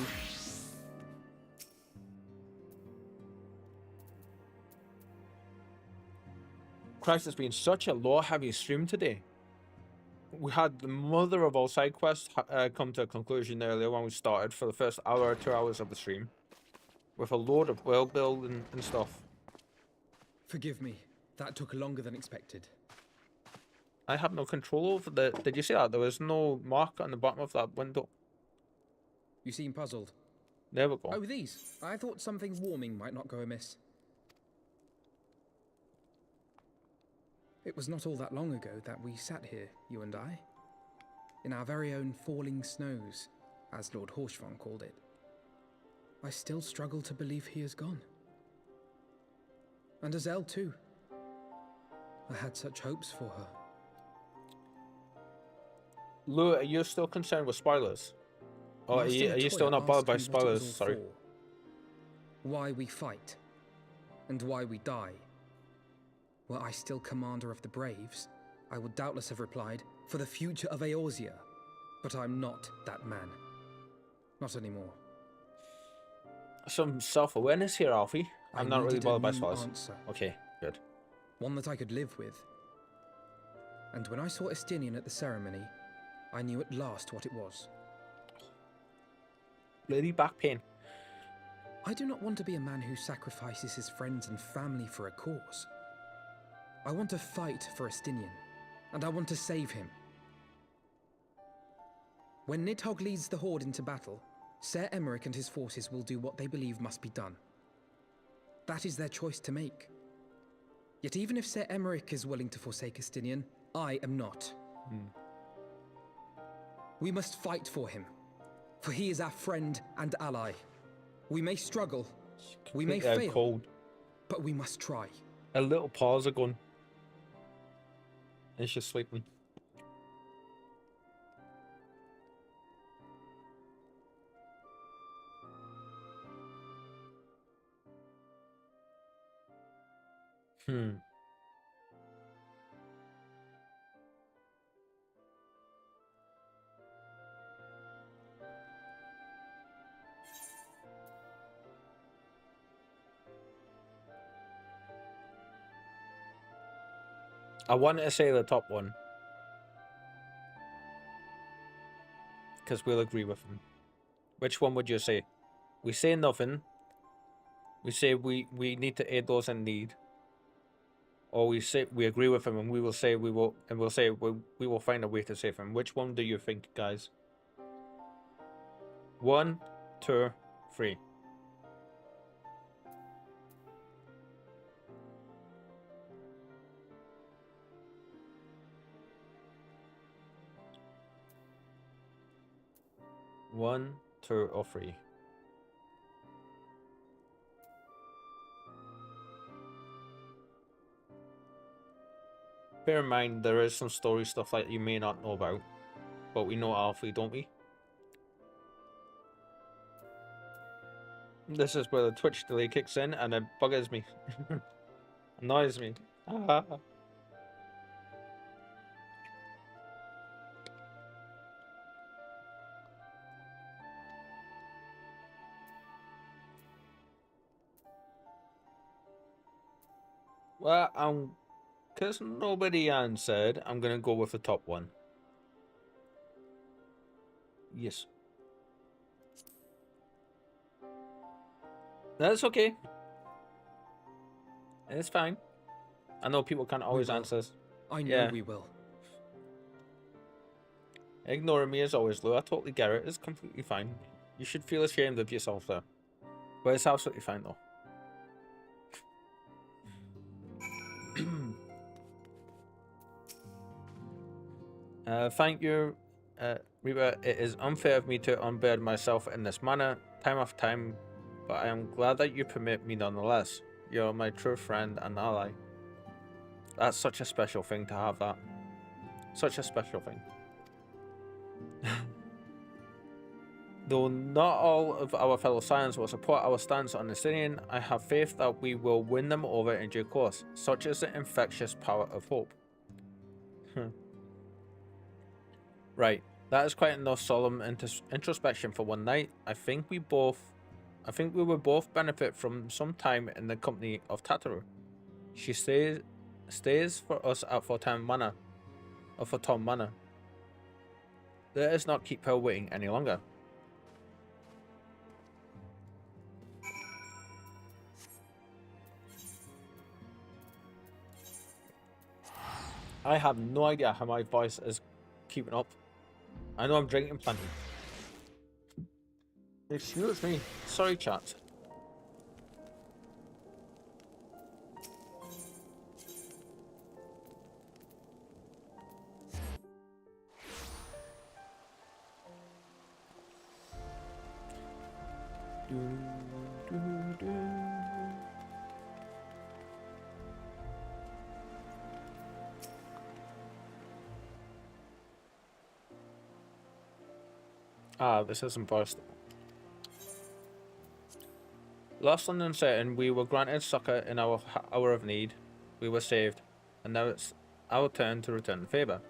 Christ, has been such a lore-heavy stream today. we had the mother of all side quests come to a conclusion earlier when we started for the first hour or 2 hours of the stream, with a load of world building and stuff. Forgive me. That took longer than expected. I have no control over the... Did you see that? There was no mark on the bottom of that window. You seem puzzled. There we go. Oh, these. I thought something warming might not go amiss. It was not all that long ago that we sat here, you and I, in our very own falling snows, as Lord Horshvon called it. I still struggle to believe he is gone. And Azelle too. I had such hopes for her. Lou, are you still concerned with spoilers? Or are you still not bothered by spoilers? Sorry. Why we fight, and why we die. Were I still commander of the Braves, I would doubtless have replied, for the future of Eorzea. But I'm not that man. Not anymore. Some self-awareness here, Alfie. I'm not really bothered by spoilers. Answer. Okay, good. One that I could live with. And when I saw Estinian at the ceremony, I knew at last what it was. Bloody back pain. I do not want to be a man who sacrifices his friends and family for a cause. I want to fight for Estinian, and I want to save him. When Nidhogg leads the Horde into battle, Ser Emeric and his forces will do what they believe must be done. That is their choice to make. Yet even if Ser Emeric is willing to forsake Estinian, I am not. We must fight for him, for he is our friend and ally. We may struggle, we may fail, cold. But we must try. A little pause ago. And she's sleeping. I wanted to say the top one, because we'll agree with him. Which one would you say? We say nothing. We say we need to aid those in need. Or we say we agree with him and we will say we will find a way to save him. Which one do you think, guys? 1, 2, 3. One, 2, or 3. Bear in mind, there is some story stuff that you may not know about, but we know Alfie, don't we? This is where the Twitch delay kicks in and it buggers me. Annoys me. Well, because nobody answered, I'm going to go with the top one. Yes. That's okay. It's fine. I know people can't always answer. I know we will. Ignoring me as always, Lou. I totally get it. It's completely fine. You should feel ashamed of yourself there. But it's absolutely fine though. Thank you, Reba. It is unfair of me to unburden myself in this manner, time after time, but I am glad that you permit me nonetheless. You're my true friend and ally. That's such a special thing to have that. Such a special thing. Though not all of our fellow Scions will support our stance on Estinian, I have faith that we will win them over in due course. Such is the infectious power of hope. Right, that is quite enough solemn introspection for one night. I think we will both benefit from some time in the company of Tataru. She stays for us at Forton Manor. Let us not keep her waiting any longer. I have no idea how my voice is keeping up. I know I'm drinking plenty. Excuse me. Sorry, chat. Ah, this isn't voiced. Lost and uncertain, we were granted succor in our hour of need. We were saved, and now it's our turn to return the favor.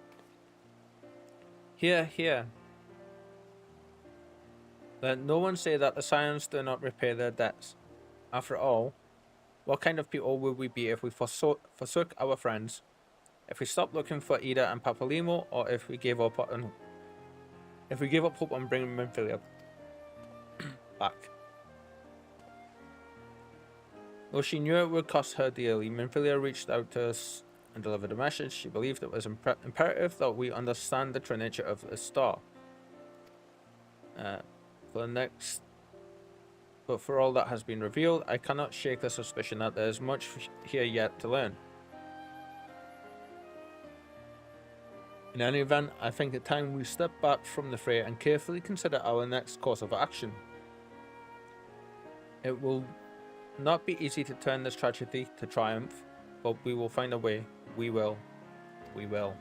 Here, here. Let no one say that the Scions do not repay their debts. After all, what kind of people would we be if we forsook our friends? If we stopped looking for Ida and Papalimo, or if we gave up hope on bringing Minfilia back? Though she knew it would cost her dearly, Minfilia reached out to us and delivered a message. She believed it was imperative that we understand the true nature of the star. But for all that has been revealed, I cannot shake the suspicion that there is much here yet to learn. In any event, I think it's time we step back from the fray and carefully consider our next course of action. It will not be easy to turn this tragedy to triumph, but we will find a way. We will. We will.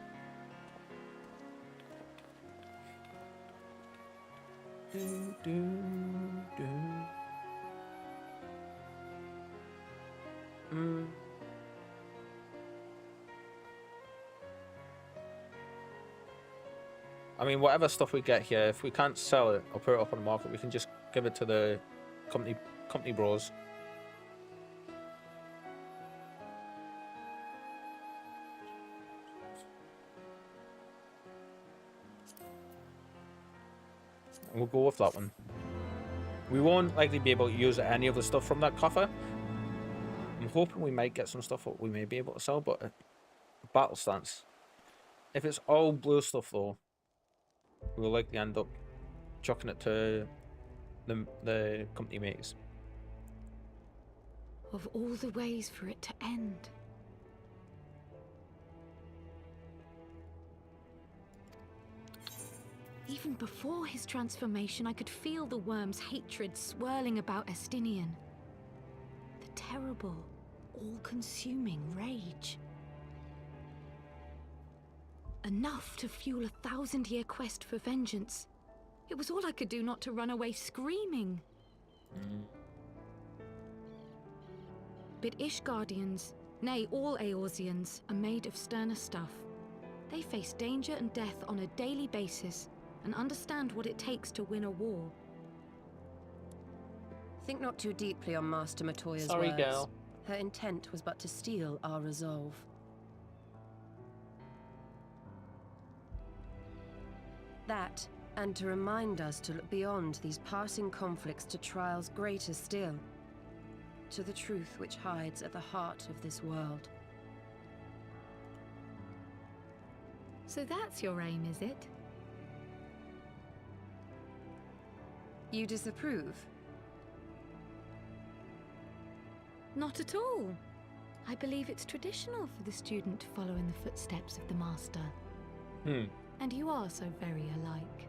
I mean, whatever stuff we get here, if we can't sell it or put it up on the market, we can just give it to the company bros. And we'll go with that one. We won't likely be able to use any of the stuff from that coffer. I'm hoping we might get some stuff that we may be able to sell, but battle stance. If it's all blue stuff though, we'll likely end up chucking it to the company mates. Of all the ways for it to end. Even before his transformation, I could feel the worm's hatred swirling about Estinian. The terrible, all-consuming rage. Enough to fuel a 1,000-year quest for vengeance. It was all I could do not to run away screaming. But Ishgardians, nay, all Eorzeans, are made of sterner stuff. They face danger and death on a daily basis, and understand what it takes to win a war. Think not too deeply on Master Matoya's Sorry, words. girl. Her intent was but to steal our resolve. That, and to remind us to look beyond these passing conflicts to trials greater still, to the truth which hides at the heart of this world. So that's your aim, is it? You disapprove? Not at all. I believe it's traditional for the student to follow in the footsteps of the master. And you are so very alike.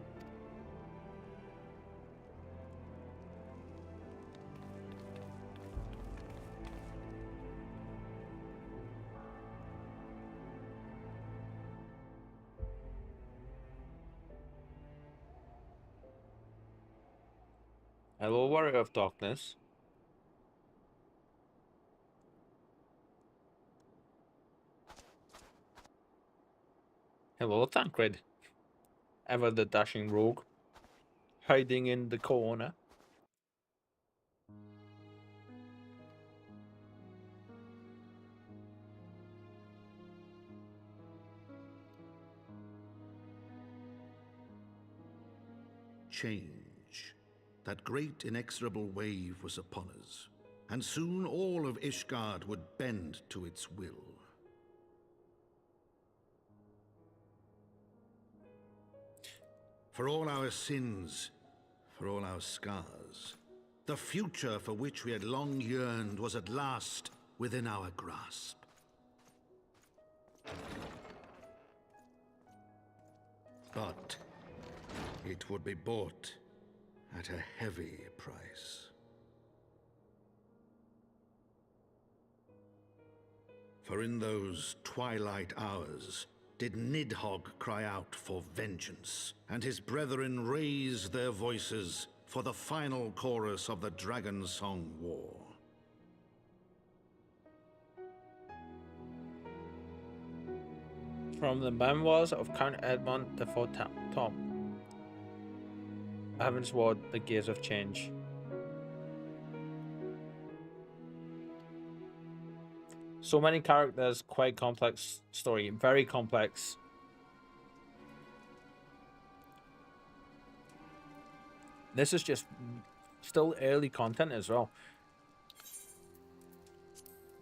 Hello, Warrior of Darkness. Hello, Tancred. Ever the dashing rogue, hiding in the corner. change. That great inexorable wave was upon us, and soon all of Ishgard would bend to its will. For all our sins, for all our scars, the future for which we had long yearned was at last within our grasp. But it would be bought at a heavy price. For in those twilight hours did Nidhogg cry out for vengeance, and his brethren raise their voices for the final chorus of the Dragon Song War. From the memoirs of Count Edmund de Tom, Heavensward, the Gears of Change. So many characters, quite complex story, very complex. This is just still early content as well.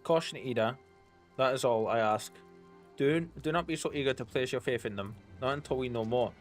Caution, Ida, that is all I ask. Do not be so eager to place your faith in them, not until we know more.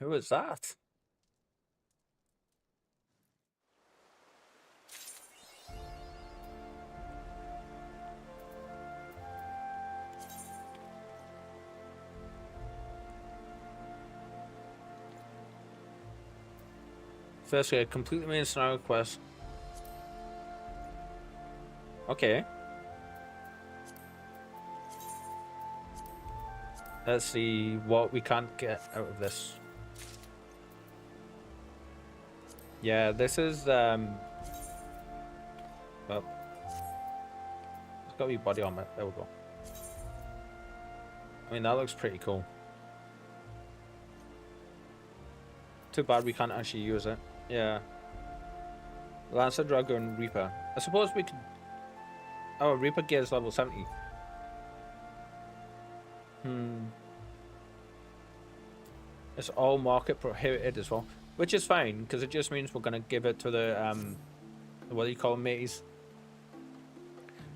Who is that? Firstly, complete the main scenario quest. Okay. Let's see what we can't get out of this. Yeah, this is well, it's got to be body armor. There we go. I mean, that looks pretty cool. Too bad we can't actually use it. Yeah. Lancer, Dragoon, Reaper. I suppose we could... Oh, Reaper gear is level 70. It's all market prohibited as well. Which is fine, because it just means we're going to give it to the, what do you call them, mateys?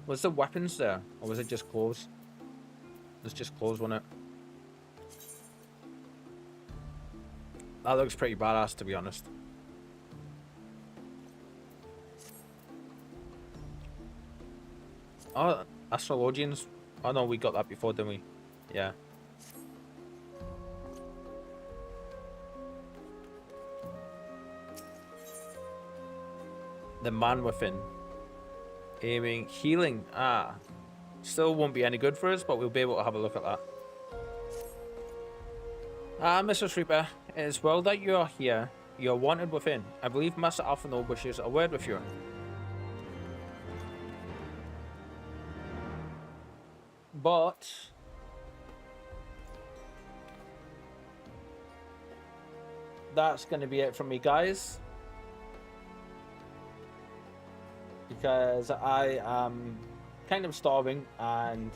Was there weapons there? Or was it just clothes? It's just clothes, wasn't it? That looks pretty badass, to be honest. Oh, Astrologians. Oh no, we got that before, didn't we? Yeah. The man within. Aiming, healing. Ah. Still won't be any good for us, but we'll be able to have a look at that. Ah, Mrs. Reaper, it is well that you are here. You are wanted within. I believe Master Alphinaud wishes a word with you. But that's going to be it from me, guys. Because I am kind of starving and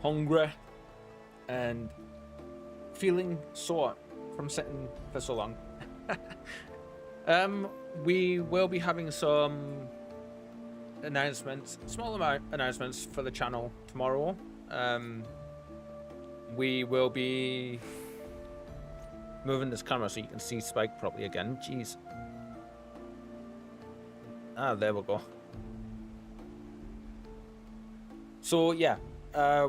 hungry and feeling sore from sitting for so long. We will be having some announcements, small amount announcements for the channel tomorrow. We will be moving this camera so you can see Spike properly again. Jeez. Ah, there we go. So yeah,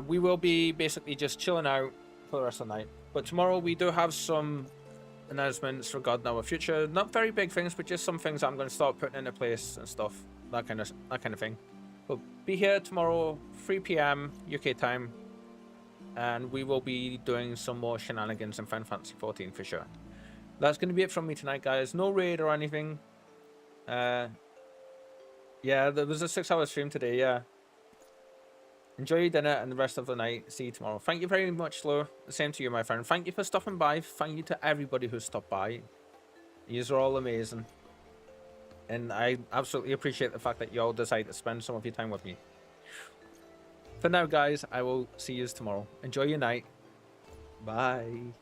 we will be basically just chilling out for the rest of the night. But tomorrow we do have some announcements regarding our future. Not very big things, but just some things I'm going to start putting into place and stuff. That kind of thing. But be here tomorrow, 3 p.m. UK time, and we will be doing some more shenanigans in Final Fantasy 14 for sure. That's going to be it from me tonight, guys. No raid or anything. Yeah, there was a 6-hour stream today. Yeah. Enjoy your dinner and the rest of the night. See you tomorrow. Thank you very much, Slur. The same to you, my friend. Thank you for stopping by. Thank you to everybody who stopped by. Yous are all amazing. And I absolutely appreciate the fact that you all decided to spend some of your time with me. For now, guys, I will see you tomorrow. Enjoy your night. Bye.